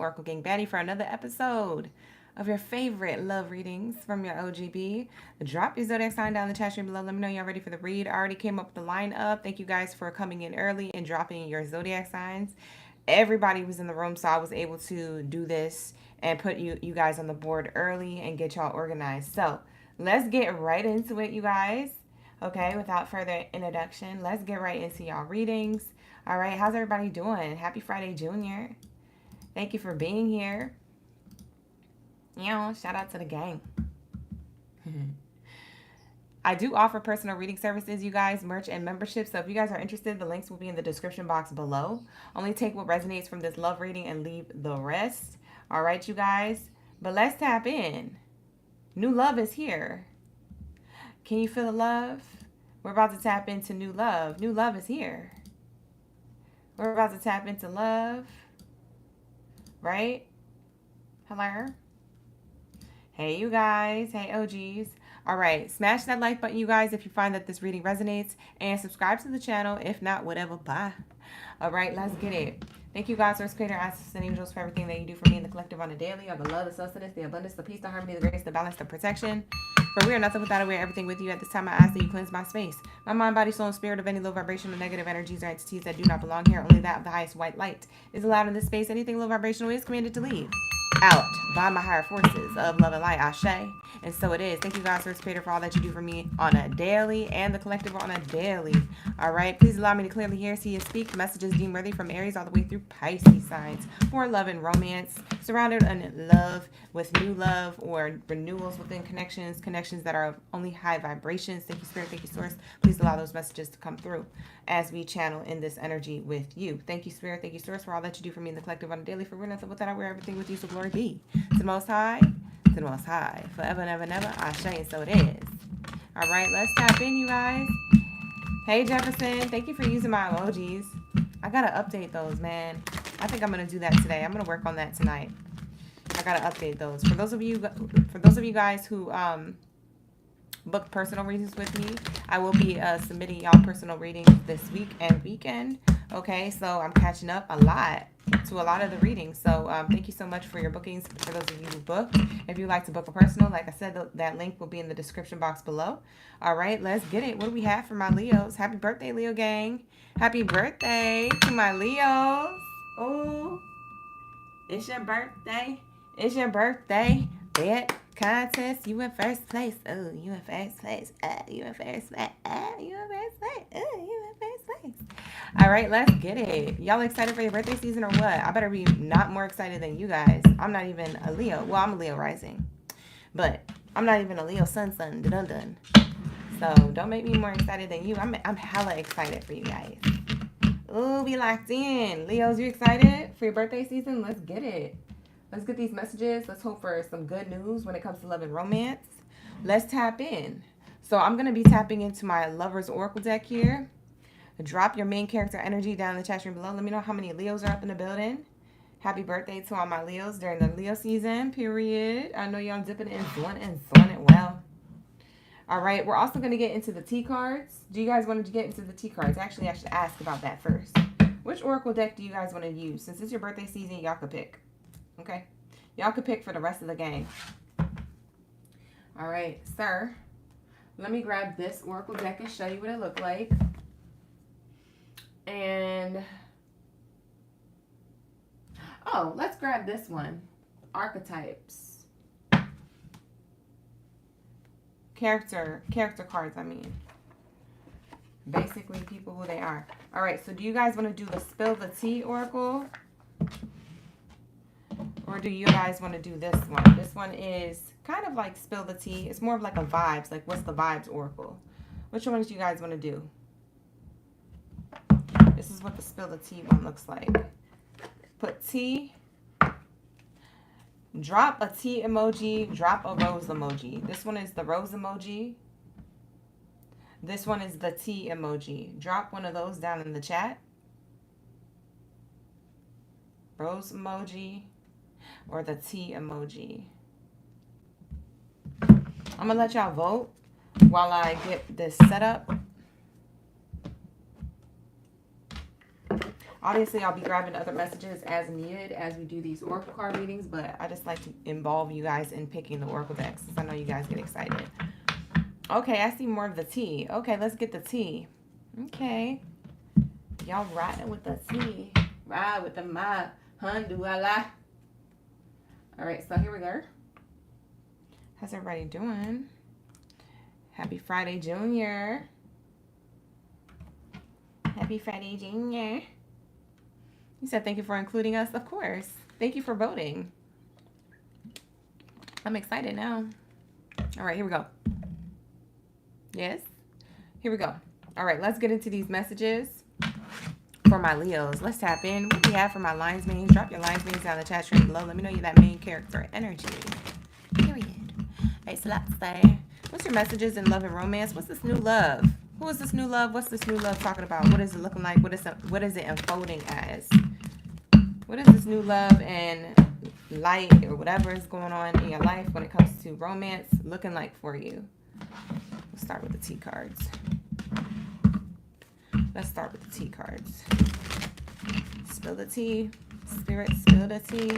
Oracle Gang Baddie for another episode of your favorite love readings from your OGB. Drop your Zodiac sign down in the chat stream below. Let me know y'all ready for the read. I already came up with the lineup. Thank you guys for coming in early and dropping your Zodiac signs. Everybody was in the room, so I was able to do this and put you guys on the board early and get y'all organized. So let's get right into it, you guys. Okay, without further introduction, let's get right into y'all readings. All right, how's everybody doing? Happy Friday, Junior. Thank you for being here. Shout out to the gang. I do offer personal reading services, you guys, merch and membership. So if you guys are interested, the links will be in the description box below. Only take what resonates from this love reading and leave the rest. All right, you guys. But let's tap in. New love is here. Can you feel the love? We're about to tap into new love. New love is here. We're about to tap into love. Right? Hello? Hey, you guys. Hey, OGs. All right. Smash that like button, you guys, if you find that this reading resonates. And subscribe to the channel. If not, whatever. Bye. All right. Let's get it. Thank you, God, Source, Creator, Ancestors, and Angels for everything that you do for me and the collective on a daily. Of the love, the sustenance, the abundance, the peace, the harmony, the grace, the balance, the protection. For we are nothing without it. We are everything with you. At this time, I ask that you cleanse my space, my mind, body, soul, and spirit of any low vibrational, negative energies or entities that do not belong here. Only that of the highest white light is allowed in this space. Anything low vibrational is commanded to leave out by my higher forces of love and light. Ashe. And so it is. Thank you, God, Source, Creator, for all that you do for me on a daily and the collective on a daily. All right. Please allow me to clearly hear, see, and speak messages deemed worthy from Aries all the way through Pisces signs for love and romance, surrounded in love with new love or renewals within connections that are of only high vibrations. Thank you, Spirit. Thank you, Source. Please allow those messages to come through as we channel in this energy with you. Thank you, Spirit. Thank you, Source, for all that you do for me in the collective on a daily. For we're nothing without I wear everything with you. So glory be to the Most High. To the Most High, forever and ever, never. Ashe, and so it is. All right, let's tap in, you guys. Hey, Jefferson, thank you for using my emojis. I gotta update those, man. I think I'm gonna do that today. I'm gonna work on that tonight. I gotta update those. For those of you guys who book personal readings with me, I will be submitting y'all personal readings this week and weekend. Okay, so I'm catching up a lot of the readings. So thank you so much for your bookings. For those of you who booked, if you'd like to book a personal, like I said, that link will be in the description box below. All right, let's get it. What do we have for my Leos? Happy birthday, Leo gang. Happy birthday to my Leos. Oh, it's your birthday. It's your birthday. Bet contest. You in first place. Oh, you in first place. You in first place. You in first place. You in first place. All right, let's get it. Y'all excited for your birthday season or what? I better be not more excited than you guys. I'm not even a Leo. Well, I'm a Leo rising, but I'm not even a Leo sun. Dun. So don't make me more excited than you. I'm hella excited for you guys. Ooh, we locked in. Leos, you excited for your birthday season? Let's get it. Let's get these messages. Let's hope for some good news when it comes to love and romance. Let's tap in. So I'm going to be tapping into my Lover's Oracle deck here. Drop your main character energy down in the chat room below. Let me know how many Leos are up in the building. Happy birthday to all my Leos during the Leo season, period. I know y'all dipping in doing it well. All right, we're also going to get into the T cards. Do you guys want to get into the T cards? Actually, I should ask about that first. Which Oracle deck do you guys want to use? Since it's your birthday season, y'all could pick. Okay? Y'all could pick for the rest of the gang. All right, sir. Let me grab this Oracle deck and show you what it looked like. And, oh, let's grab this one. Archetypes. Character cards, I mean. Basically, people who they are. All right, so do you guys want to do the Spill the Tea Oracle? Or do you guys want to do this one? This one is kind of like Spill the Tea. It's more of like a vibes, like what's the vibes Oracle? Which one do you guys want to do? This is what the Spill the Tea one looks like. Put tea. Drop a tea emoji. Drop a rose emoji. This one is the rose emoji. This one is the tea emoji. Drop one of those down in the chat. Rose emoji or the tea emoji. I'm going to let y'all vote while I get this set up. Obviously, I'll be grabbing other messages as needed as we do these oracle card readings, but I just like to involve you guys in picking the oracle decks since I know you guys get excited. Okay, I see more of the tea. Okay, let's get the tea. Okay. Y'all riding with the tea. Ride with the my hun do I lie. All right, so here we go. How's everybody doing? Happy Friday, Junior. Happy Friday, Junior. You said thank you for including us. Of course. Thank you for voting. I'm excited now. All right, here we go. Yes? Here we go. All right, let's get into these messages for my Leos. Let's tap in. What do you have for my lines mains? Drop your lines mains down in the chat stream below. Let me know you that main character energy. Period. Thanks a lot, sir. What's your messages in love and romance? What's this new love? Who is this new love? What's this new love talking about? What is it looking like? What is it unfolding as? What is this new love and light or whatever is going on in your life when it comes to romance looking like for you? Let's start with the tea cards. Let's start with the tea cards. Spill the tea. Spirit, spill the tea.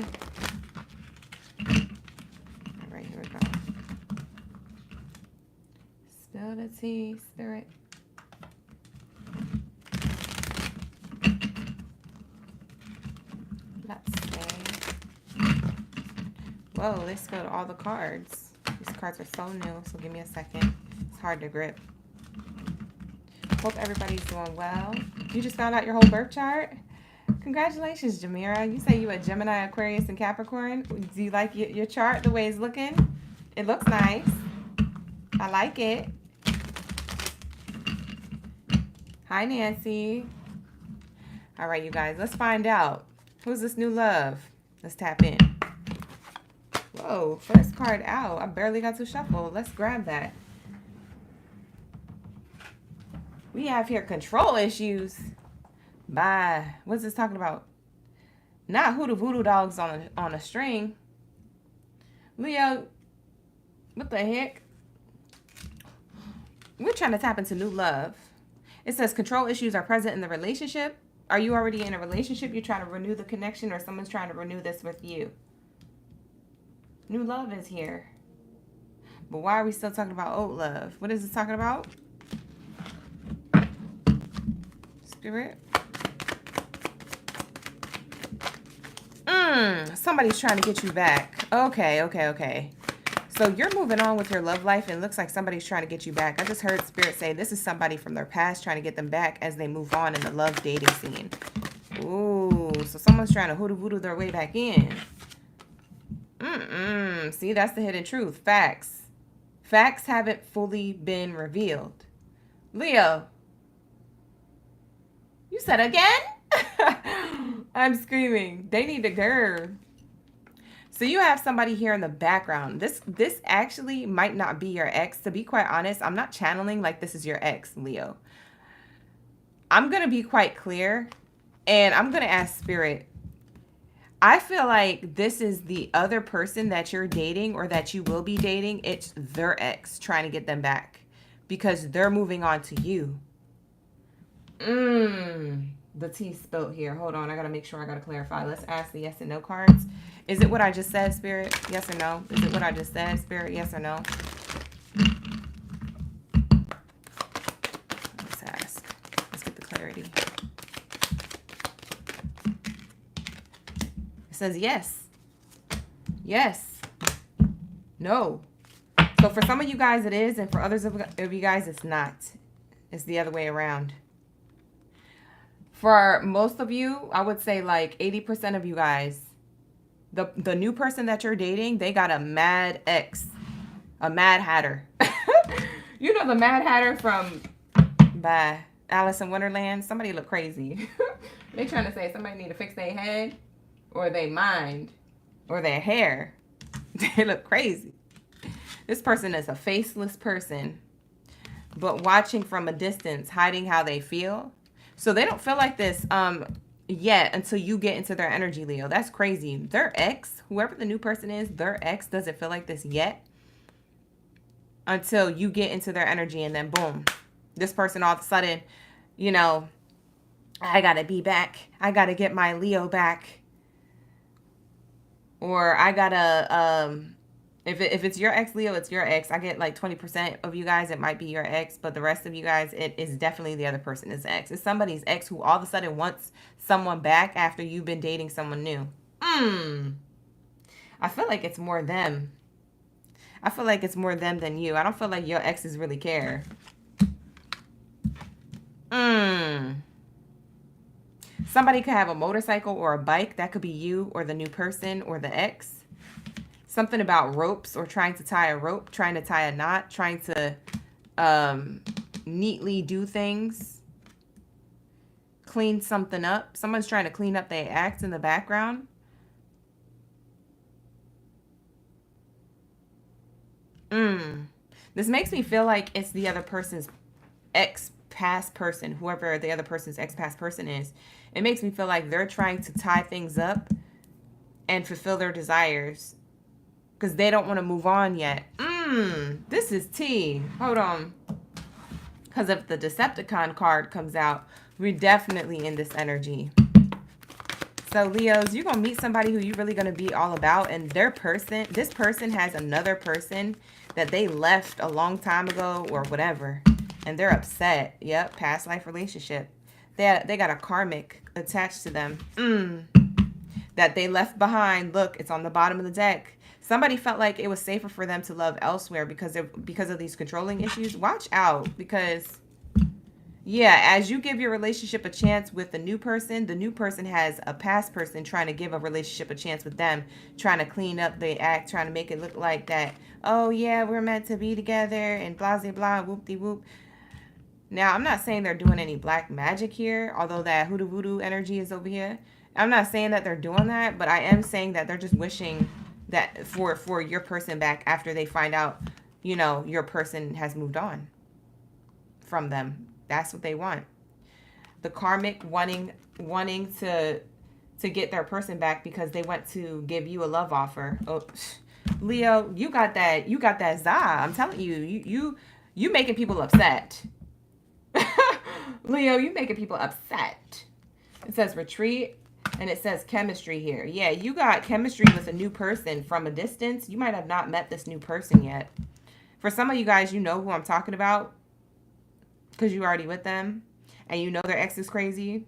All right, here we go. Spill the tea, spirit. Let's see. Whoa, they spilled all the cards. These cards are so new, so give me a second. It's hard to grip. Hope everybody's doing well. You just found out your whole birth chart? Congratulations, Jamira. You say you a Gemini, Aquarius, and Capricorn. Do you like your chart the way it's looking? It looks nice. I like it. Hi, Nancy. All right, you guys, let's find out. Who's this new love? Let's tap in. Whoa, first card out. I barely got to shuffle. Let's grab that. We have here control issues. Bye. What's this talking about? Not hoodoo voodoo dogs on a string. Leo, what the heck? We're trying to tap into new love. It says control issues are present in the relationship. Are you already in a relationship? You're trying to renew the connection, or someone's trying to renew this with you? New love is here. But why are we still talking about old love? What is this talking about? Spirit. Somebody's trying to get you back. Okay. So you're moving on with your love life, and it looks like somebody's trying to get you back. I just heard Spirit say this is somebody from their past trying to get them back as they move on in the love dating scene. Ooh, so someone's trying to hoodoo voodoo their way back in. See, that's the hidden truth. Facts. Facts haven't fully been revealed. Leo. You said again? I'm screaming. They need to go. So you have somebody here in the background. This actually might not be your ex. To be quite honest, I'm not channeling like this is your ex, Leo. I'm going to be quite clear, and I'm going to ask Spirit. I feel like this is the other person that you're dating or that you will be dating. It's their ex trying to get them back because they're moving on to you. The tea spilled here. Hold on. I got to make sure. I got to clarify. Let's ask the yes and no cards. Is it what I just said, Spirit? Yes or no? Is it what I just said, Spirit? Yes or no? Let's ask. Let's get the clarity. It says yes. Yes. No. So for some of you guys it is, and for others of you guys it's not. It's the other way around. For most of you, I would say like 80% of you guys, the new person that you're dating, they got a mad ex, a mad hatter. You know the Mad Hatter from Alice in Wonderland? Somebody look crazy. They trying to say somebody need to fix their head or their mind or their hair. They look crazy. This person is a faceless person, but watching from a distance, hiding how they feel. So they don't feel like this yet until you get into their energy, Leo. That's crazy. Their ex, whoever the new person is, their ex doesn't feel like this yet until you get into their energy, and then boom, this person all of a sudden, you know, I gotta be back. I gotta get my Leo back. Or I gotta, if it's your ex Leo, it's your ex. I get like 20% of you guys, it might be your ex, but the rest of you guys, it is definitely the other person's ex. It's somebody's ex who all of a sudden wants someone back after you've been dating someone new. I feel like it's more them. I feel like it's more them than you. I don't feel like your exes really care. Somebody could have a motorcycle or a bike. That could be you or the new person or the ex. Something about ropes or trying to tie a rope, trying to tie a knot, trying to neatly do things. Clean something up. Someone's trying to clean up their act in the background. This makes me feel like it's the other person's ex-past person, whoever the other person's ex-past person is. It makes me feel like they're trying to tie things up and fulfill their desires because they don't want to move on yet. This is tea. Hold on. Because if the Decepticon card comes out, we're definitely in this energy. So Leos, you're going to meet somebody who you're really going to be all about. And this person has another person that they left a long time ago or whatever. And they're upset. Yep, past life relationship. They got a karmic attached to them. That they left behind. Look, it's on the bottom of the deck. Somebody felt like it was safer for them to love elsewhere because of these controlling issues. Watch out, because yeah, as you give your relationship a chance with the new person has a past person trying to give a relationship a chance with them, trying to clean up the act, trying to make it look like that, oh yeah, we're meant to be together and blah, blah, blah, whoop-de-whoop. Now, I'm not saying they're doing any black magic here, although that hoodoo voodoo energy is over here. I'm not saying that they're doing that, but I am saying that they're just wishing that for your person back after they find out, you know, your person has moved on from them. That's what they want. The karmic wanting to get their person back because they want to give you a love offer. Oh, Leo, you got that za. I'm telling you, you making people upset. Leo, you making people upset. It says retreat and it says chemistry here. Yeah, you got chemistry with a new person from a distance. You might have not met this new person yet. For some of you guys, you know who I'm talking about because you're already with them and you know their ex is crazy.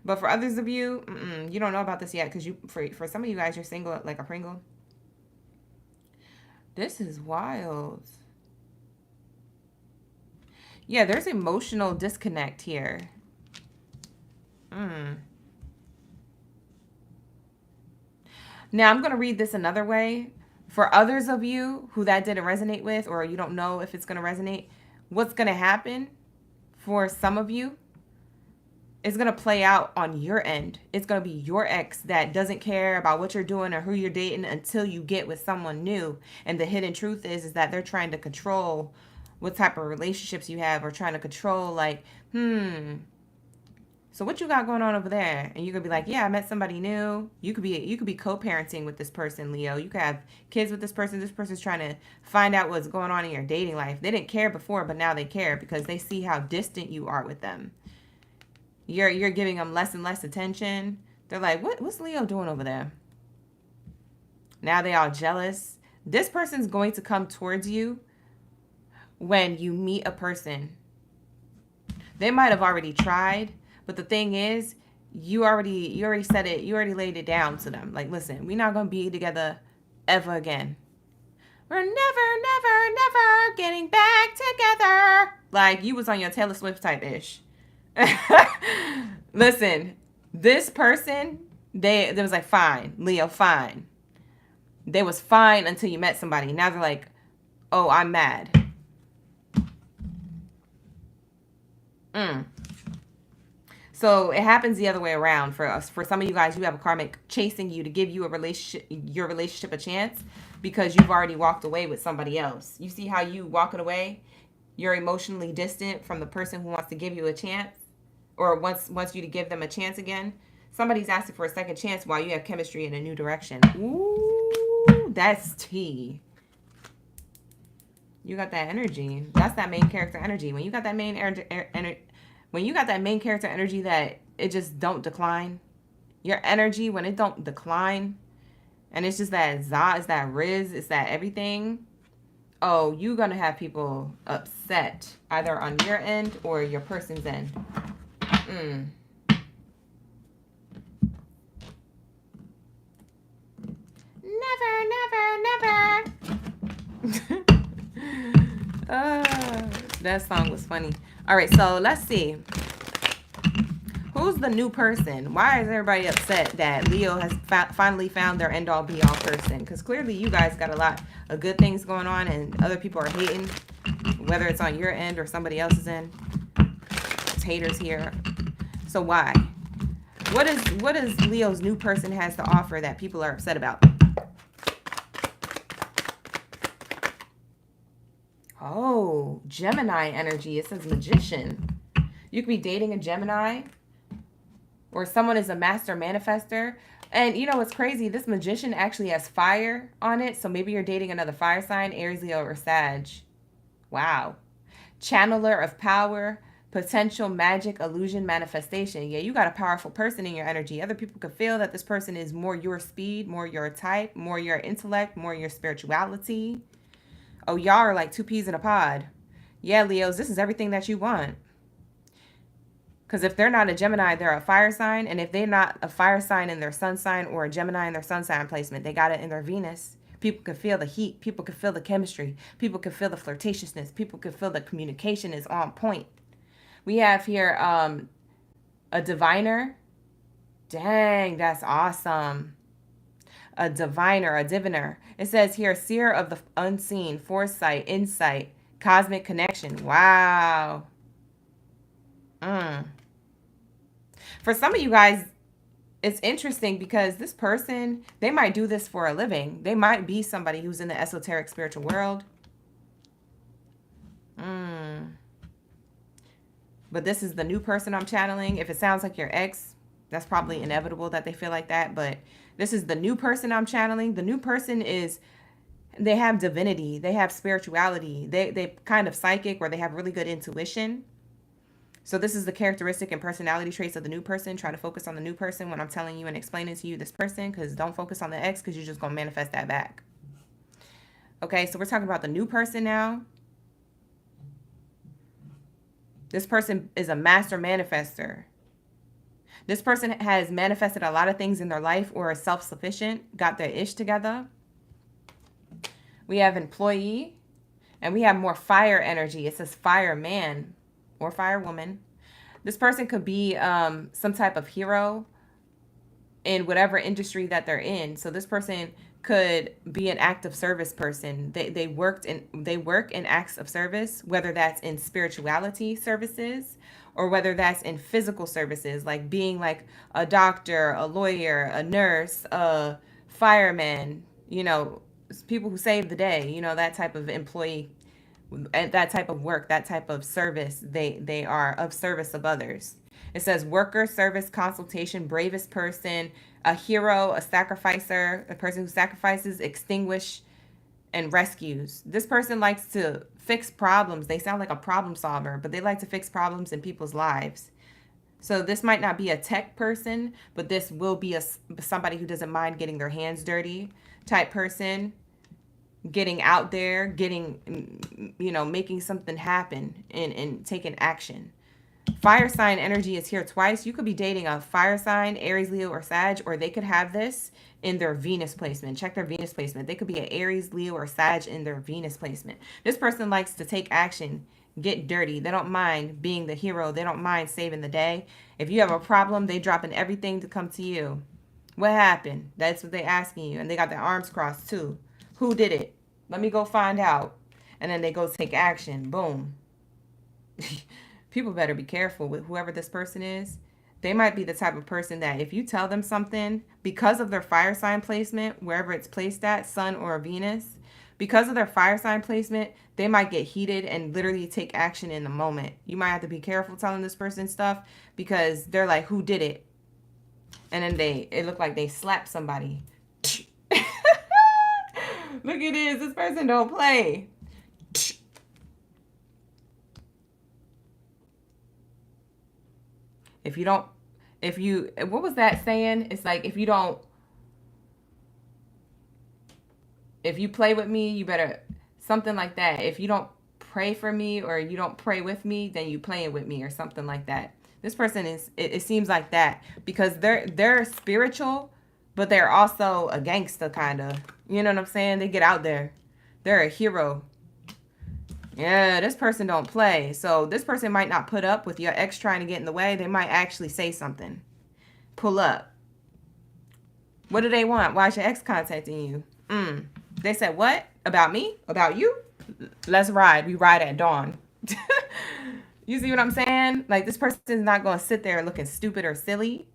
But for others of you, you don't know about this yet because for some of you guys, you're single like a Pringle. This is wild. Yeah, there's emotional disconnect here. Now, I'm going to read this another way. For others of you who that didn't resonate with, or you don't know if it's going to resonate, what's going to happen for some of you is going to play out on your end. It's going to be your ex that doesn't care about what you're doing or who you're dating until you get with someone new. And the hidden truth is that they're trying to control what type of relationships you have, or trying to control like, so what you got going on over there? And you could be like, yeah, I met somebody new. You could be co-parenting with this person, Leo. You could have kids with this person. This person's trying to find out what's going on in your dating life. They didn't care before, but now they care because they see how distant you are with them. You're giving them less and less attention. They're like, what's Leo doing over there? Now they all jealous. This person's going to come towards you when you meet a person. They might have already tried, but the thing is, you already said it. You already laid it down to them. Like, listen, we're not going to be together ever again. We're never getting back together. Like, you was on your Taylor Swift type-ish. Listen, this person, they was like, fine, Leo, fine. They was fine until you met somebody. Now they're like, oh, I'm mad. So it happens the other way around for us. For some of you guys, you have a karmic chasing you to give you your relationship a chance because you've already walked away with somebody else. You see how you walking away? You're emotionally distant from the person who wants to give you a chance or wants you to give them a chance again. Somebody's asking for a second chance while you have chemistry in a new direction. Ooh, that's tea. You got that energy. That's that main character energy. When you got that main character energy that it just don't decline. Your energy, when it don't decline, and it's just that za, it's that riz, it's that everything, oh, you're going to have people upset either on your end or your person's end. Never, never, never. That song was funny. All right, so let's see. Who's the new person? Why is everybody upset that Leo has finally found their end-all be-all person? Because clearly you guys got a lot of good things going on and other people are hating, whether it's on your end or somebody else's end. There's haters here. So why? What is Leo's new person has to offer that people are upset about? Oh, Gemini energy. It says magician. You could be dating a Gemini, or someone is a master manifester. And you know what's crazy? This magician actually has fire on it. So maybe you're dating another fire sign, Aries, Leo, or Sag. Wow. Channeler of power, potential magic, illusion, manifestation. Yeah, you got a powerful person in your energy. Other people could feel that this person is more your speed, more your type, more your intellect, more your spirituality. Oh, y'all are like two peas in a pod. Yeah, Leos, this is everything that you want. Because if they're not a Gemini, they're a fire sign. And if they're not a fire sign in their sun sign or a Gemini in their sun sign placement, they got it in their Venus. People can feel the heat. People can feel the chemistry. People can feel the flirtatiousness. People can feel the communication is on point. We have here a diviner. Dang, that's awesome. A diviner, a diviner. It says here, seer of the unseen, foresight, insight, cosmic connection. Wow. For some of you guys, it's interesting because this person, they might do this for a living. They might be somebody who's in the esoteric spiritual world. But this is the new person I'm channeling. If it sounds like your ex, that's probably inevitable that they feel like that. But this is the new person I'm channeling. The new person is, they have divinity. They have spirituality. They kind of psychic, or they have really good intuition. So this is the characteristic and personality traits of the new person. Try to focus on the new person when I'm telling you and explaining to you this person, because don't focus on the ex, because you're just going to manifest that back. Okay, so we're talking about the new person now. This person is a master manifester. This person has manifested a lot of things in their life, or is self-sufficient, got their ish together. We have employee, and we have more fire energy. It says fireman or firewoman. This person could be some type of hero in whatever industry that they're in. So this person could be an act of service person. They work in acts of service, whether that's in spirituality services or whether that's in physical services, like being like a doctor, a lawyer, a nurse, a fireman, you know, people who save the day, you know, that type of employee, that type of work, that type of service. They are of service of others. It says worker, service, consultation, bravest person, a hero, a sacrificer, a person who sacrifices, extinguish, and rescues. This person likes to fix problems. They sound like a problem solver, but they like to fix problems in people's lives. So this might not be a tech person, but this will be somebody who doesn't mind getting their hands dirty type person, getting out there, getting, you know, making something happen and taking action. Fire sign energy is here twice. You could be dating a fire sign, Aries, Leo, or Sag, or they could have this in their Venus placement. Check their Venus placement. They could be an Aries, Leo, or Sag in their Venus placement. This person likes to take action, get dirty. They don't mind being the hero. They don't mind saving the day. If you have a problem, they dropping everything to come to you. What happened? That's what they're asking you. And they got their arms crossed too. Who did it? Let me go find out. And then they go take action. Boom. People better be careful with whoever this person is. They might be the type of person that if you tell them something, because of their fire sign placement, wherever it's placed at, Sun or Venus, because of their fire sign placement, they might get heated and literally take action in the moment. You might have to be careful telling this person stuff because they're like, who did it? And then it looked like they slapped somebody. Look at this. This person don't play. If you, what was that saying? It's like, if you play with me, you better, something like that. If you don't pray for me or you don't pray with me, then you playing with me or something like that. This person is, it seems like that, because they're spiritual, but they're also a gangster kind of. You know what I'm saying? They get out there. They're a hero. Yeah, this person don't play. So this person might not put up with your ex trying to get in the way. They might actually say something. Pull up. What do they want? Why is your ex contacting you? They said, what? About me? About you? Let's ride. We ride at dawn. You see what I'm saying? Like, this person is not going to sit there looking stupid or silly.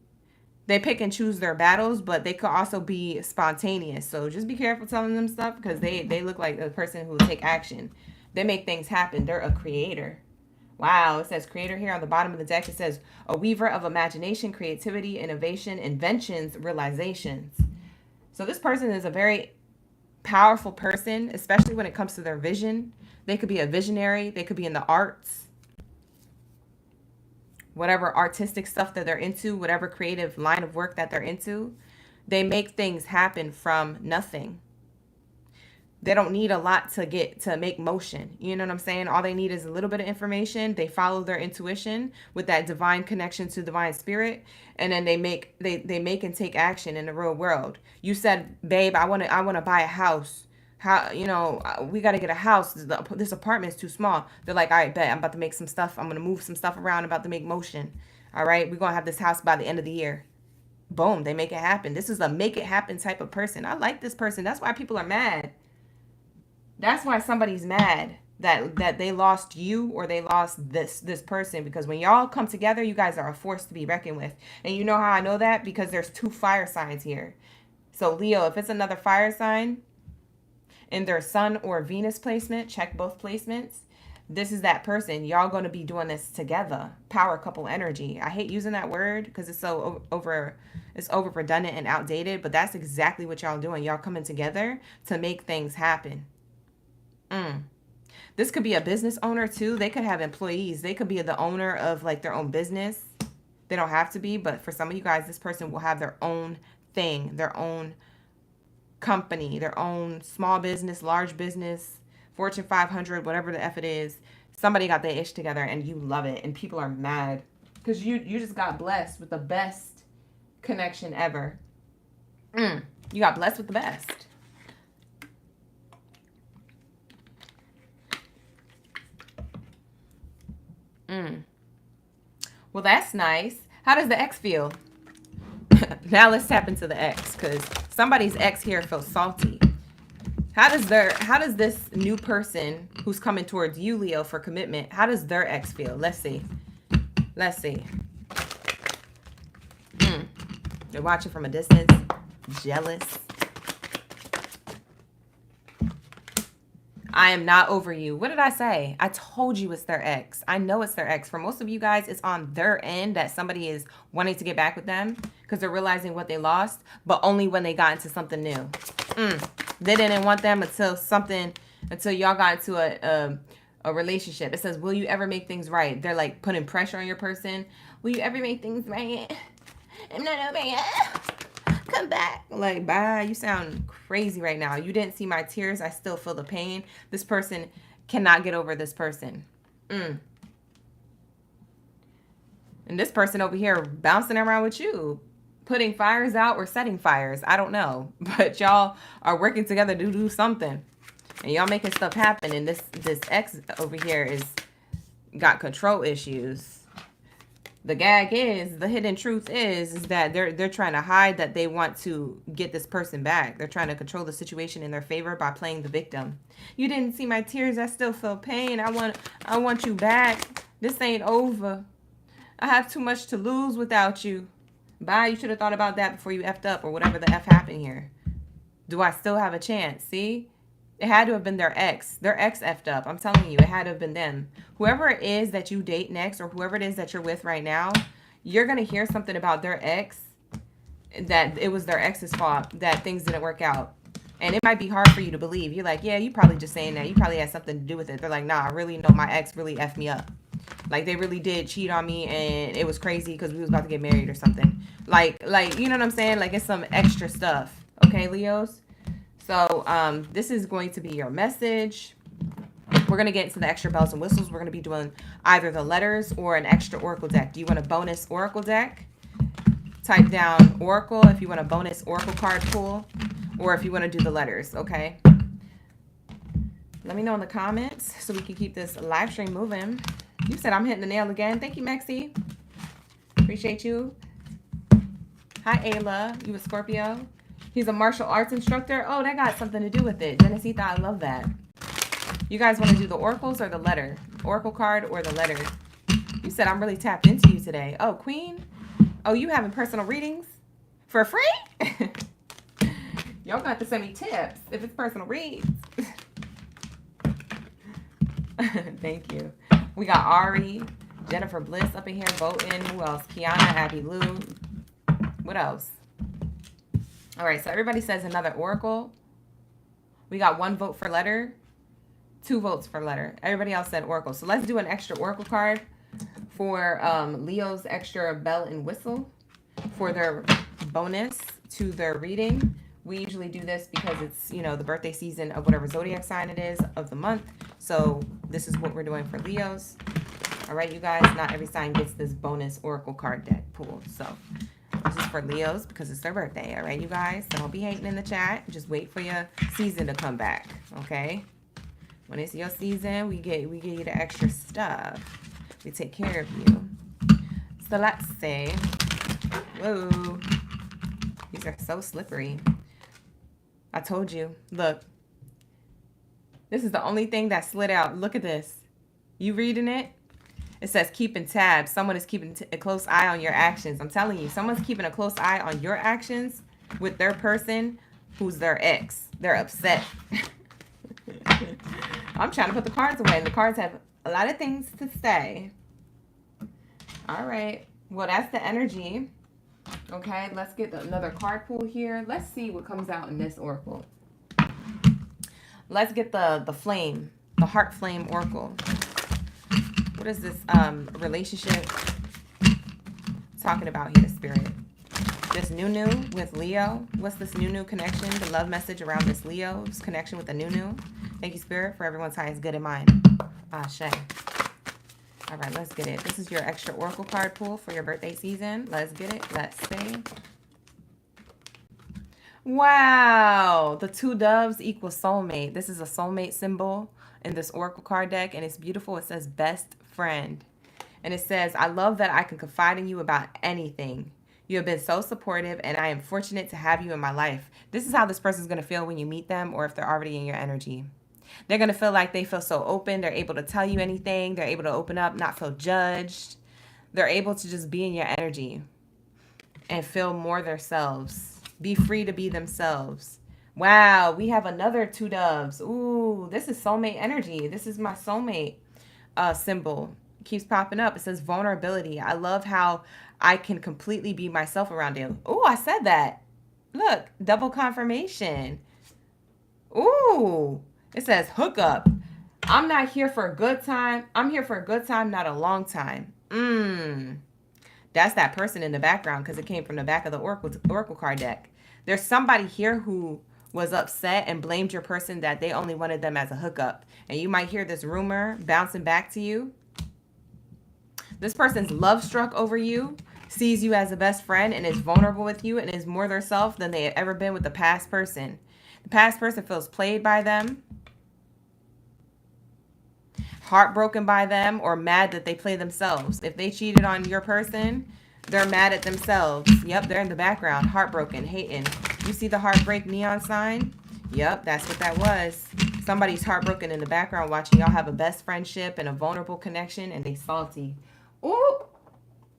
They pick and choose their battles, but they could also be spontaneous. So just be careful telling them stuff, because they look like a person who will take action. They make things happen. They're a creator. Wow, it says creator here on the bottom of the deck. It says a weaver of imagination, creativity, innovation, inventions, realizations. So this person is a very powerful person, especially when it comes to their vision. They could be a visionary. They could be in the arts. Whatever artistic stuff that they're into, whatever creative line of work that they're into, they make things happen from nothing. They don't need a lot to make motion. You know what I'm saying? All they need is a little bit of information. They follow their intuition with that divine connection to divine spirit, and then they make and take action in the real world. You said, babe, I want to buy a house. How, we got to get a house. This apartment is too small. They're like, all right, bet. I'm about to make some stuff. I'm going to move some stuff around. I'm about to make motion. All right. We're going to have this house by the end of the year. Boom. They make it happen. This is a make it happen type of person. I like this person. That's why people are mad. That's why somebody's mad that they lost you or they lost this person, because when y'all come together, you guys are a force to be reckoned with. And you know how I know that? Because there's 2 fire signs here. So Leo, if it's another fire sign in their Sun or Venus placement, check both placements. This is that person. Y'all going to be doing this together. Power couple energy. I hate using that word because it's so it's over redundant and outdated, but that's exactly what y'all doing. Y'all coming together to make things happen. This could be a business owner too. They could have employees. They could be the owner of like their own business. They don't have to be, but for some of you guys, this person will have their own thing, their own company, their own small business, large business, Fortune 500, whatever the F it is. Somebody got their ish together and you love it, and people are mad because you just got blessed with the best connection ever. You got blessed with the best. Well, that's nice. How does the ex feel? Now let's tap into the ex, because somebody's ex here feels salty. How does this new person who's coming towards you, Leo, for commitment, how does their ex feel? Let's see. They're watching from a distance. Jealous. I am not over you. What did I say? I told you it's their ex. I know it's their ex. For most of you guys, it's on their end that somebody is wanting to get back with them because they're realizing what they lost, but only when they got into something new. They didn't want them until y'all got into a relationship. It says, will you ever make things right? They're like putting pressure on your person. Will you ever make things right? I'm not over yet. Come back. Like, bye. You sound crazy right now. You didn't see my tears. I still feel the pain. This person cannot get over this person. And this person over here bouncing around with you, putting fires out or setting fires. I don't know. But y'all are working together to do something. And y'all making stuff happen. And this ex over here is got control issues. The gag is, the hidden truth is that they're trying to hide that they want to get this person back. They're trying to control the situation in their favor by playing the victim. You didn't see my tears. I still feel pain. I want you back. This ain't over. I have too much to lose without you. Bye. You should have thought about that before you effed up or whatever the F happened here. Do I still have a chance? See? It had to have been their ex. Their ex effed up. I'm telling you, it had to have been them. Whoever it is that you date next, or whoever it is that you're with right now, you're going to hear something about their ex, that it was their ex's fault, that things didn't work out. And it might be hard for you to believe. You're like, yeah, you probably just saying that. You probably had something to do with it. They're like, nah, I really know my ex really effed me up. Like they really did cheat on me and it was crazy because we was about to get married or something. Like, you know what I'm saying? Like it's some extra stuff. Okay, Leos? So this is going to be your message. We're going to get into the extra bells and whistles. We're going to be doing either the letters or an extra oracle deck. Do you want a bonus oracle deck? Type down oracle if you want a bonus oracle card pull, or if you want to do the letters, okay? Let me know in the comments so we can keep this live stream moving. You said I'm hitting the nail again. Thank you, Maxie. Appreciate you. Hi, Ayla. You a Scorpio? He's a martial arts instructor. Oh, that got something to do with it. Genesita, I love that. You guys want to do the oracles or the letter? Oracle card or the letter? You said I'm really tapped into you today. Oh, Queen. Oh, you having personal readings for free? Y'all got to send me tips if it's personal reads. Thank you. We got Ari, Jennifer Bliss up in here voting. Who else? Kiana, Abby Lou. What else? All right, so everybody says another oracle. We got 1 vote for letter, 2 votes for letter. Everybody else said oracle. So let's do an extra oracle card for Leo's extra bell and whistle for their bonus to their reading. We usually do this because it's, you know, the birthday season of whatever zodiac sign it is of the month. So this is what we're doing for Leos. All right, you guys, not every sign gets this bonus oracle card deck pool. So this is for Leos because it's their birthday. All right, you guys, so don't be hating in the chat. Just wait for your season to come back, okay? When it's your season, we give you the extra stuff. We take care of you. So let's see. Whoa. These are so slippery. I told you. Look. This is the only thing that slid out. Look at this. You reading it? It says keeping tabs. Someone is keeping a close eye on your actions. I'm telling you, someone's keeping a close eye on your actions with their person who's their ex. They're upset. I'm trying to put the cards away, and the cards have a lot of things to say. All right. Well, that's the energy. Okay, let's get another card pool here. Let's see what comes out in this oracle. Let's get the flame, the heart flame oracle. What is this relationship talking about here, Spirit? This new with Leo. What's this new connection? The love message around this Leo's connection with the new. Thank you, Spirit, for everyone's highest good in mind. Ashe. All right, let's get it. This is your extra oracle card pool for your birthday season. Let's get it. Let's see. Wow. The 2 doves equals soulmate. This is a soulmate symbol in this oracle card deck, and it's beautiful. It says best friend. And it says, I love that I can confide in you about anything. You have been so supportive, and I am fortunate to have you in my life. This is how this person is going to feel when you meet them, or if they're already in your energy. They're going to feel like they feel so open. They're able to tell you anything. They're able to open up, not feel judged. They're able to just be in your energy and feel more themselves. Be free to be themselves. Wow, we have another 2 doves. Ooh, this is soulmate energy. This is my soulmate symbol. It keeps popping up. It says vulnerability. I love how I can completely be myself around you. Ooh, I said that. Look, double confirmation. Ooh. It says hookup. I'm not here for a good time. I'm here for a good time, not a long time. That's that person in the background because it came from the back of the oracle card deck. There's somebody here who was upset and blamed your person that they only wanted them as a hookup. And you might hear this rumor bouncing back to you. This person's love struck over you, sees you as a best friend, and is vulnerable with you and is more their self than they have ever been with the past person. The past person feels played by them, heartbroken by them, or mad that they play themselves. If they cheated on your person, they're mad at themselves. Yep, they're in the background, heartbroken, hating. You see the heartbreak neon sign? Yep, that's what that was. Somebody's heartbroken in the background watching y'all have a best friendship and a vulnerable connection, and they salty. Ooh,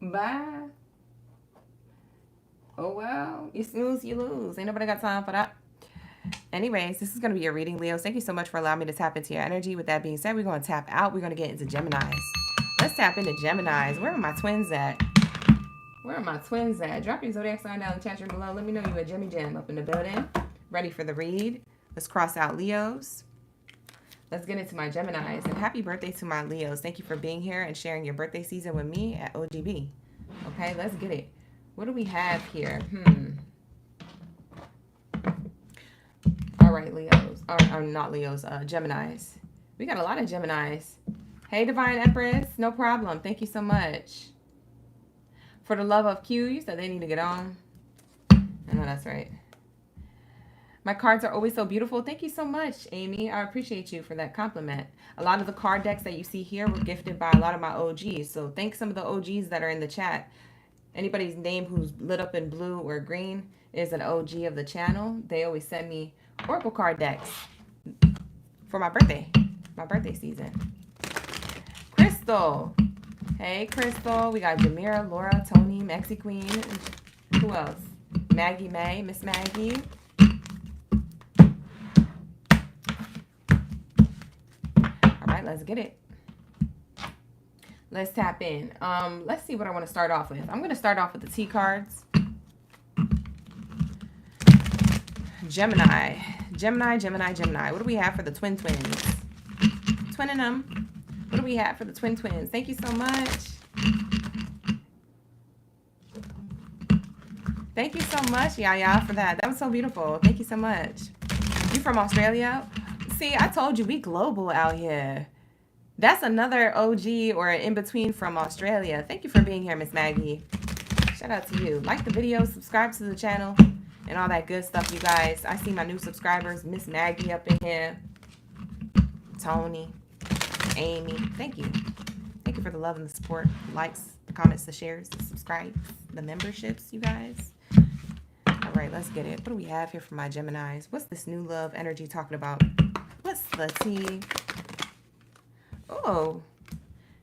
bye. Oh, well, you snooze, you lose. Ain't nobody got time for that. Anyways, this is going to be your reading, Leos. Thank you so much for allowing me to tap into your energy. With that being said, we're going to tap out. We're going to get into Geminis. Let's tap into Geminis. Where are my twins at? Where are my twins at? Drop your zodiac sign down in the chat room below. Let me know you a Gemmy Gem up in the building. Ready for the read. Let's cross out Leos. Let's get into my Geminis. And happy birthday to my Leos. Thank you for being here and sharing your birthday season with me at OGB. Okay, let's get it. What do we have here? All right, Leos. Or not Leos, Geminis. We got a lot of Geminis. Hey, Divine Empress. No problem. Thank you so much. For the love of Q, you said they need to get on. I know that's right. My cards are always so beautiful. Thank you so much, Amy. I appreciate you for that compliment. A lot of the card decks that you see here were gifted by a lot of my OGs. So thank some of the OGs that are in the chat. Anybody's name who's lit up in blue or green is an OG of the channel. They always send me Oracle card decks for my birthday season. Crystal. Hey, Crystal. We got Jamira, Laura, Tony, Mexi Queen. Who else? Maggie May, Miss Maggie. Let's get it. Let's tap in. Let's see what I want to start off with. I'm going to start off with the T cards. Gemini. What do we have for the twins? Twinning them. What do we have for the twins? Thank you so much. Thank you so much, Yaya, for that. That was so beautiful. Thank you so much. You from Australia? See, I told you we global out here. That's another OG or an in-between from Australia. Thank you for being here, Miss Maggie. Shout out to you. Like the video, subscribe to the channel, and all that good stuff, you guys. I see my new subscribers, Miss Maggie up in here. Tony, Amy. Thank you. Thank you for the love and the support. The likes, the comments, the shares, the subscribes, the memberships, you guys. All right, let's get it. What do we have here for my Geminis? What's this new love energy talking about? What's the tea? Oh,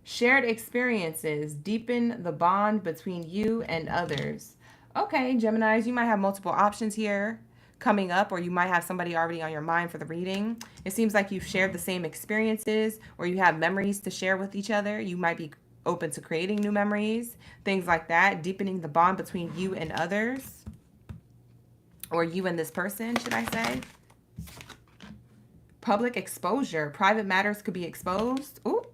shared experiences deepen the bond between you and others. Okay, Geminis, you might have multiple options here coming up, or you might have somebody already on your mind for the reading. It seems like you've shared the same experiences, or you have memories to share with each other. You might be open to creating new memories, things like that, deepening the bond between you and others, or you and this person, should I say. Public exposure. Private matters could be exposed. Ooh.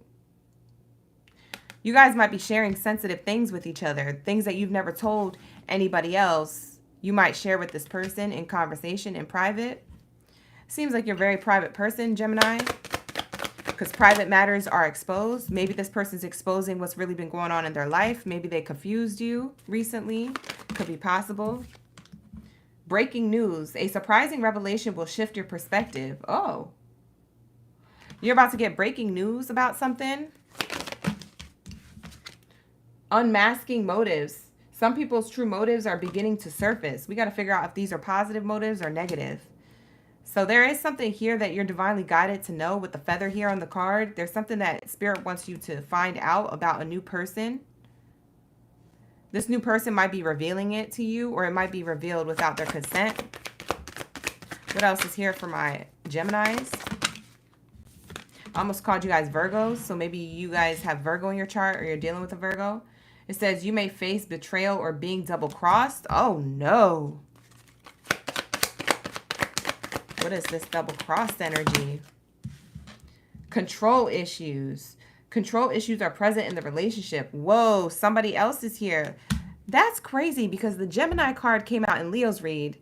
You guys might be sharing sensitive things with each other. Things that you've never told anybody else. You might share with this person in conversation in private. Seems like you're a very private person, Gemini. Because private matters are exposed. Maybe this person's exposing what's really been going on in their life. Maybe they confused you recently. Could be possible. Breaking news. A surprising revelation will shift your perspective. Oh. You're about to get breaking news about something. Unmasking motives. Some people's true motives are beginning to surface. We got to figure out if these are positive motives or negative. So there is something here that you're divinely guided to know with the feather here on the card. There's something that Spirit wants you to find out about a new person. This new person might be revealing it to you, or it might be revealed without their consent. What else is here for my Geminis? I almost called you guys Virgos, so maybe you guys have Virgo in your chart, or you're dealing with a Virgo. It says you may face betrayal or being double-crossed. Oh, no. What is this double-crossed energy? Control issues. Control issues are present in the relationship. Whoa, somebody else is here. That's crazy because the Gemini card came out in Leo's read.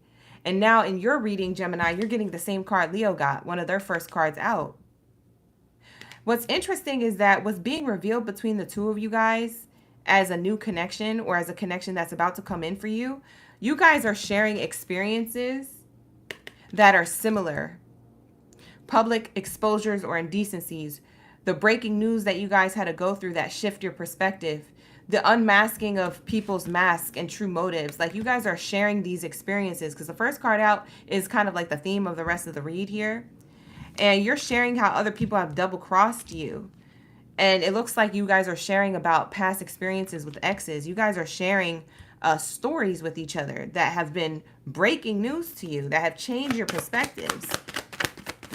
And now in your reading, Gemini, you're getting the same card Leo got, one of their first cards out. What's interesting is that what's being revealed between the two of you guys as a new connection, or as a connection that's about to come in for you, you guys are sharing experiences that are similar. Public exposures or indecencies. The breaking news that you guys had to go through that shift your perspective. The unmasking of people's masks and true motives. Like, you guys are sharing these experiences, because the first card out is kind of like the theme of the rest of the read here. And you're sharing how other people have double-crossed you. And it looks like you guys are sharing about past experiences with exes. You guys are sharing stories with each other that have been breaking news to you, that have changed your perspectives.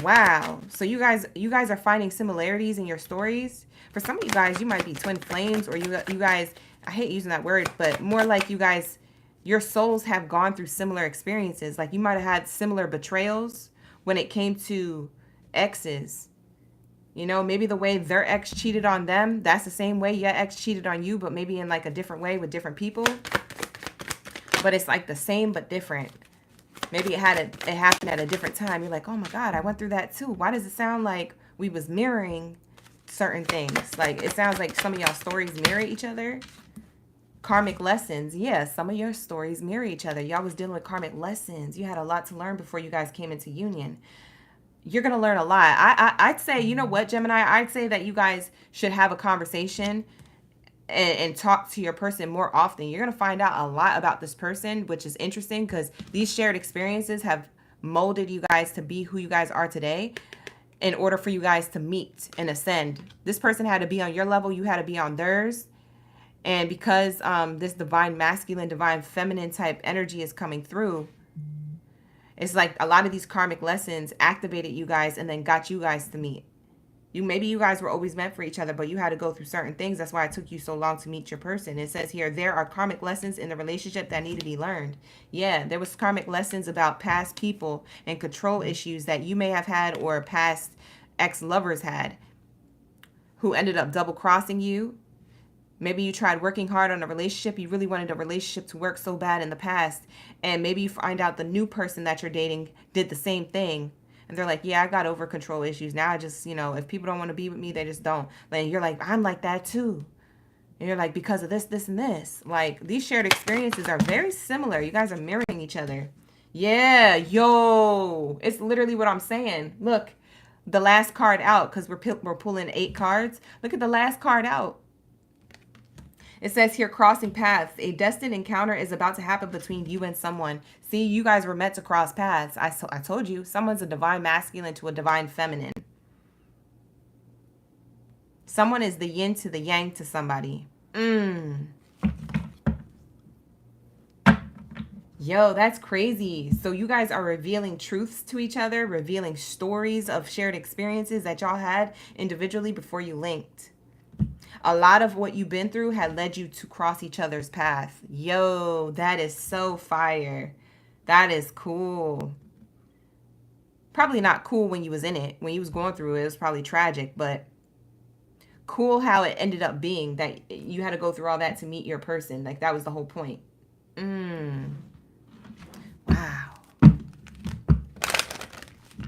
Wow. So you guys are finding similarities in your stories. For some of you guys, you might be twin flames, or you guys, I hate using that word, but more like you guys, your souls have gone through similar experiences. Like, you might have had similar betrayals when it came to exes. You know, maybe the way their ex cheated on them, that's the same way your ex cheated on you, but maybe in like a different way with different people. But it's like the same but different. Maybe it happened at a different time. You're like, oh my God, I went through that too. Why does it sound like we was mirroring certain things? Like, it sounds like some of y'all stories mirror each other. Karmic lessons. Yeah, some of your stories mirror each other. Y'all was dealing with karmic lessons. You had a lot to learn before you guys came into union. You're going to learn a lot. I'd say, you know what, Gemini? I'd say that you guys should have a conversation and talk to your person more often. You're going to find out a lot about this person, which is interesting because these shared experiences have molded you guys to be who you guys are today in order for you guys to meet and ascend. This person had to be on your level. You had to be on theirs. And because this divine masculine, divine feminine type energy is coming through, it's like a lot of these karmic lessons activated you guys and then got you guys to meet. Maybe you guys were always meant for each other, but you had to go through certain things. That's why it took you so long to meet your person. It says here, there are karmic lessons in the relationship that need to be learned. Yeah, there was karmic lessons about past people and control issues that you may have had or past ex-lovers had who ended up double crossing you. Maybe you tried working hard on a relationship. You really wanted a relationship to work so bad in the past. And maybe you find out the new person that you're dating did the same thing. And they're like, yeah, I got over control issues. Now I just, you know, if people don't want to be with me, they just don't. Like, you're like, I'm like that too. And you're like, because of this, this, and this. Like, these shared experiences are very similar. You guys are mirroring each other. Yeah, yo. It's literally what I'm saying. Look, the last card out, because we're pulling 8 cards. Look at the last card out. It says here, crossing paths. A destined encounter is about to happen between you and someone. See, you guys were meant to cross paths. I told you, someone's a divine masculine to a divine feminine. Someone is the yin to the yang to somebody. Yo, that's crazy. So you guys are revealing truths to each other, revealing stories of shared experiences that y'all had individually before you linked. A lot of what you've been through had led you to cross each other's path. Yo, that is so fire. That is cool. Probably not cool when you was in it. When you was going through it, it was probably tragic, but cool how it ended up being that you had to go through all that to meet your person. Like, that was the whole point. Wow.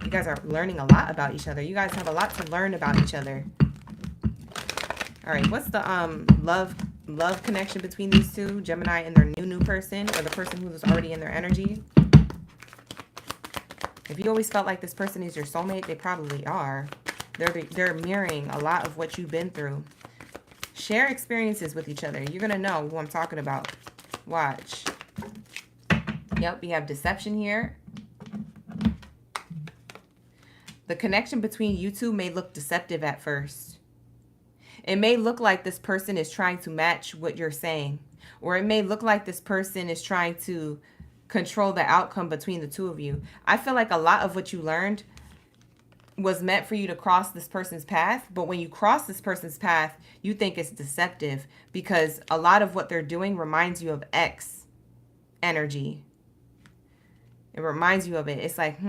You guys are learning a lot about each other. You guys have a lot to learn about each other. All right, what's the love connection between these two, Gemini and their new person, or the person who was already in their energy? If you always felt like this person is your soulmate, they probably are. They're mirroring a lot of what you've been through. Share experiences with each other. You're gonna know who I'm talking about. Watch. Yep, we have deception here. The connection between you two may look deceptive at first. It may look like this person is trying to match what you're saying. Or it may look like this person is trying to control the outcome between the two of you. I feel like a lot of what you learned was meant for you to cross this person's path. But when you cross this person's path, you think it's deceptive because a lot of what they're doing reminds you of X energy. It reminds you of it. It's like,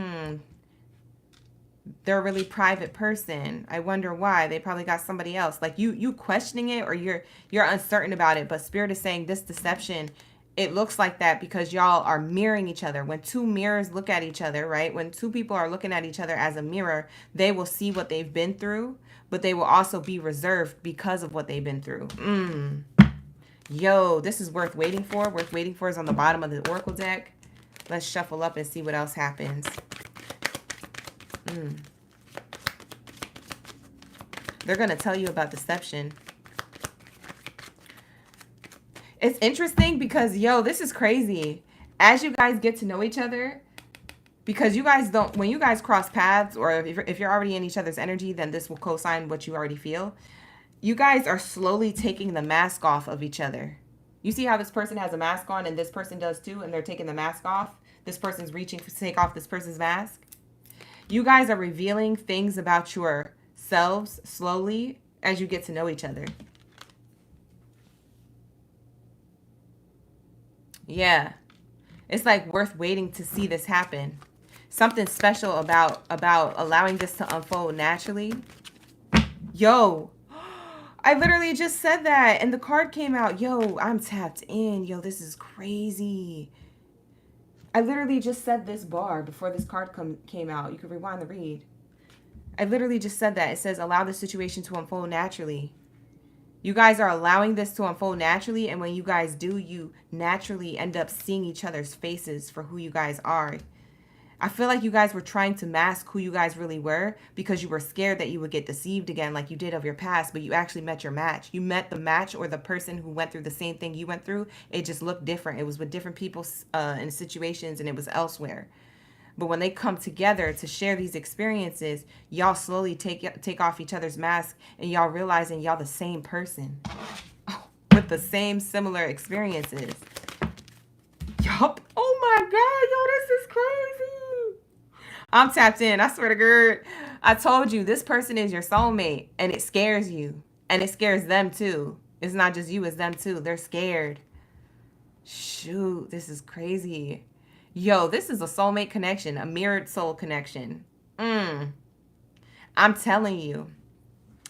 they're a really private person. I wonder why. They probably got somebody else. Like you questioning it, or you're uncertain about it. But Spirit is saying this deception, it looks like that because y'all are mirroring each other. When two mirrors look at each other, right? When two people are looking at each other as a mirror, they will see what they've been through, but they will also be reserved because of what they've been through. Yo, this is worth waiting for. Worth waiting for is on the bottom of the Oracle deck. Let's shuffle up and see what else happens. They're going to tell you about deception. It's interesting because, yo, this is crazy. As you guys get to know each other, because you guys don't, when you guys cross paths, or if you're already in each other's energy, then this will co-sign what you already feel. You guys are slowly taking the mask off of each other. You see how this person has a mask on and this person does too, and they're taking the mask off? This person's reaching to take off this person's mask. You guys are revealing things about yourselves slowly as you get to know each other. Yeah. It's like worth waiting to see this happen. Something special about allowing this to unfold naturally. Yo, I literally just said that and the card came out. Yo, I'm tapped in. Yo, this is crazy. I literally just said this bar before this card came out. You can rewind the read. I literally just said that. It says, allow the situation to unfold naturally. You guys are allowing this to unfold naturally, and when you guys do, you naturally end up seeing each other's faces for who you guys are. I feel like you guys were trying to mask who you guys really were because you were scared that you would get deceived again like you did of your past, but you actually met your match. You met the match or the person who went through the same thing you went through. It just looked different. It was with different people in situations, and it was elsewhere. But when they come together to share these experiences, y'all slowly take off each other's masks, and y'all realizing y'all the same person with the same similar experiences. Yup. Oh my God, yo, this is crazy. I'm tapped in. I swear to God. I told you, this person is your soulmate, and it scares you. And it scares them too. It's not just you, it's them too. They're scared. Shoot, this is crazy. Yo, this is a soulmate connection, a mirrored soul connection. I'm telling you.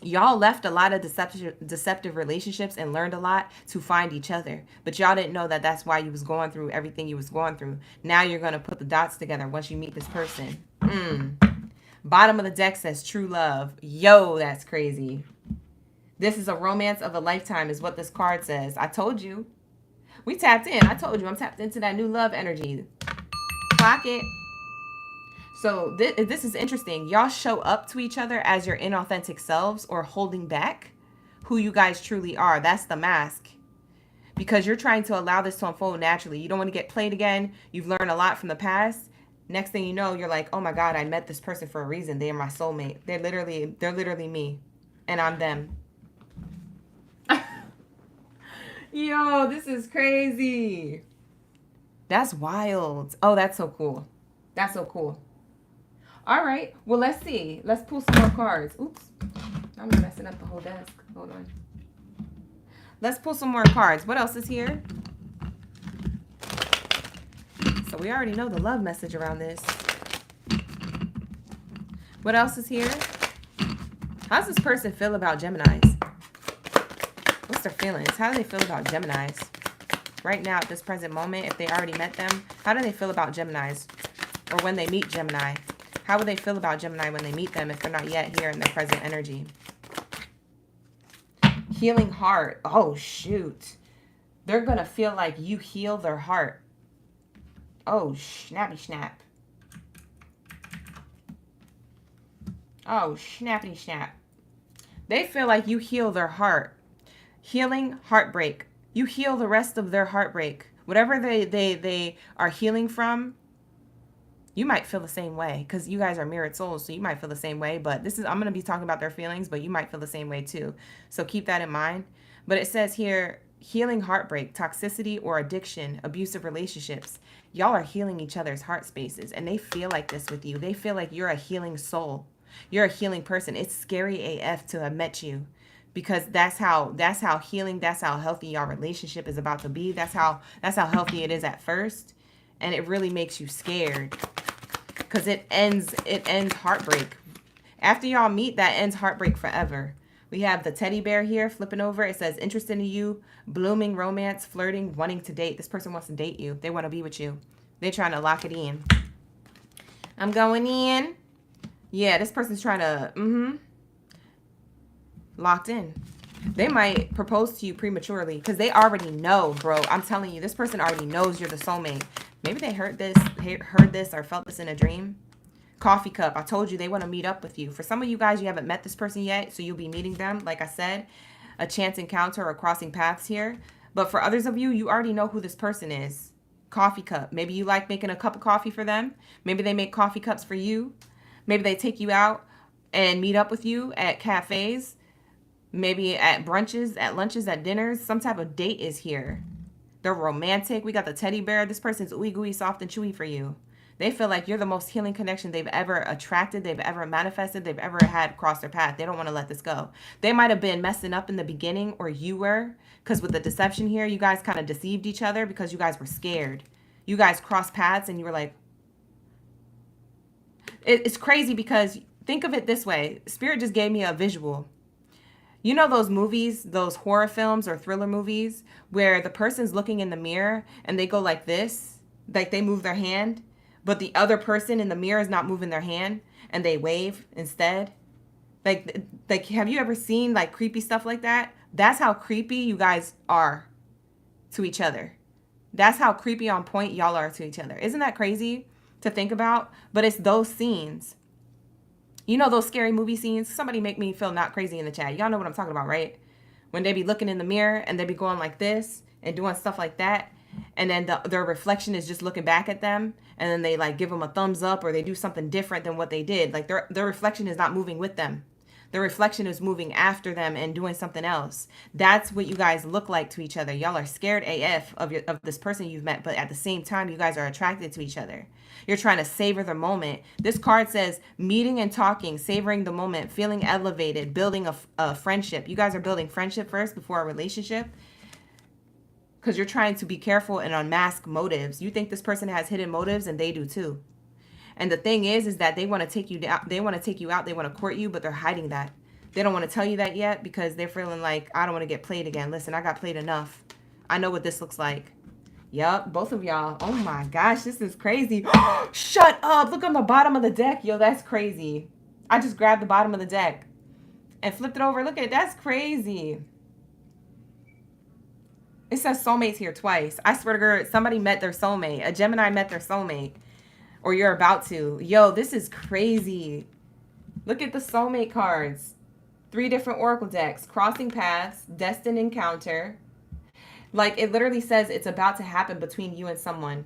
Y'all left a lot of deceptive relationships and learned a lot to find each other. But y'all didn't know that that's why you was going through everything you was going through. Now you're going to put the dots together once you meet this person. Bottom of the deck says true love. Yo, that's crazy. This is a romance of a lifetime is what this card says. I told you. We tapped in. I told you I'm tapped into that new love energy. Clock it. So this is interesting. Y'all show up to each other as your inauthentic selves or holding back who you guys truly are. That's the mask. Because you're trying to allow this to unfold naturally. You don't want to get played again. You've learned a lot from the past. Next thing you know, you're like, oh my God, I met this person for a reason. They are my soulmate. They're literally me. And I'm them. Yo, this is crazy. That's wild. Oh, that's so cool. That's so cool. All right. Well, let's see. Let's pull some more cards. Oops. I'm messing up the whole desk. Hold on. Let's pull some more cards. What else is here? So we already know the love message around this. What else is here? How does this person feel about Geminis? What's their feelings? How do they feel about Geminis? Right now, at this present moment, if they already met them, how do they feel about Geminis? Or when they meet Gemini? How would they feel about Gemini when they meet them if they're not yet here in their present energy? Healing heart. Oh, shoot. They're going to feel like you heal their heart. Oh, snappy snap. Oh, snappy snap. They feel like you heal their heart. Healing heartbreak. You heal the rest of their heartbreak. Whatever they are healing from, you might feel the same way because you guys are mirrored souls, so you might feel the same way. But this is, I'm going to be talking about their feelings, but you might feel the same way too. So keep that in mind. But it says here, healing heartbreak, toxicity or addiction, abusive relationships. Y'all are healing each other's heart spaces, and they feel like this with you. They feel like you're a healing soul. You're a healing person. It's scary AF to have met you because that's how healing, that's how healthy your relationship is about to be. That's how healthy it is at first. And it really makes you scared because it ends heartbreak. After y'all meet, that ends heartbreak forever. We have the teddy bear here flipping over. It says interested in you, blooming romance, flirting, wanting to date. This person wants to date you. They want to be with you. They're trying to lock it in. I'm going in. Yeah, this person's trying to, locked in. They might propose to you prematurely because they already know, bro. I'm telling you, this person already knows you're the soulmate. Maybe they heard this or felt this in a dream. Coffee cup. I told you they want to meet up with you. For some of you guys, you haven't met this person yet, so you'll be meeting them. Like I said, a chance encounter or crossing paths here. But for others of you, you already know who this person is. Coffee cup. Maybe you like making a cup of coffee for them. Maybe they make coffee cups for you. Maybe they take you out and meet up with you at cafes. Maybe at brunches, at lunches, at dinners. Some type of date is here. They're romantic. We got the teddy bear. This person's ooey gooey, soft and chewy for you. They feel like you're the most healing connection they've ever attracted, they've ever manifested, they've ever had cross their path. They don't want to let this go. They might have been messing up in the beginning, or you were, because with the deception here, you guys kind of deceived each other because you guys were scared. You guys crossed paths and you were like, it's crazy because think of it this way. Spirit just gave me a visual. You know those movies, those horror films or thriller movies where the person's looking in the mirror and they go like this, like they move their hand, but the other person in the mirror is not moving their hand and they wave instead? Like have you ever seen like creepy stuff like that? That's how creepy you guys are to each other. That's how creepy on point y'all are to each other. Isn't that crazy to think about? But it's those scenes. You know those scary movie scenes? Somebody make me feel not crazy in the chat. Y'all know what I'm talking about, right? When they be looking in the mirror and they be going like this and doing stuff like that. And then their reflection is just looking back at them. And then they like give them a thumbs up or they do something different than what they did. Like their reflection is not moving with them. The reflection is moving after them and doing something else. That's what you guys look like to each other. Y'all are scared AF of this person you've met, but at the same time, you guys are attracted to each other. You're trying to savor the moment. This card says meeting and talking, savoring the moment, feeling elevated, building a friendship. You guys are building friendship first before a relationship because you're trying to be careful and unmask motives. You think this person has hidden motives and they do too. And the thing is that they want to take you down. They want to take you out. They want to court you, but they're hiding that. They don't want to tell you that yet because they're feeling like, I don't want to get played again. Listen, I got played enough. I know what this looks like. Yup, both of y'all. Oh my gosh, this is crazy. Shut up. Look on the bottom of the deck. Yo, that's crazy. I just grabbed the bottom of the deck and flipped it over. Look at it. That's crazy. It says soulmates here twice. I swear to God, somebody met their soulmate. A Gemini met their soulmate. Or you're about to. Yo, this is crazy. Look at the soulmate cards. 3 different oracle decks. Crossing paths. Destined encounter. Like, it literally says it's about to happen between you and someone.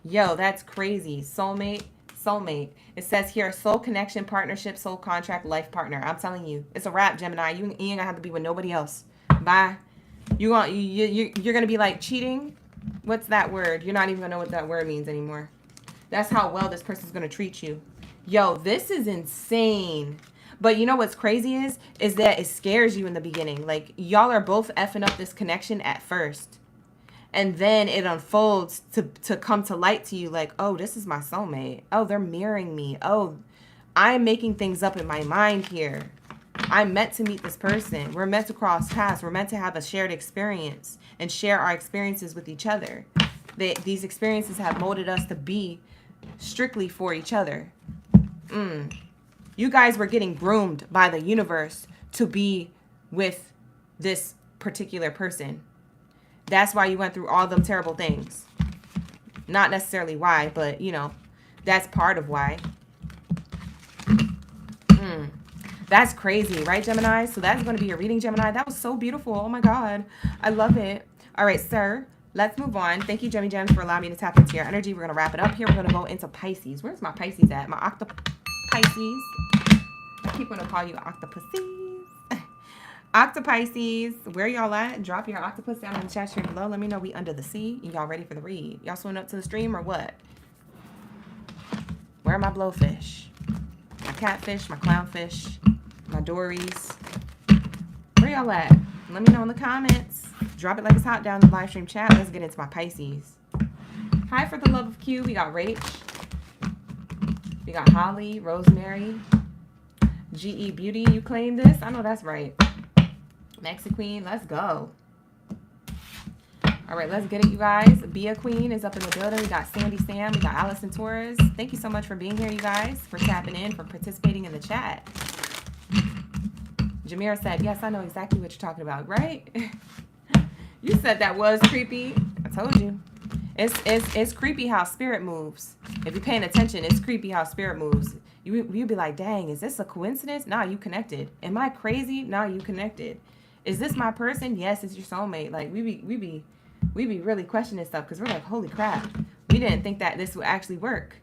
Yo, that's crazy. Soulmate. Soulmate. It says here, soul connection, partnership, soul contract, life partner. I'm telling you. It's a wrap, Gemini. You ain't gonna have to be with nobody else. Bye. You're gonna be like cheating? What's that word? You're not even gonna know what that word means anymore. That's how well this person's going to treat you. Yo, this is insane. But you know what's crazy is that it scares you in the beginning. Like, y'all are both effing up this connection at first. And then it unfolds to come to light to you like, oh, this is my soulmate. Oh, they're mirroring me. Oh, I'm making things up in my mind here. I'm meant to meet this person. We're meant to cross paths. We're meant to have a shared experience and share our experiences with each other. These experiences have molded us to be strictly for each other. You guys were getting groomed by the universe to be with this particular person. That's why you went through all them terrible things. Not necessarily why, but you know, that's part of why. That's crazy, right, Gemini? So that's going to be your reading, Gemini. That was so beautiful. Oh my God. I love it. All right, sir. Let's move on. Thank you, Gemmy Gems, for allowing me to tap into your energy. We're going to wrap it up here. We're going to go into Pisces. Where's my Pisces at? My Pisces. I keep going to call you Octopuses. Octopisces. Where y'all at? Drop your octopus down in the chat here below. Let me know we under the sea. Y'all ready for the read? Y'all swimming up to the stream or what? Where are my blowfish? My catfish, my clownfish, my dories. Where y'all at? Let me know in the comments. Drop it like it's hot down in the live stream chat. Let's get into my Pisces. Hi, for the love of Q. We got Rach. We got Holly, Rosemary. GE Beauty, you claim this? I know that's right. Maxi Queen, let's go. All right, let's get it, you guys. Bia Queen is up in the building. We got Sandy Sam. We got Allison Torres. Thank you so much for being here, you guys, for tapping in, for participating in the chat. Jamira said, yes, I know exactly what you're talking about, right? You said that was creepy. I told you. It's creepy how spirit moves. If you're paying attention, it's creepy how spirit moves. You'd be like, dang, is this a coincidence? Nah, you connected. Am I crazy? Nah, you connected. Is this my person? Yes, it's your soulmate. Like, we be really questioning stuff because we're like, holy crap. We didn't think that this would actually work.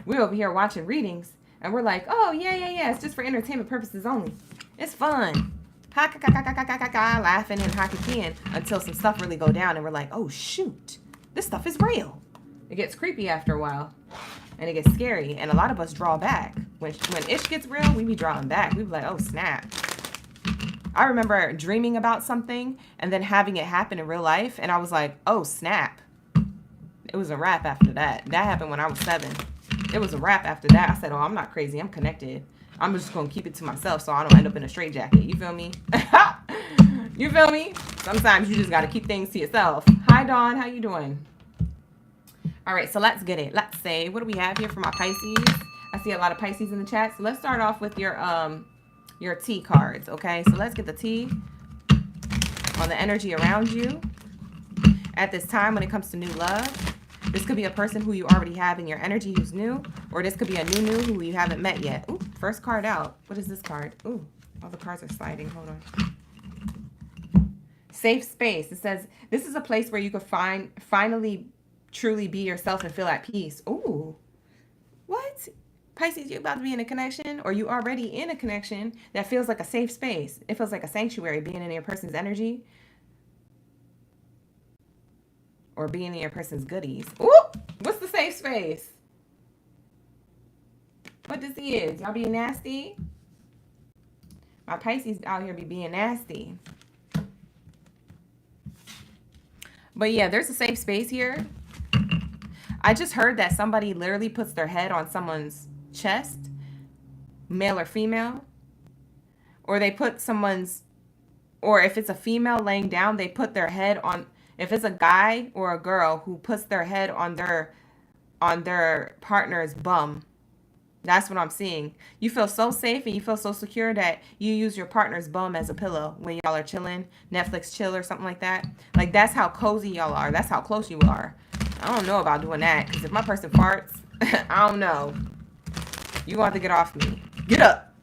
We're over here watching readings and we're like, oh, yeah. It's just for entertainment purposes only. It's fun. Laughing and hockey until some stuff really go down and we're like, oh, shoot. This stuff is real. It gets creepy after a while. And it gets scary. And a lot of us draw back. When ish gets real, we be drawing back. We be like, oh, snap. I remember dreaming about something and then having it happen in real life. And I was like, oh, snap. It was a wrap after that. That happened when I was 7. It was a wrap after that. I said, oh, I'm not crazy. I'm connected. I'm just going to keep it to myself so I don't end up in a straitjacket. You feel me? You feel me? Sometimes you just got to keep things to yourself. Hi, Dawn. How you doing? All right, so let's get it. Let's say, what do we have here for my Pisces? I see a lot of Pisces in the chat. So let's start off with your T cards, okay? So let's get the T on the energy around you at this time when it comes to new love. This could be a person who you already have in your energy who's new, or this could be a new who you haven't met yet. Ooh, first card out. What is this card? Ooh, all the cards are sliding. Hold on. Safe space. It says this is a place where you could finally truly be yourself and feel at peace. Ooh, what? Pisces, you about to be in a connection, or you already in a connection that feels like a safe space. It feels like a sanctuary being in your person's energy, or being in your person's goodies. Ooh, what's the safe space? What this is? Y'all being nasty? My Pisces out here be being nasty. But yeah, there's a safe space here. I just heard that somebody literally puts their head on someone's chest, male or female, or they put someone's, or if it's a female laying down, they put their head on, if it's a guy or a girl who puts their head on their partner's bum. That's what I'm seeing. You feel so safe and you feel so secure that you use your partner's bum as a pillow when y'all are chilling, Netflix chill or something like that. Like, that's how cozy y'all are. That's how close you are. I don't know about doing that, because if my person farts, I don't know. You gonna have to get off me. Get up.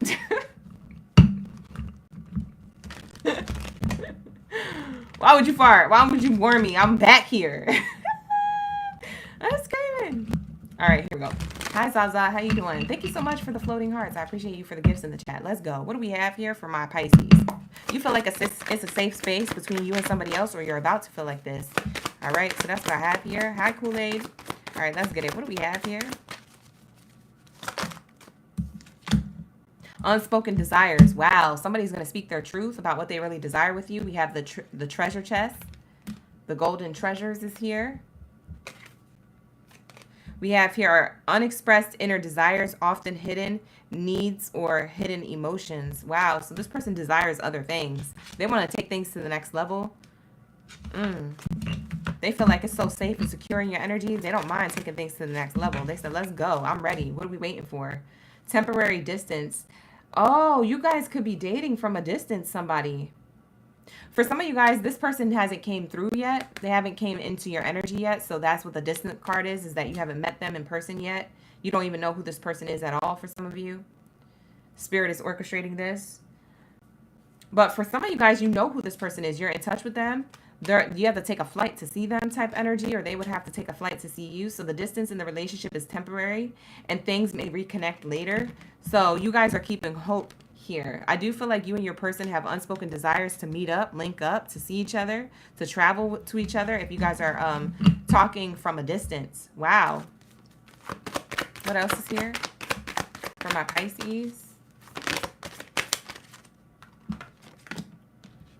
Why would you fart? Why would you warn me? I'm back here. I'm screaming. All right, here we go. Hi, Zaza. How you doing? Thank you so much for the floating hearts. I appreciate you for the gifts in the chat. Let's go. What do we have here for my Pisces? You feel like it's a safe space between you and somebody else, or you're about to feel like this. All right, so that's what I have here. Hi, Kool-Aid. All right, let's get it. What do we have here? Unspoken desires. Wow, somebody's going to speak their truth about what they really desire with you. We have the treasure chest. The golden treasures is here. We have here unexpressed inner desires, often hidden needs or hidden emotions. Wow, so this person desires other things. They want to take things to the next level. They feel like it's so safe and secure in your energy. They don't mind taking things to the next level. They said, let's go. I'm ready. What are we waiting for? Temporary distance. Oh, you guys could be dating from a distance somebody. For some of you guys, this person hasn't came through yet. They haven't came into your energy yet. So that's what the distant card is that you haven't met them in person yet. You don't even know who this person is at all for some of you. Spirit is orchestrating this. But for some of you guys, you know who this person is. You're in touch with them. You have to take a flight to see them type energy, or they would have to take a flight to see you. So the distance in the relationship is temporary and things may reconnect later. So you guys are keeping hope here. I do feel like you and your person have unspoken desires to meet up, link up, to see each other, to travel to each other if you guys are talking from a distance. Wow. What else is here for my Pisces?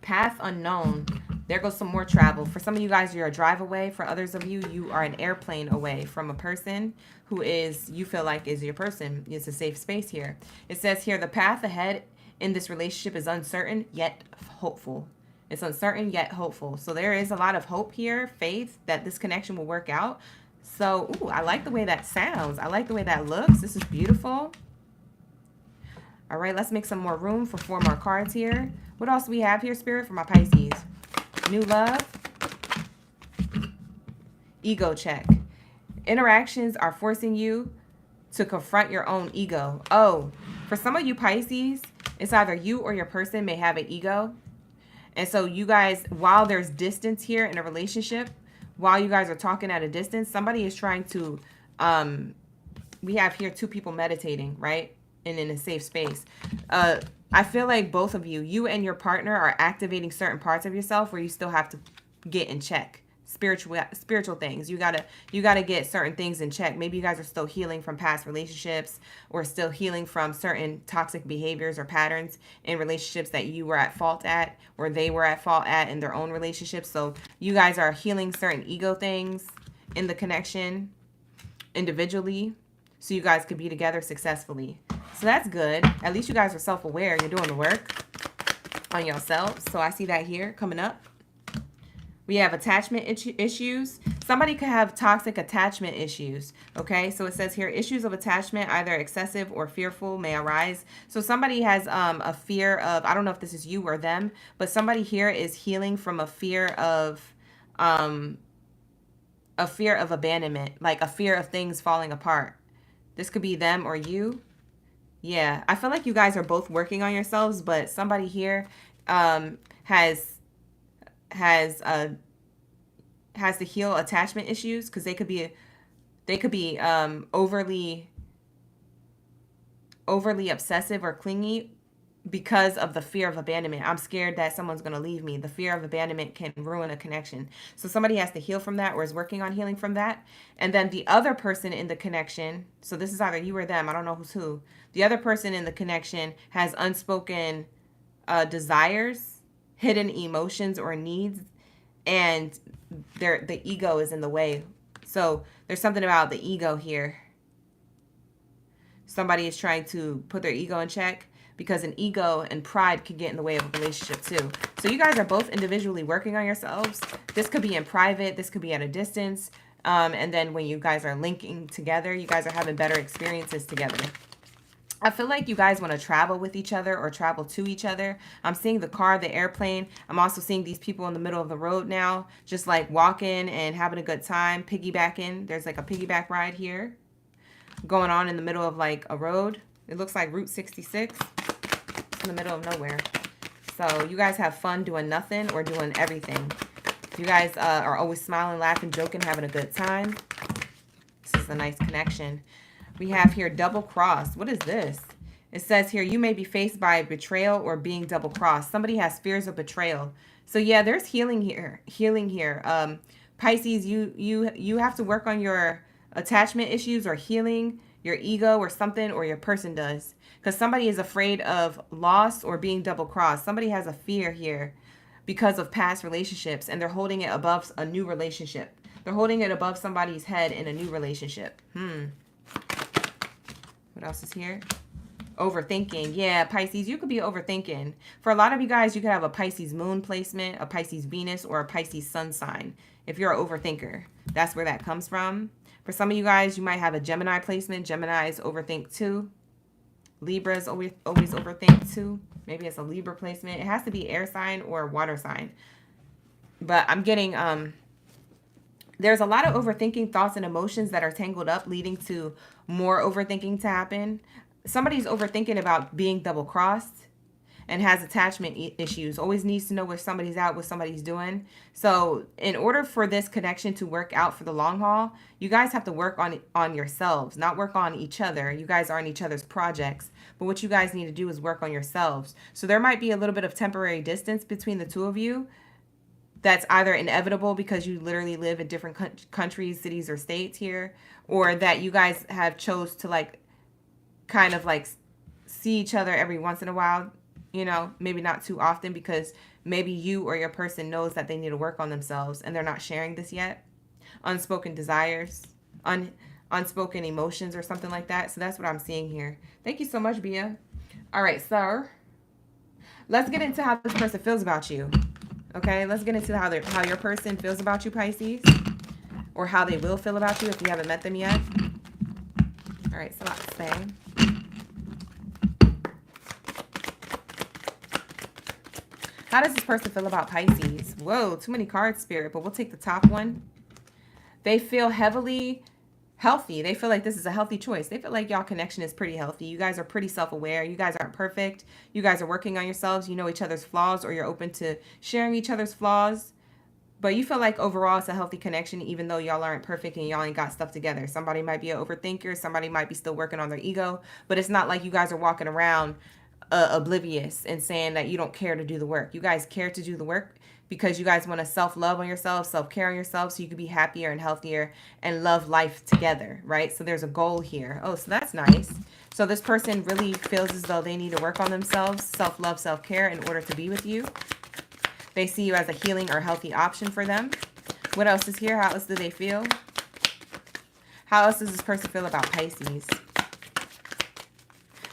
Path unknown. There goes some more travel. For some of you guys, you're a drive away. For others of you, you are an airplane away from a person who is, you feel like is your person. It's a safe space here. It says here, the path ahead in this relationship is uncertain yet hopeful. It's uncertain yet hopeful. So there is a lot of hope here, faith that this connection will work out. So, ooh, I like the way that sounds. I like the way that looks. This is beautiful. All right, let's make some more room for 4 more cards here. What else do we have here, Spirit, for my Pisces? New love. Ego check. Interactions are forcing you to confront your own ego. Oh, for some of you Pisces, it's either you or your person may have an ego. And so you guys, while there's distance here in a relationship, while you guys are talking at a distance, somebody is trying to, we have here 2 people meditating, right? And in a safe space. I feel like both of you, you and your partner, are activating certain parts of yourself where you still have to get in check. Spiritual things. You gotta get certain things in check. Maybe you guys are still healing from past relationships, or still healing from certain toxic behaviors or patterns in relationships that you were at fault at, or they were at fault at in their own relationships. So you guys are healing certain ego things in the connection individually, so you guys could be together successfully. So that's good. At least you guys are self-aware. You're doing the work. on yourselves. So I see that here coming up. We have attachment issues. Somebody could have toxic attachment issues. Okay, so it says here, issues of attachment, either excessive or fearful, may arise. So somebody has a fear of, I don't know if this is you or them, but somebody here is healing from a fear of abandonment, like a fear of things falling apart. This could be them or you. Yeah, I feel like you guys are both working on yourselves, but somebody here has to heal attachment issues, because they could be overly obsessive or clingy because of the fear of abandonment. I'm scared that someone's going to leave me. The fear of abandonment can ruin a connection. So somebody has to heal from that, or is working on healing from that. And then the other person in the connection, so this is either you or them, I don't know who's who. The other person in the connection has unspoken desires, hidden emotions or needs, and the ego is in the way. So there's something about the ego here. Somebody is trying to put their ego in check, because an ego and pride can get in the way of a relationship too. So you guys are both individually working on yourselves. This could be in private. This could be at a distance. And then when you guys are linking together, you guys are having better experiences together. I feel like you guys want to travel with each other or travel to each other. I'm seeing the car, the airplane. I'm also seeing these people in the middle of the road now, just like walking and having a good time, piggybacking. There's like a piggyback ride here going on in the middle of like a road. It looks like Route 66 in the middle of nowhere. So you guys have fun doing nothing or doing everything. You guys are always smiling, laughing, joking, having a good time. This is a nice connection. We have here double cross. What is this? It says here, you may be faced by betrayal or being double crossed. Somebody has fears of betrayal. So yeah, there's healing here. Pisces, you have to work on your attachment issues or healing your ego or something, or your person does, because somebody is afraid of loss or being double crossed. Somebody has a fear here because of past relationships, and they're holding it above a new relationship. They're holding it above somebody's head in a new relationship. What else is here? Overthinking. Yeah, Pisces, you could be overthinking. For a lot of you guys, you could have a Pisces moon placement, a Pisces Venus, or a Pisces sun sign. If you're an overthinker, that's where that comes from. For some of you guys, you might have a Gemini placement. Geminis overthink too. Libras always overthink too. Maybe it's a Libra placement. It has to be air sign or water sign. But I'm getting, there's a lot of overthinking thoughts and emotions that are tangled up, leading to more overthinking to happen. Somebody's overthinking about being double crossed and has attachment issues, always needs to know where somebody's at, what somebody's doing. So in order for this connection to work out for the long haul, you guys have to work on yourselves, not work on each other. You guys are in each other's projects, but what you guys need to do is work on yourselves. So there might be a little bit of temporary distance between the two of you. That's either inevitable because you literally live in different countries, cities, or states here, or that you guys have chose to like kind of like see each other every once in a while. You know, maybe not too often, because maybe you or your person knows that they need to work on themselves and they're not sharing this yet. Unspoken desires, unspoken emotions or something like that. So that's what I'm seeing here. Thank you so much, Bia. All right, so let's get into how this person feels about you. Okay, let's get into how your person feels about you, Pisces, or how they will feel about you if you haven't met them yet. All right, so let's say. How does this person feel about Pisces? Whoa, too many cards, Spirit, but we'll take the top one. They feel heavily healthy. They feel like this is a healthy choice. They feel like y'all connection is pretty healthy. You guys are pretty self-aware. You guys aren't perfect. You guys are working on yourselves. You know each other's flaws, or you're open to sharing each other's flaws. But you feel like overall it's a healthy connection, even though y'all aren't perfect and y'all ain't got stuff together. Somebody might be an overthinker. Somebody might be still working on their ego. But it's not like you guys are walking around oblivious and saying that you don't care to do the work. You guys care to do the work because you guys want to self-love on yourself, self-care on yourself, so you can be happier and healthier and love life together, right? So there's a goal here. Oh, so that's nice. So this person really feels as though they need to work on themselves, self-love, self-care, in order to be with you. They see you as a healing or healthy option for them. What else is here? How else do they feel? How else does this person feel about Pisces?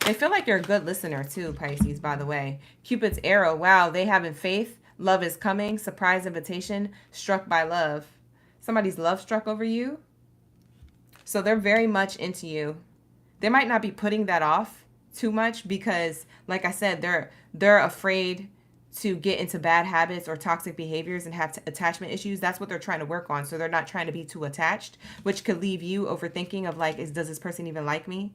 They feel like you're a good listener too, Pisces, by the way. Cupid's arrow. Wow, they having faith. Love is coming. Surprise invitation. Struck by love. Somebody's love struck over you. So they're very much into you. They might not be putting that off too much because, like I said, they're afraid to get into bad habits or toxic behaviors and have attachment issues. That's what they're trying to work on. So they're not trying to be too attached, which could leave you overthinking of like, does this person even like me?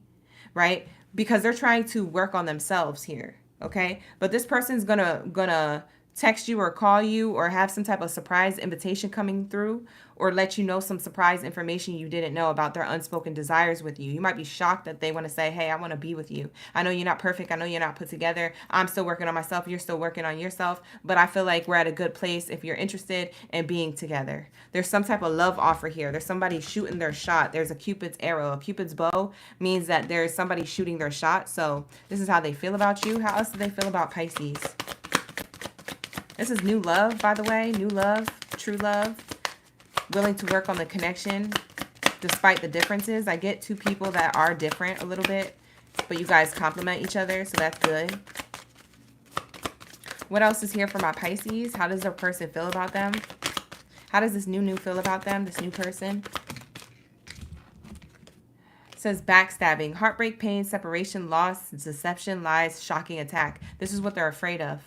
Right? Because they're trying to work on themselves here. Okay. But this person's gonna text you or call you or have some type of surprise invitation coming through or let you know some surprise information you didn't know about their unspoken desires with you. You might be shocked that they want to say, hey, I want to be with you. I know you're not perfect. I know you're not put together. I'm still working on myself. You're still working on yourself. But I feel like we're at a good place if you're interested in being together. There's some type of love offer here. There's somebody shooting their shot. There's a Cupid's arrow. A Cupid's bow means that there's somebody shooting their shot. So this is how they feel about you. How else do they feel about Pisces? This is new love, by the way. New love, true love. Willing to work on the connection despite the differences. I get two people that are different a little bit, but you guys complement each other, so that's good. What else is here for my Pisces? How does the person feel about them? How does this new feel about them, this new person? It says backstabbing, heartbreak, pain, separation, loss, deception, lies, shocking attack. This is what they're afraid of.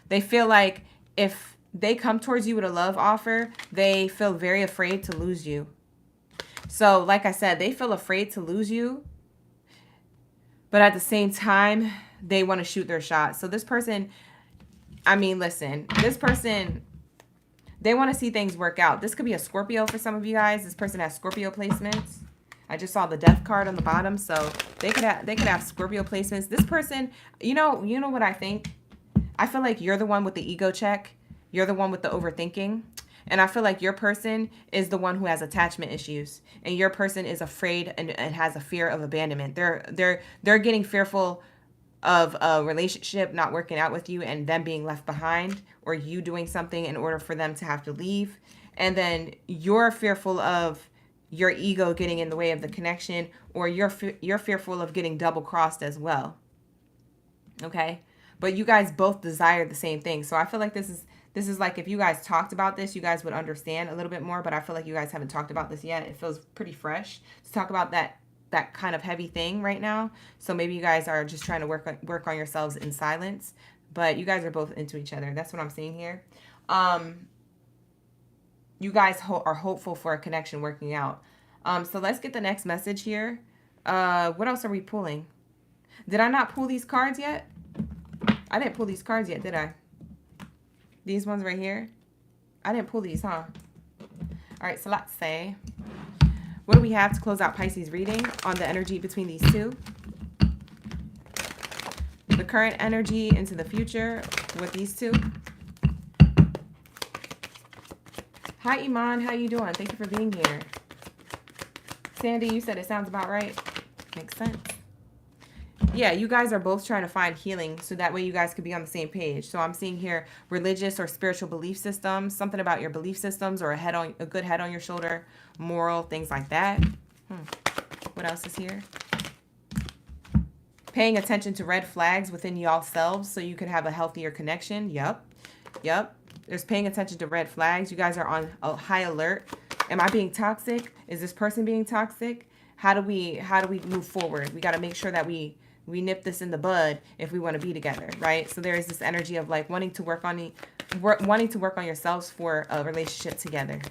They feel like if they come towards you with a love offer, they feel very afraid to lose you. So, like I said, they feel afraid to lose you, but at the same time, they want to shoot their shot. So this person, I mean, listen, this person, they want to see things work out. This could be a Scorpio for some of you guys. This person has Scorpio placements. I just saw the death card on the bottom, so they could have Scorpio placements. This person, you know what I think? I feel like you're the one with the ego check. You're the one with the overthinking. And I feel like your person is the one who has attachment issues. And your person is afraid and has a fear of abandonment. They're getting fearful of a relationship not working out with you and them being left behind, or you doing something in order for them to have to leave. And then you're fearful of your ego getting in the way of the connection, or you're fearful of getting double crossed as well. Okay? But you guys both desire the same thing. So I feel like this is like, if you guys talked about this, you guys would understand a little bit more. But I feel like you guys haven't talked about this yet. It feels pretty fresh to talk about that kind of heavy thing right now. So maybe you guys are just trying to work on yourselves in silence. But you guys are both into each other. That's what I'm seeing here. You guys are hopeful for a connection working out. So let's get the next message here. What else are we pulling? Did I not pull these cards yet? I didn't pull these cards yet, did I? These ones right here? I didn't pull these, huh? All right, so let's say, what do we have to close out Pisces reading on the energy between these two? The current energy into the future with these two. Hi, Iman. How you doing? Thank you for being here. Sandy, you said it sounds about right. Makes sense. Yeah, you guys are both trying to find healing so that way you guys could be on the same page. So I'm seeing here religious or spiritual belief systems, something about your belief systems, or a good head on your shoulder, moral, things like that. What else is here? Paying attention to red flags within y'all selves so you can have a healthier connection. Yep. There's paying attention to red flags. You guys are on a high alert. Am I being toxic? Is this person being toxic? How do we move forward? We got to make sure that we nip this in the bud if we want to be together, right? So there is this energy of like wanting to work on yourselves for a relationship together.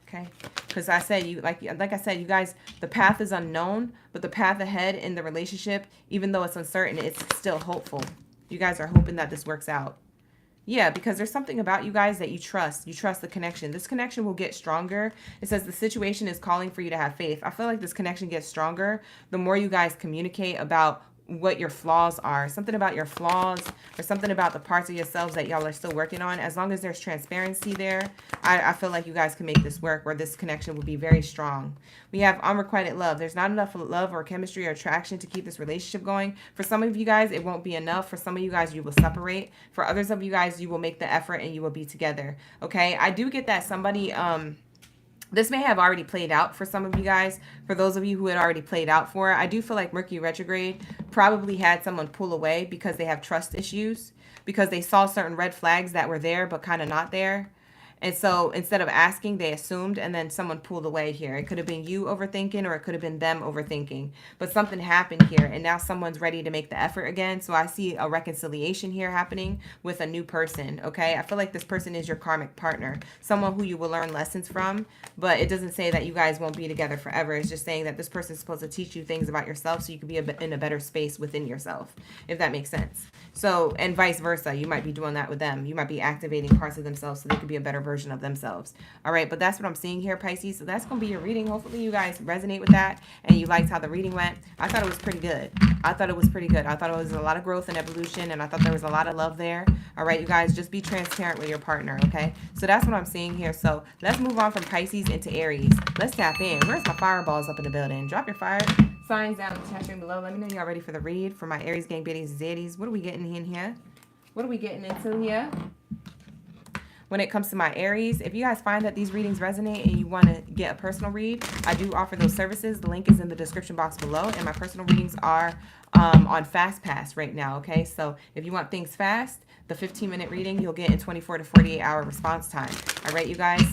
Okay? Because I said like I said, you guys, the path is unknown, but the path ahead in the relationship, even though it's uncertain, it's still hopeful. You guys are hoping that this works out. Yeah, because there's something about you guys that you trust. You trust the connection. This connection will get stronger. It says the situation is calling for you to have faith. I feel like this connection gets stronger the more you guys communicate about what your flaws are. Something about your flaws or something about the parts of yourselves that y'all are still working on. As long as there's transparency there, I feel like you guys can make this work, where this connection will be very strong. We have unrequited love. There's not enough love or chemistry or attraction to keep this relationship going. For some of you guys, it won't be enough. For some of you guys, you will separate. For others of you guys, you will make the effort and you will be together. Okay? I do get that somebody This may have already played out for some of you guys. For those of you who had already played out for it, I do feel like Mercury retrograde probably had someone pull away because they have trust issues, because they saw certain red flags that were there but kind of not there. And so instead of asking, they assumed, and then someone pulled away here. It could have been you overthinking, or it could have been them overthinking. But something happened here, and now someone's ready to make the effort again. So I see a reconciliation here happening with a new person, okay? I feel like this person is your karmic partner, someone who you will learn lessons from. But it doesn't say that you guys won't be together forever. It's just saying that this person is supposed to teach you things about yourself so you can be in a better space within yourself, if that makes sense. So, and vice versa. You might be doing that with them. You might be activating parts of themselves so they could be a better version of themselves. All right, but that's what I'm seeing here, Pisces. So that's going to be your reading. Hopefully you guys resonate with that and you liked how the reading went. I thought it was pretty good. I thought it was a lot of growth and evolution, and I thought there was a lot of love there. All right, you guys, just be transparent with your partner, okay? So that's what I'm seeing here. So let's move on from Pisces into Aries. Let's tap in. Where's my fireballs up in the building? Drop your fire signs down in the chat room below. Let me know y'all ready for the read for my Aries gang, Baddies, Zaddies. What are we getting in here? What are we getting into here? When it comes to my Aries, if you guys find that these readings resonate and you want to get a personal read, I do offer those services. The link is in the description box below, and my personal readings are on Fast Pass right now, okay? So if you want things fast, the 15-minute reading you'll get in 24 to 48-hour response time. All right, you guys?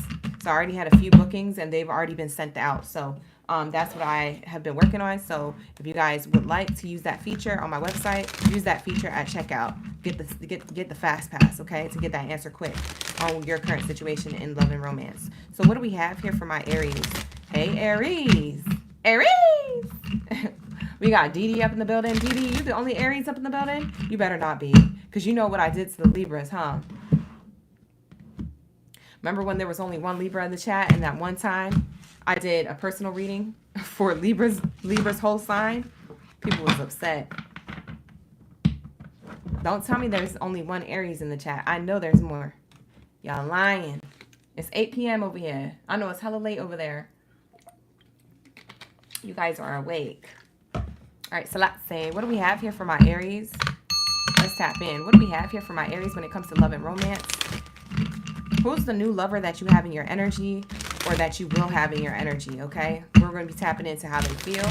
So I already had a few bookings, and they've already been sent out. So that's what I have been working on. So if you guys would like to use that feature on my website, use that feature at checkout. Get the Fast Pass, okay, to get that answer quick on your current situation in love and romance. So what do we have here for my Aries? Hey, Aries. Aries. We got Dee up in the building. Dee, you the only Aries up in the building? You better not be, because you know what I did to the Libras, huh? Remember when there was only one Libra in the chat, and that one time I did a personal reading for Libra's whole sign? People was upset. Don't tell me there's only one Aries in the chat. I know there's more. Y'all lying. It's 8 p.m. over here. I know it's hella late over there. You guys are awake. All right, so let's say, what do we have here for my Aries? Let's tap in. What do we have here for my Aries when it comes to love and romance? Who's the new lover that you have in your energy, or that you will have in your energy, okay? We're going to be tapping into how they feel.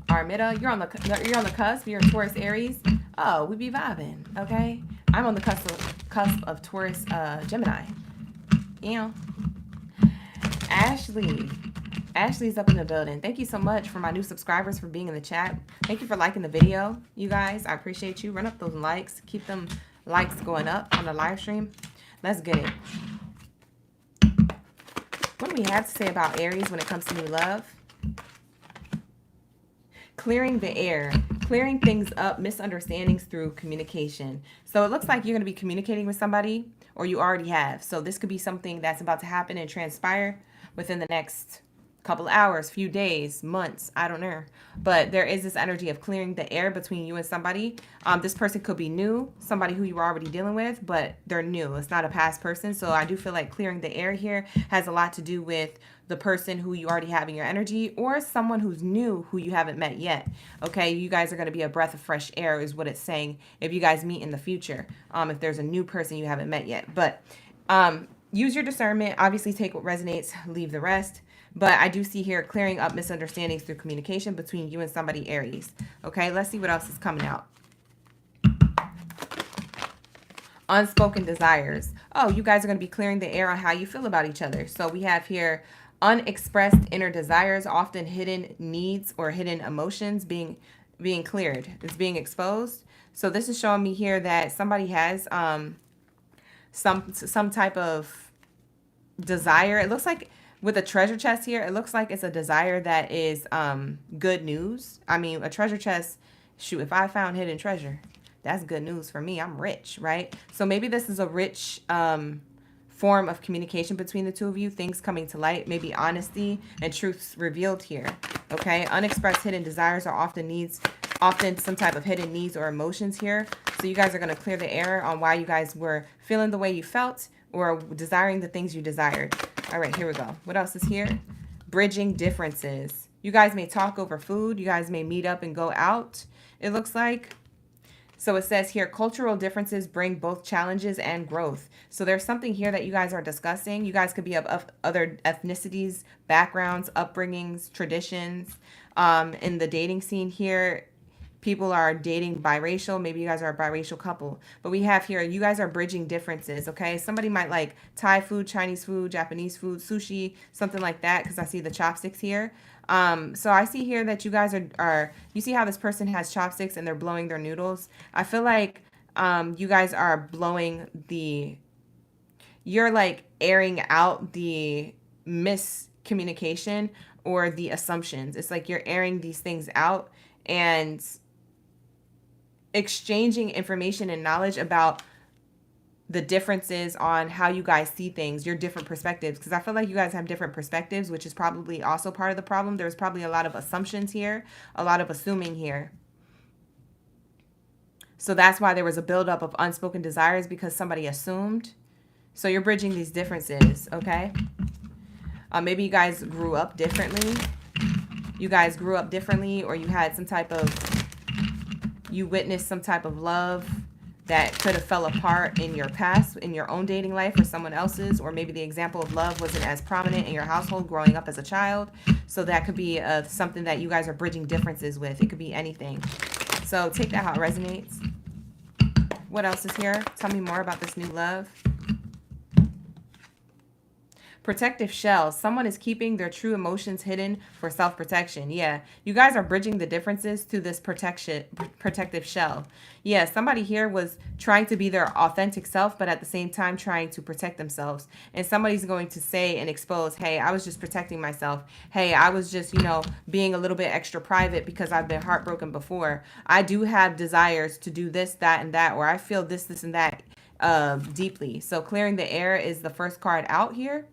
Armida, you're on the cusp. You're a Taurus, Aries. Oh, we be vibing, okay? I'm on the cusp of Taurus, Gemini. You know. Ashley's up in the building. Thank you so much for my new subscribers for being in the chat. Thank you for liking the video, you guys. I appreciate you. Run up those likes. Keep them likes going up on the live stream. Let's get it. What do we have to say about Aries when it comes to new love? Clearing the air, clearing things up, misunderstandings through communication. So it looks like you're going to be communicating with somebody, or you already have. So this could be something that's about to happen and transpire within the next couple hours, few days, months, I don't know. But there is this energy of clearing the air between you and somebody. This person could be new, somebody who you were already dealing with, but they're new. It's not a past person. So I do feel like clearing the air here has a lot to do with the person who you already have in your energy, or someone who's new who you haven't met yet. Okay, you guys are going to be a breath of fresh air is what it's saying if you guys meet in the future, if there's a new person you haven't met yet. But use your discernment. Obviously take what resonates, leave the rest. But I do see here clearing up misunderstandings through communication between you and somebody, Aries. Okay, let's see what else is coming out. Unspoken desires. Oh, you guys are going to be clearing the air on how you feel about each other. So we have here unexpressed inner desires, often hidden needs or hidden emotions being cleared. It's being exposed. So this is showing me here that somebody has some type of desire. It looks like with a treasure chest here, it looks like it's a desire that is good news. I mean, a treasure chest, shoot, if I found hidden treasure, that's good news for me. I'm rich, right? So maybe this is a rich form of communication between the two of you, things coming to light, maybe honesty and truths revealed here, okay? Unexpressed hidden desires are often some type of hidden needs or emotions here. So you guys are going to clear the air on why you guys were feeling the way you felt or desiring the things you desired. All right, here we go. What else is here? Bridging differences. You guys may talk over food. You guys may meet up and go out, it looks like. So it says here, cultural differences bring both challenges and growth. So there's something here that you guys are discussing. You guys could be of other ethnicities, backgrounds, upbringings, traditions. In the dating scene here, people are dating biracial. Maybe you guys are a biracial couple. But we have here, you guys are bridging differences, okay? Somebody might like Thai food, Chinese food, Japanese food, sushi, something like that, because I see the chopsticks here. So I see here that you guys are, you see how this person has chopsticks and they're blowing their noodles. I feel like you guys are you're like airing out the miscommunication or the assumptions. It's like you're airing these things out and exchanging information and knowledge about the differences on how you guys see things, your different perspectives, because I feel like you guys have different perspectives, which is probably also part of the problem. There's probably a lot of assumptions here, a lot of assuming here. So that's why there was a buildup of unspoken desires, because somebody assumed. So you're bridging these differences, okay? Maybe you guys grew up differently. You guys grew up differently, or you had some type of, you witnessed some type of love that could have fell apart in your past, in your own dating life or someone else's, or maybe the example of love wasn't as prominent in your household growing up as a child. So that could be something that you guys are bridging differences with. It could be anything. So take that how it resonates. What else is here? Tell me more about this new love. Protective shell. Someone is keeping their true emotions hidden for self-protection. Yeah, you guys are bridging the differences to this protective shell. Yeah, somebody here was trying to be their authentic self, but at the same time trying to protect themselves. And somebody's going to say and expose, hey, I was just protecting myself. Hey, I was just, being a little bit extra private because I've been heartbroken before. I do have desires to do this, that, and that, or I feel this, and that deeply. So clearing the air is the first card out here.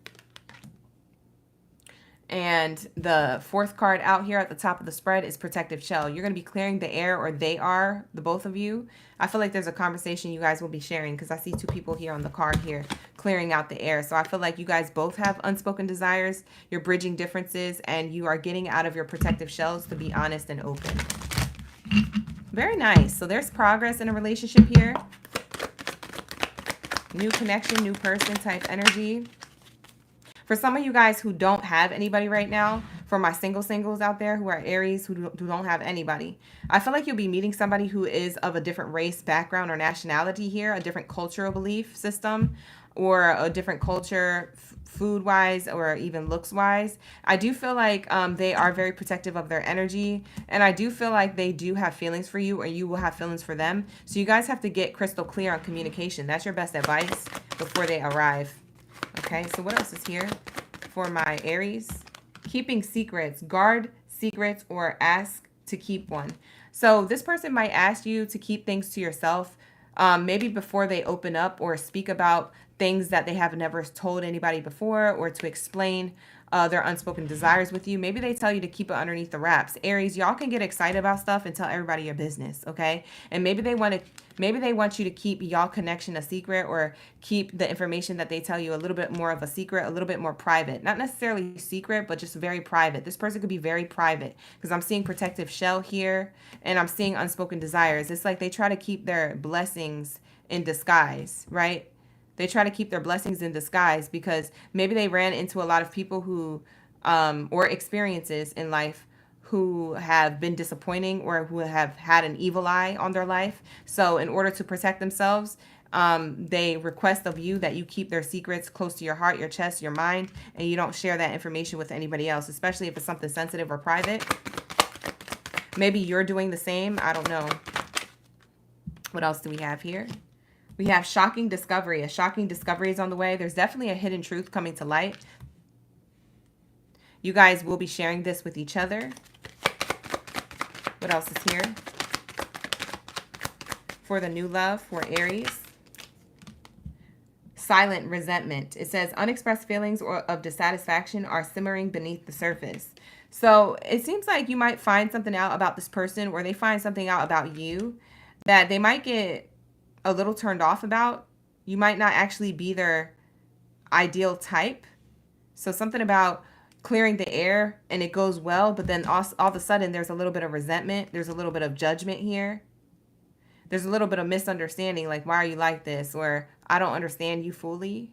And the fourth card out here at the top of the spread is protective shell. You're going to be clearing the air, or they are, the both of you. I feel like there's a conversation you guys will be sharing, because I see two people here on the card here clearing out the air. So I feel like you guys both have unspoken desires. You're bridging differences, and you are getting out of your protective shells to be honest and open. Very nice. So there's progress in a relationship here. New connection, new person type energy. For some of you guys who don't have anybody right now, for my singles out there who are Aries, who don't have anybody, I feel like you'll be meeting somebody who is of a different race, background, or nationality here, a different cultural belief system, or a different culture food-wise or even looks-wise. I do feel like they are very protective of their energy, and I do feel like they do have feelings for you, or you will have feelings for them. So you guys have to get crystal clear on communication. That's your best advice before they arrive. Okay, so what else is here for my Aries? Keeping secrets. Guard secrets or ask to keep one. So this person might ask you to keep things to yourself, maybe before they open up or speak about things that they have never told anybody before, or to explain their unspoken desires with you. Maybe they tell you to keep it underneath the wraps. Aries, y'all can get excited about stuff and tell everybody your business, okay? And maybe they want you to keep y'all connection a secret, or keep the information that they tell you a little bit more of a secret, a little bit more private. Not necessarily secret, but just very private. This person could be very private, because I'm seeing protective shell here, and I'm seeing unspoken desires. It's like they try to keep their blessings in disguise, right? They try to keep their blessings in disguise, because maybe they ran into a lot of people who, or experiences in life who have been disappointing, or who have had an evil eye on their life. So in order to protect themselves, they request of you that you keep their secrets close to your heart, your chest, your mind, and you don't share that information with anybody else, especially if it's something sensitive or private. Maybe you're doing the same. I don't know. What else do we have here? We have shocking discovery. A shocking discovery is on the way. There's definitely a hidden truth coming to light. You guys will be sharing this with each other. What else is here? For the new love for Aries. Silent resentment. It says unexpressed feelings of dissatisfaction are simmering beneath the surface. So it seems like you might find something out about this person, or they find something out about you that they might get a little turned off about. You might not actually be their ideal type. So something about clearing the air and it goes well, but then all of a sudden there's a little bit of resentment. There's a little bit of judgment here. there's a little bit of misunderstanding, like, why are you like this? Or I don't understand you fully.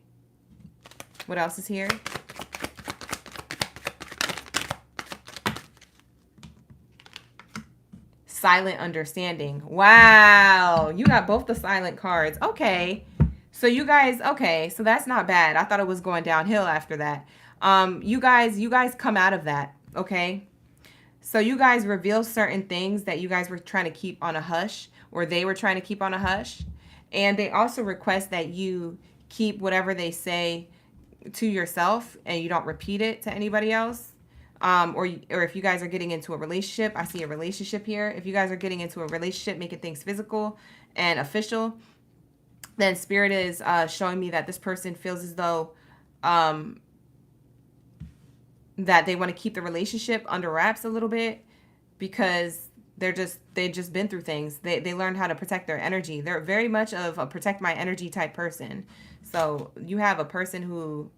What else is here? Silent understanding. Wow. You got both the silent cards. Okay. So you guys, okay. So that's not bad. I thought it was going downhill after that. You guys come out of that. Okay. So you guys reveal certain things that you guys were trying to keep on a hush, or they were trying to keep on a hush. And they also request that you keep whatever they say to yourself and you don't repeat it to anybody else. Or if you guys are getting into a relationship, I see a relationship here. If you guys are getting into a relationship, making things physical and official, then Spirit is showing me that this person feels as though that they want to keep the relationship under wraps a little bit, because they've just been through things. They learned how to protect their energy. They're very much of a protect my energy type person. So you have a person who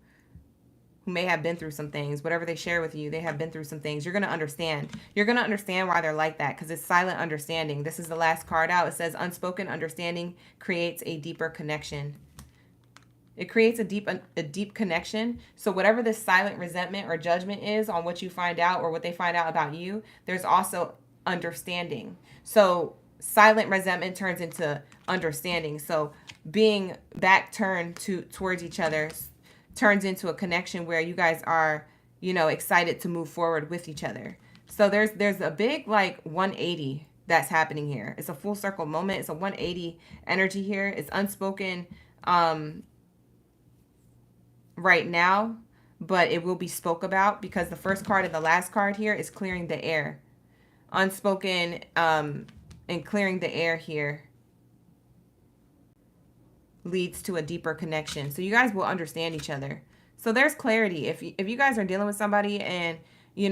may have been through some things. Whatever they share with you, they have been through some things. You're going to understand. You're going to understand why they're like that, because it's silent understanding. This is the last card out. It says unspoken understanding creates a deeper connection. It creates a deep connection. So whatever this silent resentment or judgment is on what you find out or what they find out about you, there's also understanding. So silent resentment turns into understanding. So being back turned towards each other turns into a connection where you guys are, excited to move forward with each other. So there's a big like 180 that's happening here. It's a full circle moment. It's a 180 energy here. It's unspoken right now, but it will be spoke about, because the first card and the last card here is clearing the air. Unspoken and clearing the air here leads to a deeper connection. So you guys will understand each other. So there's clarity. If you guys are dealing with somebody and you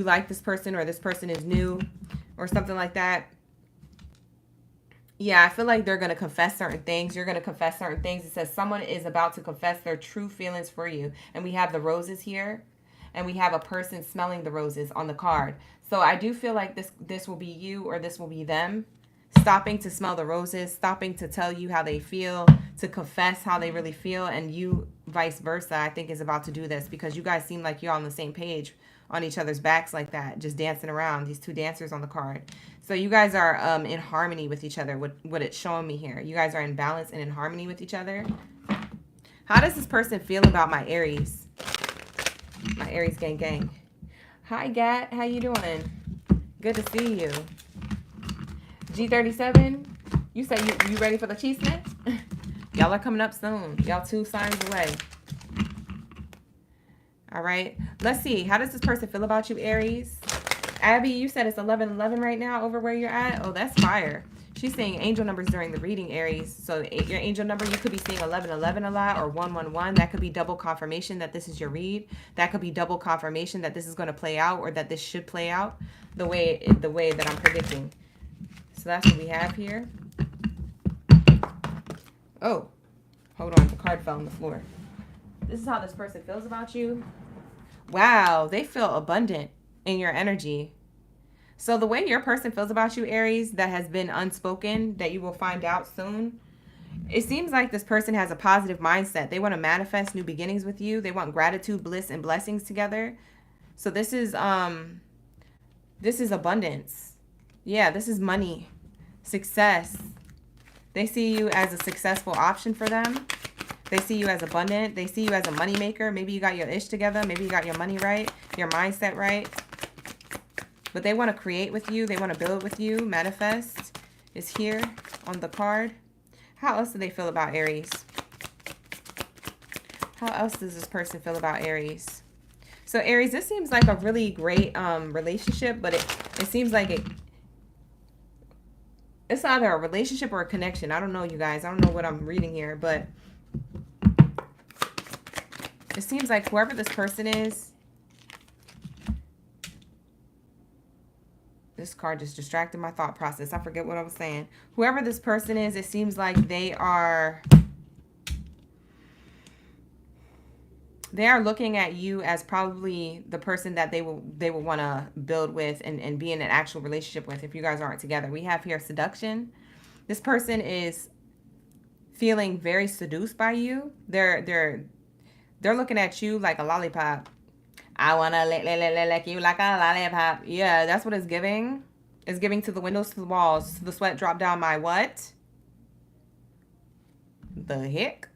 like this person, or this person is new or something like that, yeah, I feel like they're going to confess certain things. You're going to confess certain things. It says someone is about to confess their true feelings for you. And we have the roses here, and we have a person smelling the roses on the card. So I do feel like this will be you, or this will be them, stopping to smell the roses, stopping to tell you how they feel, to confess how they really feel, and you vice versa, I think, is about to do this, because you guys seem like you're on the same page on each other's backs like that, just dancing around, these two dancers on the card. So you guys are in harmony with each other, what it's showing me here. You guys are in balance and in harmony with each other. How does this person feel about my Aries? My Aries gang gang. Hi, Gat. How you doing? Good to see you. G37, you say you ready for the cheese man? Y'all are coming up soon. Y'all 2 signs away. All right. Let's see. How does this person feel about you, Aries? Abby, you said it's 11:11 right now over where you're at. Oh, that's fire. She's seeing angel numbers during the reading, Aries. So your angel number, you could be seeing 11:11 a lot, or 111. That could be double confirmation that this is your read. That could be double confirmation that this is going to play out, or that this should play out the way that I'm predicting. So that's what we have here. Oh, hold on. The card fell on the floor. This is how this person feels about you. Wow, they feel abundant in your energy. So the way your person feels about you, Aries, that has been unspoken, that you will find out soon, it seems like this person has a positive mindset. They want to manifest new beginnings with you. They want gratitude, bliss, and blessings together. So this is abundance. Yeah, this is money, success. They see you as a successful option for them. They see you as abundant. They see you as a money maker. Maybe you got your ish together. Maybe you got your money right, your mindset right. But they want to create with you. They want to build with you. Manifest is here on the card. How else do they feel about Aries? How else does this person feel about Aries? So Aries, this seems like a really great relationship, but it seems like it's either a relationship or a connection. I don't know, you guys. I don't know what I'm reading here, but it seems like whoever this person is, this card just distracted my thought process. I forget what I was saying. Whoever this person is, it seems like they are looking at you as probably the person that they will want to build with and be in an actual relationship with if you guys aren't together. We have here seduction. This person is feeling very seduced by you. They're looking at you like a lollipop. I want to lick you like a lollipop. Yeah, that's what it's giving. It's giving to the windows, to the walls, to the sweat drop down my what? The heck?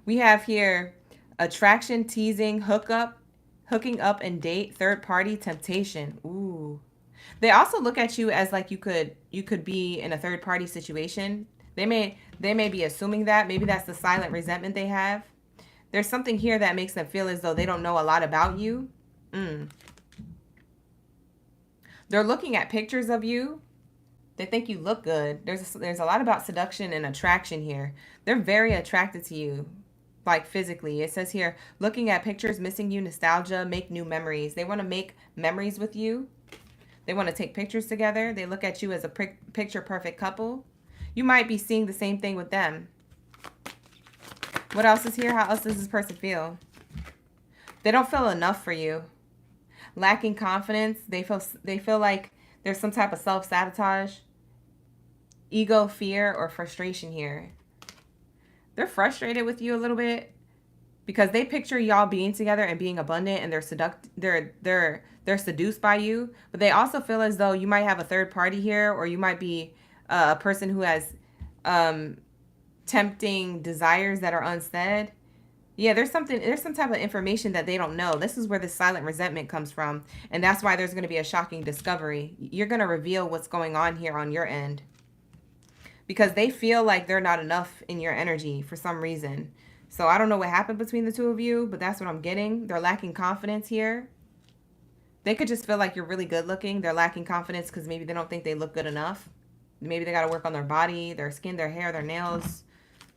We have here attraction, teasing, hooking up and date, third party, temptation. Ooh. They also look at you as like you could be in a third party situation. They may be assuming that. Maybe that's the silent resentment they have. There's something here that makes them feel as though they don't know a lot about you. They're looking at pictures of you. They think you look good. There's a lot about seduction and attraction here. They're very attracted to you, like physically. It says here, looking at pictures, missing you, nostalgia, make new memories. They want to make memories with you. They want to take pictures together. They look at you as a picture perfect couple. You might be seeing the same thing with them. What else is here? How else does this person feel? They don't feel enough for you. Lacking confidence. They feel like there's some type of self-sabotage, ego, fear, or frustration here. They're frustrated with you a little bit because they picture y'all being together and being abundant, and they're seduced by you. But they also feel as though you might have a third party here, or you might be a person who has tempting desires that are unsaid. Yeah, there's some type of information that they don't know. This is where the silent resentment comes from. And that's why there's going to be a shocking discovery. You're going to reveal what's going on here on your end. Because they feel like they're not enough in your energy for some reason. So I don't know what happened between the two of you, but that's what I'm getting. They're lacking confidence here. They could just feel like you're really good looking. They're lacking confidence because maybe they don't think they look good enough. Maybe they got to work on their body, their skin, their hair, their nails,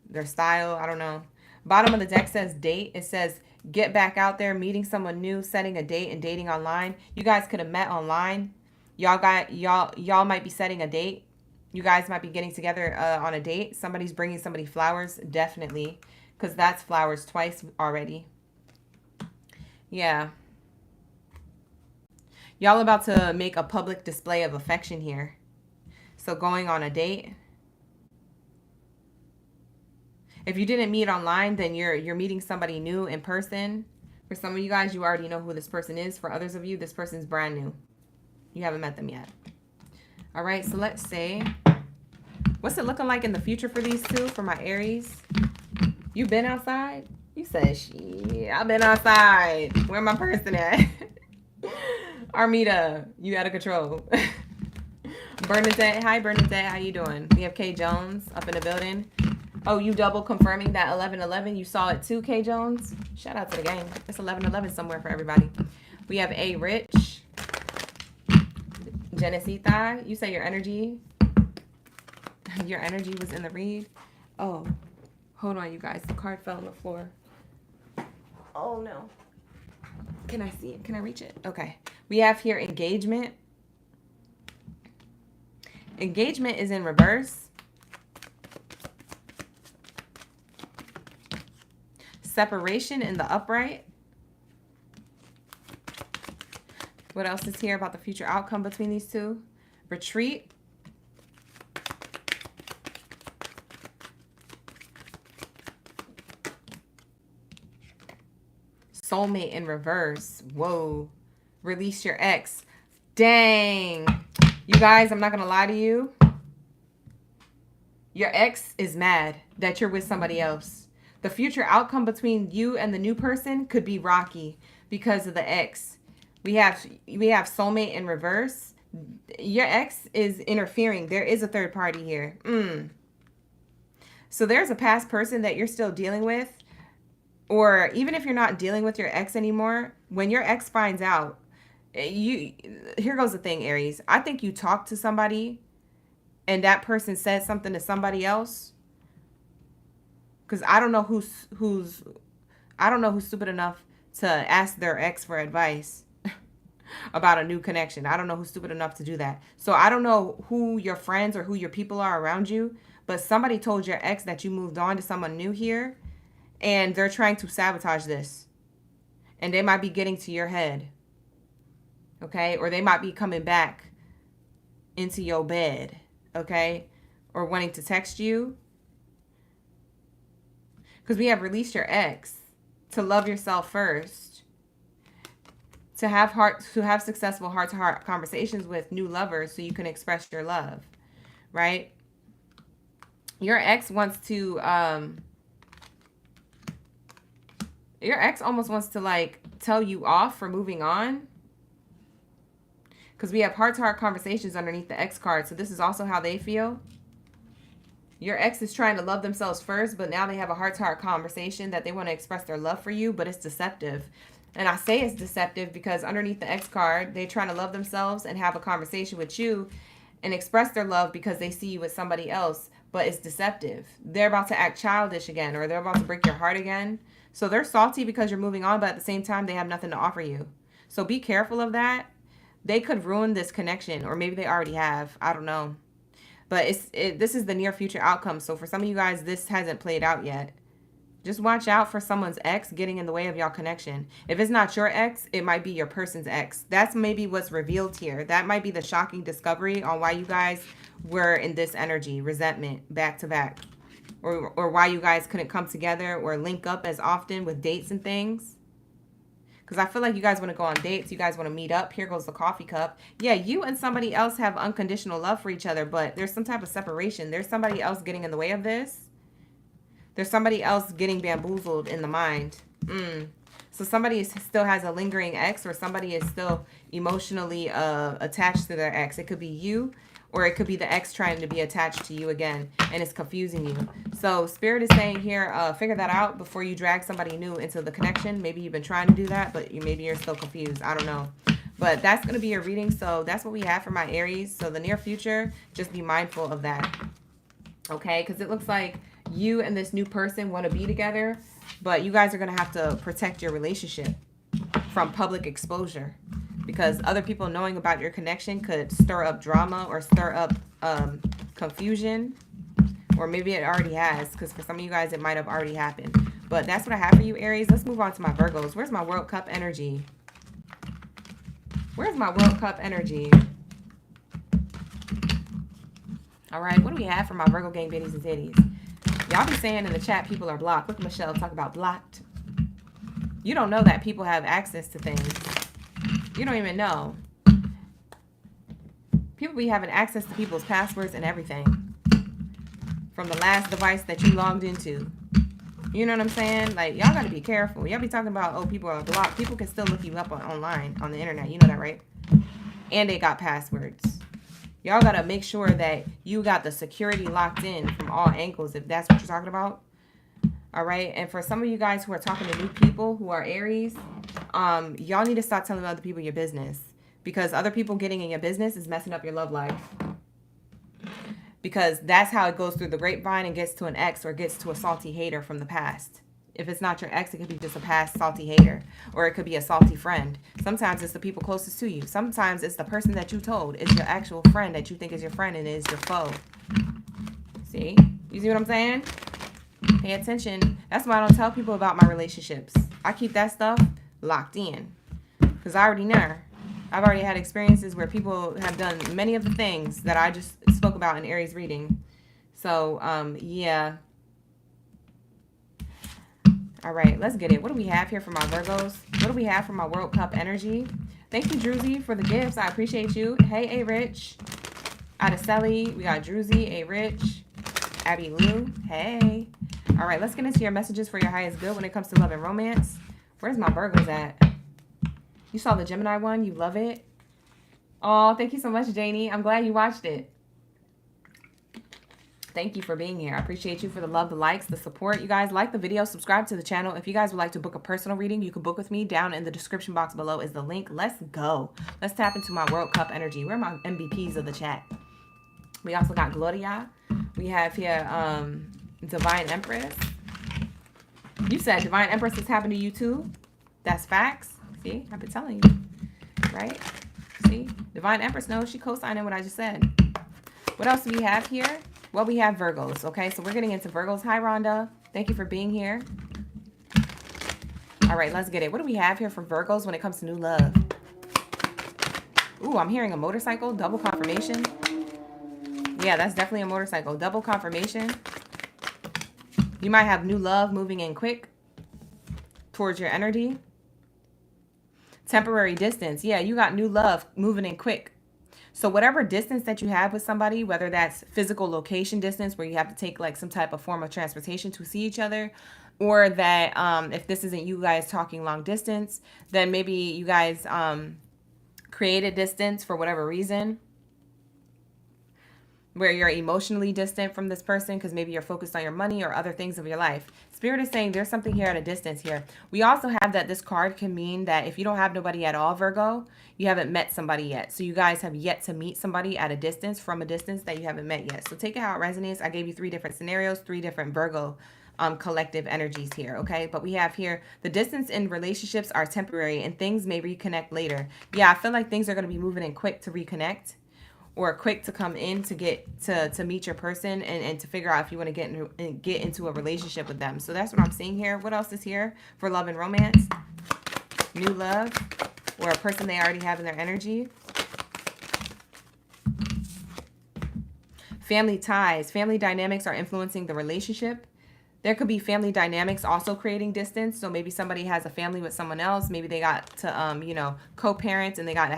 their style. I don't know. Bottom of the deck says date. It says get back out there, meeting someone new, setting a date, and dating online. You guys could have met online. Y'all might be setting a date. You guys might be getting together on a date. Somebody's bringing somebody flowers, definitely, because that's flowers twice already. Yeah. Y'all about to make a public display of affection here. So going on a date. If you didn't meet online, then you're meeting somebody new in person. For some of you guys, you already know who this person is. For others of you, this person's brand new. You haven't met them yet. All right, so let's say, what's it looking like in the future for these two, for my Aries? You been outside? You said, shit, I've been outside. Where my person at? Armida, you out of control. Bernadette, hi Bernadette, how you doing? We have K Jones up in the building. Oh, you double confirming that 1111. You saw it too, K Jones. Shout out to the gang. It's 1111 somewhere for everybody. We have A Rich. Genesita, you say your energy was in the read. Oh, hold on, you guys. The card fell on the floor. Oh, no. Can I see it? Can I reach it? Okay. We have here engagement. Engagement is in reverse. Separation in the upright. What else is here about the future outcome between these two? Retreat. Soulmate in reverse. Whoa. Release your ex. Dang. You guys, I'm not going to lie to you. Your ex is mad that you're with somebody else. The future outcome between you and the new person could be rocky because of the ex. We have soulmate in reverse. Your ex is interfering. There is a third party here. So there's a past person that you're still dealing with. Or even if you're not dealing with your ex anymore, when your ex finds out, here goes the thing, Aries. I think you talked to somebody and that person said something to somebody else. Because I don't know who's stupid enough to ask their ex for advice about a new connection. I don't know who's stupid enough to do that. So I don't know who your friends or who your people are around you, but somebody told your ex that you moved on to someone new here, and they're trying to sabotage this. And they might be getting to your head. Okay? Or they might be coming back into your bed. Okay? or wanting to text you. Because we have released your ex, to love yourself first, to have successful heart-to-heart conversations with new lovers so you can express your love, right? Your ex wants to, your ex almost wants to like tell you off for moving on. Because we have heart-to-heart conversations underneath the X card. So this is also how they feel. Your ex is trying to love themselves first, but now they have a heart-to-heart conversation that they want to express their love for you, but it's deceptive. And I say it's deceptive because underneath the X card, they're trying to love themselves and have a conversation with you and express their love because they see you with somebody else, but it's deceptive. They're about to act childish again, or they're about to break your heart again. So they're salty because you're moving on, but at the same time, they have nothing to offer you. So be careful of that. They could ruin this connection, or maybe they already have. I don't know. But this is the near future outcome. So for some of you guys, this hasn't played out yet. Just watch out for someone's ex getting in the way of y'all connection. If it's not your ex, it might be your person's ex. That's maybe what's revealed here. That might be the shocking discovery on why you guys were in this energy, resentment, back to back. Or why you guys couldn't come together or link up as often with dates and things. Because I feel like you guys want to go on dates. You guys want to meet up. Here goes the coffee cup. Yeah, you and somebody else have unconditional love for each other, but there's some type of separation. There's somebody else getting in the way of this. There's somebody else getting bamboozled in the mind. So somebody still has a lingering ex, or somebody is still emotionally attached to their ex. It could be you, or it could be the ex trying to be attached to you again, and it's confusing you. So Spirit is saying here, figure that out before you drag somebody new into the connection. Maybe you've been trying to do that, but maybe you're still confused. I don't know. But that's going to be your reading. So that's what we have for my Aries. So the near future, just be mindful of that. Okay? Because it looks like you and this new person want to be together, but you guys are going to have to protect your relationship from public exposure. Because other people knowing about your connection could stir up drama or stir up confusion. Or maybe it already has. Because for some of you guys, it might have already happened. But that's what I have for you, Aries. Let's move on to my Virgos. Where's my World Cup energy? Where's my World Cup energy? All right. What do we have for my Virgo gang biddies and titties? Y'all be saying in the chat people are blocked. Look at Michelle talk about blocked. You don't know that people have access to things. You don't even know. People be having access to people's passwords and everything. From the last device that you logged into. You know what I'm saying? Like, y'all got to be careful. Y'all be talking about, oh, people are blocked. People can still look you up online, on the internet. You know that, right? And they got passwords. Y'all got to make sure that you got the security locked in from all angles, if that's what you're talking about. All right. And for some of you guys who are talking to new people who are Aries, y'all need to stop telling other people your business, because other people getting in your business is messing up your love life. Because that's how it goes through the grapevine and gets to an ex or gets to a salty hater from the past. If it's not your ex, it could be just a past salty hater, or it could be a salty friend. Sometimes it's the people closest to you. Sometimes it's the person that you told is your actual friend that you think is your friend and is your foe. See? You see what I'm saying? Pay attention. That's why I don't tell people about my relationships. I keep that stuff locked in because I already know. I've already had experiences where people have done many of the things that I just spoke about in Aries reading. So, yeah. All right, let's get it. What do we have here for my Virgos? What do we have for my World Cup energy? Thank you, Druzy, for the gifts. I appreciate you. Hey, A Rich. Adaselli. We got Druzy, A Rich. Abby Lou. Hey. All right, let's get into your messages for your highest good when it comes to love and romance. Where's my Virgos at? You saw the Gemini one? You love it? Oh, thank you so much, Janie. I'm glad you watched it. Thank you for being here. I appreciate you for the love, the likes, the support. You guys like the video, subscribe to the channel. If you guys would like to book a personal reading, you can book with me. Down in the description box below is the link. Let's go. Let's tap into my World Cup energy. Where are my MVPs of the chat? We also got Gloria. We have here Divine Empress. You said Divine Empress has happened to you too? That's facts. See, I've been telling you. Right? See? Divine Empress knows. She co-signing what I just said. What else do we have here? Well, we have Virgos, okay? So we're getting into Virgos. Hi, Rhonda. Thank you for being here. All right, let's get it. What do we have here for Virgos when it comes to new love? Ooh, I'm hearing a motorcycle. Double confirmation. Yeah, that's definitely a motorcycle. Double confirmation. You might have new love moving in quick towards your energy. Temporary distance. Yeah, you got new love moving in quick. So whatever distance that you have with somebody, whether that's physical location distance where you have to take like some type of form of transportation to see each other, or that if this isn't you guys talking long distance, then maybe you guys created distance for whatever reason, where you're emotionally distant from this person because maybe you're focused on your money or other things of your life. Spirit is saying there's something here at a distance here. We also have that this card can mean that if you don't have nobody at all, Virgo, you haven't met somebody yet. So you guys have yet to meet somebody at a distance, from a distance that you haven't met yet. So take it how it resonates. I gave you 3 different scenarios, 3 different Virgo collective energies here, okay? But we have here, the distance in relationships are temporary and things may reconnect later. Yeah, I feel like things are going to be moving in quick to reconnect, or quick to come in to get to meet your person and to figure out if you want to get into a relationship with them. So that's what I'm seeing here. What else is here for love and romance? New love, or a person they already have in their energy. Family ties. Family dynamics are influencing the relationship. There could be family dynamics also creating distance. So maybe somebody has a family with someone else. Maybe they got to you know, co-parent, and they got to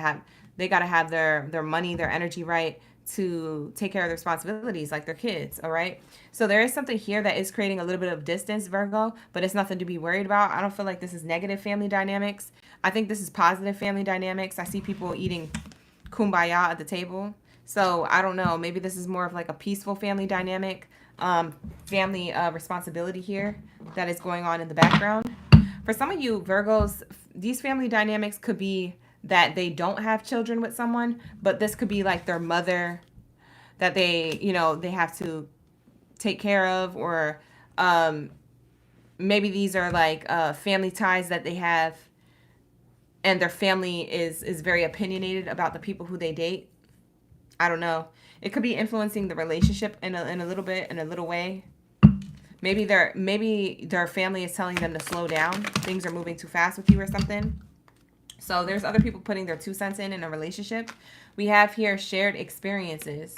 have their money, their energy right to take care of the responsibilities like their kids, all right? So there is something here that is creating a little bit of distance, Virgo, but it's nothing to be worried about. I don't feel like this is negative family dynamics. I think this is positive family dynamics. I see people eating kumbaya at the table. So I don't know, maybe this is more of like a peaceful family dynamic, family responsibility here that is going on in the background. For some of you Virgos, these family dynamics could be that they don't have children with someone, but this could be like their mother that they, you know, they have to take care of, or maybe these are like family ties that they have, and their family is very opinionated about the people who they date. I don't know. It could be influencing the relationship in a little bit, in a little way. Maybe their family is telling them to slow down. Things are moving too fast with you or something. So there's other people putting their 2 cents in a relationship. We have here shared experiences.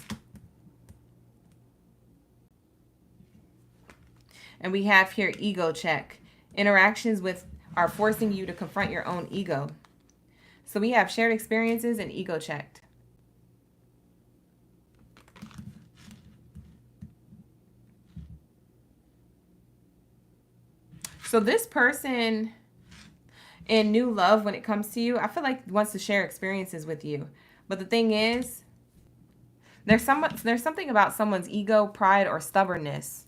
And we have here ego check. Interactions with are forcing you to confront your own ego. So we have shared experiences and ego checked. So this person in new love, when it comes to you, I feel like wants to share experiences with you. But the thing is, there's something about someone's ego, pride, or stubbornness.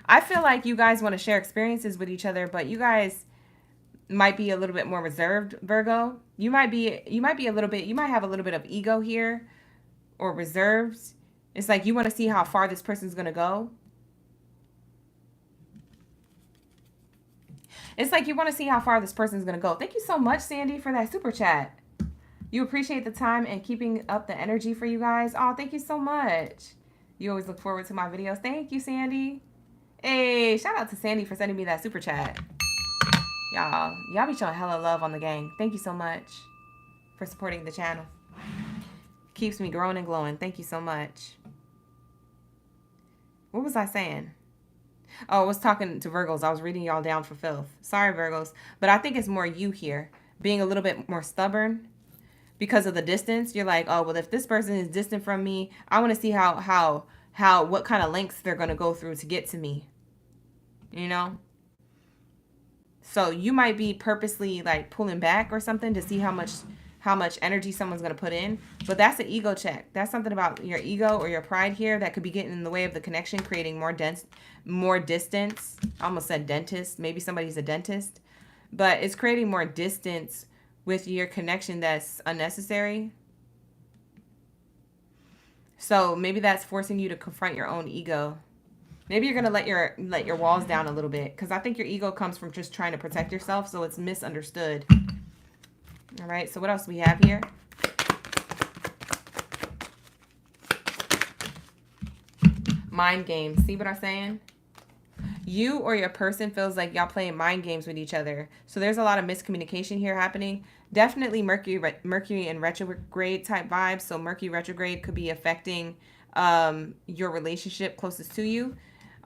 I feel like you guys want to share experiences with each other, but you guys might be a little bit more reserved, Virgo. You might have a little bit of ego here, or reserved. It's like you want to see how far this person's going to go. It's like you want to see how far this person's going to go. Thank you so much, Sandy, for that super chat. You appreciate the time and keeping up the energy for you guys. Oh, thank you so much. You always look forward to my videos. Thank you, Sandy. Hey, shout out to Sandy for sending me that super chat. Y'all be showing hella love on the gang. Thank you so much for supporting the channel. Keeps me growing and glowing. Thank you so much. What was I saying? Oh, I was talking to Virgos. I was reading y'all down for filth. Sorry, Virgos. But I think it's more you here being a little bit more stubborn because of the distance. You're like, oh, well, if this person is distant from me, I want to see what kind of lengths they're going to go through to get to me. You know? So you might be purposely like pulling back or something to see how much energy someone's going to put in. But that's an ego check. That's something about your ego or your pride here that could be getting in the way of the connection, creating more distance. I almost said dentist. Maybe somebody's a dentist. But it's creating more distance with your connection that's unnecessary. So maybe that's forcing you to confront your own ego. Maybe you're going to let your walls down a little bit, because I think your ego comes from just trying to protect yourself, so it's misunderstood. All right, so what else do we have here? Mind games. See what I'm saying? You or your person feels like y'all playing mind games with each other. So there's a lot of miscommunication here happening. Definitely Mercury in retrograde type vibes. So Mercury retrograde could be affecting your relationship closest to you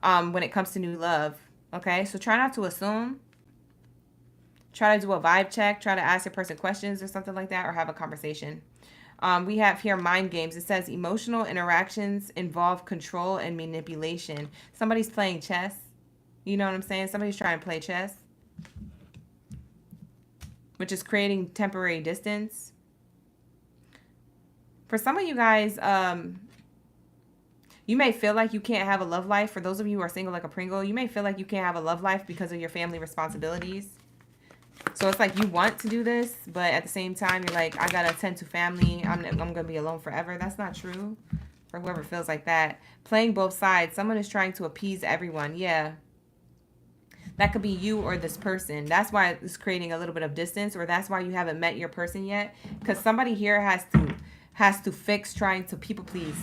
when it comes to new love. Okay, so try not to assume. Try to do a vibe check. Try to ask your person questions or something like that, or have a conversation. We have here mind games. It says emotional interactions involve control and manipulation. Somebody's playing chess. You know what I'm saying? Somebody's trying to play chess, which is creating temporary distance. For some of you guys, you may feel like you can't have a love life. For those of you who are single like a Pringle, you may feel like you can't have a love life because of your family responsibilities. So it's like you want to do this, but at the same time, you're like, I got to attend to family. I'm going to be alone forever. That's not true for whoever feels like that. Playing both sides. Someone is trying to appease everyone. Yeah. That could be you or this person. That's why it's creating a little bit of distance, or that's why you haven't met your person yet. Because somebody here has to fix trying to people please.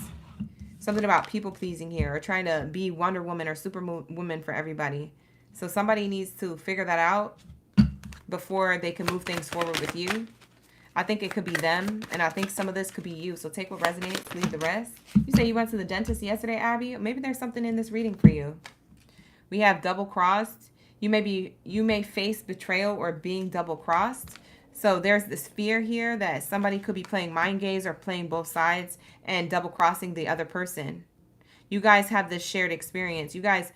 Something about people pleasing here, or trying to be Wonder Woman or Superwoman for everybody. So somebody needs to figure that out before they can move things forward with you. I think it could be them, and I think some of this could be you. So take what resonates, leave the rest. You say you went to the dentist yesterday, Abby. Maybe there's something in this reading for you. We have double crossed. You may face betrayal or being double crossed. So there's this fear here that somebody could be playing mind games or playing both sides and double crossing the other person. You guys have this shared experience. You guys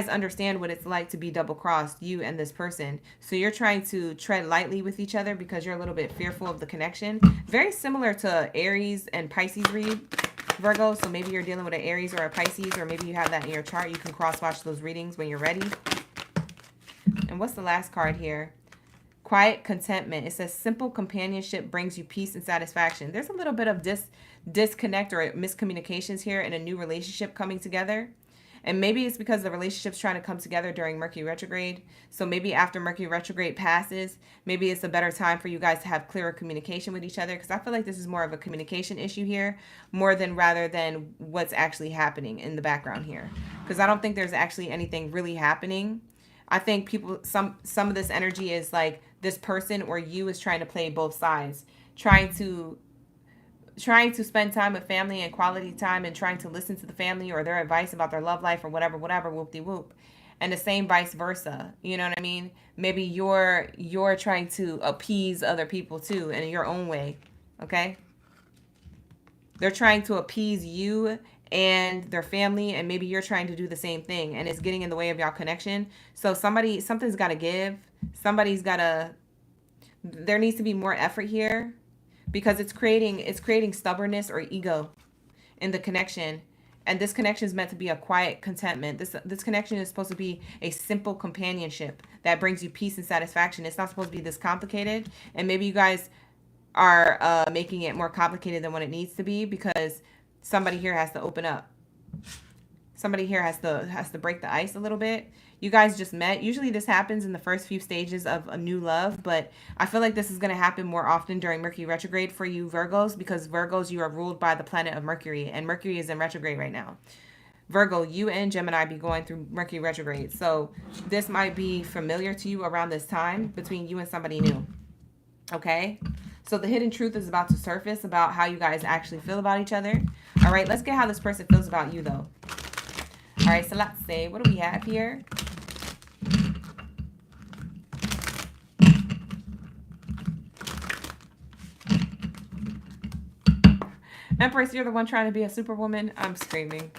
understand what it's like to be double crossed, you and this person. So you're trying to tread lightly with each other because you're a little bit fearful of the connection. Very similar to Aries and Pisces read, Virgo. So maybe you're dealing with an Aries or a Pisces, or maybe you have that in your chart. You can cross-watch those readings when you're ready. And what's the last card here? Quiet contentment. It says simple companionship brings you peace and satisfaction. There's a little bit of disconnect or miscommunications here in a new relationship coming together. And maybe it's because the relationship's trying to come together during Mercury retrograde. So maybe after Mercury retrograde passes, maybe it's a better time for you guys to have clearer communication with each other. Because I feel like this is more of a communication issue here, rather than what's actually happening in the background here. Because I don't think there's actually anything really happening. I think some of this energy is like this person or you is trying to play both sides, trying to spend time with family and quality time, and trying to listen to the family or their advice about their love life or whatever, whoop-de-whoop. And the same vice versa. You know what I mean? Maybe you're trying to appease other people too in your own way. Okay? They're trying to appease you and their family, and maybe you're trying to do the same thing, and it's getting in the way of y'all connection. So something's got to give. There needs to be more effort here, because it's creating stubbornness or ego in the connection. And this connection is meant to be a quiet contentment. This connection is supposed to be a simple companionship that brings you peace and satisfaction. It's not supposed to be this complicated. And maybe you guys are making it more complicated than what it needs to be, because somebody here has to open up. Somebody here has to break the ice a little bit. You guys just met. Usually this happens in the first few stages of a new love, but I feel like this is going to happen more often during Mercury retrograde for you Virgos, because Virgos, you are ruled by the planet of Mercury, and Mercury is in retrograde right now. Virgo, you and Gemini be going through Mercury retrograde. So this might be familiar to you around this time between you and somebody new. Okay? So the hidden truth is about to surface about how you guys actually feel about each other. All right, let's get how this person feels about you, though. All right, so let's see. What do we have here? Empress, you're the one trying to be a superwoman. I'm screaming.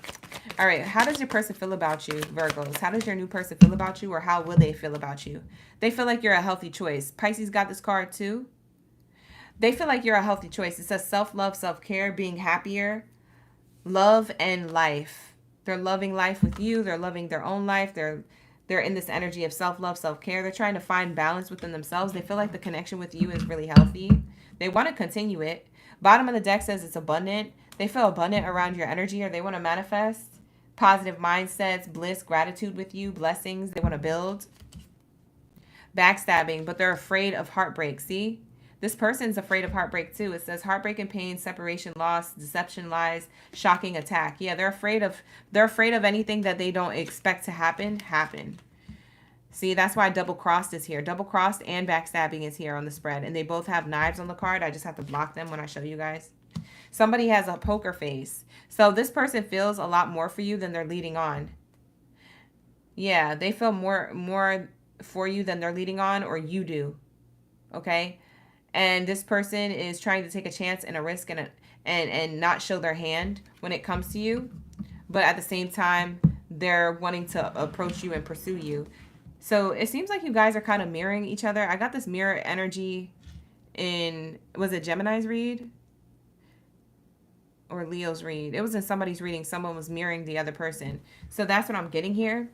All right, how does your person feel about you, Virgos? How does your new person feel about you, or how will they feel about you? They feel like you're a healthy choice. Pisces got this card too. They feel like you're a healthy choice. It says self-love, self-care, being happier, love, and life. They're loving life with you. They're loving their own life. They're in this energy of self-love, self-care. They're trying to find balance within themselves. They feel like the connection with you is really healthy. They want to continue it. Bottom of the deck says it's abundant. They feel abundant around your energy, or they want to manifest positive mindsets, bliss, gratitude with you, blessings. They want to build. Backstabbing, but they're afraid of heartbreak. See? This person's afraid of heartbreak too. It says heartbreak and pain, separation, loss, deception, lies, shocking attack. Yeah, they're afraid of anything that they don't expect to happen. See, that's why double crossed is here. Double crossed and backstabbing is here on the spread. And they both have knives on the card. I just have to block them when I show you guys. Somebody has a poker face. So this person feels a lot more for you than they're leading on. Yeah, they feel more for you than they're leading on, or you do. Okay? And this person is trying to take a chance and a risk and not show their hand when it comes to you. But at the same time, they're wanting to approach you and pursue you. So it seems like you guys are kind of mirroring each other. I got this mirror energy in, was it Gemini's read? Or Leo's read? It was in somebody's reading. Someone was mirroring the other person. So that's what I'm getting here.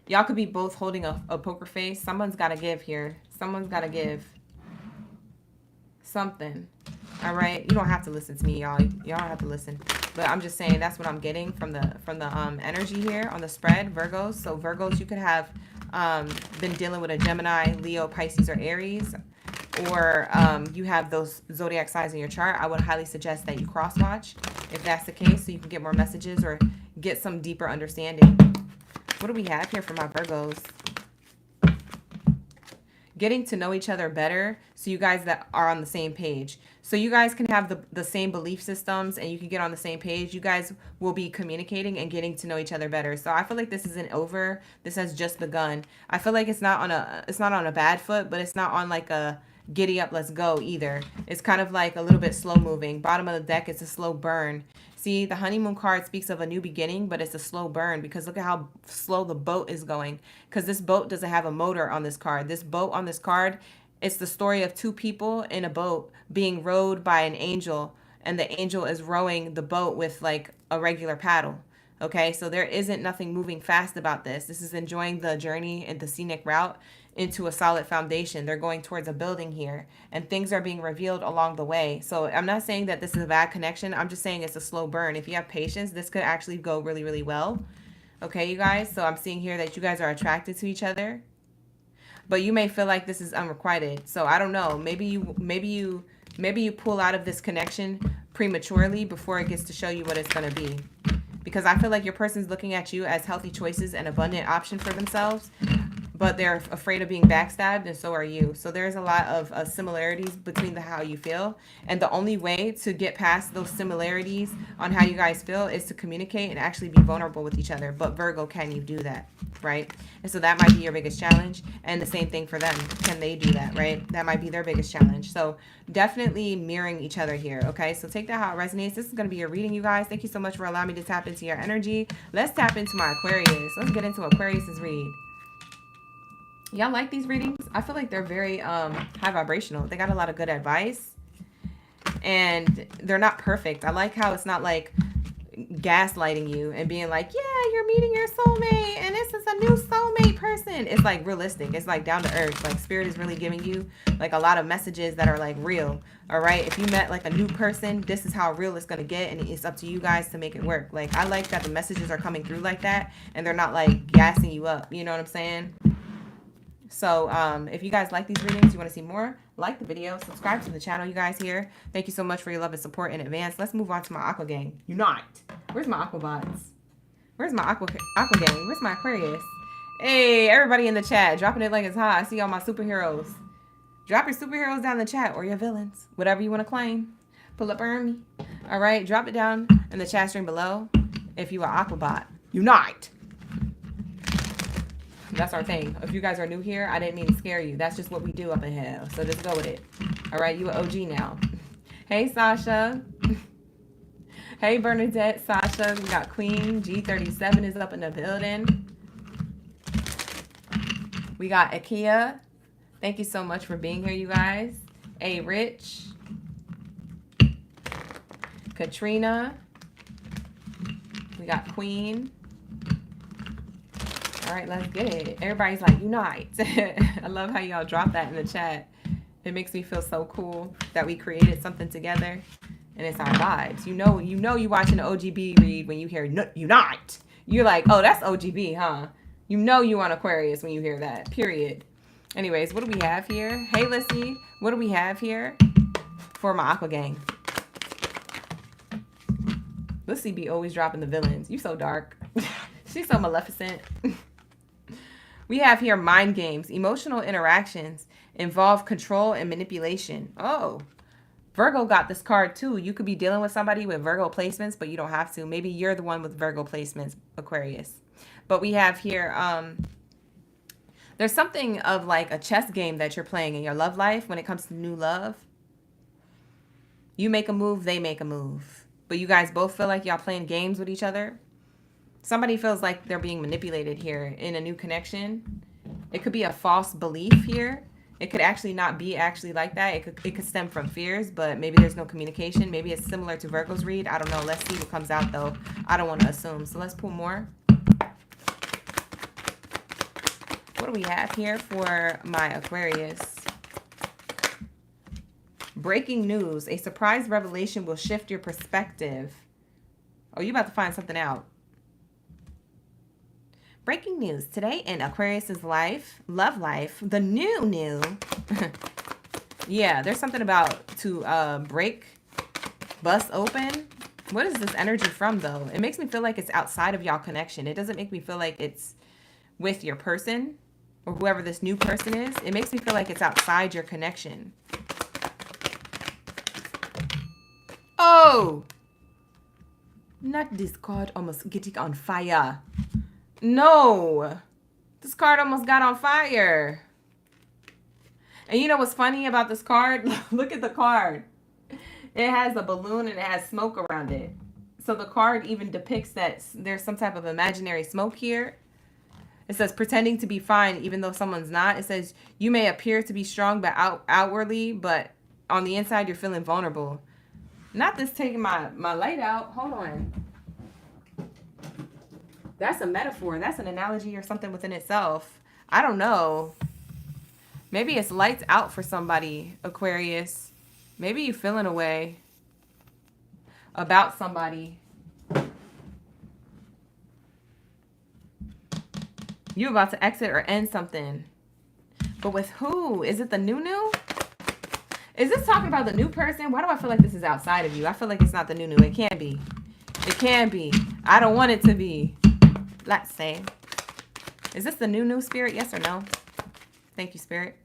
Y'all could be both holding a poker face. Someone's got to give here. Someone's got to give something. All right? You don't have to listen to me, y'all. Y'all don't have to listen. But I'm just saying that's what I'm getting from the energy here on the spread, Virgos. So Virgos, you could have been dealing with a Gemini, Leo, Pisces, or Aries. Or you have those zodiac signs in your chart. I would highly suggest that you cross-watch if that's the case, so you can get more messages or get some deeper understanding. What do we have here for my Virgos? Getting to know each other better, so you guys that are on the same page. So you guys can have the same belief systems and you can get on the same page. You guys will be communicating and getting to know each other better. So I feel like this isn't over. This has just begun. I feel like it's not on a bad foot, but it's not on like a giddy up, let's go either. It's kind of like a little bit slow moving. Bottom of the deck, it's a slow burn. See, the honeymoon card speaks of a new beginning, but it's a slow burn because look at how slow the boat is going. Because this boat doesn't have a motor on this card. This boat on this card, it's the story of two people in a boat being rowed by an angel, and the angel is rowing the boat with like a regular paddle. Okay, so there isn't nothing moving fast about this. This is enjoying the journey and the scenic route into a solid foundation. They're going towards a building here, and things are being revealed along the way. So I'm not saying that this is a bad connection. I'm just saying it's a slow burn. If you have patience, this could actually go really, really well. Okay, you guys. So I'm seeing here that you guys are attracted to each other, but you may feel like this is unrequited. So I don't know. Maybe you pull out of this connection prematurely before it gets to show you what it's going to be. Because I feel like your person's looking at you as healthy choices and abundant option for themselves, but they're afraid of being backstabbed, and so are you. So there's a lot of similarities between how you feel, and the only way to get past those similarities on how you guys feel is to communicate and actually be vulnerable with each other. But Virgo, can you do that, right? And so that might be your biggest challenge, and the same thing for them. Can they do that, right? That might be their biggest challenge. So definitely mirroring each other here, okay? So take that how it resonates. This is going to be your reading, you guys. Thank you so much for allowing me to tap into your energy. Let's tap into my Aquarius. Let's get into Aquarius's read. Y'all like these readings? I feel like they're very high vibrational. They got a lot of good advice, and they're not perfect. I like how it's not like gaslighting you and being like, yeah, you're meeting your soulmate and this is a new soulmate person. It's like realistic. It's like down to earth. Like spirit is really giving you like a lot of messages that are like real. All right. If you met like a new person, this is how real it's going to get, and it's up to you guys to make it work. Like I like that the messages are coming through like that, and they're not like gassing you up. You know what I'm saying? So if you guys like these readings, you want to see more, like the video, subscribe to the channel, you guys here. Thank you so much for your love and support in advance. Let's move on to my Aqua gang. Unite. Where's my Aqua bots? Where's my Aqua gang? Where's my Aquarius? Hey, everybody in the chat, dropping it like it's hot. I see all my superheroes. Drop your superheroes down in the chat, or your villains, whatever you want to claim. Pull up me. All right, drop it down in the chat stream below if you are Aqua bot. Unite. That's our thing. If you guys are new here, I didn't mean to scare you. That's just what we do up in here. So just go with it. All right, you an OG now. Hey, Sasha. Hey, Bernadette, Sasha. We got Queen. G37 is up in the building. We got Ikea. Thank you so much for being here, you guys. A Rich. Katrina. We got Queen. All right, let's get it. Everybody's like, unite. I love how y'all drop that in the chat. It makes me feel so cool that we created something together, and it's our vibes. You know you watching the OGB read when you hear unite. You're like, oh, that's OGB, huh? You know you on Aquarius when you hear that, period. Anyways, what do we have here? Hey, Lissy, what do we have here for my Aqua gang? Lissy be always dropping the villains. You so dark. She's so maleficent. We have here mind games. Emotional interactions involve control and manipulation. Oh, Virgo got this card too. You could be dealing with somebody with Virgo placements, but you don't have to. Maybe you're the one with Virgo placements, Aquarius. But we have here, there's something of like a chess game that you're playing in your love life when it comes to new love. You make a move, they make a move. But you guys both feel like y'all playing games with each other. Somebody feels like they're being manipulated here in a new connection. It could be a false belief here. It could actually not be actually like that. It could stem from fears, but maybe there's no communication. Maybe it's similar to Virgo's read. I don't know. Let's see what comes out, though. I don't want to assume. So let's pull more. What do we have here for my Aquarius? Breaking news. A surprise revelation will shift your perspective. Oh, you about to find something out. Breaking news today in Aquarius's love life, the new. Yeah, there's something about to bust open. What is this energy from, though? It makes me feel like it's outside of y'all connection. It doesn't make me feel like it's with your person or whoever this new person is. It makes me feel like it's outside your connection. Oh! Not this card almost getting on fire. No, this card almost got on fire. And you know what's funny about this card? Look at the card. It has a balloon and it has smoke around it. So the card even depicts that there's some type of imaginary smoke here. It says pretending to be fine even though someone's not. It says you may appear to be strong but outwardly, but on the inside you're feeling vulnerable. Not this taking my light out. Hold on. That's a metaphor. That's an analogy or something within itself. I don't know. Maybe it's lights out for somebody, Aquarius. Maybe you're feeling a way about somebody. You're about to exit or end something. But with who? Is it the new? Is this talking about the new person? Why do I feel like this is outside of you? I feel like it's not the new. It can't be. It can be. I don't want it to be. Let's say. Is this the new Spirit? Yes or no? Thank you, Spirit.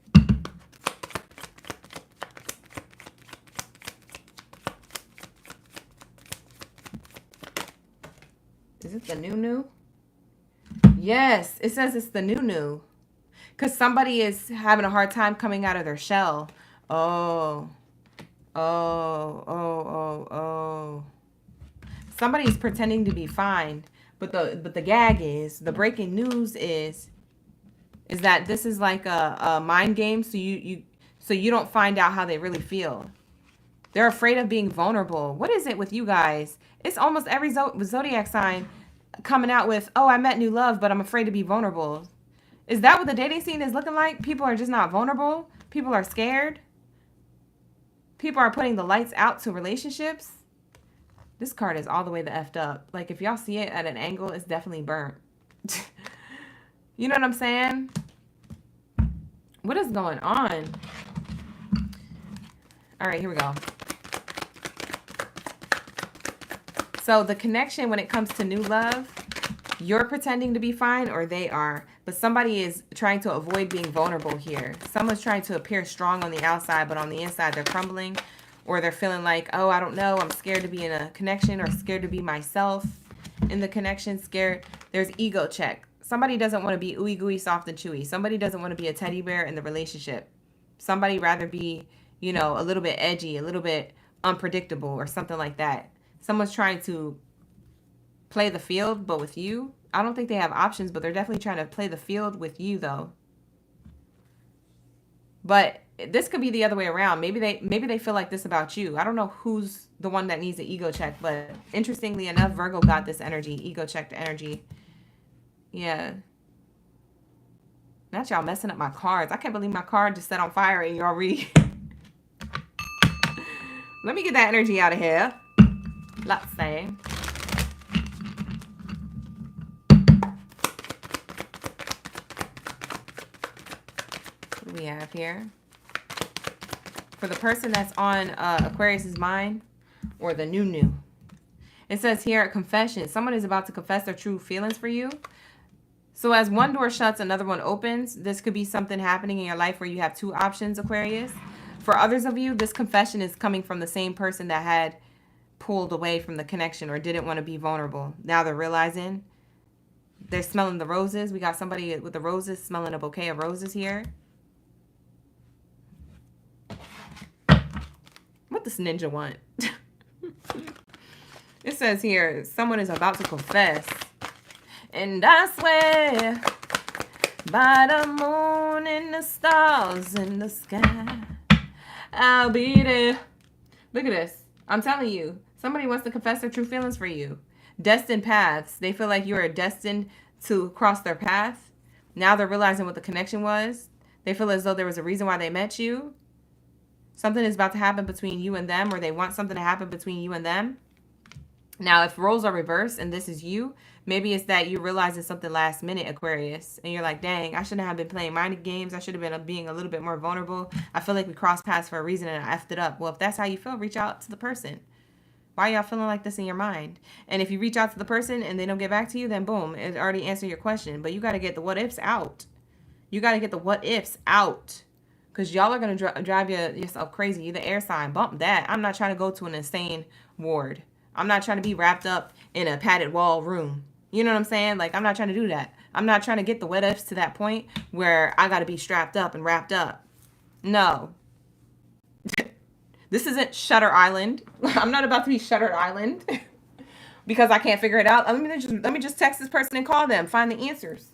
Is it the new? Yes, it says it's the new. Because somebody is having a hard time coming out of their shell. Oh. Somebody's pretending to be fine. But the gag is, the breaking news is that this is like a mind game, so you don't find out how they really feel. They're afraid of being vulnerable. What is it with you guys? It's almost every zodiac sign coming out with, oh, I met new love, but I'm afraid to be vulnerable. Is that what the dating scene is looking like? People are just not vulnerable. People are scared. People are putting the lights out to relationships. This card is all the way the effed up. Like, if y'all see it at an angle, it's definitely burnt. You know what I'm saying? What is going on? All right, here we go. So the connection when it comes to new love, you're pretending to be fine or they are. But somebody is trying to avoid being vulnerable here. Someone's trying to appear strong on the outside, but on the inside they're crumbling. Or they're feeling like, oh, I don't know, I'm scared to be in a connection or scared to be myself in the connection, scared. There's ego check. Somebody doesn't want to be ooey gooey, soft and chewy. Somebody doesn't want to be a teddy bear in the relationship. Somebody rather be, you know, a little bit edgy, a little bit unpredictable or something like that. Someone's trying to play the field, but with you. I don't think they have options, but they're definitely trying to play the field with you, though. But this could be the other way around. Maybe they feel like this about you. I don't know who's the one that needs the ego check, but interestingly enough, Virgo got this energy, ego checked energy. Yeah. Not y'all messing up my cards. I can't believe my card just set on fire and y'all read. Let me get that energy out of here. Let's say. we have here? For the person that's on Aquarius's mind, or the new. It says here, confession. Someone is about to confess their true feelings for you. So as one door shuts, another one opens. This could be something happening in your life where you have two options, Aquarius. For others of you, this confession is coming from the same person that had pulled away from the connection or didn't want to be vulnerable. Now they're realizing, they're smelling the roses. We got somebody with the roses smelling a bouquet of roses here. What does ninja want? It says here, someone is about to confess. And I swear by the moon and the stars in the sky, I'll be there. Look at this. I'm telling you, somebody wants to confess their true feelings for you. Destined paths. They feel like you are destined to cross their path. Now they're realizing what the connection was. They feel as though there was a reason why they met you. Something is about to happen between you and them, or they want something to happen between you and them. Now, if roles are reversed and this is you, maybe it's that you realizing something last minute, Aquarius, and you're like, dang, I shouldn't have been playing mind games. I should have been being a little bit more vulnerable. I feel like we crossed paths for a reason and I effed it up. Well, if that's how you feel, reach out to the person. Why are y'all feeling like this in your mind? And if you reach out to the person and they don't get back to you, then boom, it already answered your question. But you got to get the what ifs out. You got to get the what ifs out. Because y'all are going to drive yourself crazy. You're the air sign. Bump that. I'm not trying to go to an insane ward. I'm not trying to be wrapped up in a padded wall room. You know what I'm saying? Like, I'm not trying to do that. I'm not trying to get the what ifs to that point where I got to be strapped up and wrapped up. No. This isn't Shutter Island. I'm not about to be Shutter Island because I can't figure it out. Let me just text this person and call them. Find the answers.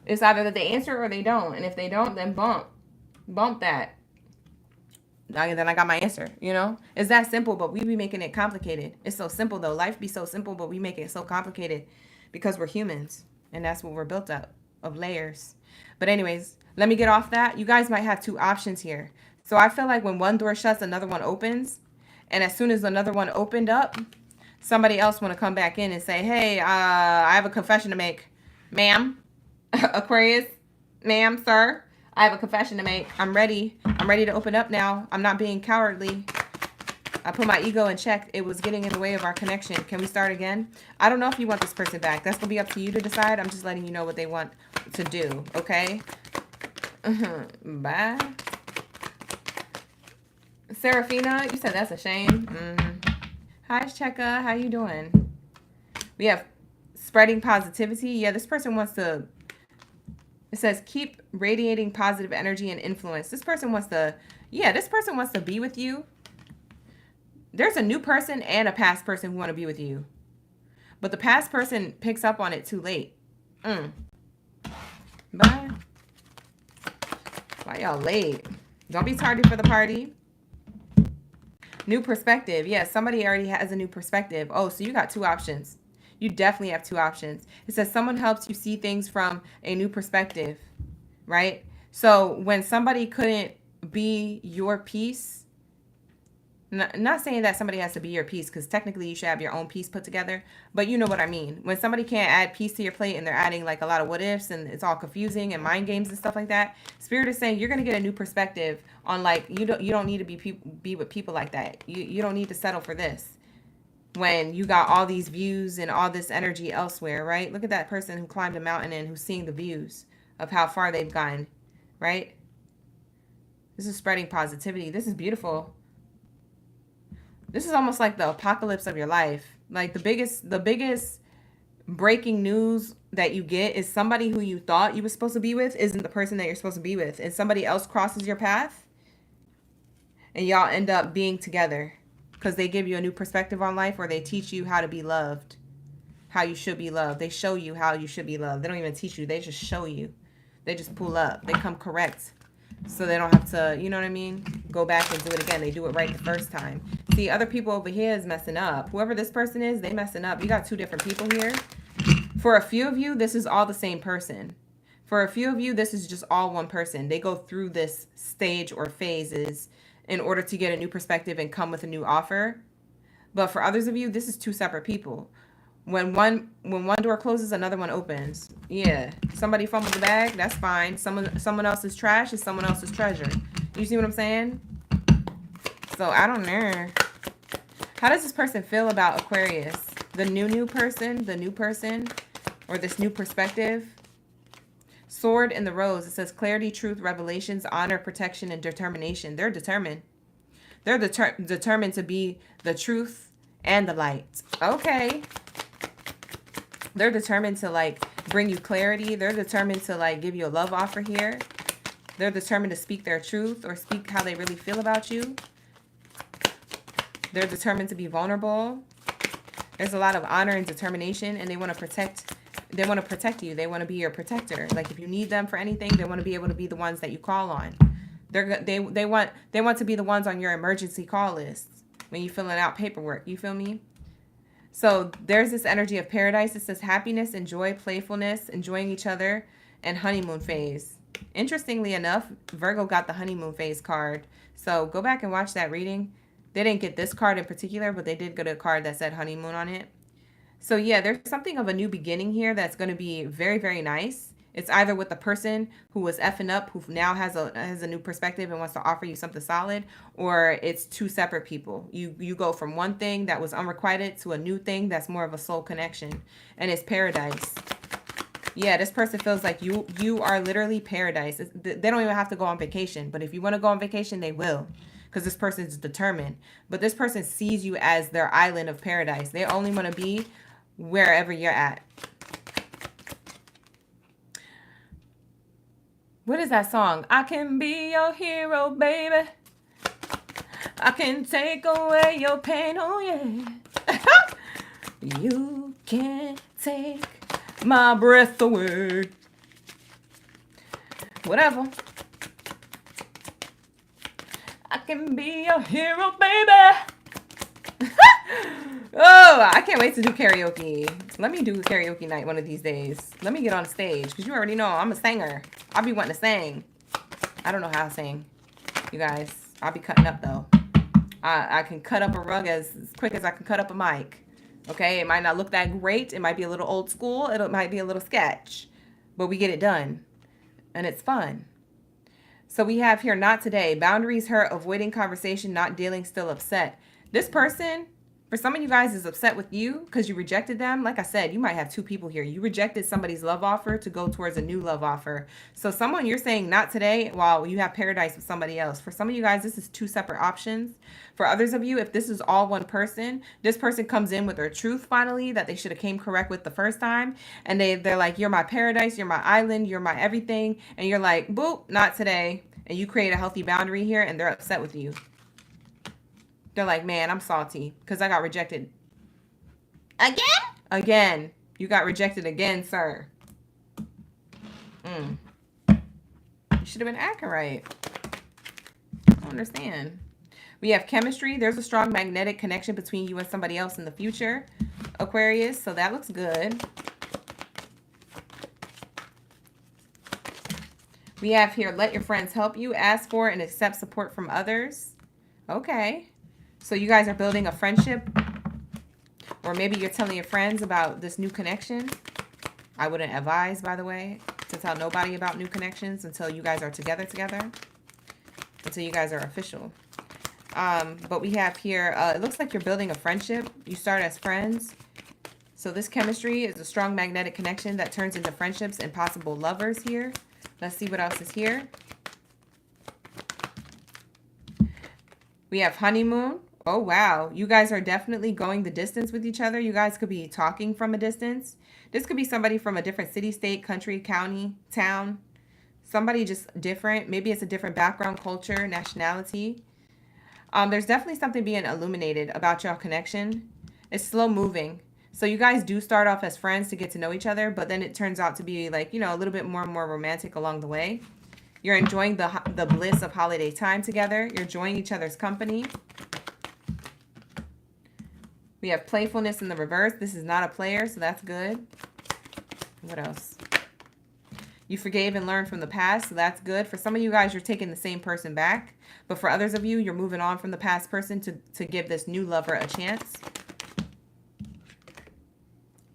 It's either that they answer or they don't. And if they don't, then bump that. Then I got my answer, you know? It's that simple, but we be making it complicated. It's so simple, though. Life be so simple, but we make it so complicated because we're humans. And that's what we're built up of layers. But anyways, let me get off that. You guys might have two options here. So I feel like when one door shuts, another one opens. And as soon as another one opened up, somebody else want to come back in and say, hey, I have a confession to make. Ma'am, Aquarius, ma'am, sir. I have a confession to make. I'm ready. I'm ready to open up now. I'm not being cowardly. I put my ego in check. It was getting in the way of our connection. Can we start again? I don't know if you want this person back. That's going to be up to you to decide. I'm just letting you know what they want to do. Okay? Bye. Serafina, you said that's a shame. Hi, Cheka. How you doing? We have spreading positivity. Yeah, this person wants to... It says, keep radiating positive energy and influence. This person wants to, this person wants to be with you. There's a new person and a past person who want to be with you. But the past person picks up on it too late. Bye. Why y'all late? Don't be tardy for the party. New perspective. Yeah, somebody already has a new perspective. Oh, so you got two options. You definitely have two options. It says someone helps you see things from a new perspective, right? So when somebody couldn't be your piece, not saying that somebody has to be your piece, because technically you should have your own piece put together, but you know what I mean. When somebody can't add piece to your plate and they're adding like a lot of what ifs and it's all confusing and mind games and stuff like that, Spirit is saying you're going to get a new perspective on like, you don't need to be with people like that. You don't need to settle for this. When you got all these views and all this energy elsewhere, right? Look at that person who climbed a mountain and who's seeing the views of how far they've gone, right? This is spreading positivity. This is beautiful. This is almost like the apocalypse of your life. Like the biggest breaking news that you get is somebody who you thought you were supposed to be with isn't the person that you're supposed to be with. And somebody else crosses your path and y'all end up being together. Because they give you a new perspective on life, or they teach you how to be loved, how you should be loved. They show you how you should be loved. They don't even teach you. They just show you. They just pull up. They come correct. So they don't have to, you know what I mean, go back and do it again. They do it right the first time. See, other people over here is messing up. Whoever this person is, they messing up. You got two different people here. For a few of you, this is all the same person. For a few of you, this is just all one person. They go through this stage or phases in order to get a new perspective and come with a new offer. But for others of you, this is two separate people. When one door closes, another one opens. Yeah. Somebody fumbled the bag, that's fine. Someone else's trash is someone else's treasure. You see what I'm saying? So I don't know. How does this person feel about Aquarius? The new person, or this new perspective? Sword in the rose. It says clarity, truth, revelations, honor, protection, and determination. They're determined. They're determined to be the truth and the light. Okay. They're determined to like bring you clarity. They're determined to like give you a love offer here. They're determined to speak their truth or speak how they really feel about you. They're determined to be vulnerable. There's a lot of honor and determination, and they want to protect you. They want to be your protector. Like if you need them for anything, they want to be able to be the ones that you call on. They want to be the ones on your emergency call list when you're filling out paperwork. You feel me? So there's this energy of paradise. It says happiness, enjoy, playfulness, enjoying each other, and honeymoon phase. Interestingly enough, Virgo got the honeymoon phase card. So go back and watch that reading. They didn't get this card in particular, but they did get a card that said honeymoon on it. So yeah, there's something of a new beginning here that's going to be very, very nice. It's either with the person who was effing up, who now has a new perspective and wants to offer you something solid, or it's two separate people. You go from one thing that was unrequited to a new thing that's more of a soul connection, and it's paradise. Yeah, this person feels like you are literally paradise. They don't even have to go on vacation, but if you want to go on vacation, they will, because this person is determined. But this person sees you as their island of paradise. They only want to be wherever you're at. What is that song? I can be your hero, baby. I can take away your pain, oh yeah. You can't take my breath away. Whatever. I can be your hero, baby. Oh, I can't wait to do karaoke. Let me do a karaoke night one of these days. Let me get on stage, because you already know I'm a singer. I'll be wanting to sing. I don't know how to sing, you guys. I'll be cutting up, though. I can cut up a rug as quick as I can cut up a mic. Okay, it might not look that great. It might be a little old school. It might be a little sketch. But we get it done. And it's fun. So we have here, not today. Boundaries hurt, avoiding conversation, not dealing, still upset. This person, for some of you guys, is upset with you because you rejected them. Like I said, you might have two people here. You rejected somebody's love offer to go towards a new love offer. So someone, you're saying not today while you have paradise with somebody else. For some of you guys, this is two separate options. For others of you, if this is all one person, this person comes in with their truth finally that they should have came correct with the first time. And they're like, you're my paradise, you're my island, you're my everything. And you're like, boop, not today. And you create a healthy boundary here and they're upset with you. They're like, man, I'm salty because I got rejected. Again? Again. You got rejected again, sir. You should have been acting right. I don't understand. We have chemistry. There's a strong magnetic connection between you and somebody else in the future, Aquarius. So that looks good. We have here, let your friends help you. Ask for and accept support from others. Okay. So you guys are building a friendship, or maybe you're telling your friends about this new connection. I wouldn't advise, by the way, to tell nobody about new connections until you guys are together, until you guys are official. But we have here, it looks like you're building a friendship. You start as friends. So this chemistry is a strong magnetic connection that turns into friendships and possible lovers here. Let's see what else is here. We have honeymoon. Oh, wow. You guys are definitely going the distance with each other. You guys could be talking from a distance. This could be somebody from a different city, state, country, county, town. Somebody just different. Maybe it's a different background, culture, nationality. There's definitely something being illuminated about your connection. It's slow moving. So you guys do start off as friends to get to know each other, but then it turns out to be like, you know, a little bit more and more romantic along the way. You're enjoying the bliss of holiday time together. You're enjoying each other's company. We have playfulness in the reverse. This is not a player, so that's good. What else? You forgave and learned from the past, so that's good. For some of you guys, you're taking the same person back. But for others of you, you're moving on from the past person to give this new lover a chance.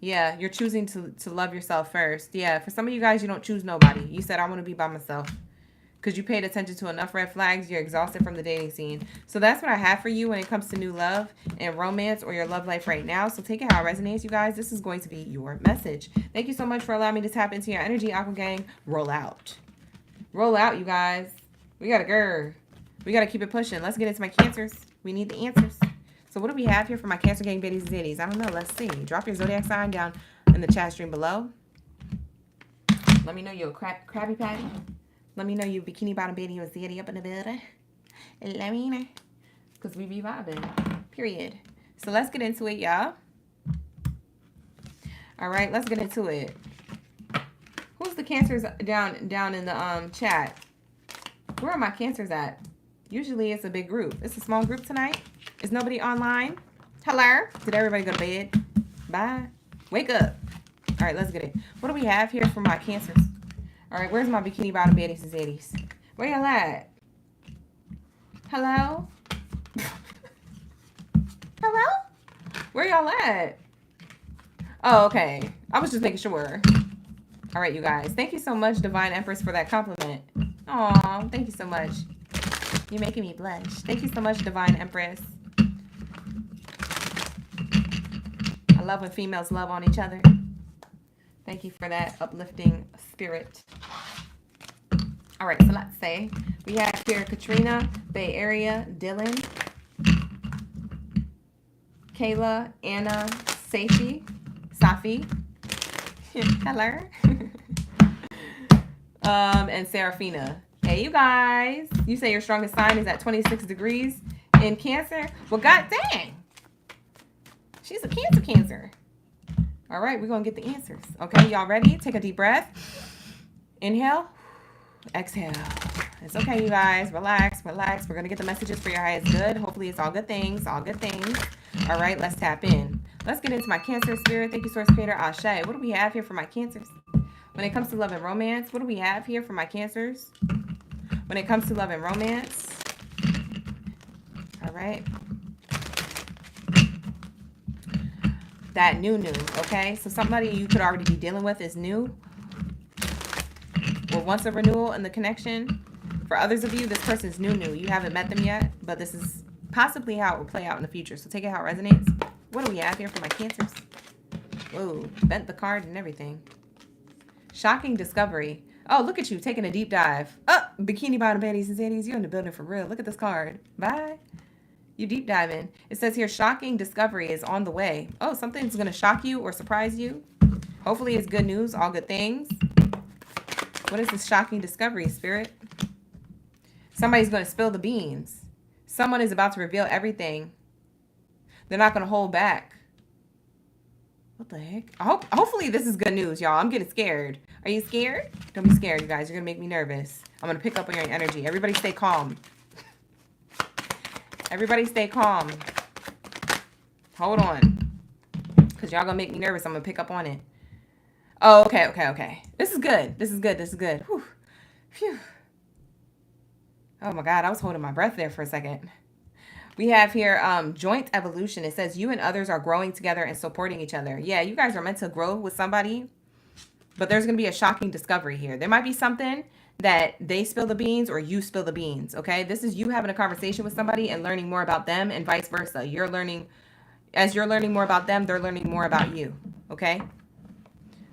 Yeah, you're choosing to love yourself first. Yeah, for some of you guys, you don't choose nobody. You said, I want to be by myself. Because you paid attention to enough red flags, you're exhausted from the dating scene. So that's what I have for you when it comes to new love and romance or your love life right now. So take it how it resonates, you guys. This is going to be your message. Thank you so much for allowing me to tap into your energy, Aqua Gang. Roll out. Roll out, you guys. We got to go. We got to keep it pushing. Let's get into my Cancers. We need the answers. So what do we have here for my Cancer Gang Baddies and Zaddies? I don't know. Let's see. Drop your zodiac sign down in the chat stream below. Let me know you're a Krabby Patty. Let me know you bikini bottom baddie or zaddy up in the building. Let me know. Because we be vibing. Period. So let's get into it, y'all. All right, let's get into it. Who's the Cancers down in the chat? Where are my Cancers at? Usually it's a big group. It's a small group tonight. Is nobody online? Hello? Did everybody go to bed? Bye. Wake up. All right, let's get it. What do we have here for my Cancers? All right, where's my bikini bottom baddies and zaddies? Where y'all at? Hello? Hello? Where y'all at? Oh, okay. I was just making sure. All right, you guys. Thank you so much, Divine Empress, for that compliment. Aw, thank you so much. You're making me blush. Thank you so much, Divine Empress. I love when females love on each other. Thank you for that uplifting spirit. All right, so let's say we have here Katrina, Bay Area, Dylan, Kayla, Anna, Safi, hello, and Serafina. Hey, you guys. You say your strongest sign is at 26 degrees in Cancer? Well, god dang. She's a Cancer. All right, we're going to get the answers. Okay, y'all ready? Take a deep breath. Inhale. Exhale. It's okay, you guys. Relax, relax. We're going to get the messages for your highest good. Hopefully it's all good things. All good things. All right, let's tap in. Let's get into my Cancer spirit. Thank you, Source Creator Ashe. What do we have here for my Cancers? When it comes to love and romance, what do we have here for my Cancers? When it comes to love and romance. All right. That new, okay? So somebody you could already be dealing with is new. Or wants a renewal in the connection. For others of you, this person's new. You haven't met them yet, but this is possibly how it will play out in the future. So take it how it resonates. What do we have here for my Cancers? Whoa, bent the card and everything. Shocking discovery. Oh, look at you taking a deep dive. Oh, bikini bottom baddies and zaddies. You're in the building for real. Look at this card. Bye. You deep diving. It says here, shocking discovery is on the way. Oh, something's going to shock you or surprise you. Hopefully it's good news, all good things. What is this shocking discovery, Spirit? Somebody's going to spill the beans. Someone is about to reveal everything. They're not going to hold back. What the heck? Hopefully this is good news, y'all. I'm getting scared. Are you scared? Don't be scared, you guys. You're going to make me nervous. I'm going to pick up on your energy. Everybody stay calm. Everybody stay calm. Hold on. Because y'all going to make me nervous. I'm going to pick up on it. Oh, okay. This is good. Whew. Phew. Oh, my God. I was holding my breath there for a second. We have here joint evolution. It says you and others are growing together and supporting each other. Yeah, you guys are meant to grow with somebody. But there's going to be a shocking discovery here. There might be something that they spill the beans or you spill the beans, okay? This is you having a conversation with somebody and learning more about them and vice versa. As you're learning more about them, they're learning more about you, okay?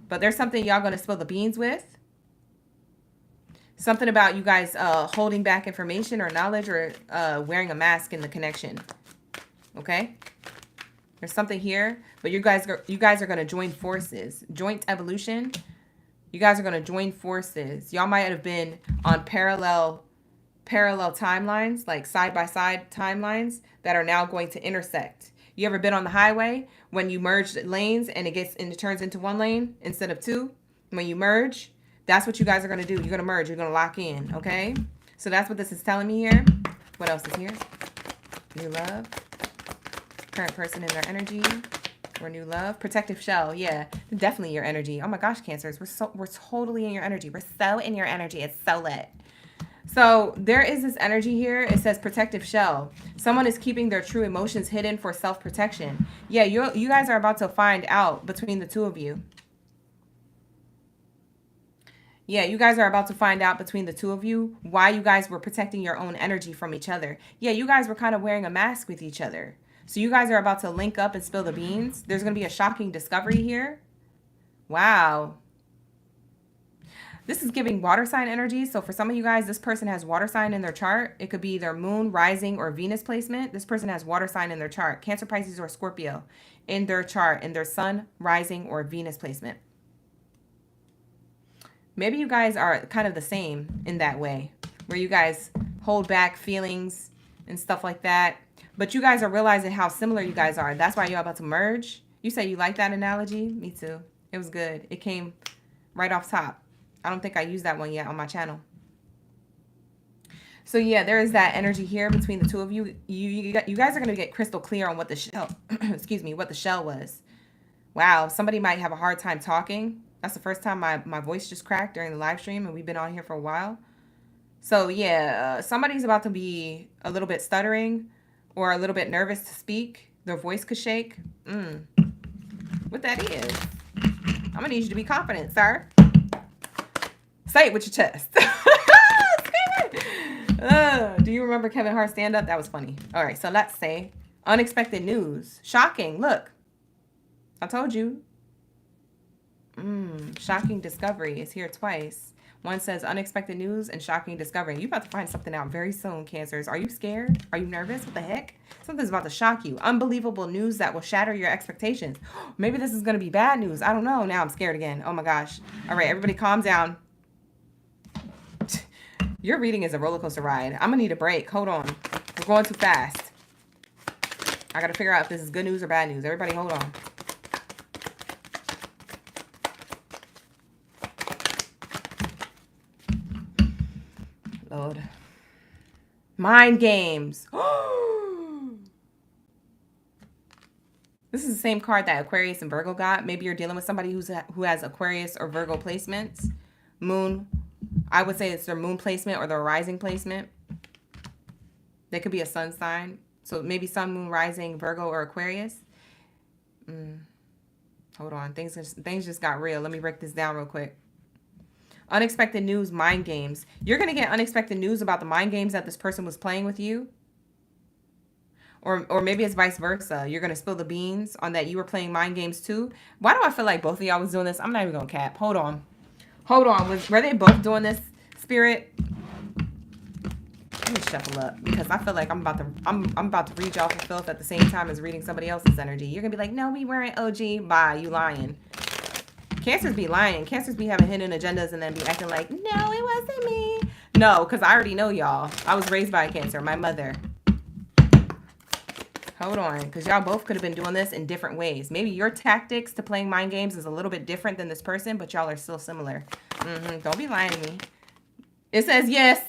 But there's something y'all going to spill the beans with. Something about you guys holding back information or knowledge or wearing a mask in the connection, okay? There's something here, but you guys are going to join forces. Joint evolution. You guys are going to join forces. Y'all might have been on parallel timelines, like side-by-side timelines that are now going to intersect. You ever been on the highway when you merge lanes and it turns into one lane instead of two? When you merge, that's what you guys are going to do. You're going to merge. You're going to lock in, okay? So that's what this is telling me here. What else is here? New love. Current person in their energy. Or new love. Protective shell. Yeah, definitely your energy. Oh my gosh, Cancers. We're totally in your energy. We're so in your energy. It's so lit. So there is this energy here. It says protective shell. Someone is keeping their true emotions hidden for self-protection. Yeah, you guys are about to find out between the two of you. Yeah, you guys are about to find out between the two of you why you guys were protecting your own energy from each other. Yeah, you guys were kind of wearing a mask with each other. So you guys are about to link up and spill the beans. There's going to be a shocking discovery here. Wow. This is giving water sign energy. So for some of you guys, this person has water sign in their chart. It could be their moon, rising, or Venus placement. This person has water sign in their chart. Cancer, Pisces, or Scorpio in their chart, in their sun, rising, or Venus placement. Maybe you guys are kind of the same in that way, where you guys hold back feelings and stuff like that. But you guys are realizing how similar you guys are. That's why you're about to merge. You say you like that analogy? Me too. It was good. It came right off top. I don't think I used that one yet on my channel. So yeah, there is that energy here between the two of you. You guys are going to get crystal clear on what the shell, excuse me, what the shell was. Wow, somebody might have a hard time talking. That's the first time my voice just cracked during the live stream, and we've been on here for a while. So yeah, somebody's about to be a little bit stuttering or a little bit nervous to speak. Their voice could shake. What that is? I'm going to need you to be confident, sir. Say it with your chest. Do you remember Kevin Hart's stand-up? That was funny. All right, so let's say unexpected news. Shocking. Look, I told you. Shocking discovery is here twice. One says unexpected news and shocking discovery. You're about to find something out very soon, Cancers. Are you scared? Are you nervous? What the heck? Something's about to shock you. Unbelievable news that will shatter your expectations. Maybe this is going to be bad news. I don't know. Now I'm scared again. Oh my gosh. All right, everybody calm down. Your reading is a roller coaster ride. I'm going to need a break. Hold on. We're going too fast. I got to figure out if this is good news or bad news. Everybody hold on. Lord. Mind games. This is the same card that Aquarius and Virgo got. Maybe you're dealing with somebody who has Aquarius or Virgo placements. Moon. I would say it's their moon placement or their rising placement. They could be a sun sign. So maybe sun, moon, rising, Virgo, or Aquarius. Hold on. Things just got real. Let me break this down real quick. Unexpected news, mind games. You're going to get unexpected news about the mind games that this person was playing with you. Or maybe it's vice versa. You're going to spill the beans on that you were playing mind games too. Why do I feel like both of y'all was doing this? I'm not even going to cap. Hold on. Hold on. Were they both doing this, Spirit? Let me shuffle up because I feel like I'm about to read y'all for filth at the same time as reading somebody else's energy. You're going to be like, no, we weren't OG. Bye. You lying. Cancers be lying. Cancers be having hidden agendas and then be acting like, no, it wasn't me. No, because I already know y'all. I was raised by a Cancer. My mother. Hold on, because y'all both could have been doing this in different ways. Maybe your tactics to playing mind games is a little bit different than this person, but y'all are still similar. Don't be lying to me. It says yes.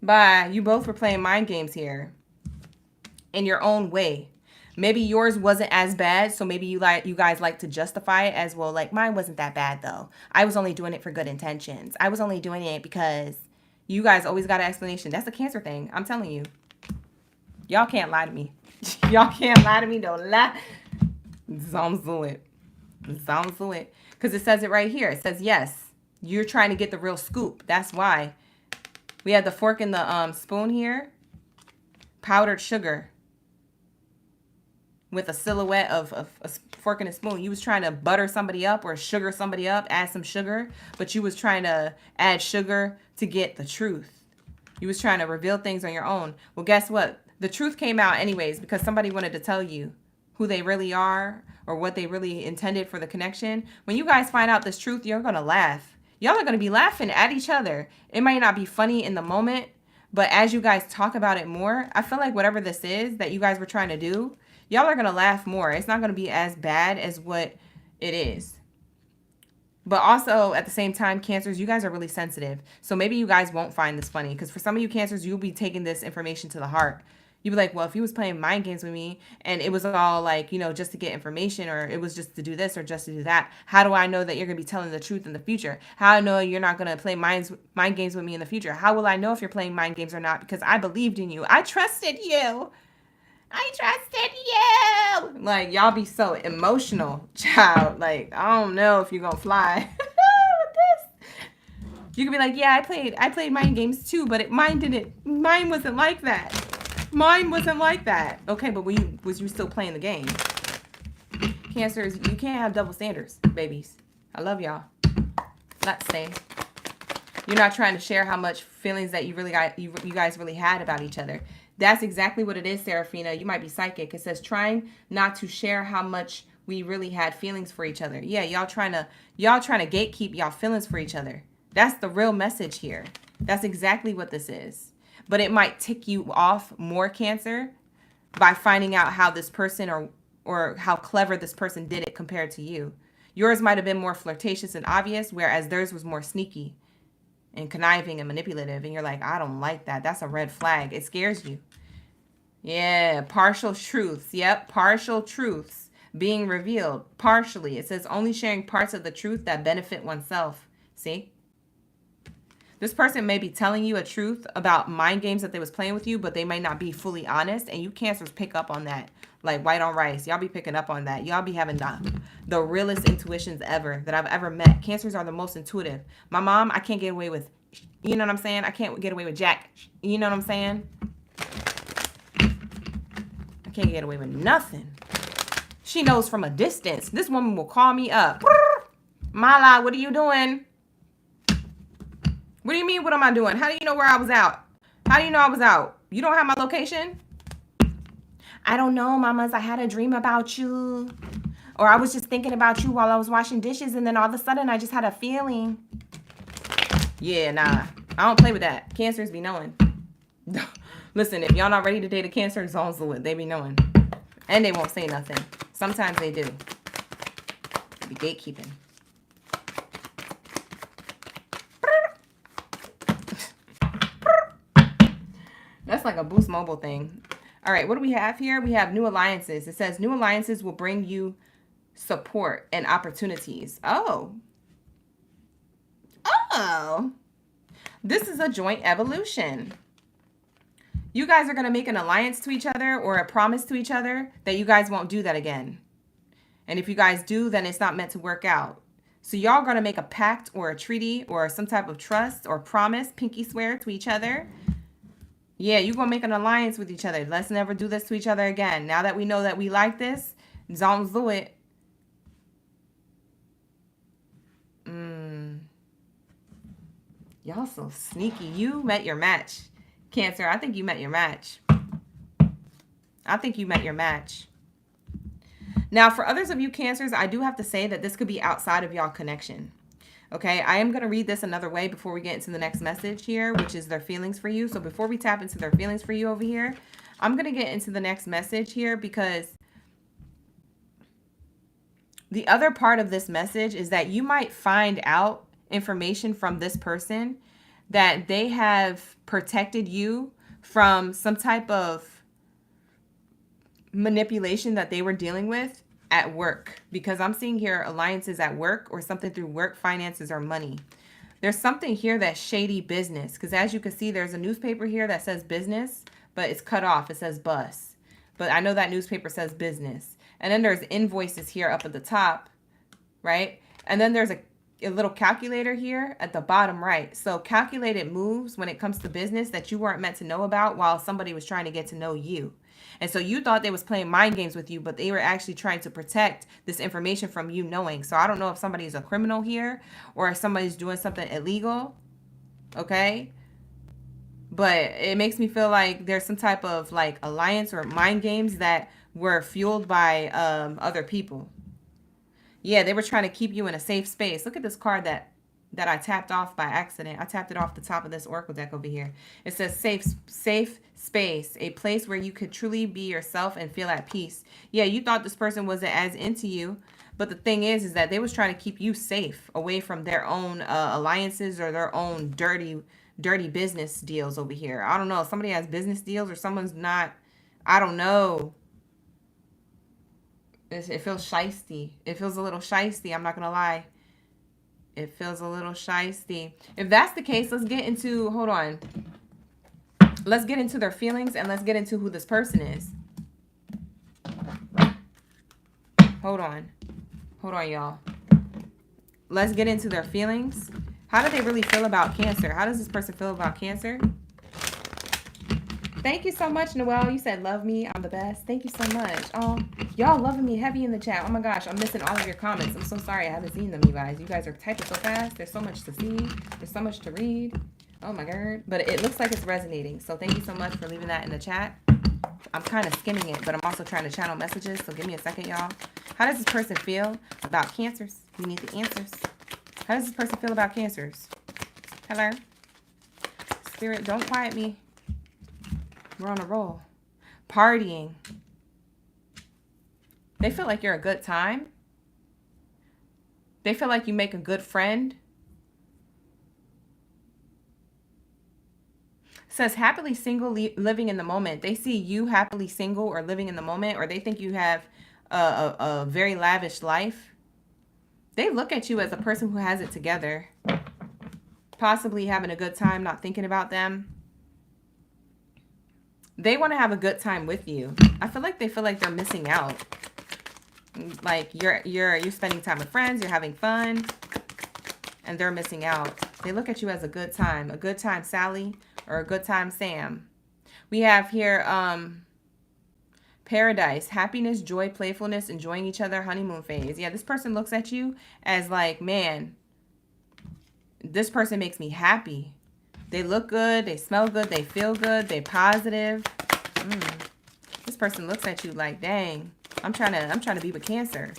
Bye. You both were playing mind games here in your own way. Maybe yours wasn't as bad, so maybe you guys like to justify it as, well, like, mine wasn't that bad, though. I was only doing it for good intentions. I was only doing it because you guys always got an explanation. That's a Cancer thing. I'm telling you. Y'all can't lie to me. Y'all can't lie to me. Don't lie. Sounds do it. Sounds do it. Because it says it right here. It says, yes, you're trying to get the real scoop. That's why. We had the fork and the spoon here. Powdered sugar. With a silhouette of a fork and a spoon. You was trying to butter somebody up or sugar somebody up. Add some sugar. But you was trying to add sugar to get the truth. You was trying to reveal things on your own. Well, guess what? The truth came out anyways because somebody wanted to tell you who they really are or what they really intended for the connection. When you guys find out this truth, you're going to laugh. Y'all are going to be laughing at each other. It might not be funny in the moment, but as you guys talk about it more, I feel like whatever this is that you guys were trying to do, y'all are going to laugh more. It's not going to be as bad as what it is. But also, at the same time, Cancers, you guys are really sensitive. So maybe you guys won't find this funny. Because for some of you Cancers, you'll be taking this information to the heart. You'd be like, well, if he was playing mind games with me and it was all like, just to get information, or it was just to do this or just to do that, how do I know that you're going to be telling the truth in the future? How do I know you're not going to play mind games with me in the future? How will I know if you're playing mind games or not? Because I believed in you. I trusted you. I trusted you. Like, y'all be so emotional, child. Like, I don't know if you're going to fly with this. You could be like, yeah, I played mind games too, but mine wasn't like that. Mine wasn't like that. Okay, but was you still playing the game? Cancers, you can't have double standards, babies. I love y'all. Let's say you're not trying to share how much feelings that you guys really had about each other. That's exactly what it is, Serafina. You might be psychic. It says trying not to share how much we really had feelings for each other. Yeah, y'all trying to gatekeep y'all feelings for each other. That's the real message here. That's exactly what this is. But it might tick you off more, Cancer, by finding out how this person or how clever this person did it compared to you. Yours might have been more flirtatious and obvious, whereas theirs was more sneaky and conniving and manipulative. And you're like, I don't like that. That's a red flag. It scares you. Yeah, partial truths. Yep, partial truths being revealed partially. It says only sharing parts of the truth that benefit oneself. See? This person may be telling you a truth about mind games that they was playing with you, but they may not be fully honest. And you Cancers pick up on that like white on rice. Y'all be picking up on that. Y'all be having the realest intuitions ever that I've ever met. Cancers are the most intuitive. My mom, I can't get away with, you know what I'm saying? I can't get away with Jack. You know what I'm saying? I can't get away with nothing. She knows from a distance. This woman will call me up. Mala, what are you doing? What do you mean, what am I doing? How do you know where I was out? How do you know I was out? You don't have my location? I don't know, mamas. I had a dream about you. Or I was just thinking about you while I was washing dishes, and then all of a sudden I just had a feeling. Yeah, nah. I don't play with that. Cancers be knowing. Listen, if y'all not ready to date a Cancer, zones the wood. They be knowing. And they won't say nothing. Sometimes they do. They be gatekeeping. That's like a Boost Mobile thing. All right, what do we have here? We have new alliances. It says new alliances will bring you support and opportunities. Oh. Oh. This is a joint evolution. You guys are going to make an alliance to each other or a promise to each other that you guys won't do that again. And if you guys do, then it's not meant to work out. So y'all going to make a pact or a treaty or some type of trust or promise, pinky swear to each other. Yeah, you're going to make an alliance with each other. Let's never do this to each other again. Now that we know that we like this, don't do it. Y'all so sneaky. You met your match. Cancer, I think you met your match. I think you met your match. Now, for others of you Cancers, I do have to say that this could be outside of y'all connection. Okay, I am going to read this another way before we get into the next message here, which is their feelings for you. So before we tap into their feelings for you over here, I'm going to get into the next message here, because the other part of this message is that you might find out information from this person that they have protected you from some type of manipulation that they were dealing with at work, because I'm seeing here alliances at work or something through work, finances, or money. There's something here that's shady business, because as you can see, there's a newspaper here that says business, but it's cut off. It says bus, but I know that newspaper says business. And then there's invoices here up at the top, right? And then there's a little calculator here at the bottom right. So calculated moves when it comes to business that you weren't meant to know about while somebody was trying to get to know you. And so you thought they was playing mind games with you, but they were actually trying to protect this information from you knowing. So I don't know if somebody's a criminal here or if somebody's doing something illegal. Okay. But it makes me feel like there's some type of like alliance or mind games that were fueled by other people. Yeah, they were trying to keep you in a safe space. Look at this card that I tapped off by accident. I tapped it off the top of this oracle deck over here. It says safe space, a place where you could truly be yourself and feel at peace. Yeah, you thought this person wasn't as into you, but the thing is that they was trying to keep you safe away from their own alliances or their own dirty business deals over here. I don't know. Somebody has business deals or someone's not I don't know. It feels shisty. It feels a little shisty. I'm not going to lie. It feels a little shisty. If that's the case, let's get into, hold on. Let's get into their feelings and let's get into who this person is. Hold on. Hold on, y'all. Let's get into their feelings. How do they really feel about Cancer? How does this person feel about Cancer? Thank you so much, Noelle. You said, love me. I'm the best. Thank you so much. Oh, y'all loving me heavy in the chat. Oh my gosh, I'm missing all of your comments. I'm so sorry. I haven't seen them, you guys. You guys are typing so fast. There's so much to see. There's so much to read. Oh my God. But it looks like it's resonating. So thank you so much for leaving that in the chat. I'm kind of skimming it, but I'm also trying to channel messages. So give me a second, y'all. How does this person feel about Cancers? We need the answers. How does this person feel about Cancers? Hello? Spirit, don't quiet me. We're on a roll. Partying. They feel like you're a good time. They feel like you make a good friend. It says happily single, living in the moment. They see you happily single or living in the moment, or they think you have a very lavish life. They look at you as a person who has it together. Possibly having a good time, not thinking about them. They want to have a good time with you. I feel like they feel like they're missing out. Like you're spending time with friends, you're having fun, and they're missing out. They look at you as a good time Sally, or a good time Sam. We have here paradise, happiness, joy, playfulness, enjoying each other, honeymoon phase. Yeah, this person looks at you as like, man, this person makes me happy. They look good, they smell good, they feel good, they positive. This person looks at you like, dang, I'm trying to be with Cancer.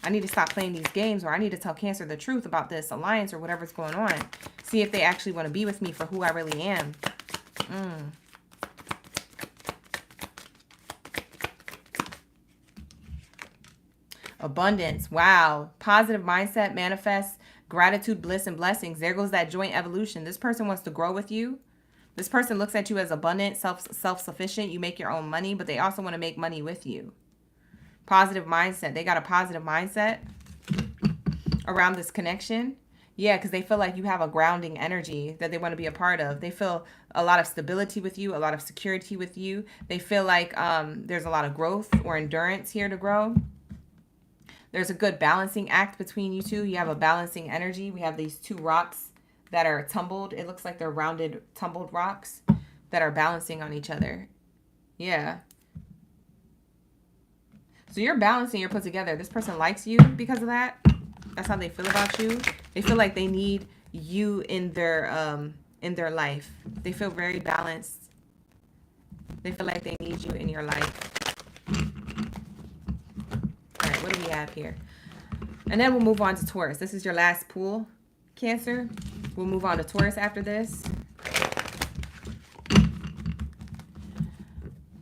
I need to stop playing these games, or I need to tell Cancer the truth about this alliance or whatever's going on. See if they actually want to be with me for who I really am. Abundance. Wow. Positive mindset manifests gratitude, bliss, and blessings. There goes that joint evolution. This person wants to grow with you. This person looks at you as abundant, self-sufficient. You make your own money, but they also want to make money with you. Positive mindset. They got a positive mindset around this connection. Yeah, because they feel like you have a grounding energy that they want to be a part of. They feel a lot of stability with you, a lot of security with you. They feel like there's a lot of growth or endurance here to grow. There's a good balancing act between you two. You have a balancing energy. We have these two rocks that are tumbled. It looks like they're rounded, tumbled rocks that are balancing on each other. Yeah. So you're balancing, you're put together. This person likes you because of that. That's how they feel about you. They feel like they need you in their life. They feel very balanced. They feel like they need you in your life. All right, what do we have here? And then we'll move on to Taurus. This is your last pool, Cancer. We'll move on to Taurus after this.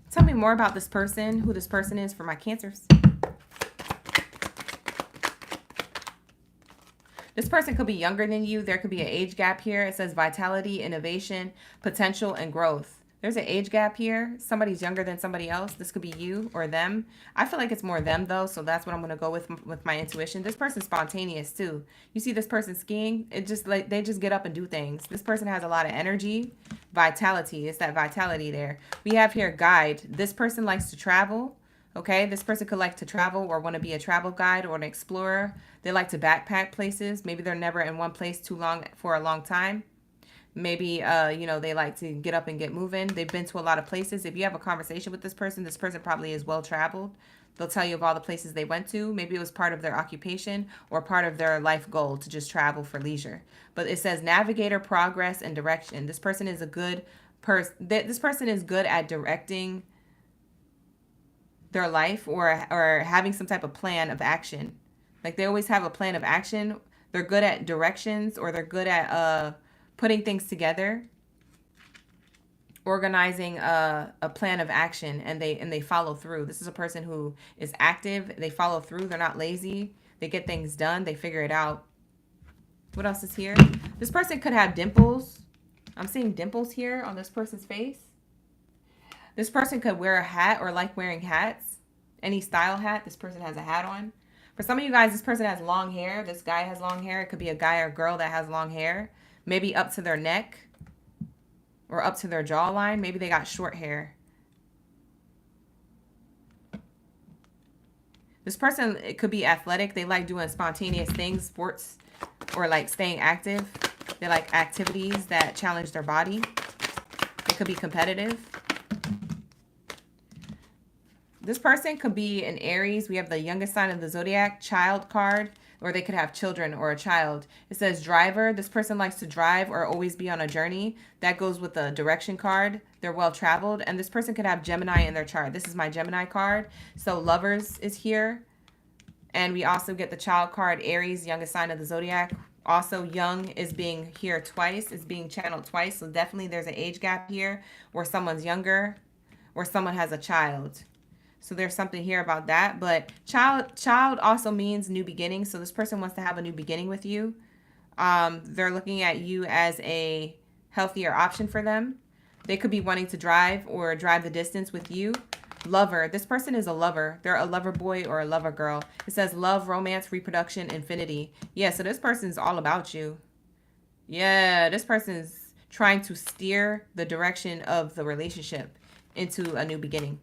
Tell me more about this person, who this person is for my Cancers. This person could be younger than you. There could be an age gap here. It says vitality, innovation, potential, and growth. There's an age gap here. Somebody's younger than somebody else. This could be you or them. I feel like it's more them though, so that's what I'm going to go with my intuition. This person's spontaneous too. You see this person skiing? It just like they just get up and do things. This person has a lot of energy, vitality. It's that vitality there. We have here guide. This person likes to travel. Okay, this person could like to travel or want to be a travel guide or an explorer. They like to backpack places. Maybe they're never in one place too long for a long time. Maybe, they like to get up and get moving. They've been to a lot of places. If you have a conversation with this person probably is well-traveled. They'll tell you of all the places they went to. Maybe it was part of their occupation or part of their life goal to just travel for leisure. But it says navigator, progress, and direction. This person is a good person. This person is good at directing their life or having some type of plan of action. Like they always have a plan of action. They're good at directions, or they're good at putting things together, organizing a plan of action, and they follow through. This is a person who is active. They follow through. They're not lazy. They get things done. They figure it out. What else is here? This person could have dimples. I'm seeing dimples here on this person's face. This person could wear a hat or like wearing hats. Any style hat. This person has a hat on. For some of you guys, this person has long hair. This guy has long hair. It could be a guy or girl that has long hair. Maybe up to their neck or up to their jawline. Maybe they got short hair. This person, it could be athletic. They like doing spontaneous things, sports, or like staying active. They like activities that challenge their body. It could be competitive. This person could be an Aries. We have the youngest sign of the Zodiac, child card, or they could have children or a child. It says driver. This person likes to drive or always be on a journey. That goes with the direction card. They're well-traveled. And this person could have Gemini in their chart. This is my Gemini card. So lovers is here. And we also get the child card, Aries, youngest sign of the Zodiac. Also, young is being here twice. Is being channeled twice. So definitely there's an age gap here where someone's younger or someone has a child. So there's something here about that. But child also means new beginning. So this person wants to have a new beginning with you. They're looking at you as a healthier option for them. They could be wanting to drive or drive the distance with you. Lover. This person is a lover. They're a lover boy or a lover girl. It says love, romance, reproduction, infinity. Yeah, so this person is all about you. Yeah, this person is trying to steer the direction of the relationship into a new beginning.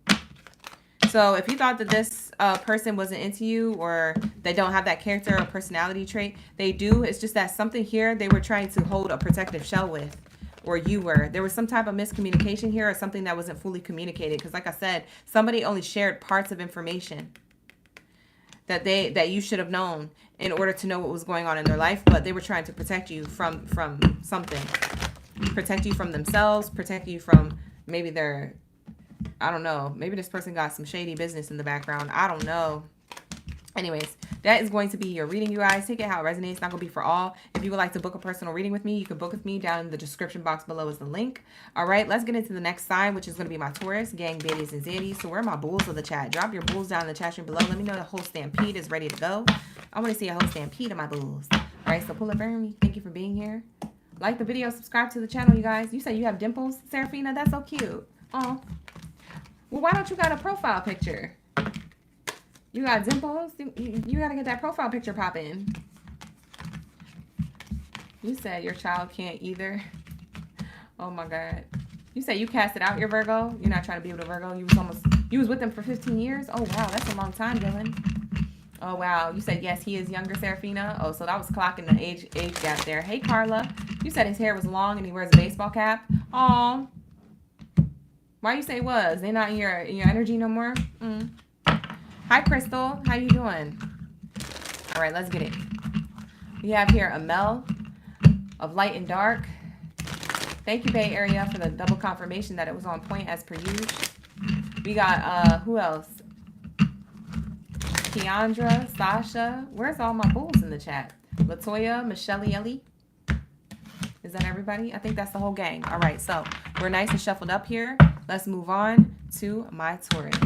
So if you thought that this person wasn't into you or they don't have that character or personality trait, they do. It's just that something here they were trying to hold a protective shell with, or you were. There was some type of miscommunication here or something that wasn't fully communicated. Because like I said, somebody only shared parts of information that you should have known in order to know what was going on in their life. But they were trying to protect you from something. Protect you from themselves. Protect you from maybe their... I don't know. Maybe this person got some shady business in the background. I don't know. Anyways, that is going to be your reading, you guys. Take it how it resonates. It's not going to be for all. If you would like to book a personal reading with me, you can book with me. Down in the description box below is the link. All right, let's get into the next sign, which is going to be my Taurus, gang, Baddies, and Zaddies. So where are my bulls of the chat? Drop your bulls down in the chat stream below. Let me know the whole stampede is ready to go. I want to see a whole stampede of my bulls. All right, so pull up for me. Thank you for being here. Like the video. Subscribe to the channel, you guys. You said you have dimples, Serafina? That's so cute. Oh. Well, why don't you got a profile picture? You got dimples? You got to get that profile picture popping. You said your child can't either. Oh, my God. You said you casted out your Virgo? You're not trying to be with a Virgo? You was with them for 15 years? Oh, wow. That's a long time, Dylan. Oh, wow. You said, yes, he is younger, Serafina. Oh, so that was clocking the age gap there. Hey, Carla. You said his hair was long and he wears a baseball cap. Oh. Why you say was? They not in your energy no more? Hi, Crystal. How you doing? All right, let's get it. We have here a Mel of light and dark. Thank you, Bay Area, for the double confirmation that it was on point as per usual. We got, who else? Keandra, Sasha. Where's all my bulls in the chat? Latoya, Michelle Ellie. Is that everybody? I think that's the whole gang. All right, so we're nice and shuffled up here. Let's move on to my Taurus.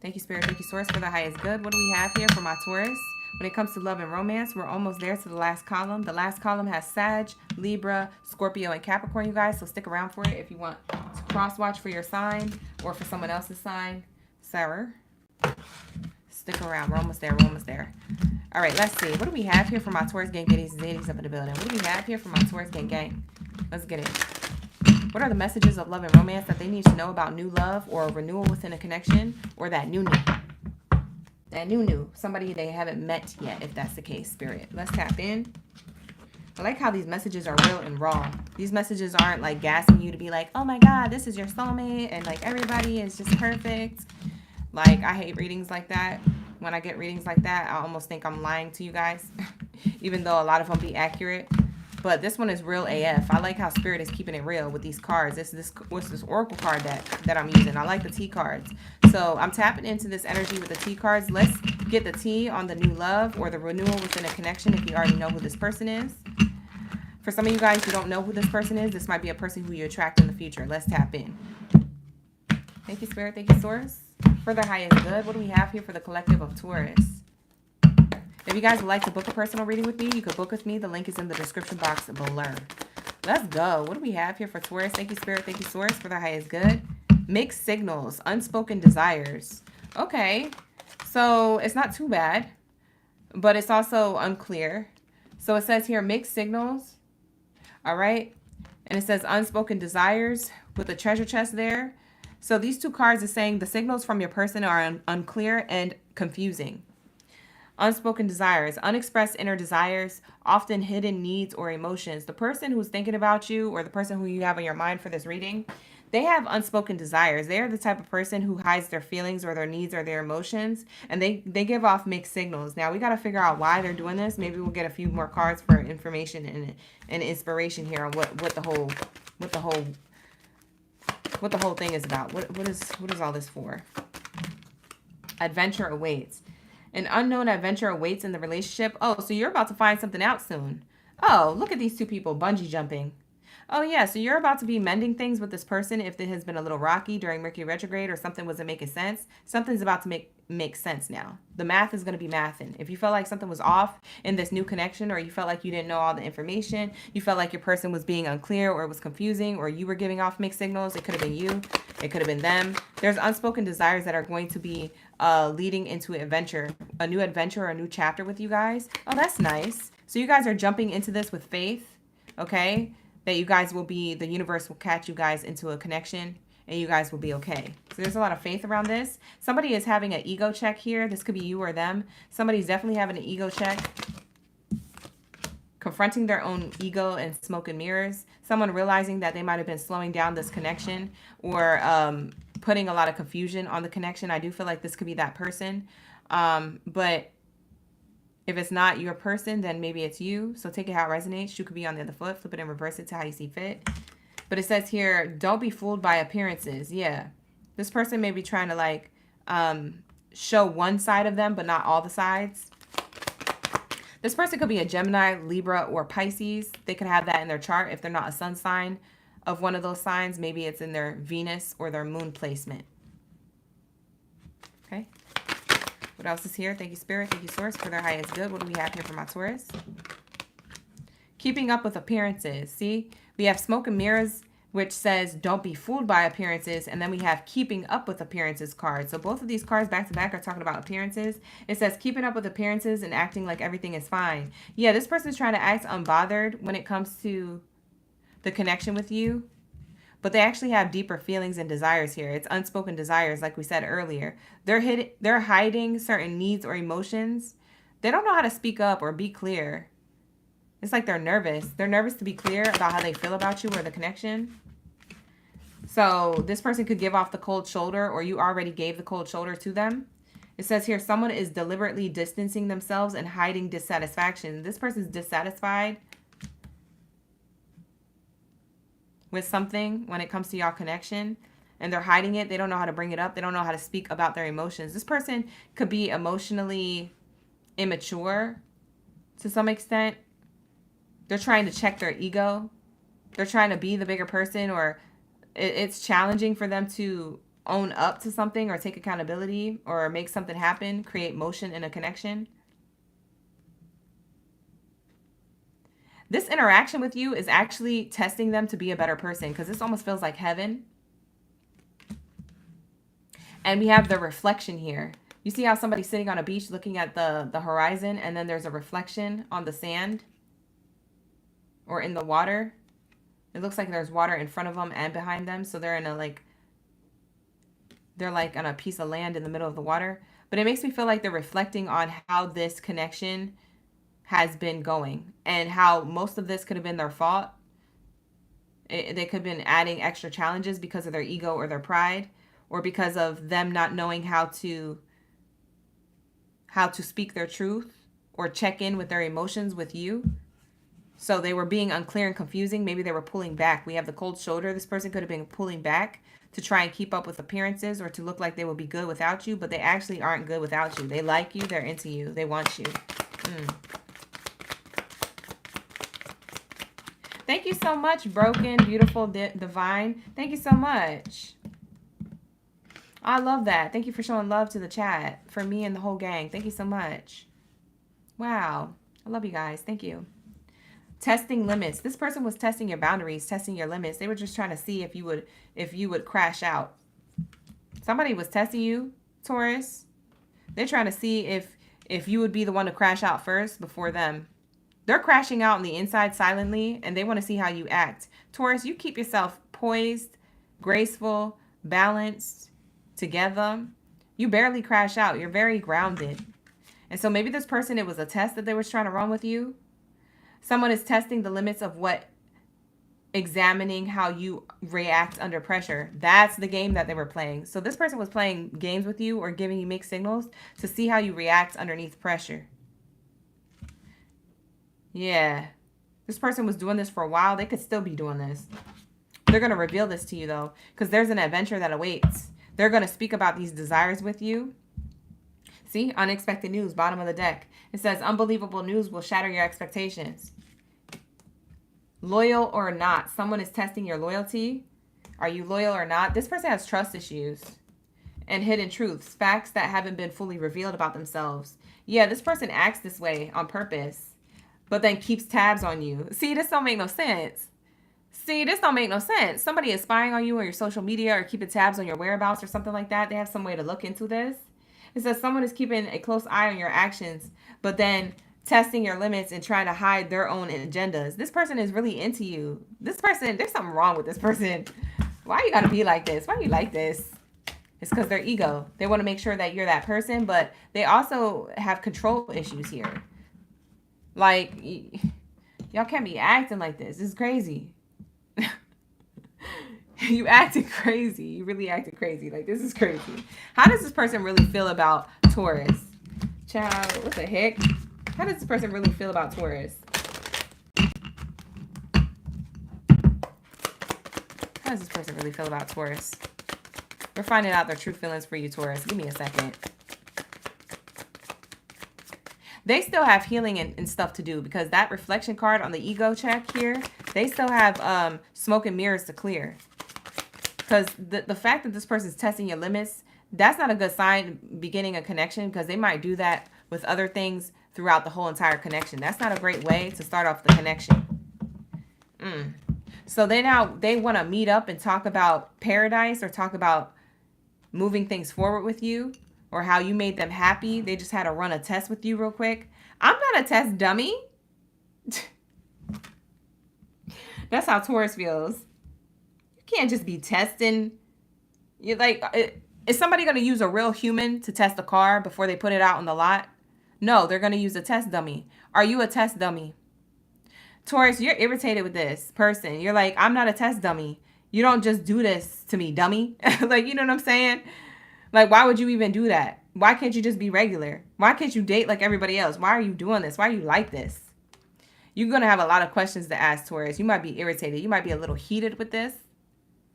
Thank you, Spirit. Thank you, Source, for the highest good. What do we have here for my Taurus? When it comes to love and romance, we're almost there to the last column. The last column has Sag, Libra, Scorpio, and Capricorn, you guys. So stick around for it if you want to cross-watch for your sign or for someone else's sign. Sarah. Stick around. We're almost there. We're almost there. All right, let's see. What do we have here for my Taurus gang? Baddies and Zaddies up in the building. What do we have here for my Taurus gang? Let's get it. What are the messages of love and romance that they need to know about new love or renewal within a connection or that new? That new. Somebody they haven't met yet, if that's the case, Spirit. Let's tap in. I like how these messages are real and raw. These messages aren't like gassing you to be like, oh my God, this is your soulmate. And like everybody is just perfect. Like I hate readings like that. When I get readings like that, I almost think I'm lying to you guys, even though a lot of them be accurate. But this one is real AF. I like how Spirit is keeping it real with these cards. What's this Oracle card that I'm using? I like the T cards. So I'm tapping into this energy with the T cards. Let's get the T on the new love or the renewal within a connection if you already know who this person is. For some of you guys who don't know who this person is, this might be a person who you attract in the future. Let's tap in. Thank you, Spirit. Thank you, Source. For the highest good, what do we have here for the collective of Taurus? If you guys would like to book a personal reading with me, you could book with me. The link is in the description box below. Let's go. What do we have here for Taurus? Thank you, Spirit. Thank you, Source, for the highest good. Mixed signals, unspoken desires. Okay, so it's not too bad, but it's also unclear. So it says here mixed signals. All right. And it says unspoken desires with a treasure chest there. So these two cards are saying the signals from your person are unclear and confusing. Unspoken desires, unexpressed inner desires, often hidden needs or emotions. The person who's thinking about you or the person who you have in your mind for this reading, they have unspoken desires. They are the type of person who hides their feelings or their needs or their emotions, and they give off mixed signals. Now we got to figure out why they're doing this. Maybe we'll get a few more cards for information and inspiration here on what the whole thing is about. What is all this for? Adventure awaits. An unknown adventure awaits in the relationship. Oh, so you're about to find something out soon. Oh, look at these two people bungee jumping. Oh, yeah, so you're about to be mending things with this person if it has been a little rocky during Mercury retrograde or something wasn't making sense. Something's about to make sense now. The math is going to be mathing. If you felt like something was off in this new connection, or you felt like you didn't know all the information, you felt like your person was being unclear or it was confusing, or you were giving off mixed signals, it could have been you, it could have been them. There's unspoken desires that are going to be leading into adventure, a new adventure or a new chapter with you guys. Oh, that's nice. So you guys are jumping into this with faith, okay? That you guys will be, the universe will catch you guys into a connection and you guys will be okay. So there's a lot of faith around this. Somebody is having an ego check here. This could be you or them. Somebody's definitely having an ego check. Confronting their own ego and smoke and mirrors. Someone realizing that they might have been slowing down this connection or putting a lot of confusion on the connection. I do feel like this could be that person. But if it's not your person, then maybe it's you. So take it how it resonates. You could be on the other foot. Flip it and reverse it to how you see fit. But it says here, don't be fooled by appearances. Yeah. This person may be trying to like show one side of them, but not all the sides. This person could be a Gemini, Libra, or Pisces. They could have that in their chart. If they're not a sun sign of one of those signs, maybe it's in their Venus or their moon placement. Okay. What else is here? Thank you, Spirit. Thank you, Source, for their highest good. What do we have here for my Taurus? Keeping up with appearances. See, we have smoke and mirrors, which says don't be fooled by appearances. And then we have keeping up with appearances cards. So both of these cards back to back are talking about appearances. It says keeping up with appearances and acting like everything is fine. Yeah, this person's trying to act unbothered when it comes to the connection with you. But they actually have deeper feelings and desires here. It's unspoken desires, like we said earlier. They're hiding certain needs or emotions. They don't know how to speak up or be clear. It's like they're nervous. They're nervous to be clear about how they feel about you or the connection. So this person could give off the cold shoulder, or you already gave the cold shoulder to them. It says here, someone is deliberately distancing themselves and hiding dissatisfaction. This person's dissatisfied with something when it comes to y'all connection, and they're hiding it. They don't know how to bring it up. They don't know how to speak about their emotions. This person could be emotionally immature to some extent. They're trying to check their ego. They're trying to be the bigger person, or it's challenging for them to own up to something or take accountability or make something happen, create motion in a connection. This interaction with you is actually testing them to be a better person, because this almost feels like heaven. And we have the reflection here. You see how somebody's sitting on a beach looking at the horizon, and then there's a reflection on the sand or in the water. It looks like there's water in front of them and behind them. So they're in a they're like on a piece of land in the middle of the water. But it makes me feel like they're reflecting on how this connection has been going and how most of this could have been their fault. They could have been adding extra challenges because of their ego or their pride, or because of them not knowing how to speak their truth or check in with their emotions with you. So they were being unclear and confusing. Maybe they were pulling back. We have the cold shoulder. This person could have been pulling back to try and keep up with appearances or to look like they will be good without you, but they actually aren't good without you. They like you. They're into you. They want you. Thank you so much, Broken, Beautiful, Divine. Thank you so much. I love that. Thank you for showing love to the chat for me and the whole gang. Thank you so much. Wow. I love you guys. Thank you. Testing limits. This person was testing your boundaries, testing your limits. They were just trying to see if you would crash out. Somebody was testing you, Taurus. They're trying to see if you would be the one to crash out first before them. They're crashing out on the inside silently, and they want to see how you act. Taurus, you keep yourself poised, graceful, balanced, together. You barely crash out. You're very grounded. And so maybe this person, it was a test that they were trying to run with you. Someone is testing the limits of examining how you react under pressure. That's the game that they were playing. So this person was playing games with you or giving you mixed signals to see how you react underneath pressure. Yeah. This person was doing this for a while. They could still be doing this. They're going to reveal this to you, though, because there's an adventure that awaits. They're going to speak about these desires with you. See? Unexpected news, bottom of the deck. It says, unbelievable news will shatter your expectations. Loyal or not. Someone is testing your loyalty. Are you loyal or not? This person has trust issues and hidden truths, facts that haven't been fully revealed about themselves. Yeah, this person acts this way on purpose, but then keeps tabs on you. See, this don't make no sense. See, this don't make no sense. Somebody is spying on you on your social media or keeping tabs on your whereabouts or something like that. They have some way to look into this. It says someone is keeping a close eye on your actions, but then testing your limits and trying to hide their own agendas. This person is really into you. This person, there's something wrong with this person. Why you gotta be like this? Why you like this? It's because their ego. They want to make sure that you're that person, but they also have control issues here. Like, y'all can't be acting like this. This is crazy. You acted crazy. You really acted crazy. Like, this is crazy. How does this person really feel about Taurus? Child, what the heck? How does this person really feel about Taurus? How does this person really feel about Taurus? We're finding out their true feelings for you, Taurus. Give me a second. They still have healing and stuff to do, because that reflection card on the ego check here, they still have smoke and mirrors to clear. Because the fact that this person is testing your limits, that's not a good sign beginning a connection, because they might do that with other things throughout the whole entire connection. That's not a great way to start off the connection. So they want to meet up and talk about paradise, or talk about moving things forward with you, or how you made them happy. They just had to run a test with you real quick. I'm not a test dummy. That's how Taurus feels. You can't just be testing. You're like, is somebody going to use a real human to test a car before they put it out on the lot? No, they're going to use a test dummy. Are you a test dummy? Taurus, you're irritated with this person. You're like, I'm not a test dummy. You don't just do this to me, dummy. Like, you know what I'm saying? Like, why would you even do that? Why can't you just be regular? Why can't you date like everybody else? Why are you doing this? Why are you like this? You're going to have a lot of questions to ask, Taurus. You might be irritated. You might be a little heated with this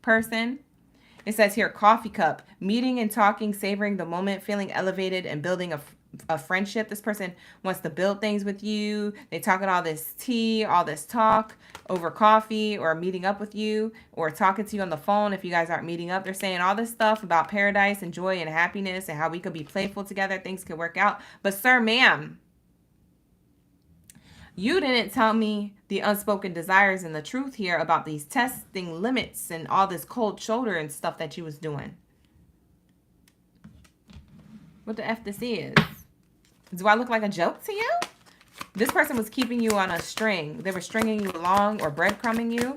person. It says here, coffee cup, meeting and talking, savoring the moment, feeling elevated and building a friendship. This person wants to build things with you. They talking all this tea, all this talk over coffee, or meeting up with you, or talking to you on the phone. If you guys aren't meeting up, they're saying all this stuff about paradise and joy and happiness and how we could be playful together. Things could work out. But sir, ma'am, you didn't tell me the unspoken desires and the truth here about these testing limits and all this cold shoulder and stuff that you was doing. What the F this is? Do I look like a joke to you? This person was keeping you on a string. They were stringing you along or breadcrumbing you.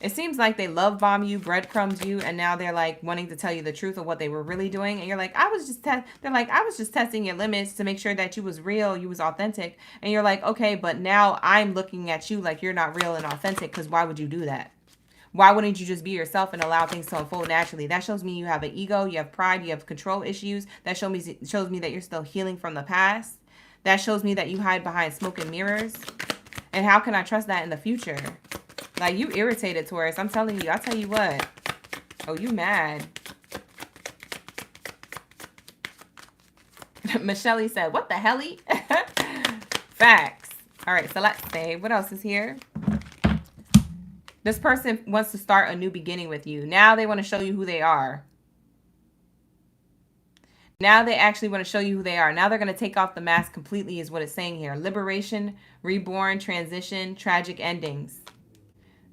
It seems like they love bomb you, breadcrumbs you, and now they're like wanting to tell you the truth of what they were really doing. And you're like, I was just testing your limits to make sure that you was real, you was authentic. And you're like, okay, but now I'm looking at you like you're not real and authentic, because why would you do that? Why wouldn't you just be yourself and allow things to unfold naturally? That shows me you have an ego, you have pride, you have control issues. That shows me that you're still healing from the past. That shows me that you hide behind smoke and mirrors. And how can I trust that in the future? Like, you irritated, Taurus. I'm telling you. I'll tell you what. Oh, you mad. Michelle said, what the helly? Facts. All right, so let's say, what else is here? This person wants to start a new beginning with you. Now they want to show you who they are. Now they actually want to show you who they are. Now they're going to take off the mask completely is what it's saying here. Liberation, reborn, transition, tragic endings.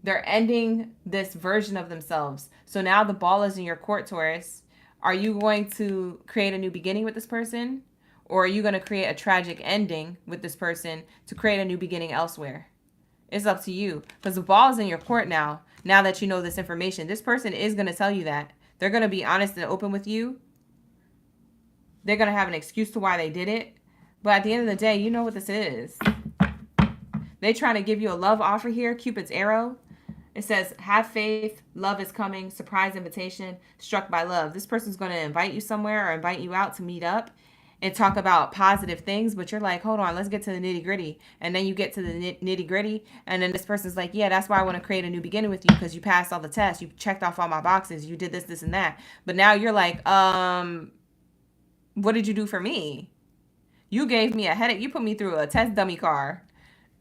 They're ending this version of themselves. So now the ball is in your court, Taurus. Are you going to create a new beginning with this person? Or are you going to create a tragic ending with this person to create a new beginning elsewhere? It's up to you. Because the ball is in your court now. Now that you know this information, this person is going to tell you that. They're going to be honest and open with you. They're going to have an excuse to why they did it. But at the end of the day, you know what this is. They're trying to give you a love offer here. Cupid's arrow. It says, have faith, love is coming, surprise invitation, struck by love. This person's going to invite you somewhere or invite you out to meet up and talk about positive things, but you're like, hold on, let's get to the nitty gritty. And then you get to the nitty gritty, and then this person's like, yeah, that's why I want to create a new beginning with you, because you passed all the tests, you checked off all my boxes, you did this, this, and that. But now you're like, what did you do for me? You gave me a headache. You put me through a test dummy car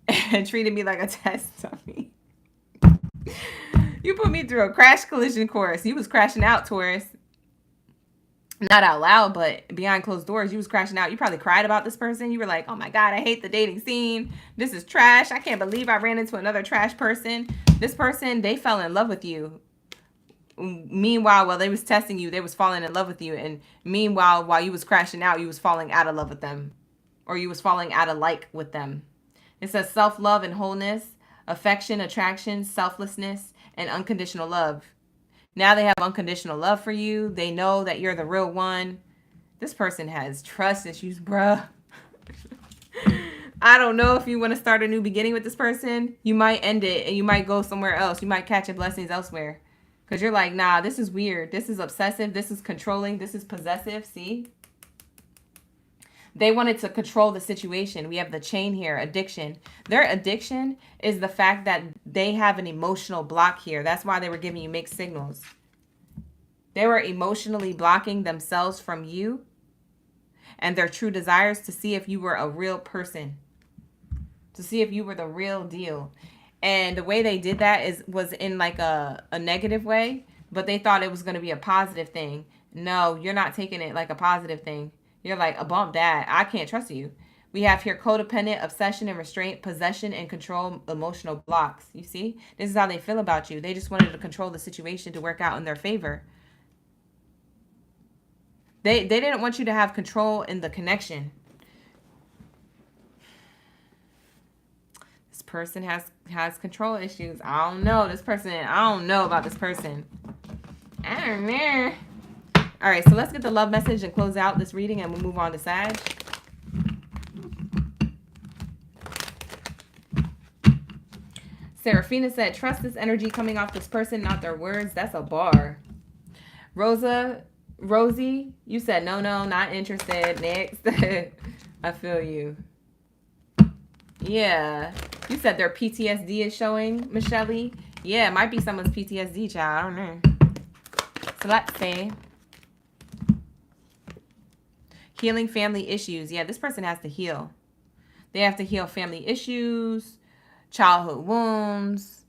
and treated me like a test dummy. You put me through a crash collision course. You was crashing out, Taurus. Not out loud, but behind closed doors, you was crashing out. You probably cried about this person. You were like, oh my God, I hate the dating scene. This is trash. I can't believe I ran into another trash person. This person, they fell in love with you. Meanwhile, while they was testing you, they was falling in love with you. And meanwhile, while you was crashing out, you was falling out of love with them. Or you was falling out of like with them. It says self-love and wholeness, affection, attraction, selflessness, and unconditional love. Now they have unconditional love for you. They know that you're the real one. This person has trust issues, bruh. I don't know if you want to start a new beginning with this person. You might end it and you might go somewhere else. You might catch your blessings elsewhere. Because you're like, nah, this is weird. This is obsessive. This is controlling. This is possessive. See? They wanted to control the situation. We have the chain here, addiction. Their addiction is the fact that they have an emotional block here. That's why they were giving you mixed signals. They were emotionally blocking themselves from you and their true desires to see if you were a real person, to see if you were the real deal. And the way they did that was in like a negative way, but they thought it was going to be a positive thing. No, you're not taking it like a positive thing. You're like, bump that. I can't trust you. We have here codependent, obsession and restraint, possession and control, emotional blocks. You see? This is how they feel about you. They just wanted to control the situation to work out in their favor. They didn't want you to have control in the connection. This person has control issues. I don't know. I don't know about this person. I don't know. All right, so let's get the love message and close out this reading, and we'll move on to Sag. Serafina said, trust this energy coming off this person, not their words. That's a bar. Rosie, you said, no, not interested. Next. I feel you. Yeah. You said their PTSD is showing, Michelle. Yeah, it might be someone's PTSD, child. I don't know. So let's see. Healing family issues. Yeah, this person has to heal. They have to heal family issues, childhood wounds,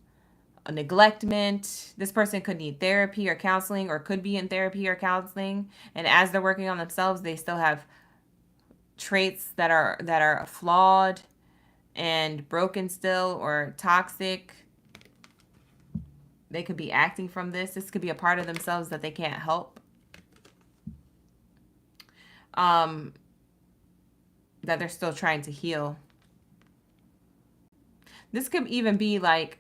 neglectment. This person could need therapy or counseling, or could be in therapy or counseling. And as they're working on themselves, they still have traits that are flawed and broken still, or toxic. They could be acting from this. This could be a part of themselves that they can't help. That they're still trying to heal. This could even be like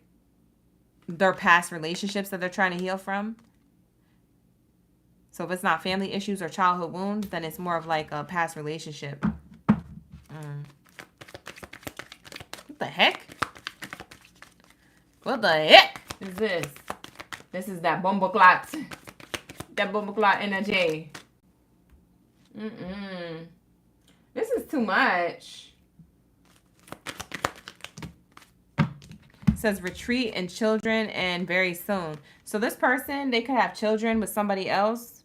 their past relationships that they're trying to heal from. So if it's not family issues or childhood wounds, then it's more of like a past relationship. What the heck? What the heck is this? This is that bumbleclot. That bumbleclot energy. This is too much. It says retreat and children and very soon. So this person, they could have children with somebody else.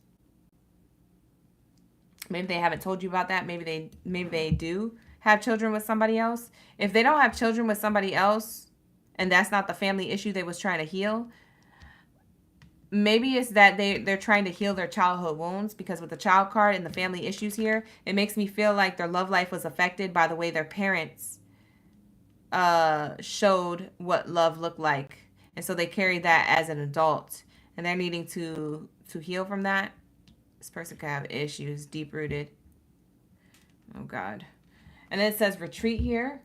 Maybe they haven't told you about that. Maybe they do have children with somebody else. If they don't have children with somebody else, and that's not the family issue they was trying to heal, maybe it's that they're trying to heal their childhood wounds, because with the child card and the family issues here, it makes me feel like their love life was affected by the way their parents showed what love looked like. And so they carry that as an adult, and they're needing to heal from that. This person could have issues, deep-rooted. Oh, God. And then it says retreat here.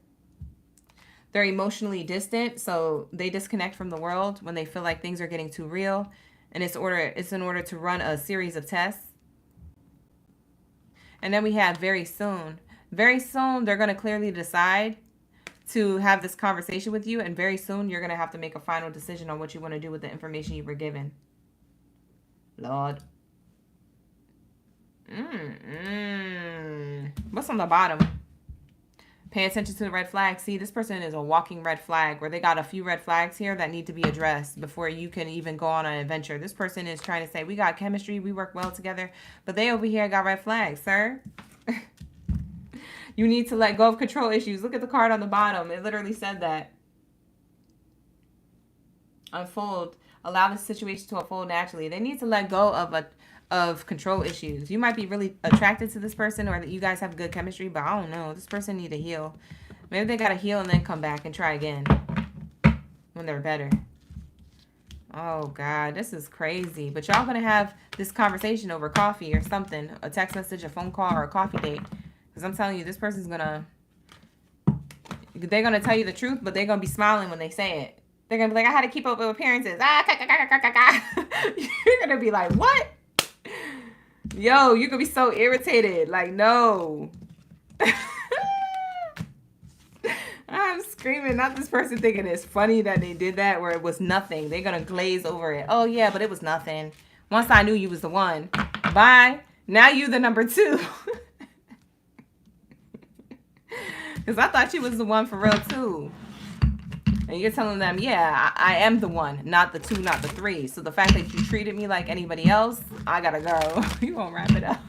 They're emotionally distant, so they disconnect from the world when they feel like things are getting too real. And it's in order to run a series of tests. And then we have very soon. Very soon, they're going to clearly decide to have this conversation with you. And very soon, you're going to have to make a final decision on what you want to do with the information you were given. Lord. What's on the bottom? Pay attention to the red flag. See, this person is a walking red flag, where they got a few red flags here that need to be addressed before you can even go on an adventure. This person is trying to say, we got chemistry, we work well together, but they over here got red flags, sir. You need to let go of control issues. Look at the card on the bottom. It literally said that. Unfold. Allow the situation to unfold naturally. They need to let go of control issues. You might be really attracted to this person, or that you guys have good chemistry, but I don't know. This person need to heal. Maybe they got to heal and then come back and try again when they're better. Oh, God, this is crazy. But y'all going to have this conversation over coffee or something, a text message, a phone call, or a coffee date. Because I'm telling you, this person's going to, they're going to tell you the truth, but they're going to be smiling when they say it. They're going to be like, I had to keep up with appearances. You're going to be like, what? Yo, you could be so irritated. Like, no. I'm screaming. Not this person thinking it's funny that they did that, where it was nothing. They're going to glaze over it. Oh, yeah, but it was nothing. Once I knew you was the one. Bye. Now you the number 2. Because I thought you was the one for real, too. And you're telling them, yeah, I am the one, not the 2, not the 3. So the fact that you treated me like anybody else, I gotta go. You won't wrap it up.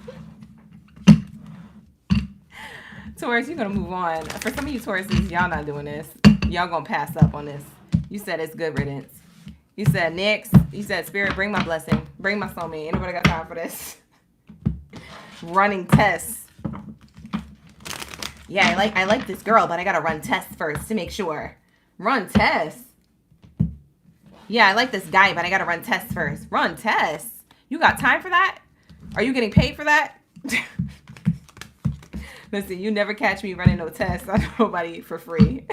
Taurus, you're gonna move on. For some of you Tauruses, y'all not doing this. Y'all gonna pass up on this. You said it's good riddance. You said next. You said, Spirit, bring my blessing. Bring my soulmate. Ain't nobody got time for this. Running tests. Yeah, I like this girl, but I gotta run tests first to make sure. Run tests? Yeah, I like this guy, but I gotta run tests first. Run tests? You got time for that? Are you getting paid for that? Listen, you never catch me running no tests on nobody for free.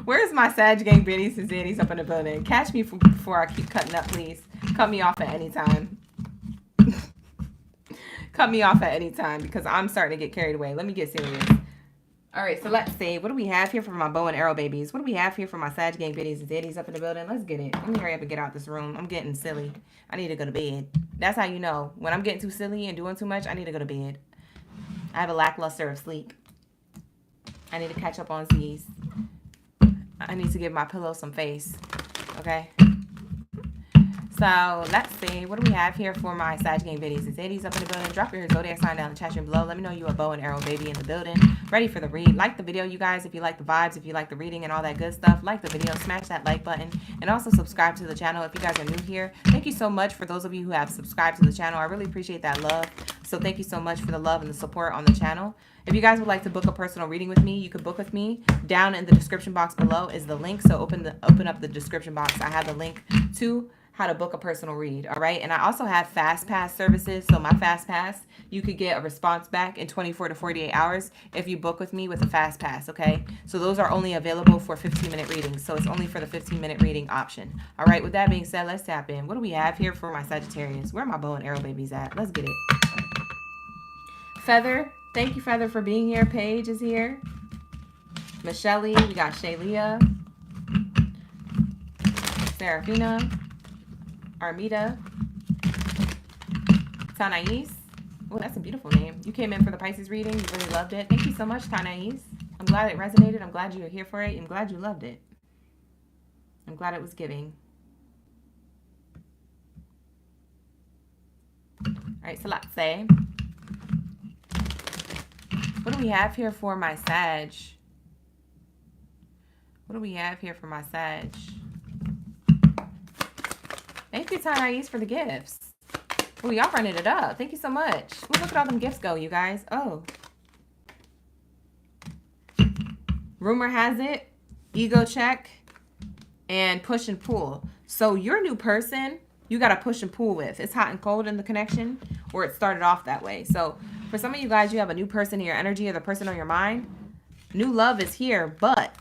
Where's my Sag gang biddies and zaddies up in the building? Catch me before I keep cutting up, please. Cut me off at any time. Cut me off at any time, because I'm starting to get carried away. Let me get serious. All right, so let's see. What do we have here for my bow and arrow babies? What do we have here for my Sag gang biddies and daddies up in the building? Let's get it. Let me hurry up and get out this room. I'm getting silly. I need to go to bed. That's how you know. When I'm getting too silly and doing too much, I need to go to bed. I have a lackluster of sleep. I need to catch up on Z's. I need to give my pillow some face. Okay? So let's see. What do we have here for my Sag gang biddies and zaddies up in the building? Drop your Zodiac sign down in the chat room below. Let me know you a bow and arrow baby in the building. Ready for the read. Like the video, you guys, if you like the vibes, if you like the reading and all that good stuff. Like the video, smash that like button, and also subscribe to the channel if you guys are new here. Thank you so much for those of you who have subscribed to the channel. I really appreciate that love. So thank you so much for the love and the support on the channel. If you guys would like to book a personal reading with me, you can book with me. Down in the description box below is the link. So open up the description box. I have the link to how to book a personal read. All right. And I also have fast pass services. So my fast pass, you could get a response back in 24 to 48 hours if you book with me with a fast pass. Okay. So those are only available for 15-minute readings. So it's only for the 15-minute reading option. All right. With that being said, let's tap in. What do we have here for my Sagittarius? Where are my bow and arrow babies at? Let's get it. Feather. Thank you, Feather, for being here. Paige is here. Michelle, we got Shaylia. Serafina. Armida. Tanais. Oh, that's a beautiful name. You came in for the Pisces reading. You really loved it. Thank you so much, Tanais. I'm glad it resonated. I'm glad you were here for it. I'm glad you loved it. I'm glad it was giving. All right, so let's say, what do we have here for my Sag? What do we have here for my Sag? Thank you, Tanais, for the gifts. Oh, y'all running it up. Thank you so much. Ooh, look at all them gifts go, you guys. Oh. Rumor has it, ego check, and push and pull. So your new person, you got to push and pull with. It's hot and cold in the connection, or it started off that way. So for some of you guys, you have a new person in your energy, or the person on your mind. New love is here, but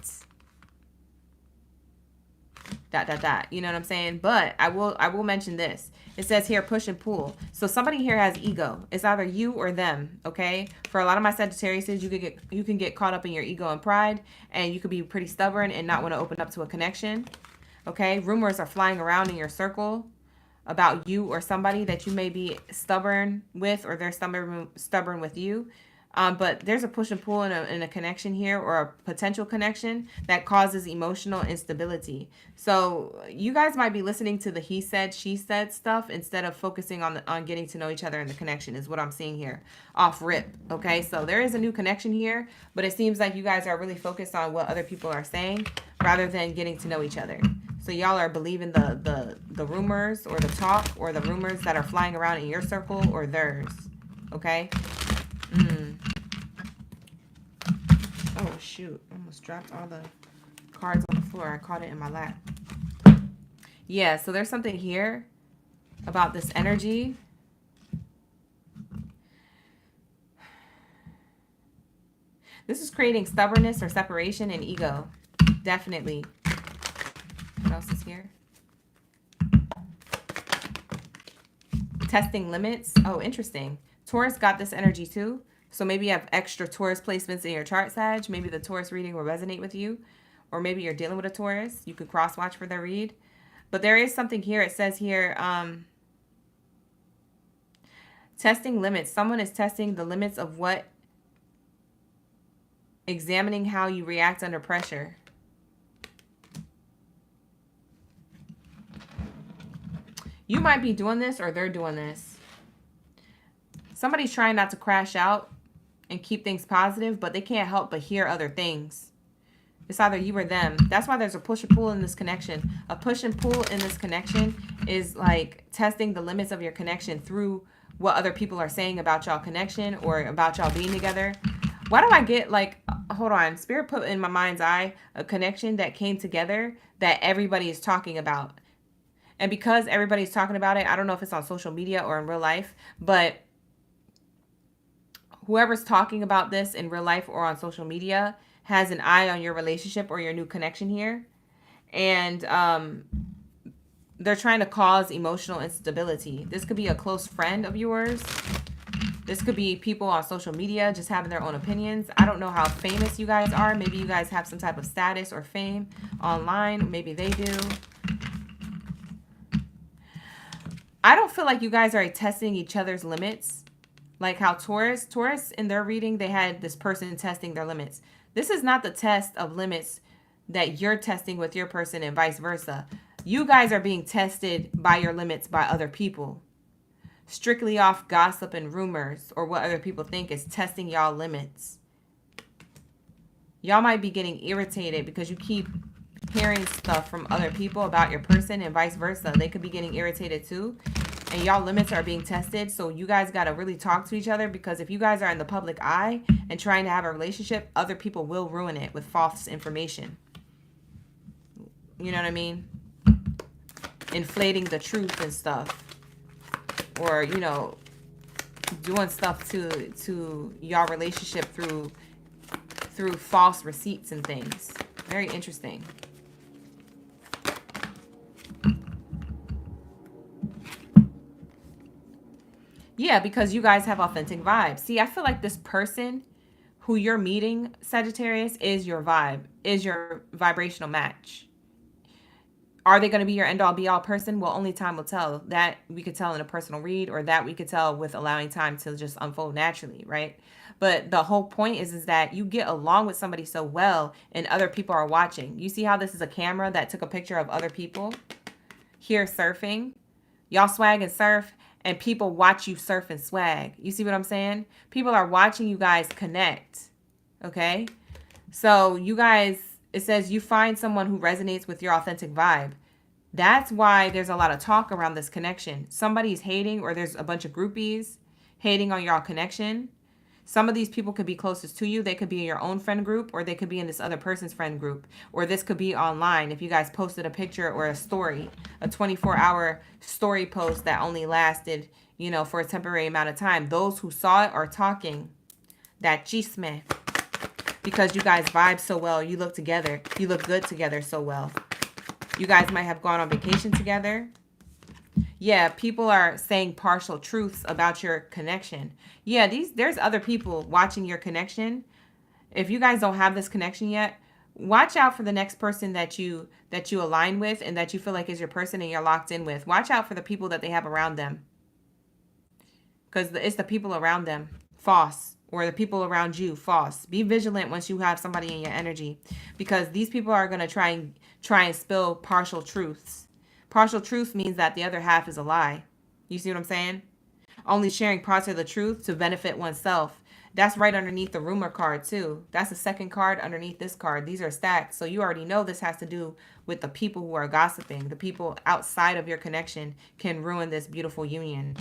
you know what I'm saying? But I will mention this. It says here push and pull. So somebody here has ego. It's either you or them, okay? For a lot of my Sagittariuses, you can get caught up in your ego and pride, and you could be pretty stubborn and not want to open up to a connection. Okay? Rumors are flying around in your circle about you or somebody that you may be stubborn with, or they're stubborn with you. But there's a push and pull in a connection here, or a potential connection that causes emotional instability. So you guys might be listening to the he said, she said stuff instead of focusing on getting to know each other in the connection, is what I'm seeing here off rip. Okay, so there is a new connection here, but it seems like you guys are really focused on what other people are saying rather than getting to know each other. So y'all are believing the rumors or the talk or the rumors that are flying around in your circle or theirs. Okay. Oh shoot, I almost dropped all the cards on the floor. I caught it in my lap. Yeah, so there's something here about this energy. This is creating stubbornness or separation and ego. Definitely. What else is here? Testing limits. Oh, interesting. Taurus got this energy too. So maybe you have extra Taurus placements in your chart, Sag. Maybe the Taurus reading will resonate with you. Or maybe you're dealing with a Taurus. You could cross-watch for their read. But there is something here. It says here, testing limits. Someone is testing the limits of what, examining how you react under pressure. You might be doing this, or they're doing this. Somebody's trying not to crash out and keep things positive, but they can't help but hear other things. It's either you or them. That's why there's a push and pull in this connection. A push and pull in this connection is like testing the limits of your connection through what other people are saying about y'all connection or about y'all being together. Why do I get like, hold on, Spirit put in my mind's eye a connection that came together that everybody is talking about. And because everybody's talking about it, I don't know if it's on social media or in real life, but whoever's talking about this in real life or on social media has an eye on your relationship or your new connection here. And they're trying to cause emotional instability. This could be a close friend of yours. This could be people on social media just having their own opinions. I don't know how famous you guys are. Maybe you guys have some type of status or fame online. Maybe they do. I don't feel like you guys are testing each other's limits. Like how Taurus in their reading, they had this person testing their limits. This is not the test of limits that you're testing with your person and vice versa. You guys are being tested by your limits by other people. Strictly off gossip and rumors or what other people think is testing y'all limits. Y'all might be getting irritated because you keep hearing stuff from other people about your person and vice versa. They could be getting irritated too. And y'all limits are being tested. So you guys got to really talk to each other, because if you guys are in the public eye and trying to have a relationship, other people will ruin it with false information. You know what I mean? Inflating the truth and stuff. Or, you know, doing stuff to y'all relationship through false receipts and things. Very interesting. Yeah, because you guys have authentic vibes. See, I feel like this person who you're meeting, Sagittarius, is your vibe, is your vibrational match. Are they going to be your end-all be-all person? Well, only time will tell. That we could tell in a personal read, or that we could tell with allowing time to just unfold naturally, right? But the whole point is that you get along with somebody so well and other people are watching. You see how this is a camera that took a picture of other people here surfing? Y'all swag and surf, and people watch you surf and swag. You see what I'm saying? People are watching you guys connect, okay? So you guys, it says you find someone who resonates with your authentic vibe. That's why there's a lot of talk around this connection. Somebody's hating, or there's a bunch of groupies hating on y'all connection. Some of these people could be closest to you. They could be in your own friend group, or they could be in this other person's friend group, or this could be online. If you guys posted a picture or a story, a 24-hour story post that only lasted, you know, for a temporary amount of time. Those who saw it are talking that chisme because you guys vibe so well. You look together. You look good together so well. You guys might have gone on vacation together. Yeah, people are saying partial truths about your connection. Yeah, there's other people watching your connection. If you guys don't have this connection yet, watch out for the next person that you align with and that you feel like is your person and you're locked in with. Watch out for the people that they have around them. Because it's the people around them, false, or the people around you, false. Be vigilant once you have somebody in your energy, because these people are going to try and spill partial truths. Partial truth means that the other half is a lie. You see what I'm saying? Only sharing parts of the truth to benefit oneself. That's right underneath the rumor card too. That's the second card underneath this card. These are stacked. So you already know this has to do with the people who are gossiping. The people outside of your connection can ruin this beautiful union.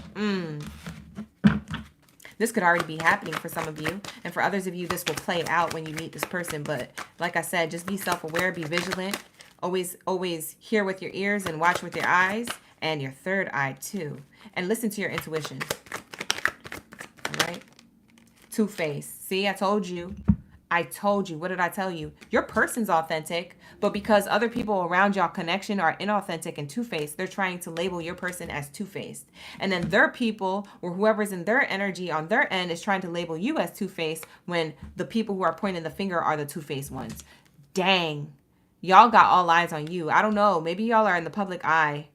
This could already be happening for some of you. And for others of you, this will play out when you meet this person. But like I said, just be self-aware, be vigilant. Always hear with your ears and watch with your eyes and your third eye too. And listen to your intuition. All right? Two-faced. See, I told you. What did I tell you? Your person's authentic, but because other people around y'all connection are inauthentic and two-faced, they're trying to label your person as two-faced. And then their people, or whoever's in their energy on their end, is trying to label you as two-faced when the people who are pointing the finger are the two-faced ones. Dang. Y'all got all eyes on you. I don't know. Maybe y'all are in the public eye.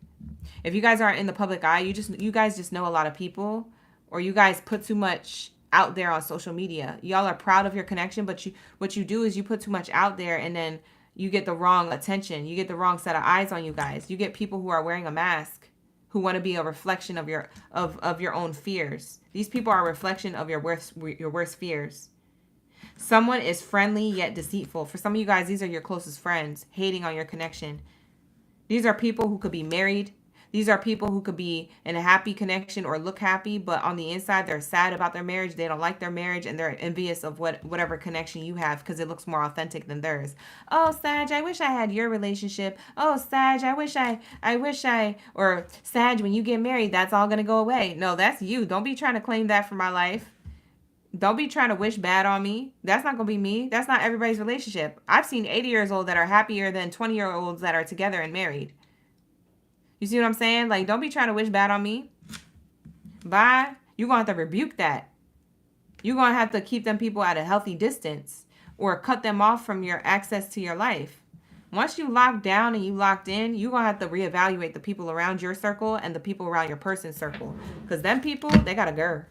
If you guys aren't in the public eye, you guys just know a lot of people, or you guys put too much out there on social media. Y'all are proud of your connection, but what you do is you put too much out there, and then you get the wrong attention. You get the wrong set of eyes on you guys. You get people who are wearing a mask, who want to be a reflection of your own fears. These people are a reflection of your worst fears. Someone is friendly yet deceitful. For some of you guys, these are your closest friends hating on your connection. These are people who could be married. These are people who could be in a happy connection or look happy, but on the inside, they're sad about their marriage. They don't like their marriage, and they're envious of whatever connection you have because it looks more authentic than theirs. Oh, Sag, I wish I had your relationship. Oh, Sag, I wish I, or Sag, when you get married, that's all going to go away. No, that's you. Don't be trying to claim that for my life. Don't be trying to wish bad on me. That's not going to be me. That's not everybody's relationship. I've seen 80 years old that are happier than 20-year-olds that are together and married. You see what I'm saying? Like, don't be trying to wish bad on me. Bye. You're going to have to rebuke that. You're going to have to keep them people at a healthy distance or cut them off from your access to your life. Once you lock down and you locked in, you're going to have to reevaluate the people around your circle and the people around your person's circle. Because them people, they got a grr.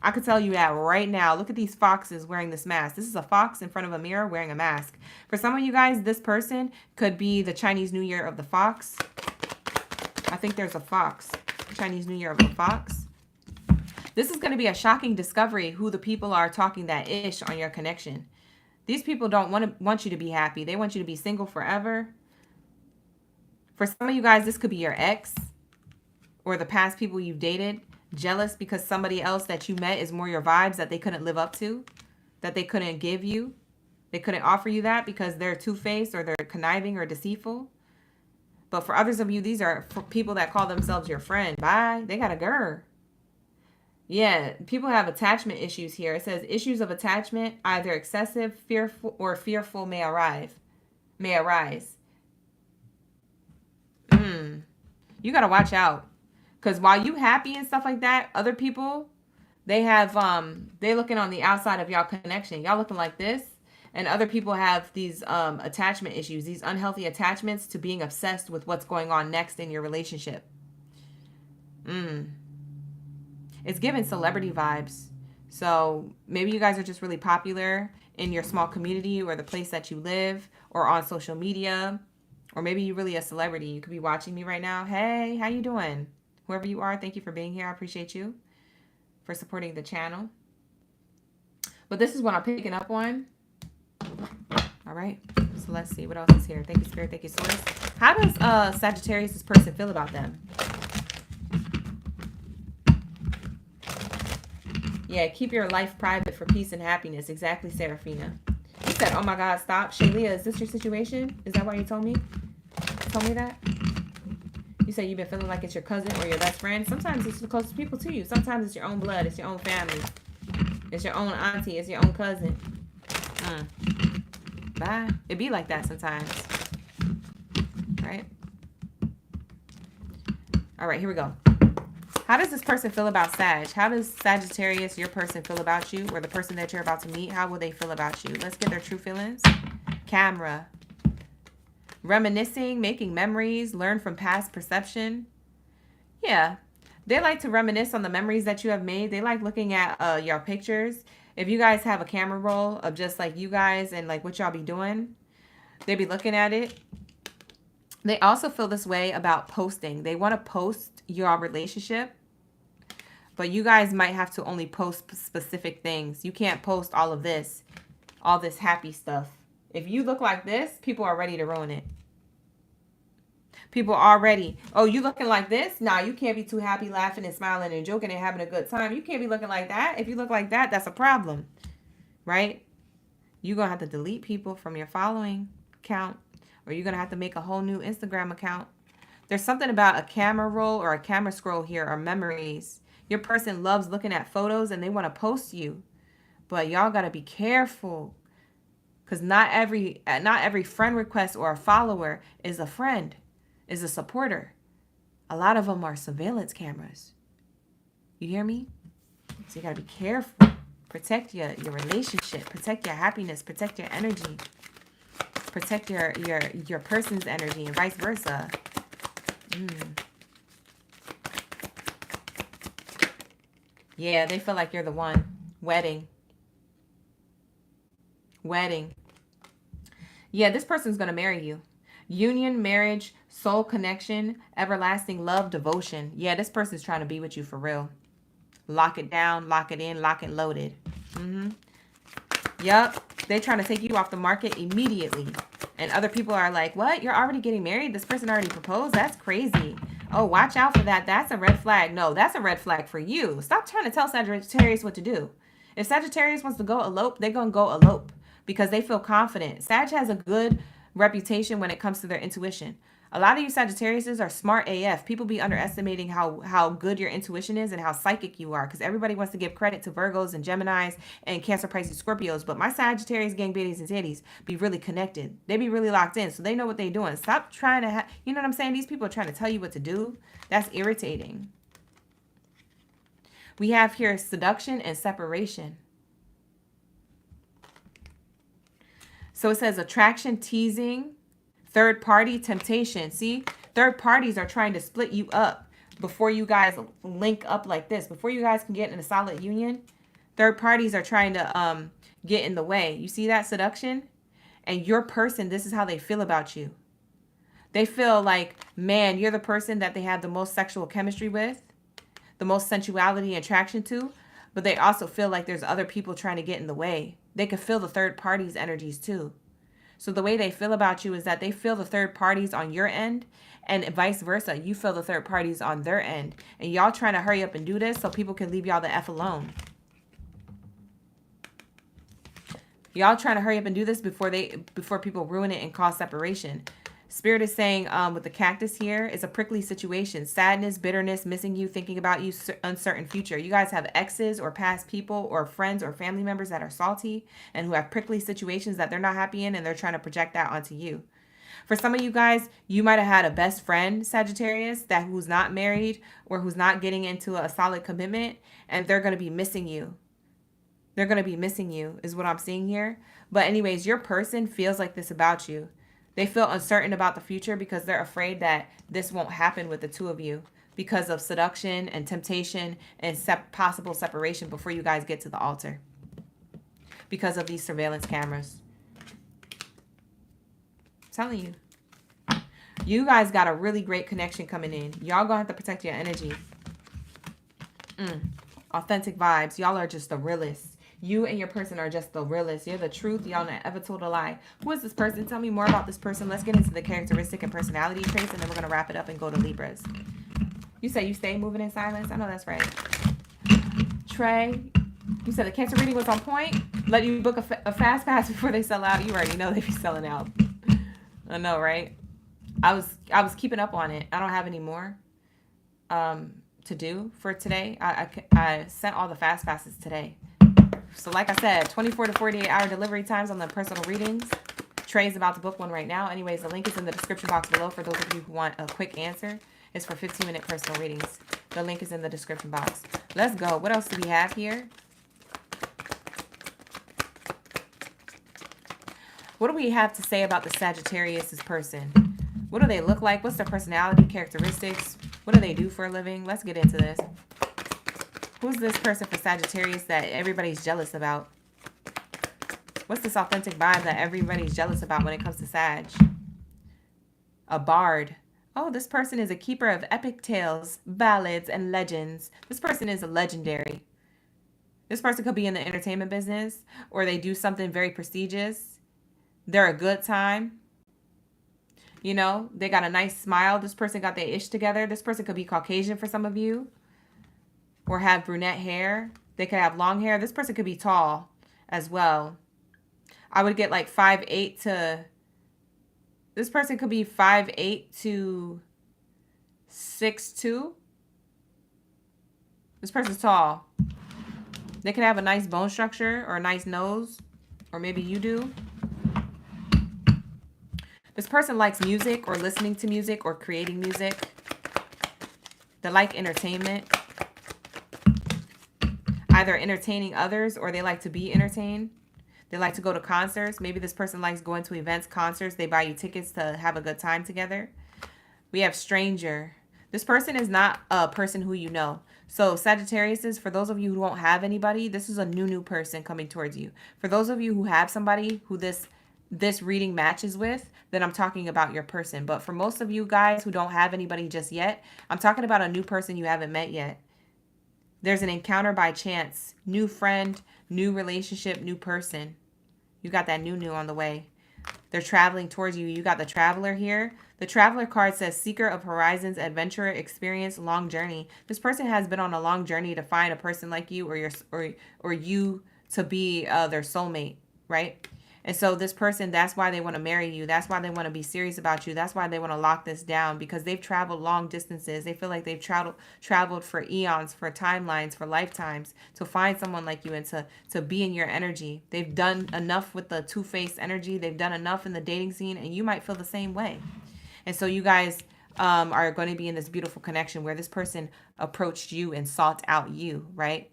I could tell you that right now. Look at these foxes wearing this mask. This is a fox in front of a mirror wearing a mask. For some of you guys, this person could be the Chinese New Year of the fox. I think there's a fox. Chinese New Year of the fox. This is going to be a shocking discovery who the people are talking that ish on your connection. These people don't want you to be happy. They want you to be single forever. For some of you guys, this could be your ex or the past people you've dated. Jealous because somebody else that you met is more your vibes that they couldn't live up to, that they couldn't give you. They couldn't offer you that because they're two-faced or they're conniving or deceitful. But for others of you, these are for people that call themselves your friend. Bye. They got a grr. Yeah, people have attachment issues here. It says issues of attachment, either excessive, fearful, or fearful may arise. You got to watch out. Because while you happy and stuff like that, other people, they have, they looking on the outside of y'all connection. Y'all looking like this. And other people have these attachment issues, these unhealthy attachments to being obsessed with what's going on next in your relationship. It's giving celebrity vibes. So maybe you guys are just really popular in your small community or the place that you live or on social media. Or maybe you're really a celebrity. You could be watching me right now. Hey, how you doing? Whoever you are, thank you for being here. I appreciate you for supporting the channel. But this is what I'm picking up on. All right. So let's see what else is here. Thank you, Spirit. Thank you, Source. How does Sagittarius, this person, feel about them? Yeah, keep your life private for peace and happiness. Exactly, Serafina. You said, oh my God, stop. Shaylia, is this your situation? Is that why you told me? Told me that? You said you've been feeling like it's your cousin or your best friend. Sometimes it's the closest people to you. Sometimes it's your own blood. It's your own family. It's your own auntie. It's your own cousin. Bye. It be like that sometimes. Right? All right, here we go. How does this person feel about Sag? How does Sagittarius, your person, feel about you? Or the person that you're about to meet? How will they feel about you? Let's get their true feelings. Camera. Reminiscing, making memories, learn from past perception. Yeah. They like to reminisce on the memories that you have made. They like looking at your pictures. If you guys have a camera roll of just like you guys and like what y'all be doing, they be looking at it. They also feel this way about posting. They want to post your relationship, but you guys might have to only post specific things. You can't post all this happy stuff. If you look like this, people are ready to ruin it. People are ready. Oh, you looking like this? Nah, you can't be too happy, laughing and smiling and joking and having a good time. You can't be looking like that. If you look like that, that's a problem, right? You're going to have to delete people from your following count, or you're going to have to make a whole new Instagram account. There's something about a camera roll or a camera scroll here, or memories. Your person loves looking at photos and they want to post you. But y'all got to be careful, because not every friend request or a follower is a friend, is a supporter. A lot of them are surveillance cameras. You hear me? So you got to be careful. Protect your relationship. Protect your happiness. Protect your energy. Protect your person's energy and vice versa. Yeah, they feel like you're the one. Wedding. Yeah, this person's going to marry you. Union, marriage, soul connection, everlasting love, devotion. Yeah, this person's trying to be with you for real. Lock it down, lock it in, lock it loaded. Yup. They're trying to take you off the market immediately. And other people are like, what? You're already getting married? This person already proposed? That's crazy. Oh, watch out for that. That's a red flag. No, that's a red flag for you. Stop trying to tell Sagittarius what to do. If Sagittarius wants to go elope, they're going to go elope because they feel confident. Sag has a good reputation when it comes to their intuition. A lot of you Sagittariuses are smart AF. People be underestimating how good your intuition is and how psychic you are, because everybody wants to give credit to Virgos and Geminis and Cancer, Pisces, Scorpios. But my Sagittarius gang Baddies and titties be really connected. They be really locked in, so they know what they're doing. Stop trying to you know what I'm saying? These people are trying to tell you what to do. That's irritating. We have here seduction and separation. So it says attraction, teasing, third party, temptation. See, third parties are trying to split you up before you guys link up like this. Before you guys can get in a solid union, third parties are trying to get in the way. You see that seduction? And your person, this is how they feel about you. They feel like, man, you're the person that they have the most sexual chemistry with, the most sensuality and attraction to, but they also feel like there's other people trying to get in the way. They can feel the third party's energies too. So the way they feel about you is that they feel the third parties on your end, and vice versa. You feel the third parties on their end. And y'all trying to hurry up and do this so people can leave y'all the F alone. Y'all trying to hurry up and do this before people ruin it and cause separation. Spirit is saying with the cactus here, it's a prickly situation. Sadness, bitterness, missing you, thinking about you, uncertain future. You guys have exes or past people or friends or family members that are salty and who have prickly situations that they're not happy in, and they're trying to project that onto you. For some of you guys, you might have had a best friend, Sagittarius, who's not married or who's not getting into a solid commitment, and they're going to be missing you. They're going to be missing you is what I'm seeing here. But anyways, your person feels like this about you. They feel uncertain about the future because they're afraid that this won't happen with the two of you because of seduction and temptation and possible separation before you guys get to the altar because of these surveillance cameras. I'm telling you. You guys got a really great connection coming in. Y'all gonna have to protect your energy. Authentic vibes. Y'all are just the realest. You and your person are just the realest. You're the truth. Y'all not ever told a lie. Who is this person? Tell me more about this person. Let's get into the characteristic and personality traits, and then we're going to wrap it up and go to Libras. You say you stay moving in silence? I know that's right. Trey, You said the Cancer reading was on point. Let you book a fast pass before they sell out. You already know they be selling out. I know, right? I was keeping up on it. I don't have any more to do for today. I sent all the fast passes today. So like I said, 24 to 48 hour delivery times on the personal readings. Trey's about to book one right now. Anyways, the link is in the description box below for those of you who want a quick answer. It's for 15-minute personal readings. The link is in the description box. Let's go. What else do we have here? What do we have to say about the Sagittarius' person? What do they look like? What's their personality, characteristics? What do they do for a living? Let's get into this. Who's this person for Sagittarius that everybody's jealous about? What's this authentic vibe that everybody's jealous about when it comes to Sag? A bard. Oh, this person is a keeper of epic tales, ballads, and legends. This person is a legendary. This person could be in the entertainment business, or they do something very prestigious. They're a good time. You know, they got a nice smile. This person got their ish together. This person could be Caucasian for some of you, or have brunette hair. They could have long hair. This person could be tall as well. I would get like 5'8" to... This person could be 5'8" to 6'2". This person's tall. They could have a nice bone structure or a nice nose. Or maybe you do. This person likes music or listening to music or creating music. They like entertainment. Either entertaining others or they like to be entertained. They like to go to concerts. Maybe this person likes going to events, concerts. They buy you tickets to have a good time together. We have stranger. This person is not a person who you know. So Sagittarius is, for those of you who don't have anybody, this is a new person coming towards you. For those of you who have somebody who this reading matches with, then I'm talking about your person. But for most of you guys who don't have anybody just yet, I'm talking about a new person you haven't met yet. There's an encounter by chance. New friend, new relationship, new person. You got that new on the way. They're traveling towards you. You got the traveler here. The traveler card says seeker of horizons, adventurer, experience, long journey. This person has been on a long journey to find a person like you, or you to be their soulmate, right? And so this person, that's why they want to marry you. That's why they want to be serious about you. That's why they want to lock this down, because they've traveled long distances. They feel like they've traveled for eons, for timelines, for lifetimes to find someone like you and to be in your energy. They've done enough with the two-faced energy. They've done enough in the dating scene, and you might feel the same way. And so you guys are going to be in this beautiful connection where this person approached you and sought out you, right?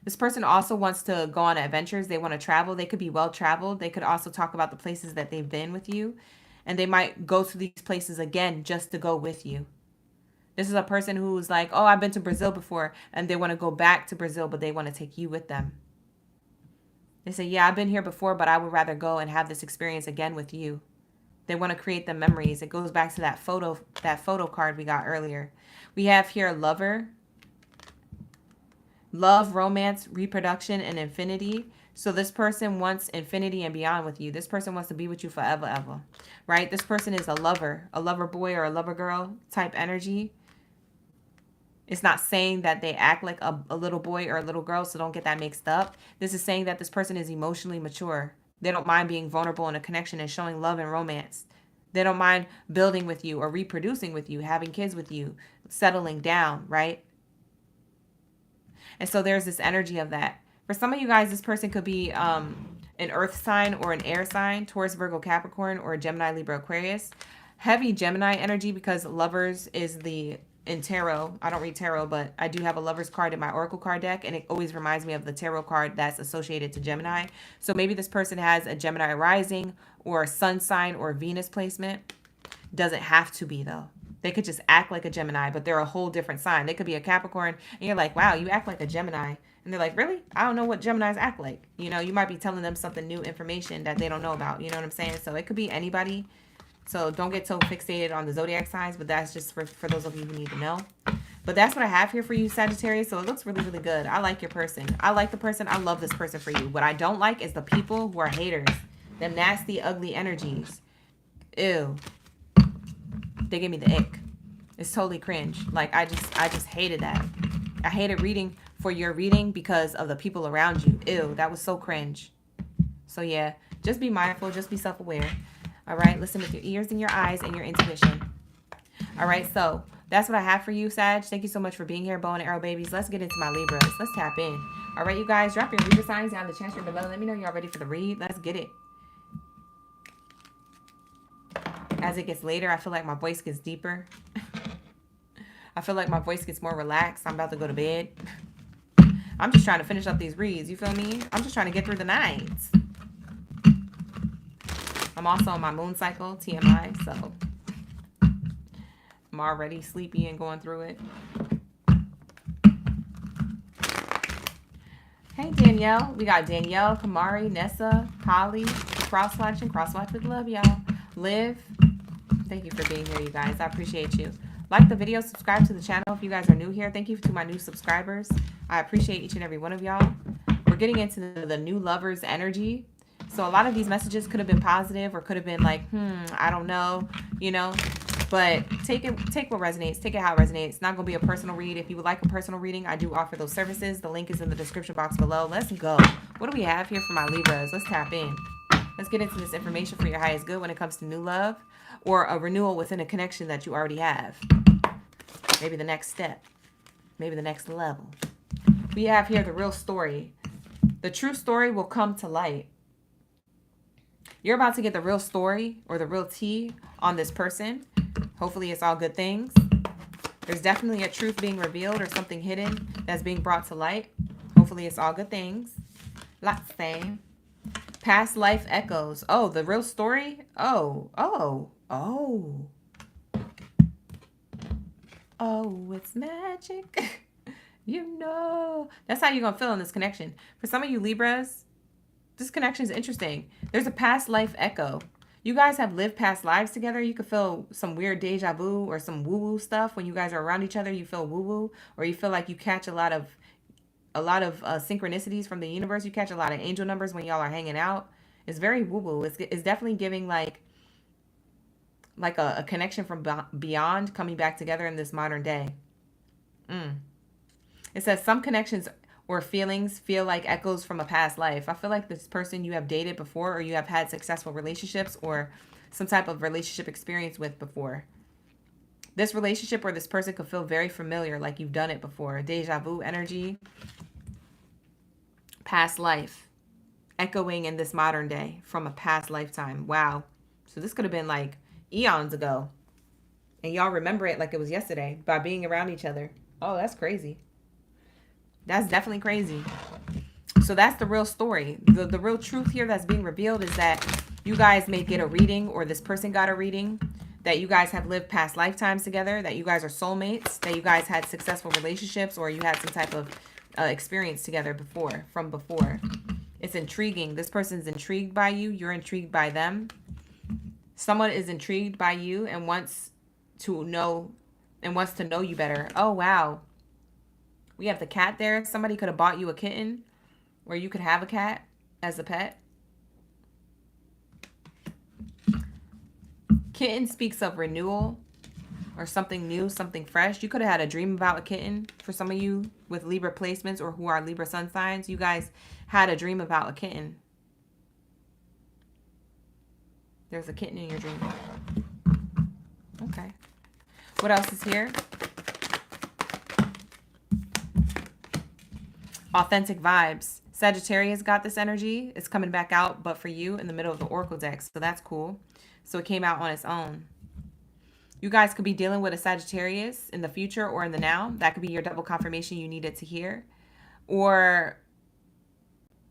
This person also wants to go on adventures. They want to travel. They could be well-traveled. They could also talk about the places that they've been with you. And they might go to these places again just to go with you. This is a person who's like, oh, I've been to Brazil before. And they want to go back to Brazil, but they want to take you with them. They say, yeah, I've been here before, but I would rather go and have this experience again with you. They want to create the memories. It goes back to that photo card we got earlier. We have here lover. Love, romance, reproduction, and infinity. So this person wants infinity and beyond with you. This person wants to be with you forever, ever. Right? This person is a lover boy or a lover girl type energy. It's not saying that they act like a little boy or a little girl, so don't get that mixed up. This is saying that this person is emotionally mature. They don't mind being vulnerable in a connection and showing love and romance. They don't mind building with you or reproducing with you, having kids with you, settling down, right? And so there's this energy of that. For some of you guys, this person could be an earth sign or an air sign, Taurus, Virgo, Capricorn, or Gemini, Libra, Aquarius. Heavy Gemini energy because lovers is in tarot. I don't read tarot, but I do have a lover's card in my oracle card deck, and it always reminds me of the tarot card that's associated to Gemini. So maybe this person has a Gemini rising or a sun sign or Venus placement. Doesn't have to be, though. They could just act like a Gemini, but they're a whole different sign. They could be a Capricorn, and you're like, wow, you act like a Gemini. And they're like, really? I don't know what Geminis act like. You know, you might be telling them something new information that they don't know about. You know what I'm saying? So it could be anybody. So don't get so fixated on the zodiac signs, but that's just for those of you who need to know. But that's what I have here for you, Sagittarius. So it looks really, really good. I like your person. I like the person. I love this person for you. What I don't like is the people who are haters. Them nasty, ugly energies. Ew. They give me the ick. It's totally cringe. Like, I just hated that. I hated reading for your reading because of the people around you. Ew, that was so cringe. So yeah, just be mindful, just be self-aware. All right, listen with your ears and your eyes and your intuition. All right, so that's what I have for you, Sag. Thank you so much for being here, bow and arrow babies. Let's get into my Libras. Let's tap in. All right, you guys, drop your Libra signs down in the chat stream below. Let me know y'all ready for the read. Let's get it. As it gets later, I feel like my voice gets deeper. I feel like my voice gets more relaxed. I'm about to go to bed. I'm just trying to finish up these reads. You feel me? I'm just trying to get through the night. I'm also on my moon cycle, TMI, so I'm already sleepy and going through it. Hey, Danielle. We got Danielle, Kamari, Nessa, Holly, Crosswatch with love, y'all. Liv, thank you for being here, you guys. I appreciate you. Like the video, subscribe to the channel if you guys are new here. Thank you to my new subscribers. I appreciate each and every one of y'all. We're getting into the new lovers energy. So a lot of these messages could have been positive or could have been like, I don't know, you know. But take what resonates. Take it how it resonates. It's not going to be a personal read. If you would like a personal reading, I do offer those services. The link is in the description box below. Let's go. What do we have here for my Libras? Let's tap in. Let's get into this information for your highest good when it comes to new love or a renewal within a connection that you already have. Maybe the next step. Maybe the next level. We have here the real story. The true story will come to light. You're about to get the real story or the real tea on this person. Hopefully it's all good things. There's definitely a truth being revealed or something hidden that's being brought to light. Hopefully it's all good things. Lots saying. Past life echoes. Oh, the real story? Oh, it's magic. You know. That's how you're going to feel in this connection. For some of you Libras, this connection is interesting. There's a past life echo. You guys have lived past lives together. You could feel some weird deja vu or some woo-woo stuff. When you guys are around each other, you feel woo-woo. Or you feel like you catch a lot of synchronicities from the universe. You catch a lot of angel numbers when y'all are hanging out. It's very woo-woo. It's definitely giving like a connection from beyond coming back together in this modern day. It says some connections or feelings feel like echoes from a past life. I feel like this person you have dated before or you have had successful relationships or some type of relationship experience with before. This relationship or this person could feel very familiar, like you've done it before. Deja vu energy. Past life. Echoing in this modern day from a past lifetime. Wow. So this could have been like eons ago. And y'all remember it like it was yesterday by being around each other. Oh, that's crazy. That's definitely crazy. So that's the real story. The real truth here that's being revealed is that you guys may get a reading or this person got a reading, that you guys have lived past lifetimes together, that you guys are soulmates, that you guys had successful relationships or you had some type of experience together from before. It's intriguing. This person's intrigued by you. You're intrigued by them. Someone is intrigued by you and wants to know you better. Oh, wow. We have the cat there. Somebody could have bought you a kitten where you could have a cat as a pet. Kitten speaks of renewal or something new, something fresh. You could have had a dream about a kitten. For some of you with Libra placements or who are Libra sun signs, you guys had a dream about a kitten. There's a kitten in your dream. Okay. What else is here? Authentic vibes. Sagittarius got this energy. It's coming back out, but for you in the middle of the Oracle deck. So that's cool. So it came out on its own. You guys could be dealing with a Sagittarius in the future or in the now. That could be your double confirmation you needed to hear. Or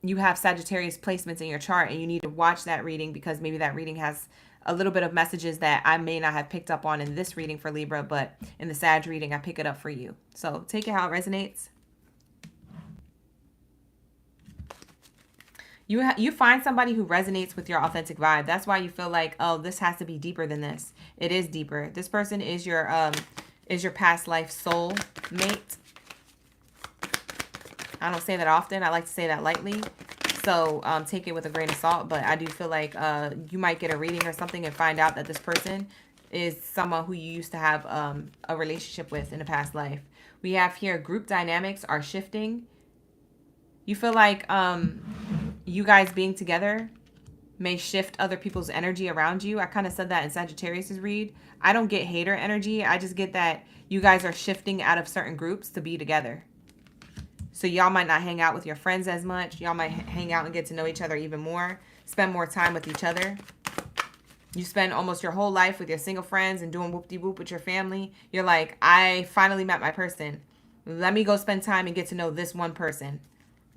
you have Sagittarius placements in your chart and you need to watch that reading because maybe that reading has a little bit of messages that I may not have picked up on in this reading for Libra, but in the Sag reading, I pick it up for you. So take it how it resonates. You find somebody who resonates with your authentic vibe. That's why you feel like, oh, this has to be deeper than this. It is deeper. This person is your past life soul mate. I don't say that often. I like to say that lightly. So take it with a grain of salt. But I do feel like you might get a reading or something and find out that this person is someone who you used to have a relationship with in a past life. We have here group dynamics are shifting. You feel like you guys being together may shift other people's energy around you. I kind of said that in Sagittarius's read. I don't get hater energy. I just get that you guys are shifting out of certain groups to be together. So y'all might not hang out with your friends as much. Y'all might hang out and get to know each other even more. Spend more time with each other. You spend almost your whole life with your single friends and doing whoop-de-whoop with your family. You're like, I finally met my person. Let me go spend time and get to know this one person.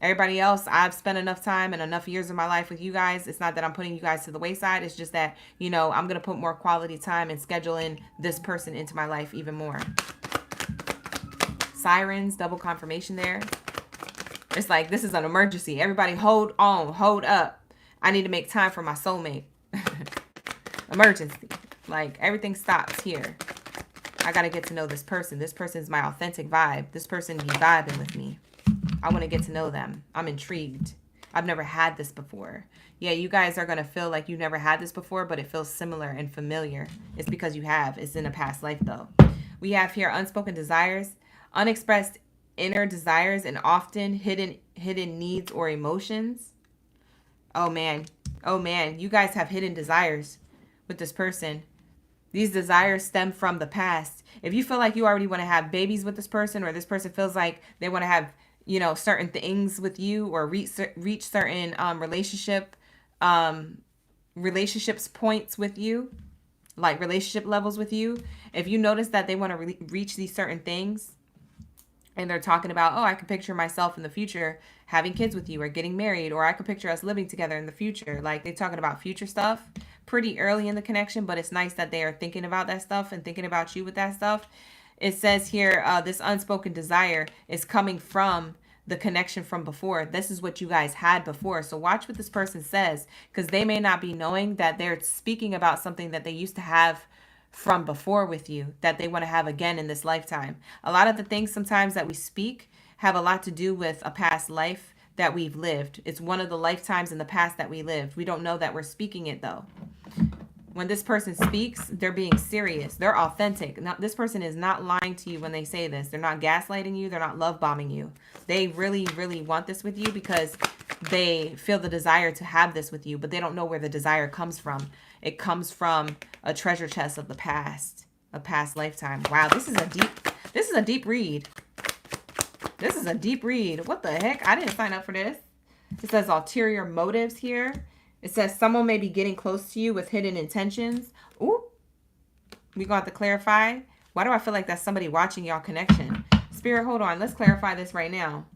Everybody else, I've spent enough time and enough years of my life with you guys. It's not that I'm putting you guys to the wayside. It's just that, you know, I'm going to put more quality time and schedule in this person into my life even more. Sirens, double confirmation there. It's like, this is an emergency. Everybody hold on, hold up. I need to make time for my soulmate. Emergency. Like, everything stops here. I got to get to know this person. This person's my authentic vibe. This person be vibing with me. I want to get to know them. I'm intrigued. I've never had this before. Yeah, you guys are going to feel like you never had this before, but it feels similar and familiar. It's because you have. It's in a past life, though. We have here unspoken desires, unexpressed inner desires, and often hidden needs or emotions. Oh, man. Oh, man. You guys have hidden desires with this person. These desires stem from the past. If you feel like you already want to have babies with this person, or this person feels like they want to have, you know, certain things with you, or reach certain relationships points with you, like relationship levels with you. If you notice that they want to reach these certain things, and they're talking about, oh, I can picture myself in the future having kids with you or getting married, or I could picture us living together in the future. Like, they're talking about future stuff pretty early in the connection, but it's nice that they are thinking about that stuff and thinking about you with that stuff. It says here, this unspoken desire is coming from the connection from before. This is what you guys had before. So watch what this person says, because they may not be knowing that they're speaking about something that they used to have from before with you, that they want to have again in this lifetime. A lot of the things sometimes that we speak have a lot to do with a past life that we've lived. It's one of the lifetimes in the past that we lived. We don't know that we're speaking it, though. When this person speaks, they're being serious. They're authentic. Now, this person is not lying to you when they say this. They're not gaslighting you. They're not love bombing you. They really, really want this with you because they feel the desire to have this with you, but they don't know where the desire comes from. It comes from a treasure chest of the past, a past lifetime. Wow, this is a deep read. This is a deep read. What the heck? I didn't sign up for this. It says ulterior motives here. It says someone may be getting close to you with hidden intentions. Ooh. We're going to have to clarify. Why do I feel like that's somebody watching y'all connection? Spirit, hold on. Let's clarify this right now.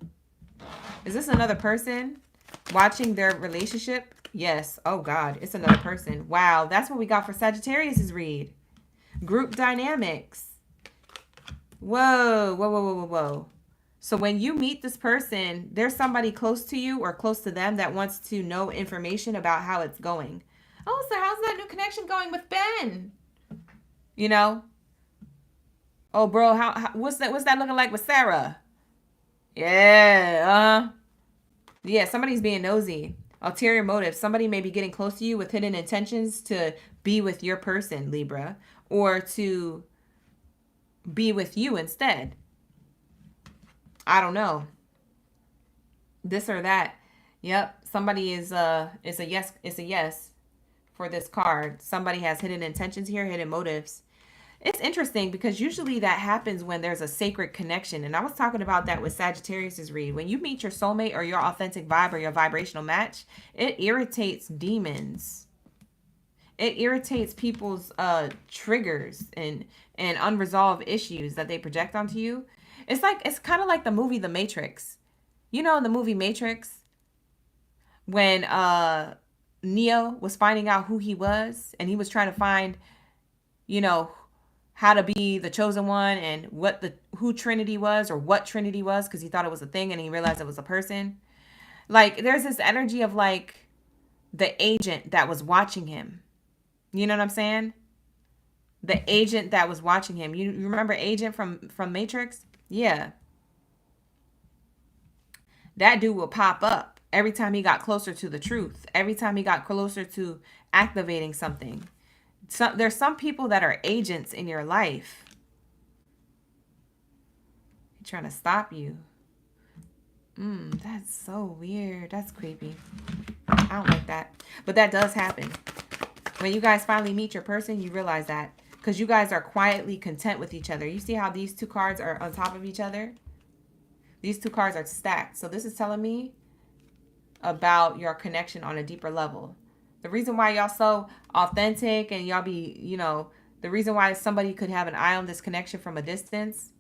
Is this another person watching their relationship? Yes. Oh, God. It's another person. Wow. That's what we got for Sagittarius's read. Group dynamics. Whoa. Whoa, whoa, whoa, whoa, whoa. So when you meet this person, there's somebody close to you or close to them that wants to know information about how it's going. Oh, so how's that new connection going with Ben? You know? Oh, bro, what's that looking like with Sarah? Yeah, yeah, somebody's being nosy. Ulterior motive. Somebody may be getting close to you with hidden intentions to be with your person, Libra, or to be with you instead. I don't know. This or that. Yep. Somebody is it's a yes. It's a yes for this card. Somebody has hidden intentions here, hidden motives. It's interesting because usually that happens when there's a sacred connection. And I was talking about that with Sagittarius's read. When you meet your soulmate or your authentic vibe or your vibrational match, it irritates demons. It irritates people's triggers and unresolved issues that they project onto you. It's kind of like the movie The Matrix. You know, in the movie Matrix, when Neo was finding out who he was, and he was trying to find, you know, how to be the chosen one and who Trinity was or what Trinity was, because he thought it was a thing and he realized it was a person. Like, there's this energy of like the agent that was watching him. You know what I'm saying? The agent that was watching him. You remember Agent from Matrix? Yeah. That dude will pop up every time he got closer to the truth. Every time he got closer to activating something. There's some people that are agents in your life. They're trying to stop you. That's so weird. That's creepy. I don't like that. But that does happen. When you guys finally meet your person, you realize that. Because you guys are quietly content with each other. You see how these two cards are on top of each other? These two cards are stacked. So this is telling me about your connection on a deeper level. The reason why y'all so authentic and y'all be, you know, the reason why somebody could have an eye on this connection from a distance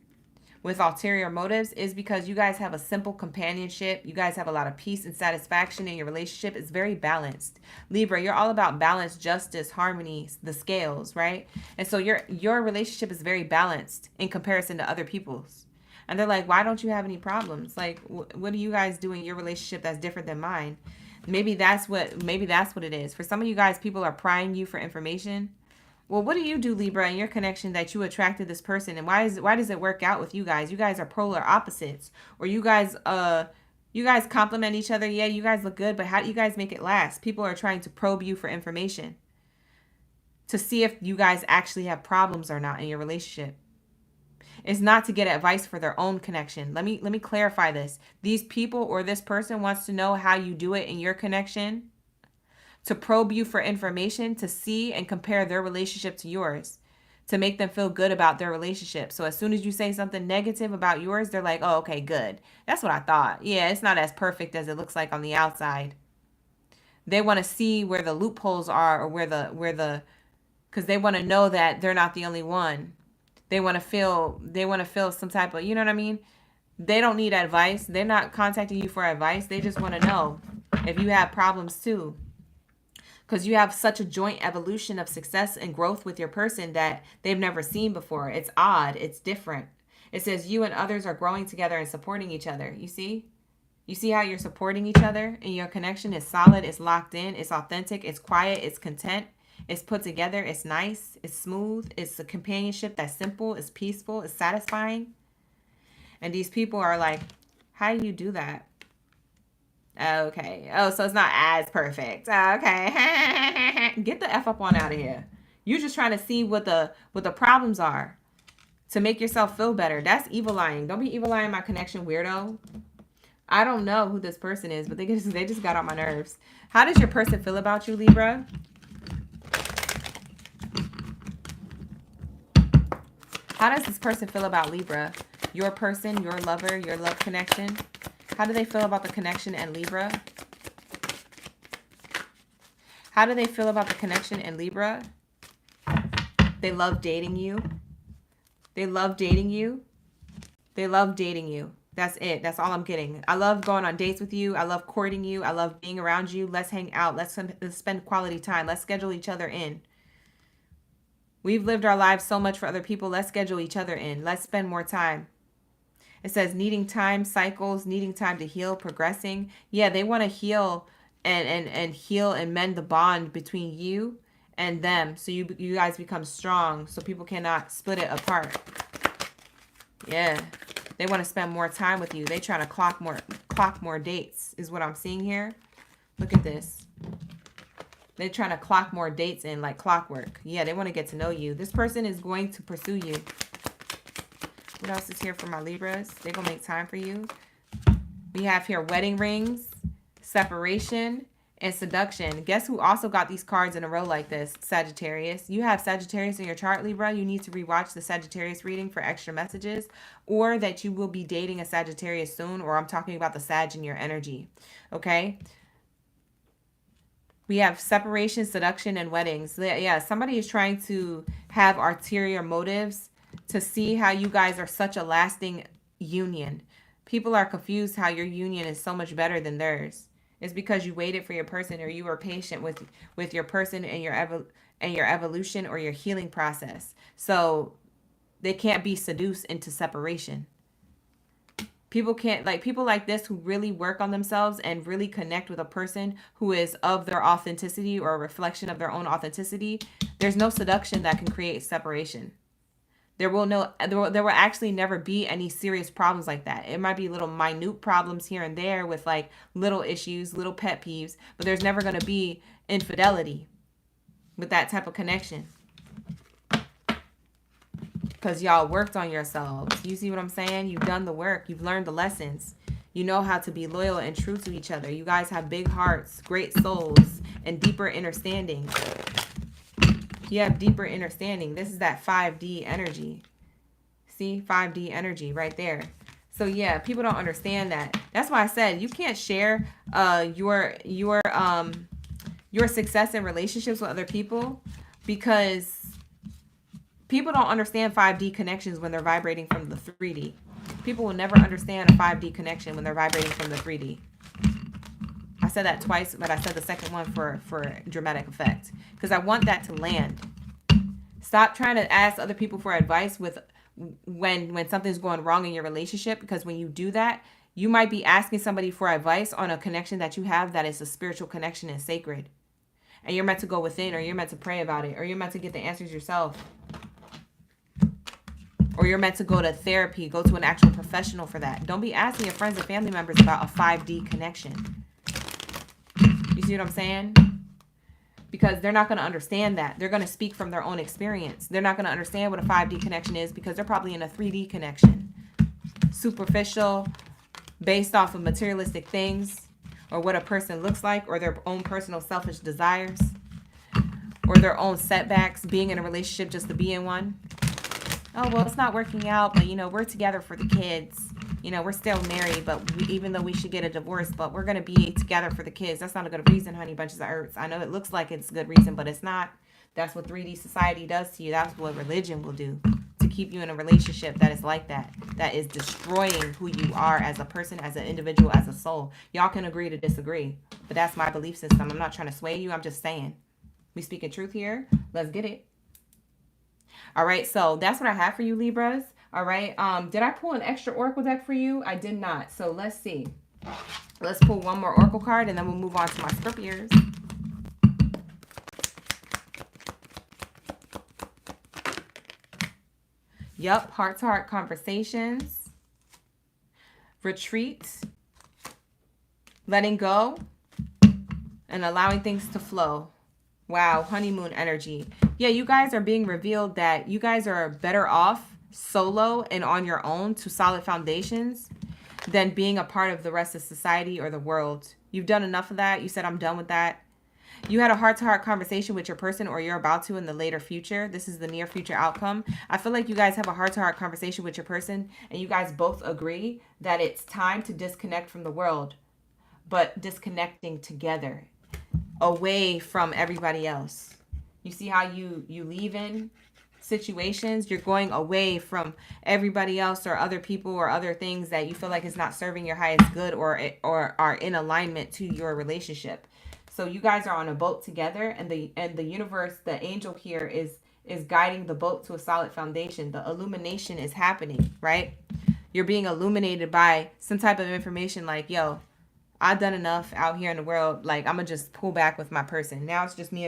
with ulterior motives is because you guys have a simple companionship. You guys have a lot of peace and satisfaction in your relationship. It's very balanced. Libra, you're all about balance, justice, harmony, the scales, right? And so your relationship is very balanced in comparison to other people's. And they're like, why don't you have any problems? Like, what do you guys do in your relationship that's different than mine? Maybe that's what it is. For some of you guys, people are prying you for information. Well, what do you do, Libra, in your connection that you attracted this person? And why does it work out with you guys? You guys are polar opposites. Or you guys complement each other. Yeah, you guys look good, but how do you guys make it last? People are trying to probe you for information to see if you guys actually have problems or not in your relationship. It's not to get advice for their own connection. Let me clarify this. These people or this person wants to know how you do it in your connection, to probe you for information, to see and compare their relationship to yours, to make them feel good about their relationship. So as soon as you say something negative about yours, they're like, oh, okay, good. That's what I thought. Yeah, it's not as perfect as it looks like on the outside. They want to see where the loopholes are, or because they want to know that they're not the only one. They want to feel some type of, you know what I mean? They don't need advice. They're not contacting you for advice. They just want to know if you have problems too. Because you have such a joint evolution of success and growth with your person that they've never seen before. It's odd. It's different. It says you and others are growing together and supporting each other. You see? You see how you're supporting each other, and your connection is solid, it's locked in, it's authentic, it's quiet, it's content, it's put together, it's nice, it's smooth, it's a companionship that's simple, it's peaceful, it's satisfying. And these people are like, how do you do that? Okay. Oh, so it's not as perfect. Okay. Get the F up on out of here. You're just trying to see what the problems are to make yourself feel better. That's evil lying. Don't be evil lying my connection, weirdo. I don't know who this person is, but they just got on my nerves. How does your person feel about you, Libra? How does this person feel about Libra? Your person, your lover, your love connection. How do they feel about the connection and Libra? How do they feel about the connection and Libra? They love dating you. They love dating you. They love dating you. That's it. That's all I'm getting. I love going on dates with you. I love courting you. I love being around you. Let's hang out. Let's spend quality time. Let's schedule each other in. We've lived our lives so much for other people. Let's schedule each other in. Let's spend more time. It says needing time, cycles, needing time to heal, progressing. Yeah, they want to heal and heal and mend the bond between you and them. So you guys become strong so people cannot split it apart. Yeah. They want to spend more time with you. They trying to clock more dates is what I'm seeing here. Look at this. They're trying to clock more dates in like clockwork. Yeah, they want to get to know you. This person is going to pursue you. What else is here for my Libras? They're going to make time for you. We have here wedding rings, separation, and seduction. Guess who also got these cards in a row like this? Sagittarius. You have Sagittarius in your chart, Libra. You need to rewatch the Sagittarius reading for extra messages, or that you will be dating a Sagittarius soon, or I'm talking about the Sag in your energy. Okay? We have separation, seduction, and weddings. Yeah, somebody is trying to have ulterior motives to see how you guys are such a lasting union. People are confused how your union is so much better than theirs. It's because you waited for your person, or you were patient with your person and your evolution or your healing process. So they can't be seduced into separation. People like this who really work on themselves and really connect with a person who is of their authenticity or a reflection of their own authenticity. There's no seduction that can create separation. There will actually never be any serious problems like that. It might be little minute problems here and there with like little issues, little pet peeves, but there's never going to be infidelity. with that type of connection. Because y'all worked on yourselves. You see what I'm saying? You've done the work. You've learned the lessons. You know how to be loyal and true to each other. You guys have big hearts, great souls, and deeper understanding. You have deeper understanding. This is that 5D energy. See? 5D energy right there. So yeah, people don't understand that. That's why I said you can't share your success in relationships with other people, because people don't understand 5D connections when they're vibrating from the 3D. People will never understand a 5D connection when they're vibrating from the 3D. I said that twice, but I said the second one for dramatic effect, because I want that to land. Stop trying to ask other people for advice when something's going wrong in your relationship, because when you do that, you might be asking somebody for advice on a connection that you have that is a spiritual connection and sacred. And you're meant to go within, or you're meant to pray about it, or you're meant to get the answers yourself. Or you're meant to go to therapy, go to an actual professional for that. Don't be asking your friends and family members about a 5D connection. You see what I'm saying? Because they're not going to understand that. They're going to speak from their own experience. They're not going to understand what a 5D connection is, because they're probably in a 3D connection. Superficial, based off of materialistic things, or what a person looks like, or their own personal selfish desires, or their own setbacks, being in a relationship just to be in one. Oh, well, it's not working out, but, you know, we're together for the kids. You know, we're still married, but even though we should get a divorce, but we're going to be together for the kids. That's not a good reason, honey bunches of earths. I know it looks like it's a good reason, but it's not. That's what 3D society does to you. That's what religion will do to keep you in a relationship that is like that. That is destroying who you are as a person, as an individual, as a soul. Y'all can agree to disagree, but that's my belief system. I'm not trying to sway you. I'm just saying. We speaking truth here. Let's get it. All right, so that's what I have for you, Libras. All right, did I pull an extra oracle deck for you? I did not. So let's see. Let's pull one more oracle card, and then we'll move on to my Scorpios. Yep, heart-to-heart conversations. Retreat. Letting go. And allowing things to flow. Wow, honeymoon energy. Yeah, you guys are being revealed that you guys are better off solo and on your own to solid foundations than being a part of the rest of society or the world. You've done enough of that. You said, I'm done with that. You had a heart-to-heart conversation with your person, or you're about to in the later future. This is the near future outcome. I feel like you guys have a heart-to-heart conversation with your person, and you guys both agree that it's time to disconnect from the world, but disconnecting together, away from everybody else. You see how you leave in situations? You're going away from everybody else or other people or other things that you feel like is not serving your highest good or are in alignment to your relationship. So you guys are on a boat together, and the universe, the angel here is guiding the boat to a solid foundation. The illumination is happening, right? You're being illuminated by some type of information like, yo, I've done enough out here in the world. Like, I'm gonna just pull back with my person. Now it's just me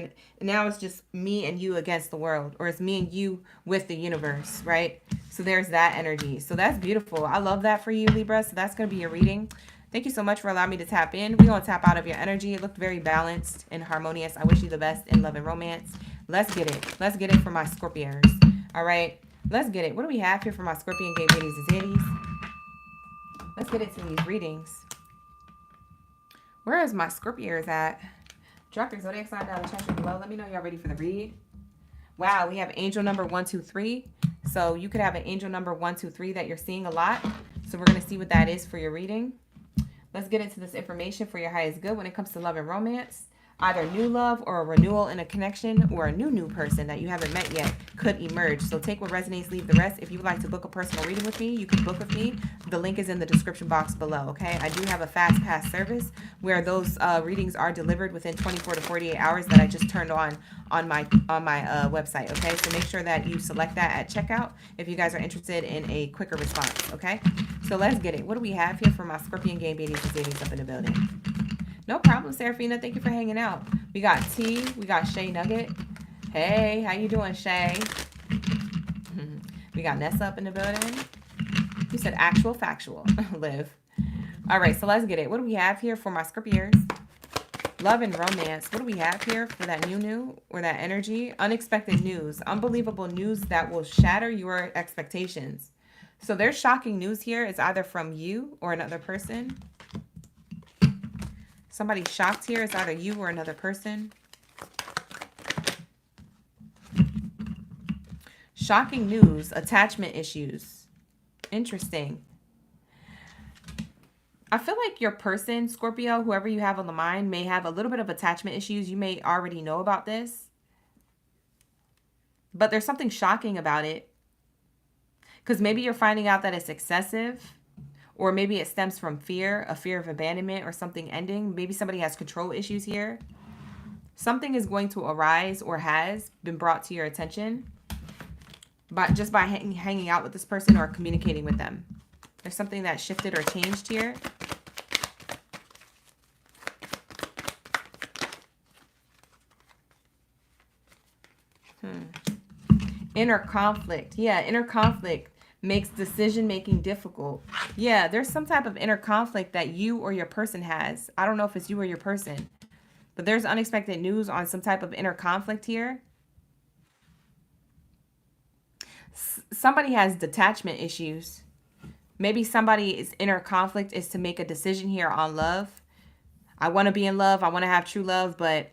and you against the world, or it's me and you with the universe, right? So there's that energy. So that's beautiful. I love that for you, Libra. So that's gonna be your reading. Thank you so much for allowing me to tap in. We're gonna tap out of your energy. It looked very balanced and harmonious. I wish you the best in love and romance. Let's get it. Let's get it for my Scorpios. All right, let's get it. What do we have here for my Scorpion, Gay, Baddie, Zodiacs? Let's get into these readings. Where is my Scorpios at? Drop your zodiac sign down in the chat below. Let me know y'all ready for the read. Wow, we have angel number 123. So you could have an angel number 123 that you're seeing a lot. So we're going to see what that is for your reading. Let's get into this information for your highest good when it comes to love and romance. Either new love or a renewal in a connection, or a new person that you haven't met yet could emerge. So take what resonates, leave the rest. If you would like to book a personal reading with me, you can book with me. The link is in the description box below, okay? I do have a fast pass service where those readings are delivered within 24 to 48 hours that I just turned on my website, okay? So make sure that you select that at checkout if you guys are interested in a quicker response, okay? So let's get it. What do we have here for my Scorpion, Gay, Baddie, Zodiacs up in the building? No problem, Serafina. Thank you for hanging out. We got T. We got Shay Nugget. Hey, how you doing, Shay? We got Nessa up in the building. You said actual, factual. Live. All right, so let's get it. What do we have here for my Scorpios? Love and romance. What do we have here for that new or that energy? Unexpected news. Unbelievable news that will shatter your expectations. So there's shocking news here. It's either from you or another person. Somebody's shocked here. It's either you or another person. Shocking news. Attachment issues. Interesting. I feel like your person, Scorpio, whoever you have on the mind, may have a little bit of attachment issues. You may already know about this. But there's something shocking about it. Because maybe you're finding out that it's excessive. Or maybe it stems from fear, a fear of abandonment or something ending. Maybe somebody has control issues here. Something is going to arise or has been brought to your attention just by hanging out with this person or communicating with them. There's something that shifted or changed here. Inner conflict. Yeah, inner conflict makes decision-making difficult. Yeah, there's some type of inner conflict that you or your person has. I don't know if it's you or your person. But there's unexpected news on some type of inner conflict here. Somebody has detachment issues. Maybe somebody's inner conflict is to make a decision here on love. I want to be in love. I want to have true love, but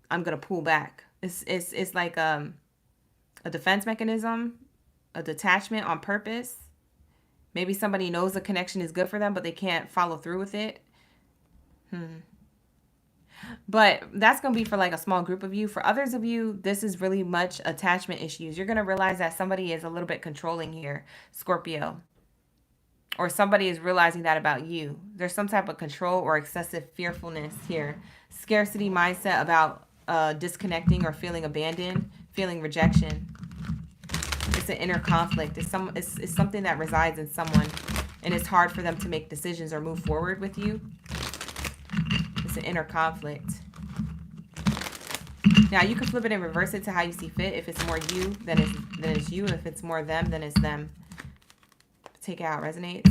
I'm going to pull back. It's like a defense mechanism, a detachment on purpose. Maybe somebody knows the connection is good for them, but they can't follow through with it. But that's going to be for like a small group of you. For others of you, this is really much attachment issues. You're going to realize that somebody is a little bit controlling here, Scorpio. Or somebody is realizing that about you. There's some type of control or excessive fearfulness here. Scarcity mindset about disconnecting or feeling abandoned, feeling rejection. It's an inner conflict. It's something that resides in someone, and it's hard for them to make decisions or move forward with you. It's an inner conflict. Now you can flip it and reverse it to how you see fit. If it's more you, then it's you. If it's more them, then it's them. Take it out, resonates.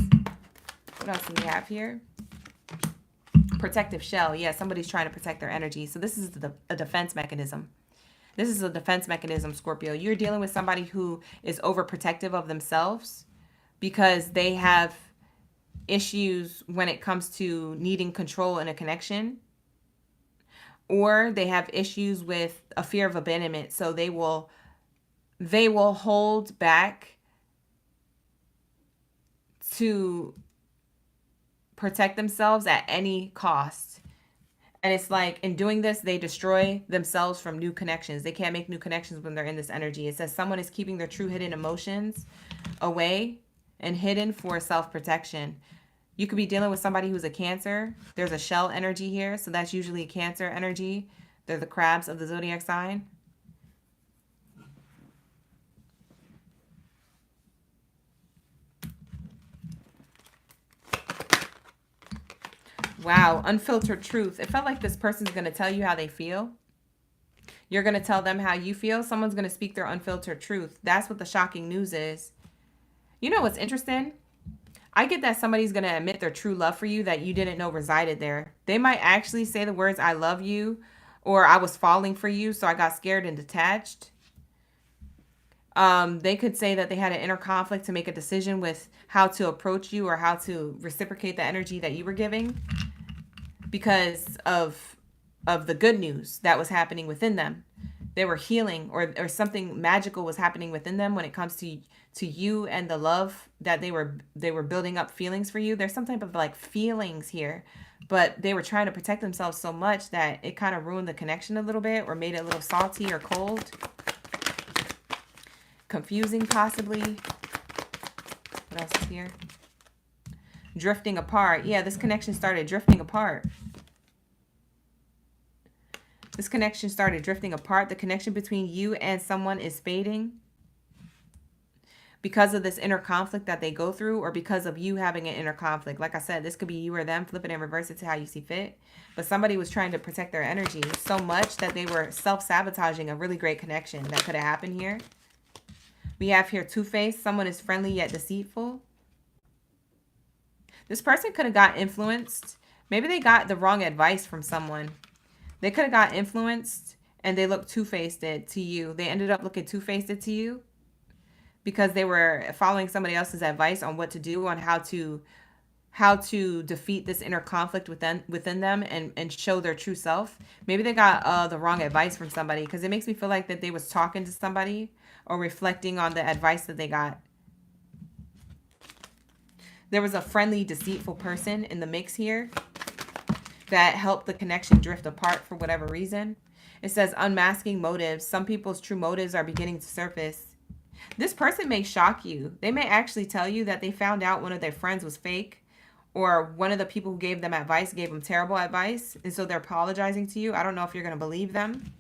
What else do we have here? Protective shell. Yeah, somebody's trying to protect their energy. So this is a defense mechanism. This is a defense mechanism, Scorpio. You're dealing with somebody who is overprotective of themselves because they have issues when it comes to needing control in a connection. Or they have issues with a fear of abandonment. So they will hold back to protect themselves at any cost. And it's like in doing this, they destroy themselves from new connections. They can't make new connections when they're in this energy. It says someone is keeping their true hidden emotions away and hidden for self-protection. You could be dealing with somebody who's a Cancer. There's a shell energy here. So that's usually Cancer energy. They're the crabs of the zodiac sign. Wow, unfiltered truth. It felt like this person's going to tell you how they feel. You're going to tell them how you feel. Someone's going to speak their unfiltered truth. That's what the shocking news is. You know what's interesting? I get that somebody's going to admit their true love for you that you didn't know resided there. They might actually say the words, I love you, or I was falling for you, so I got scared and detached. They could say that they had an inner conflict to make a decision with how to approach you or how to reciprocate the energy that you were giving because of the good news that was happening within them. They were healing or something magical was happening within them when it comes to you and the love that they were building up feelings for you. There's some type of like feelings here, but they were trying to protect themselves so much that it kind of ruined the connection a little bit or made it a little salty or cold. Confusing, possibly. What else is here? Drifting apart. Yeah, this connection started drifting apart. This connection started drifting apart. The connection between you and someone is fading because of this inner conflict that they go through or because of you having an inner conflict. Like I said, this could be you or them. Flip it and reverse it to how you see fit. But somebody was trying to protect their energy so much that they were self-sabotaging a really great connection that could have happened here. We have here two-faced. Someone is friendly yet deceitful. This person could have got influenced. Maybe they got the wrong advice from someone. They could have got influenced and they looked two-faced to you. They ended up looking two-faced to you because they were following somebody else's advice on what to do, on how to defeat this inner conflict within them and show their true self. Maybe they got the wrong advice from somebody, because it makes me feel like that they was talking to somebody or reflecting on the advice that they got. There was a friendly, deceitful person in the mix here that helped the connection drift apart for whatever reason. It says unmasking motives. Some people's true motives are beginning to surface. This person may shock you. They may actually tell you that they found out one of their friends was fake, or one of the people who gave them advice gave them terrible advice, and so they're apologizing to you. I don't know if you're going to believe them.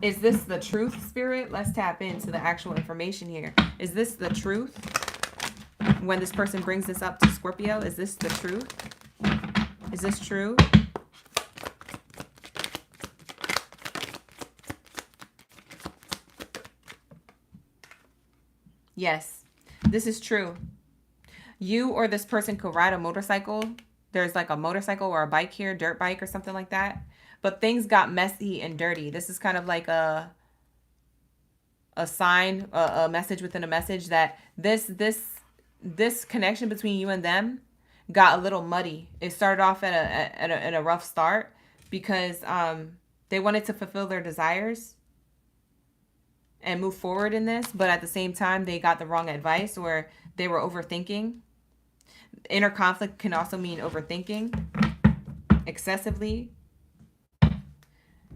Is this the truth, Spirit? Let's tap into the actual information here. Is this the truth? When this person brings this up to Scorpio, is this the truth? Is this true? Yes, this is true. You or this person could ride a motorcycle. There's like a motorcycle or a bike here, dirt bike or something like that. But things got messy and dirty. This is kind of like a sign, a message within a message that this connection between you and them got a little muddy. It started off at a rough start because they wanted to fulfill their desires and move forward in this, but at the same time they got the wrong advice, or they were overthinking. Inner conflict can also mean overthinking excessively,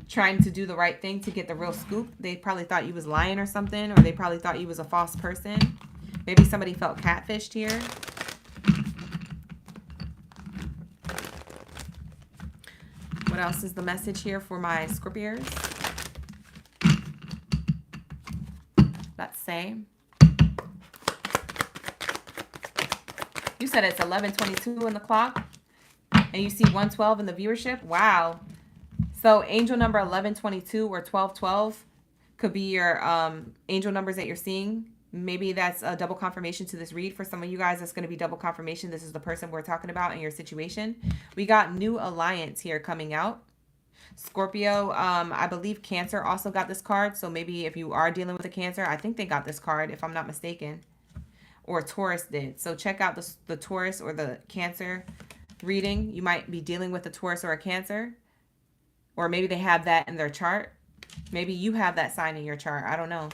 trying to do the right thing to get the real scoop. They probably thought you was lying or something, or they probably thought you was a false person. Maybe somebody felt catfished here. What else is the message here for my Scorpios? Let's say. You said it's 11:22 in the clock and you see 112 in the viewership. Wow. So angel number 1122 or 1212 could be your angel numbers that you're seeing. Maybe that's a double confirmation to this read. For some of you guys, that's going to be double confirmation. This is the person we're talking about in your situation. We got new alliance here coming out. Scorpio, I believe Cancer also got this card. So maybe if you are dealing with a Cancer, I think they got this card if I'm not mistaken. Or Taurus did. So check out the Taurus or the Cancer reading. You might be dealing with a Taurus or a Cancer. Or maybe they have that in their chart. Maybe you have that sign in your chart. I don't know.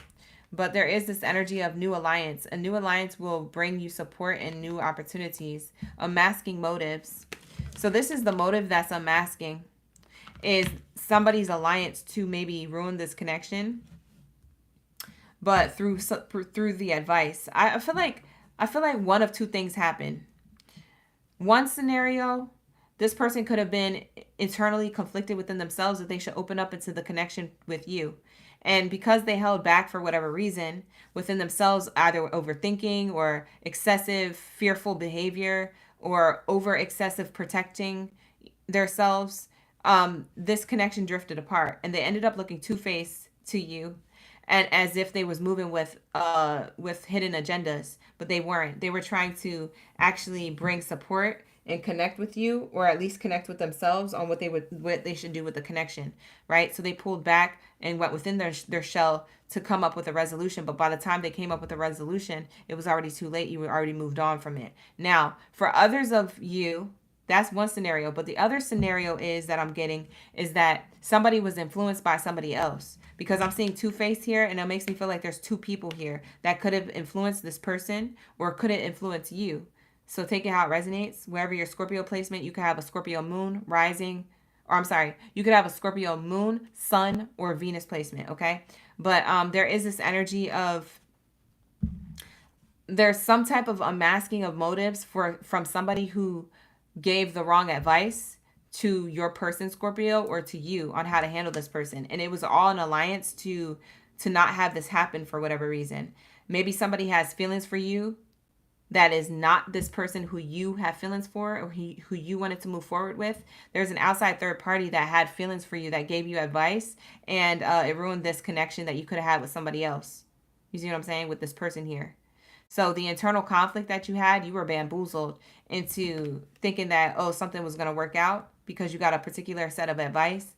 But there is this energy of new alliance. A new alliance will bring you support and new opportunities. Unmasking motives. So this is the motive that's unmasking. Is somebody's alliance to maybe ruin this connection, but through the advice. I feel like one of two things happen. One scenario, this person could have been internally conflicted within themselves that they should open up into the connection with you. And because they held back for whatever reason within themselves, either overthinking or excessive fearful behavior or over excessive protecting themselves, this connection drifted apart and they ended up looking two-faced to you, and as if they was moving with hidden agendas, but they weren't. They were trying to actually bring support and connect with you, or at least connect with themselves on what they should do with the connection, right? So they pulled back and went within their shell to come up with a resolution, but by the time they came up with a resolution, it was already too late. You were already moved on from it. Now, for others of you, that's one scenario. But the other scenario is that I'm getting is that somebody was influenced by somebody else, because I'm seeing two-faced here, and it makes me feel like there's two people here that could have influenced this person or could have influenced you. So take it how it resonates. Wherever your Scorpio placement, you could have a Scorpio moon rising, or I'm sorry, you could have a Scorpio moon, sun, or Venus placement, okay? But there is this energy of there's some type of unmasking of motives from somebody who gave the wrong advice to your person, Scorpio, or to you on how to handle this person. And it was all an alliance to not have this happen for whatever reason. Maybe somebody has feelings for you that is not this person who you have feelings for, or who you wanted to move forward with. There's an outside third party that had feelings for you, that gave you advice, and it ruined this connection that you could have had with somebody else. You see what I'm saying? With this person here. So the internal conflict that you had, you were bamboozled into thinking that, oh, something was going to work out because you got a particular set of advice,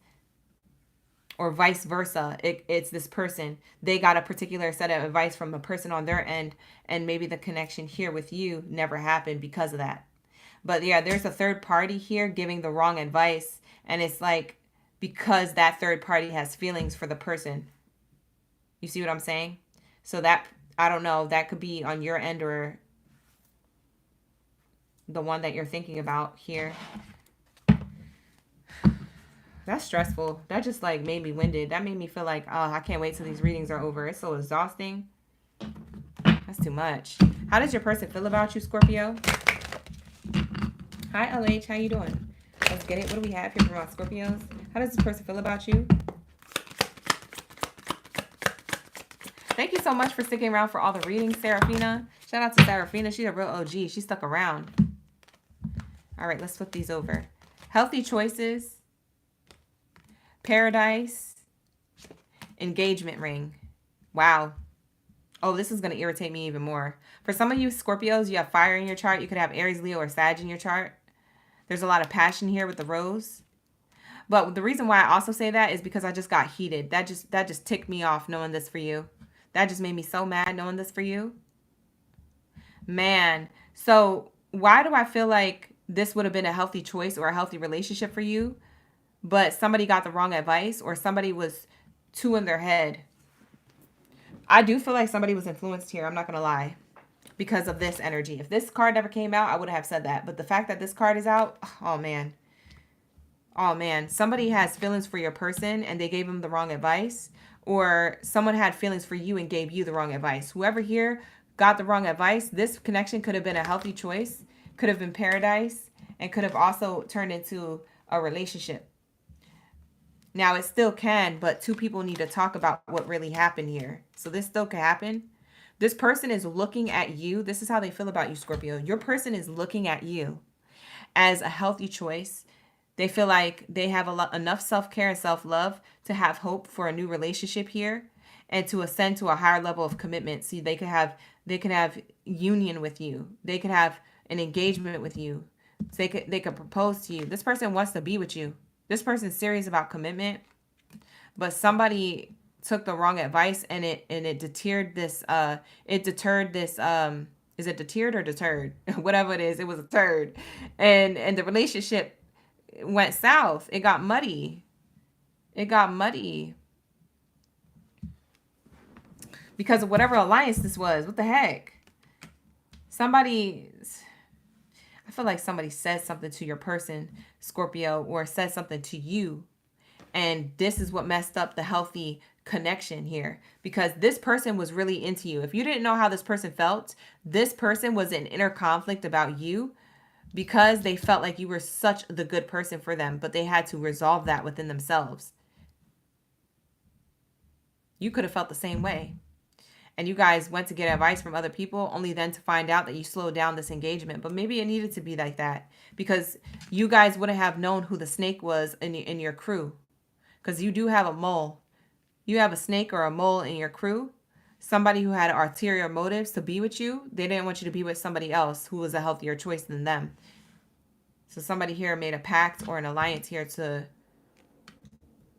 or vice versa. It's this person. They got a particular set of advice from a person on their end, and maybe the connection here with you never happened because of that. But yeah, there's a third party here giving the wrong advice, and it's like because that third party has feelings for the person. You see what I'm saying? So that, I don't know, that could be on your end or the one that you're thinking about here. That's stressful. That just like made me winded. That made me feel like, oh, I can't wait till these readings are over. It's so exhausting. That's too much. How does your person feel about you, Scorpio? Hi, LH. How you doing? Let's get it. What do we have here from our Scorpios? How does this person feel about you? Thank you so much for sticking around for all the readings, Serafina. Shout out to Serafina. She's a real OG. She stuck around. All right, let's flip these over. Healthy choices. Paradise. Engagement ring. Wow. Oh, this is going to irritate me even more. For some of you Scorpios, you have fire in your chart. You could have Aries, Leo, or Sag in your chart. There's a lot of passion here with the rose. But the reason why I also say that is because I just got heated. That just ticked me off knowing this for you. That just made me so mad knowing this for you. Man, so why do I feel like this would have been a healthy choice or a healthy relationship for you, but somebody got the wrong advice or somebody was too in their head? I do feel like somebody was influenced here. I'm not going to lie. Because of this energy. If this card never came out, I would have said that. But the fact that this card is out, oh man. Oh man. Somebody has feelings for your person and they gave them the wrong advice. Or someone had feelings for you and gave you the wrong advice. Whoever here got the wrong advice, this connection could have been a healthy choice. Could have been paradise. And could have also turned into a relationship. Now it still can, but two people need to talk about what really happened here. So this still can happen. This person is looking at you. This is how they feel about you, Scorpio. Your person is looking at you as a healthy choice. They feel like they have enough self-care and self-love to have hope for a new relationship here and to ascend to a higher level of commitment. See, they could have union with you. They could have an engagement with you. So they could propose to you. This person wants to be with you. This person's serious about commitment, but somebody took the wrong advice and it deterred this is it deterred or deterred? Whatever it is, it was a turd. And the relationship went south. It got muddy. It got muddy. Because of whatever alliance this was. What the heck? I feel like somebody said something to your person, Scorpio, or said something to you. And this is what messed up the healthy connection here, because this person was really into you. If you didn't know how this person felt, this person was in inner conflict about you because they felt like you were such the good person for them, but they had to resolve that within themselves. You could have felt the same way. And you guys went to get advice from other people only then to find out that you slowed down this engagement. But maybe it needed to be like that because you guys wouldn't have known who the snake was in your crew. Because you do have a mole. You have a snake or a mole in your crew. Somebody who had ulterior motives to be with you. They didn't want you to be with somebody else who was a healthier choice than them. So somebody here made a pact or an alliance here to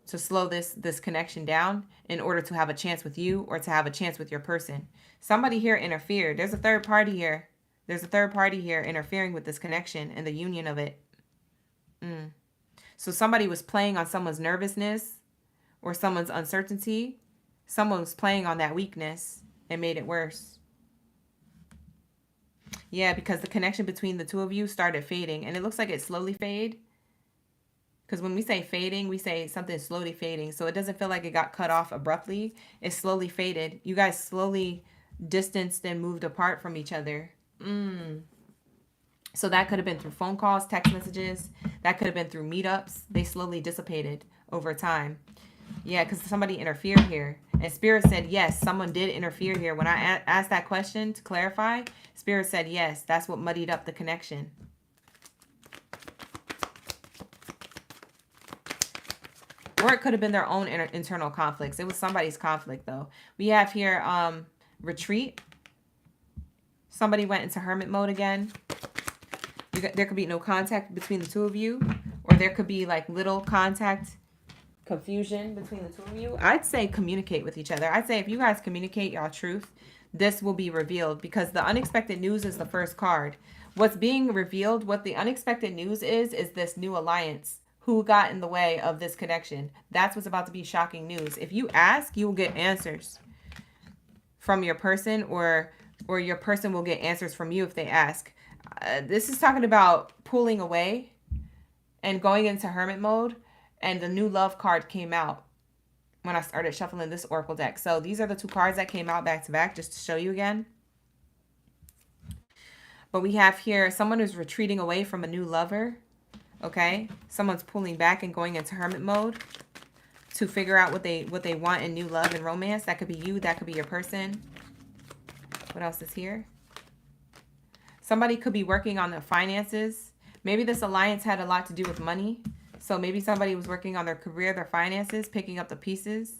slow this connection down in order to have a chance with you or to have a chance with your person. Somebody here interfered. There's a third party here. There's a third party here interfering with this connection and the union of it. So somebody was playing on someone's nervousness or someone's uncertainty. Someone was playing on that weakness and made it worse. Yeah, because the connection between the two of you started fading, and it looks like it slowly faded. Because when we say fading, we say something slowly fading. So it doesn't feel like it got cut off abruptly. It slowly faded. You guys slowly distanced and moved apart from each other. So that could have been through phone calls, text messages. That could have been through meetups. They slowly dissipated over time. Yeah, because somebody interfered here. And Spirit said, yes, someone did interfere here. When I asked that question to clarify, Spirit said, yes, that's what muddied up the connection. Or it could have been their own internal conflicts. It was somebody's conflict, though. We have here retreat. Somebody went into hermit mode again. There could be no contact between the two of you, or there could be like little contact, confusion between the two of you. I'd say communicate with each other. I'd say if you guys communicate y'all truth, this will be revealed, because the unexpected news is the first card. What's being revealed, what the unexpected news is this new alliance. Who got in the way of this connection? That's what's about to be shocking news. If you ask, you will get answers from your person, or your person will get answers from you if they ask. This is talking about pulling away and going into hermit mode, and the new love card came out when I started shuffling this oracle deck. So these are the two cards that came out back to back, just to show you again. But we have here someone who's retreating away from a new lover. Okay, someone's pulling back and going into hermit mode to figure out what they want in new love and romance. That could be you, that could be your person. What else is here? Somebody could be working on their finances. Maybe this alliance had a lot to do with money. So maybe somebody was working on their career, their finances, picking up the pieces.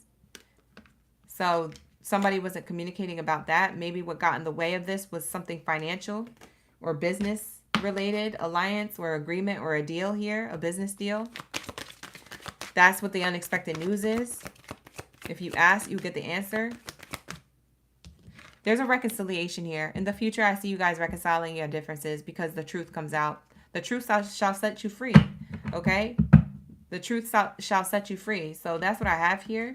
So somebody wasn't communicating about that. Maybe what got in the way of this was something financial or business related alliance or agreement or a deal here, a business deal. That's what the unexpected news is. If you ask, you get the answer. There's a reconciliation here. In the future, I see you guys reconciling your differences because the truth comes out. The truth shall set you free. Okay? The truth shall set you free. So that's what I have here.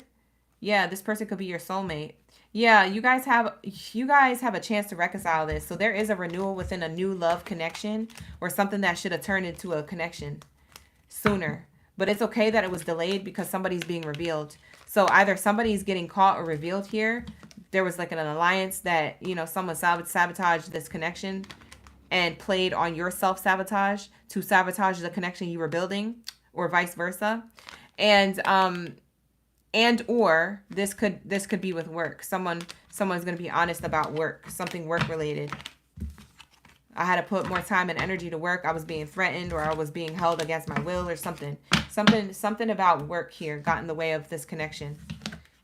Yeah, this person could be your soulmate. Yeah, you guys have a chance to reconcile this. So there is a renewal within a new love connection, or something that should have turned into a connection sooner. But it's okay that it was delayed because somebody's being revealed. So either somebody's getting caught or revealed here. There was like an alliance that, you know, someone sabotaged this connection and played on your self-sabotage to sabotage the connection you were building, or vice versa. And or this could be with work. Someone's going to be honest about work, something work related. I had to put more time and energy to work. I was being threatened, or I was being held against my will, or something about work here got in the way of this connection.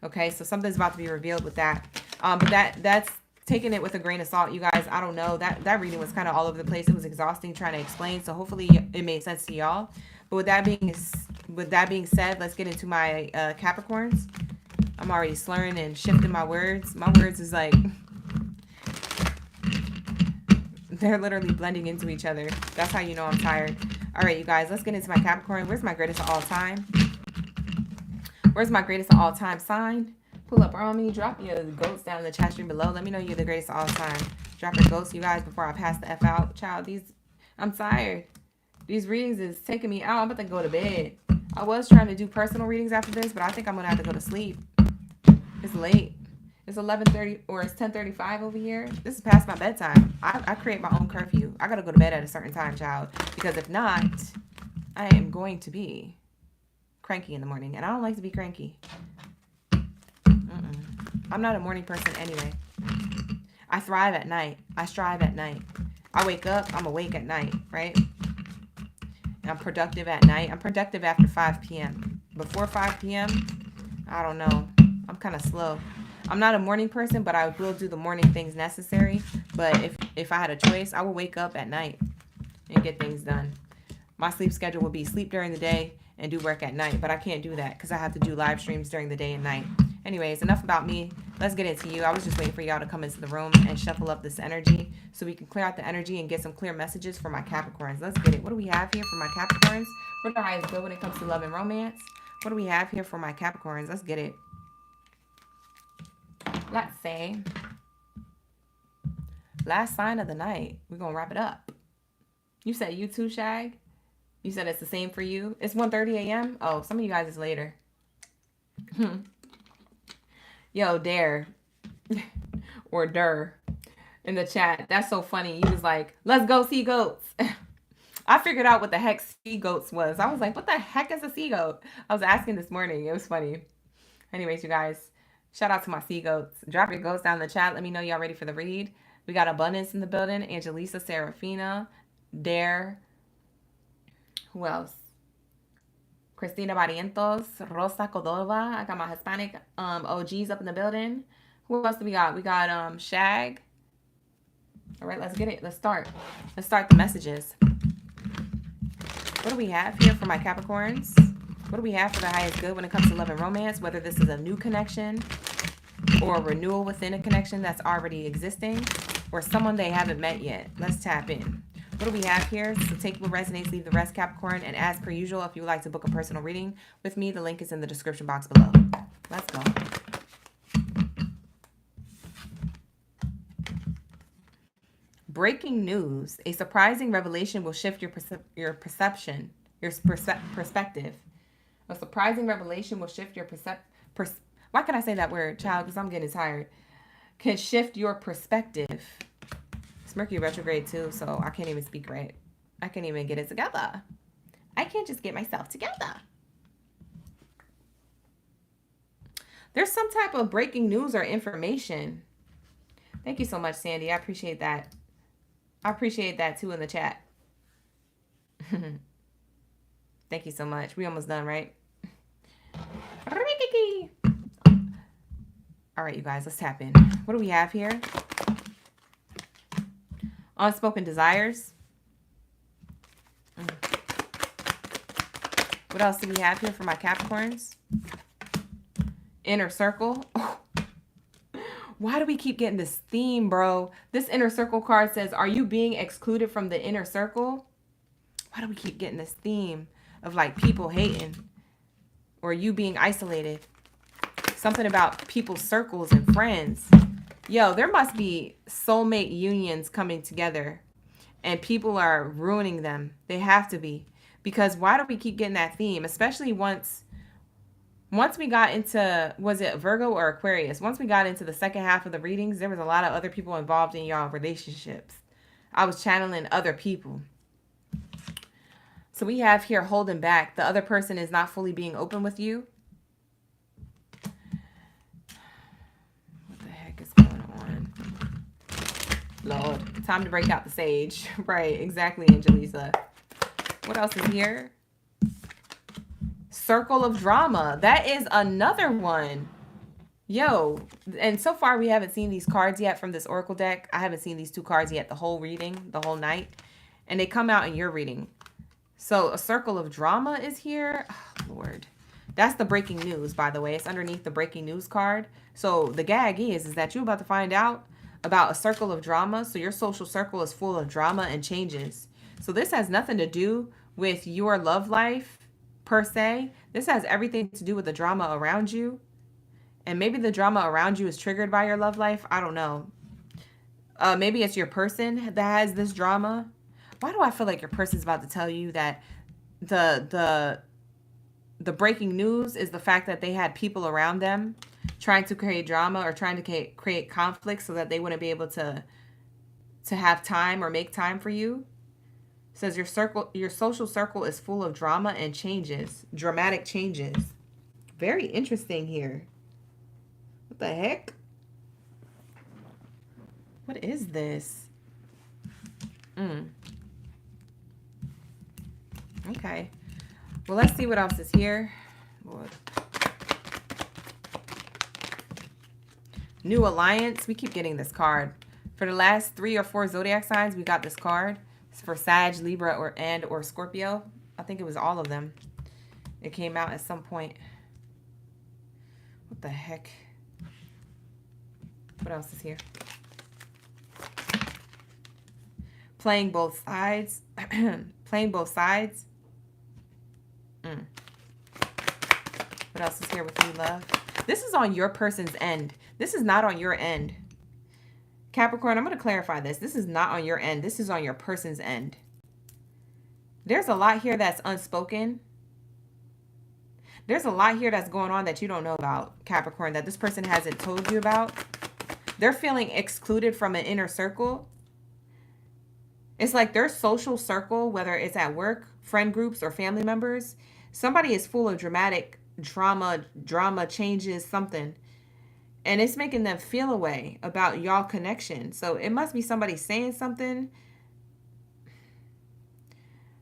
Okay, so something's about to be revealed with that. But that's taking it with a grain of salt, you guys. I don't know. That reading was kind of all over the place. It was exhausting trying to explain. So hopefully it made sense to y'all. But with that being said, let's get into my Capricorns. I'm already slurring and shifting my words. My words is like, they're literally blending into each other. That's how you know I'm tired. All right, you guys, let's get into my Capricorn. Where's my greatest of all time? Where's my greatest of all time sign? Pull up on me. Drop your goats down in the chat stream below. Let me know you're the greatest of all time. Drop your goats, you guys, before I pass the F out. Child, I'm tired. These readings is taking me out. I'm about to go to bed. I was trying to do personal readings after this, but I think I'm going to have to go to sleep. It's late. It's 11:30 or it's 10:35 over here. This is past my bedtime. I create my own curfew. I got to go to bed at a certain time, child. Because if not, I am going to be cranky in the morning. And I don't like to be cranky. I'm not a morning person anyway. I thrive at night. I strive at night. I wake up, I'm awake at night, right? And I'm productive at night. I'm productive after 5 p.m. Before 5 p.m., I don't know. I'm kind of slow. I'm not a morning person, but I will do the morning things necessary. But if I had a choice, I will wake up at night and get things done. My sleep schedule will be sleep during the day and do work at night. But I can't do that because I have to do live streams during the day and night. Anyways, enough about me. Let's get into you. I was just waiting for y'all to come into the room and shuffle up this energy so we can clear out the energy and get some clear messages for my Capricorns. Let's get it. What do we have here for my Capricorns? What are the highest good when it comes to love and romance? What do we have here for my Capricorns? Let's get it. Let's say last sign of the night. We're going to wrap it up. You said you too, Shag? You said it's the same for you? It's 1:30 a.m.? Oh, some of you guys is later. Yo, Dare or Dur in the chat. That's so funny. He was like, let's go see goats. I figured out what the heck sea goats was. I was like, what the heck is a sea goat? I was asking this morning. It was funny. Anyways, you guys, shout out to my sea goats. Drop your goats down in the chat. Let me know y'all ready for the read. We got Abundance in the building. Angelisa, Serafina, Dare. Who else? Cristina Barrientos, Rosa Cordova. I got my Hispanic OGs up in the building. Who else do we got? We got Shag. All right, let's get it. Let's start. Let's start the messages. What do we have here for my Capricorns? What do we have for the highest good when it comes to love and romance? Whether this is a new connection or a renewal within a connection that's already existing, or someone they haven't met yet. Let's tap in. What do we have here? So take what resonates, leave the rest, Capricorn. And as per usual, if you would like to book a personal reading with me, the link is in the description box below. Let's go. Breaking news. A surprising revelation will shift your perception, your perspective. A surprising revelation will shift your why can I say that word, child? Because I'm getting tired. Can shift your perspective. It's Mercury retrograde too, so I can't even speak right. I can't even get it together. I can't just get myself together. There's some type of breaking news or information. Thank you so much, Sandy. I appreciate that. I appreciate that too in the chat. Thank you so much. We almost done, right? All right, you guys, let's tap in. What do we have here? Unspoken desires. What else do we have here for my Capricorns? Inner circle. Oh. Why do we keep getting this theme, bro? This inner circle card says, are you being excluded from the inner circle? Why do we keep getting this theme of like people hating or you being isolated? Something about people's circles and friends. Yo, there must be soulmate unions coming together and people are ruining them. They have to be. Because why do we keep getting that theme? Especially once we got into, was it Virgo or Aquarius? Once we got into the second half of the readings, there was a lot of other people involved in y'all relationships. I was channeling other people. So we have here holding back. The other person is not fully being open with you. What the heck is going on? Lord, time to break out the sage. Right, exactly, Angelisa. What else is here? Circle of drama. That is another one. Yo, and so far we haven't seen these cards yet from this oracle deck. I haven't seen these two cards yet the whole reading, the whole night. And they come out in your reading. So a circle of drama is here. Oh, Lord. That's the breaking news, by the way. It's underneath the breaking news card. So the gag is that you're about to find out about a circle of drama. So your social circle is full of drama and changes. So this has nothing to do with your love life per se. This has everything to do with the drama around you. And maybe the drama around you is triggered by your love life. I don't know. Maybe it's your person that has this drama. Why do I feel like your person's about to tell you that the breaking news is the fact that they had people around them trying to create drama or trying to create conflict so that they wouldn't be able to have time or make time for you? It says your social circle is full of drama and changes, dramatic changes. Very interesting here. What the heck? What is this? Okay. Well, let's see what else is here. Lord. New alliance. We keep getting this card. For the last 3 or 4 zodiac signs, we got this card. It's for Sag, Libra, or Scorpio. I think it was all of them. It came out at some point. What the heck? What else is here? Playing both sides. Playing both sides. What else is here with you, love? This is on your person's end. This is not on your end. Capricorn, I'm going to clarify this. This is not on your end. This is on your person's end. There's a lot here that's unspoken. There's a lot here that's going on that you don't know about, Capricorn, that this person hasn't told you about. They're feeling excluded from an inner circle. It's like their social circle, whether it's at work, friend groups, or family members, somebody is full of drama changes, something. And it's making them feel a way about y'all connection. So it must be somebody saying something.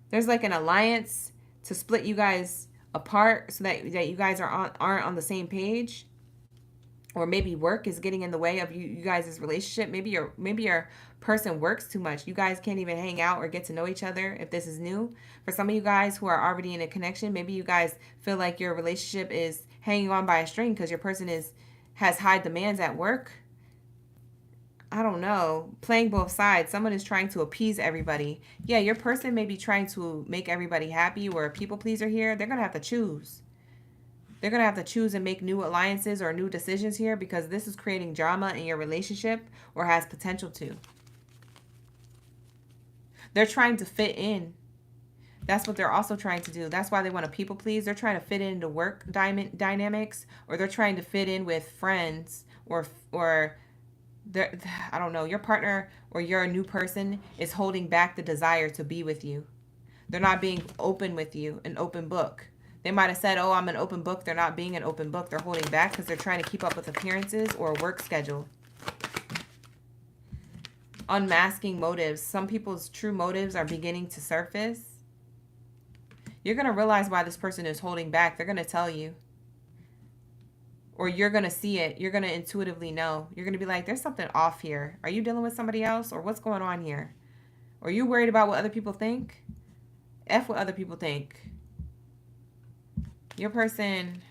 There's like an alliance to split you guys apart so that you guys aren't on the same page. or maybe work is getting in the way of you guys' relationship. Maybe your person works too much. You guys can't even hang out or get to know each other if this is new. For some of you guys who are already in a connection, maybe you guys feel like your relationship is hanging on by a string because your person has high demands at work. I don't know, playing both sides. Someone is trying to appease everybody. Yeah, your person may be trying to make everybody happy, or a people pleaser here. They're going to have to choose. They're going to have to choose and make new alliances or new decisions here, because this is creating drama in your relationship, or has potential to. They're trying to fit in. That's what they're also trying to do. That's why they want to people please. They're trying to fit into work dynamics, or they're trying to fit in with friends, or I don't know, your partner or your new person is holding back the desire to be with you. They're not being open with you, an open book. They might have said, oh, I'm an open book. They're not being an open book. They're holding back because they're trying to keep up with appearances or work schedule. Unmasking motives. Some people's true motives are beginning to surface. You're going to realize why this person is holding back. They're going to tell you. Or you're going to see it. You're going to intuitively know. You're going to be like, there's something off here. Are you dealing with somebody else? Or what's going on here? Or are you worried about what other people think? F what other people think. Your person,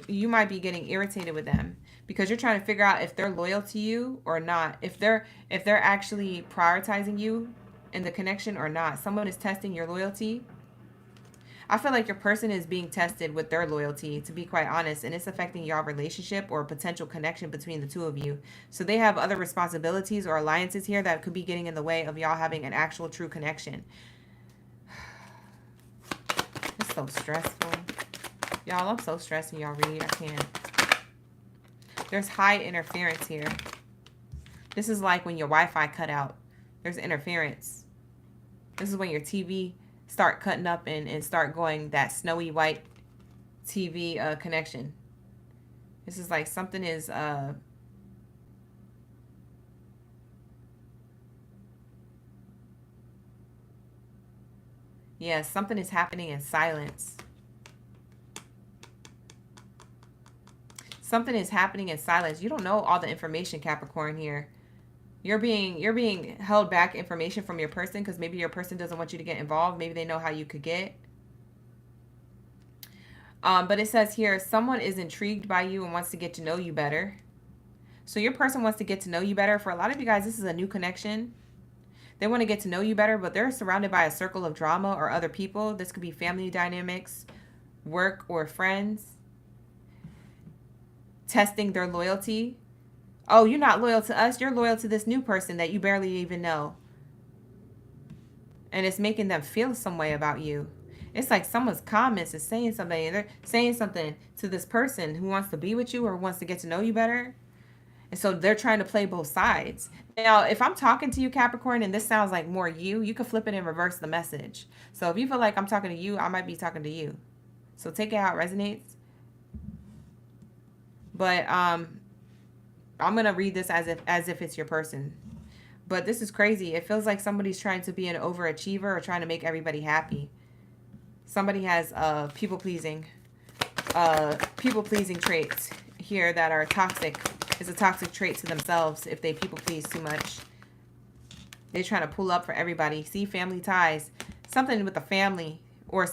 you might be getting irritated with them because you're trying to figure out if they're loyal to you or not. If they're actually prioritizing you in the connection or not. Someone is testing your loyalty. I feel like your person is being tested with their loyalty, to be quite honest, and it's affecting your relationship or potential connection between the two of you. So they have other responsibilities or alliances here that could be getting in the way of y'all having an actual true connection. It's so stressful. Y'all, I'm so stressed when y'all read. I can't. There's high interference here. This is like when your Wi-Fi cut out. There's interference. This is when your TV start cutting up and start going that snowy white TV connection. This is like something is yeah, something is happening in silence. Something is happening in silence. You don't know all the information, Capricorn, here. You're being held back information from your person because maybe your person doesn't want you to get involved. Maybe they know how you could get. But it says here, someone is intrigued by you and wants to get to know you better. So your person wants to get to know you better. For a lot of you guys, this is a new connection. They want to get to know you better, but they're surrounded by a circle of drama or other people. This could be family dynamics, work, or friends. Testing their loyalty. Oh, you're not loyal to us. You're loyal to this new person that you barely even know. And it's making them feel some way about you. It's like someone's comments is saying something. And they're saying something to this person who wants to be with you or wants to get to know you better. And so they're trying to play both sides. Now, if I'm talking to you, Capricorn, and this sounds like more you can flip it and reverse the message. So if you feel like I'm talking to you, I might be talking to you. So take it how it resonates. But I'm going to read this as if it's your person. But this is crazy. It feels like somebody's trying to be an overachiever or trying to make everybody happy. Somebody has people-pleasing traits here that are toxic. It's a toxic trait to themselves if they people-please too much. They're trying to pull up for everybody. See, family ties. Something with the family or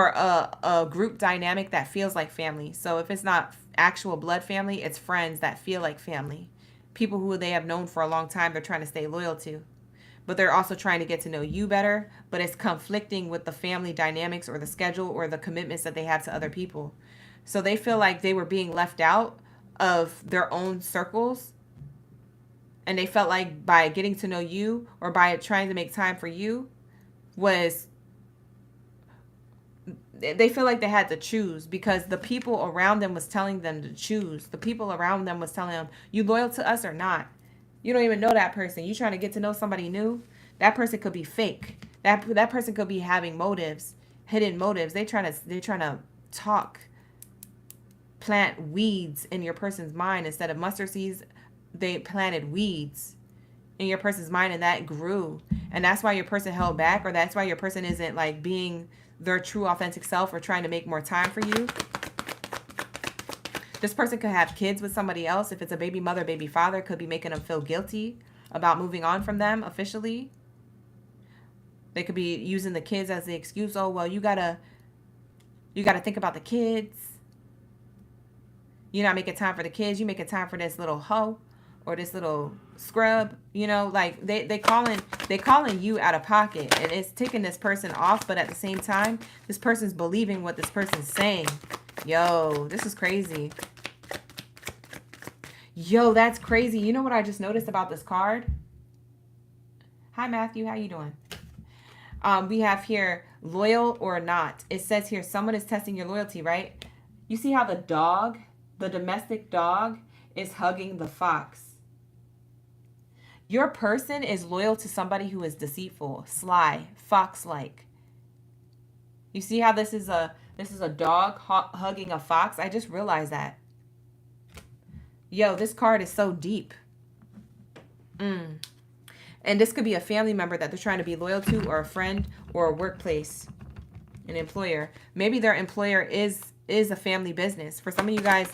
a group dynamic that feels like family. So if it's not actual blood family, it's friends that feel like family. People who they have known for a long time, they're trying to stay loyal to. But they're also trying to get to know you better, but it's conflicting with the family dynamics or the schedule or the commitments that they have to other people. So they feel like they were being left out of their own circles. And they felt like by getting to know you or by trying to make time for you they feel like they had to choose because the people around them was telling them to choose. The people around them was telling them, you loyal to us or not? You don't even know that person. You trying to get to know somebody new? That person could be fake. That person could be having motives, hidden motives. They're trying to plant weeds in your person's mind. Instead of mustard seeds, they planted weeds in your person's mind, and that grew. And that's why your person held back, or that's why your person isn't like being their true authentic self or trying to make more time for you. This person could have kids with somebody else. If it's a baby mother, baby father, could be making them feel guilty about moving on from them officially. They could be using the kids as the excuse. Oh, well, you gotta think about the kids. You're not making time for the kids. You making time for this little hoe or this little scrub. You know, like they calling you out of pocket, and it's ticking this person off. But at the same time, this person's believing what this person's saying. Yo, this is crazy. Yo, that's crazy. You know what I just noticed about this card? Hi, Matthew. How you doing? We have here loyal or not. It says here someone is testing your loyalty, right? You see how the dog, the domestic dog, is hugging the fox. Your person is loyal to somebody who is deceitful, sly, fox-like. You see how this is a dog hugging a fox? I just realized that. Yo, this card is so deep. And this could be a family member that they're trying to be loyal to, or a friend, or a workplace, an employer. Maybe their employer is a family business. For some of you guys,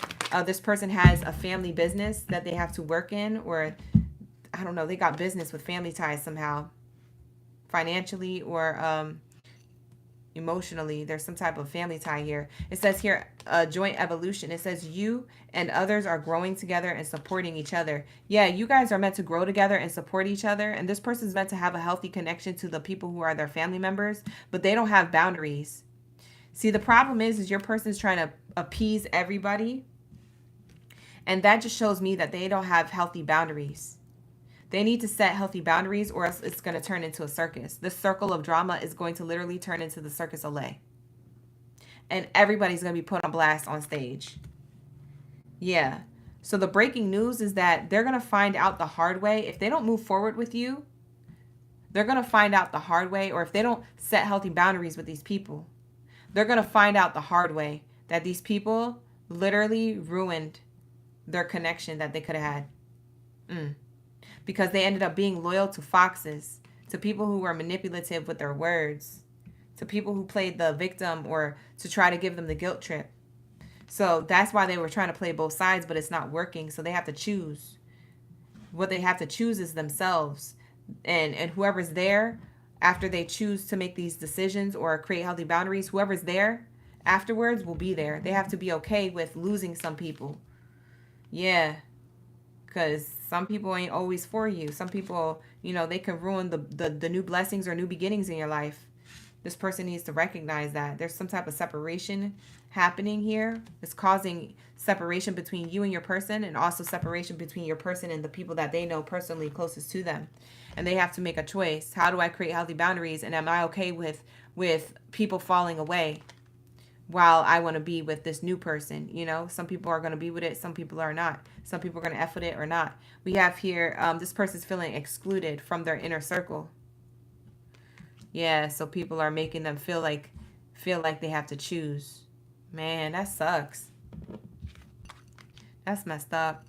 this person has a family business that they have to work in, or I don't know, they got business with family ties somehow, financially or emotionally. There's some type of family tie here. It says here joint evolution. It says you and others are growing together and supporting each other. Yeah, you guys are meant to grow together and support each other, and this person's meant to have a healthy connection to the people who are their family members, but they don't have boundaries. See, the problem is your person's trying to appease everybody, and that just shows me that they don't have healthy boundaries. They need to set healthy boundaries, or else it's going to turn into a circus. This circle of drama is going to literally turn into the Circus Olay. And everybody's going to be put on blast on stage. Yeah. So the breaking news is that they're going to find out the hard way. If they don't move forward with you, they're going to find out the hard way. Or if they don't set healthy boundaries with these people, they're going to find out the hard way that these people literally ruined their connection that they could have had. Because they ended up being loyal to foxes, to people who were manipulative with their words, to people who played the victim or to try to give them the guilt trip. So that's why they were trying to play both sides, but it's not working. So they have to choose. What they have to choose is themselves. And whoever's there after they choose to make these decisions or create healthy boundaries, whoever's there afterwards will be there. They have to be okay with losing some people. Yeah. Because some people ain't always for you. Some people, you know, they can ruin the new blessings or new beginnings in your life. This person needs to recognize that. There's some type of separation happening here. It's causing separation between you and your person, and also separation between your person and the people that they know personally closest to them. And they have to make a choice. How do I create healthy boundaries? And am I okay with people falling away while I want to be with this new person? You know, some people are going to be with it. Some people are not. Some people are going to F with it or not. We have here, this person's feeling excluded from their inner circle. Yeah, so people are making them feel like they have to choose. Man, that sucks. That's messed up.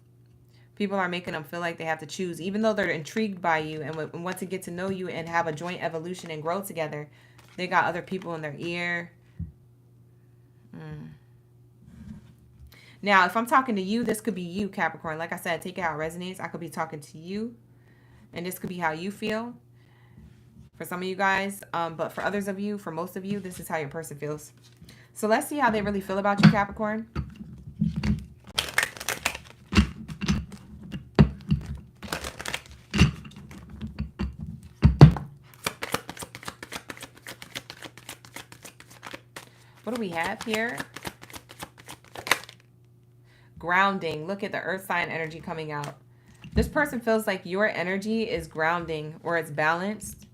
People are making them feel like they have to choose, even though they're intrigued by you and want to get to know you and have a joint evolution and grow together. They got other people in their ear. Now, if I'm talking to you, this could be you, Capricorn. Like I said, take it how it resonates. I could be talking to you, and this could be how you feel. For some of you guys, but for others of you, for most of you, this is how your person feels. So let's see how they really feel about you, Capricorn. What do we have here? Grounding. Look at the earth sign energy coming out. This person feels like your energy is grounding, or it's balanced.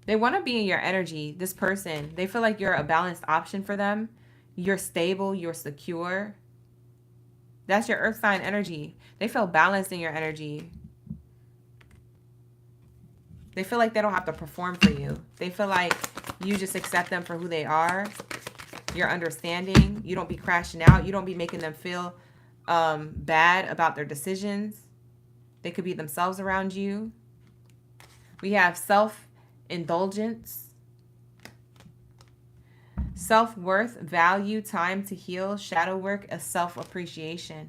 They want to be in your energy. This person, they feel like you're a balanced option for them. You're stable. You're secure. That's your earth sign energy. They feel balanced in your energy. They feel like they don't have to perform for you. They feel like you just accept them for who they are. You're understanding. You don't be crashing out. You don't be making them feel bad about their decisions. They could be themselves around you. We have self-indulgence. Self-worth, value, time to heal, shadow work, a self-appreciation.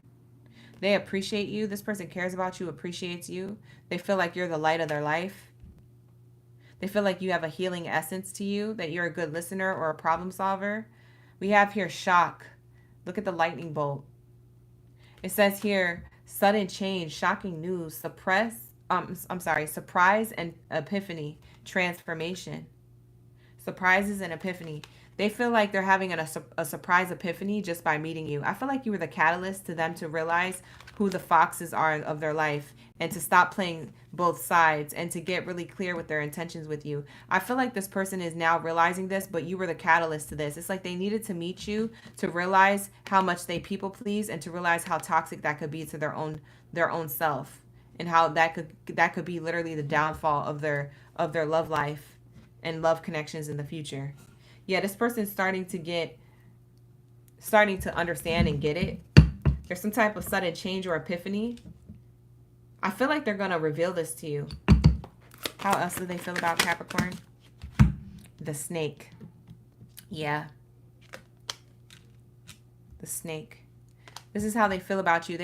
They appreciate you. This person cares about you, appreciates you. They feel like you're the light of their life. They feel like you have a healing essence to you, that you're a good listener or a problem solver. We have here shock. Look at the lightning bolt. It says here, sudden change, shocking news, surprise and epiphany, transformation. Surprises and epiphany. They feel like they're having a surprise epiphany just by meeting you. I feel like you were the catalyst to them to realize who the foxes are of their life and to stop playing both sides and to get really clear with their intentions with you. I feel like this person is now realizing this, but you were the catalyst to this. It's like they needed to meet you to realize how much they people please and to realize how toxic that could be to their own self, and how that could be literally the downfall of their love life and love connections in the future. Yeah, this person's starting to understand and get it. There's some type of sudden change or epiphany. I feel like they're going to reveal this to you. How else do they feel about Capricorn? The snake. Yeah. The snake. This is how they feel about you.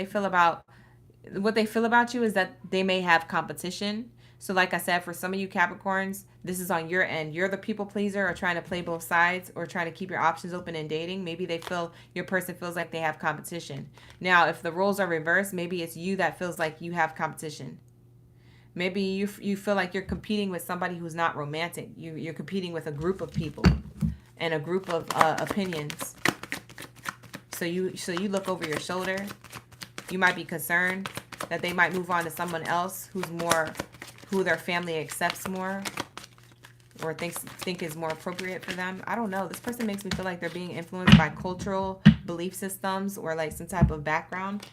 What they feel about you is that they may have competition. So like I said, for some of you Capricorns, this is on your end. You're the people pleaser or trying to play both sides or trying to keep your options open in dating. Maybe your person feels like they have competition. Now, if the roles are reversed, maybe it's you that feels like you have competition. Maybe you feel like you're competing with somebody who's not romantic. You're competing with a group of people and a group of opinions. So you look over your shoulder. You might be concerned that they might move on to someone else who their family accepts more or think is more appropriate for them. I don't know. This person makes me feel like they're being influenced by cultural belief systems or like some type of background,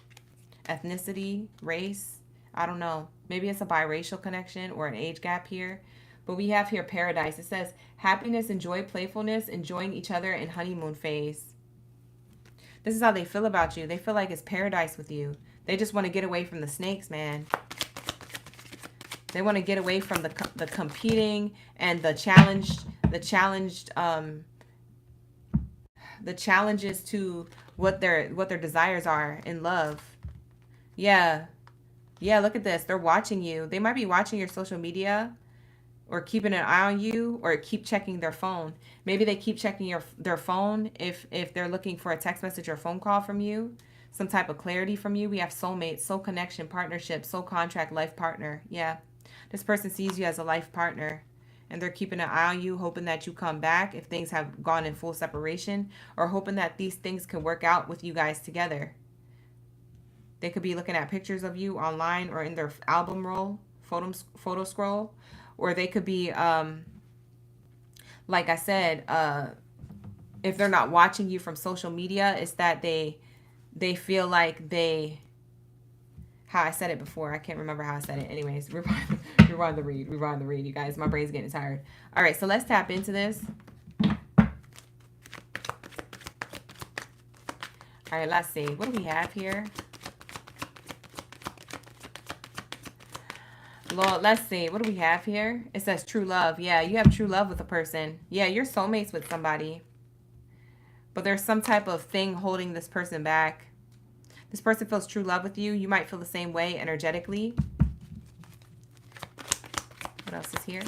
ethnicity, race. I don't know. Maybe it's a biracial connection or an age gap here. But we have here paradise. It says happiness, enjoy, playfulness, enjoying each other in honeymoon phase. This is how they feel about you. They feel like it's paradise with you. They just want to get away from the snakes, man. They want to get away from the competing and the challenges to what their desires are in love. Yeah. Yeah, look at this. They're watching you. They might be watching your social media or keeping an eye on you or keep checking their phone. Maybe they keep checking their phone if they're looking for a text message or phone call from you, some type of clarity from you. We have soulmate, soul connection, partnership, soul contract, life partner. Yeah. This person sees you as a life partner and they're keeping an eye on you, hoping that you come back if things have gone in full separation, or hoping that these things can work out with you guys together. They could be looking at pictures of you online or in their album roll, photo scroll, or they could be, like I said, if they're not watching you from social media, it's that they feel like how I said it before. I can't remember how I said it. Anyways, rewind the read, you guys. My brain's getting tired. All right, so let's tap into this. All right, let's see. What do we have here? Lord, let's see. What do we have here? It says true love. Yeah, you have true love with a person. Yeah, you're soulmates with somebody. But there's some type of thing holding this person back. This person feels true love with you. You might feel the same way energetically. What else is here?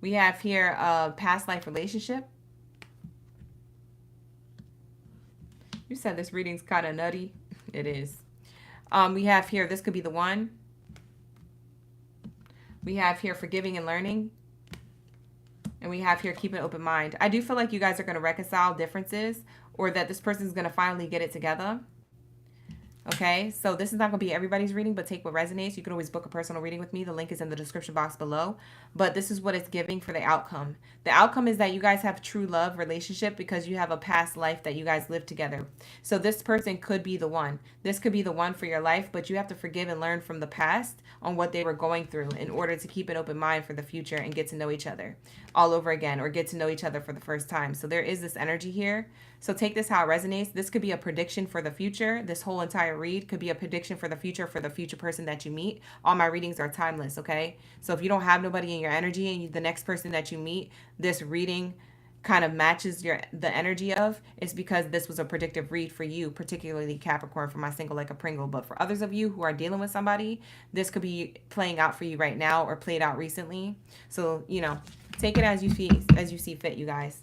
We have here a past life relationship. You said this reading's kind of nutty. It is. We have here, this could be the one. We have here forgiving and learning. And we have here keep an open mind. I do feel like you guys are going to reconcile differences, or that this person is going to finally get it together. Okay, so this is not going to be everybody's reading, but take what resonates. You can always book a personal reading with me. The link is in the description box below. But this is what it's giving for the outcome. The outcome is that you guys have true love relationship because you have a past life that you guys live together. So this person could be the one. This could be the one for your life, but you have to forgive and learn from the past on what they were going through in order to keep an open mind for the future and get to know each other all over again, or get to know each other for the first time. So there is this energy here. So take this how it resonates. This could be a prediction for the future, this whole entire read could be a prediction for the future person that you meet. All my readings are timeless, okay? So if you don't have nobody in your energy and the next person that you meet, this reading kind of matches the energy of, it's because this was a predictive read for you, particularly Capricorn, for my single like a Pringle. But for others of you who are dealing with somebody, this could be playing out for you right now or played out recently. So, you know, take it as you see fit, you guys.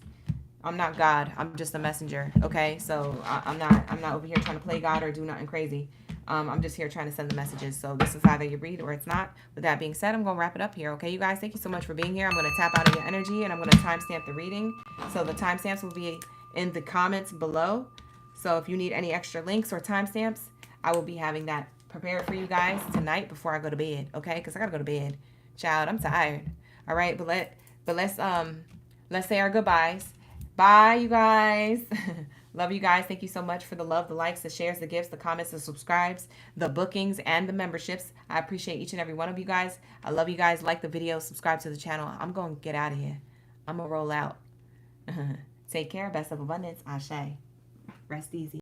I'm not God. I'm just a messenger. Okay, so I'm not over here trying to play God or do nothing crazy. I'm just here trying to send the messages. So this is either you read or it's not. With that being said, I'm going to wrap it up here. Okay, you guys, thank you so much for being here. I'm going to tap out of your energy and I'm going to timestamp the reading. So the timestamps will be in the comments below. So if you need any extra links or timestamps, I will be having that prepared for you guys tonight before I go to bed. Okay, because I got to go to bed. Child, I'm tired. All right, but let's say our goodbyes. Bye, you guys. Love you guys. Thank you so much for the love, the likes, the shares, the gifts, the comments, the subscribes, the bookings, and the memberships. I appreciate each and every one of you guys. I love you guys. Like the video, subscribe to the channel. I'm going to get out of here. I'm going to roll out. Take care. Best of abundance. Ashe. Rest easy.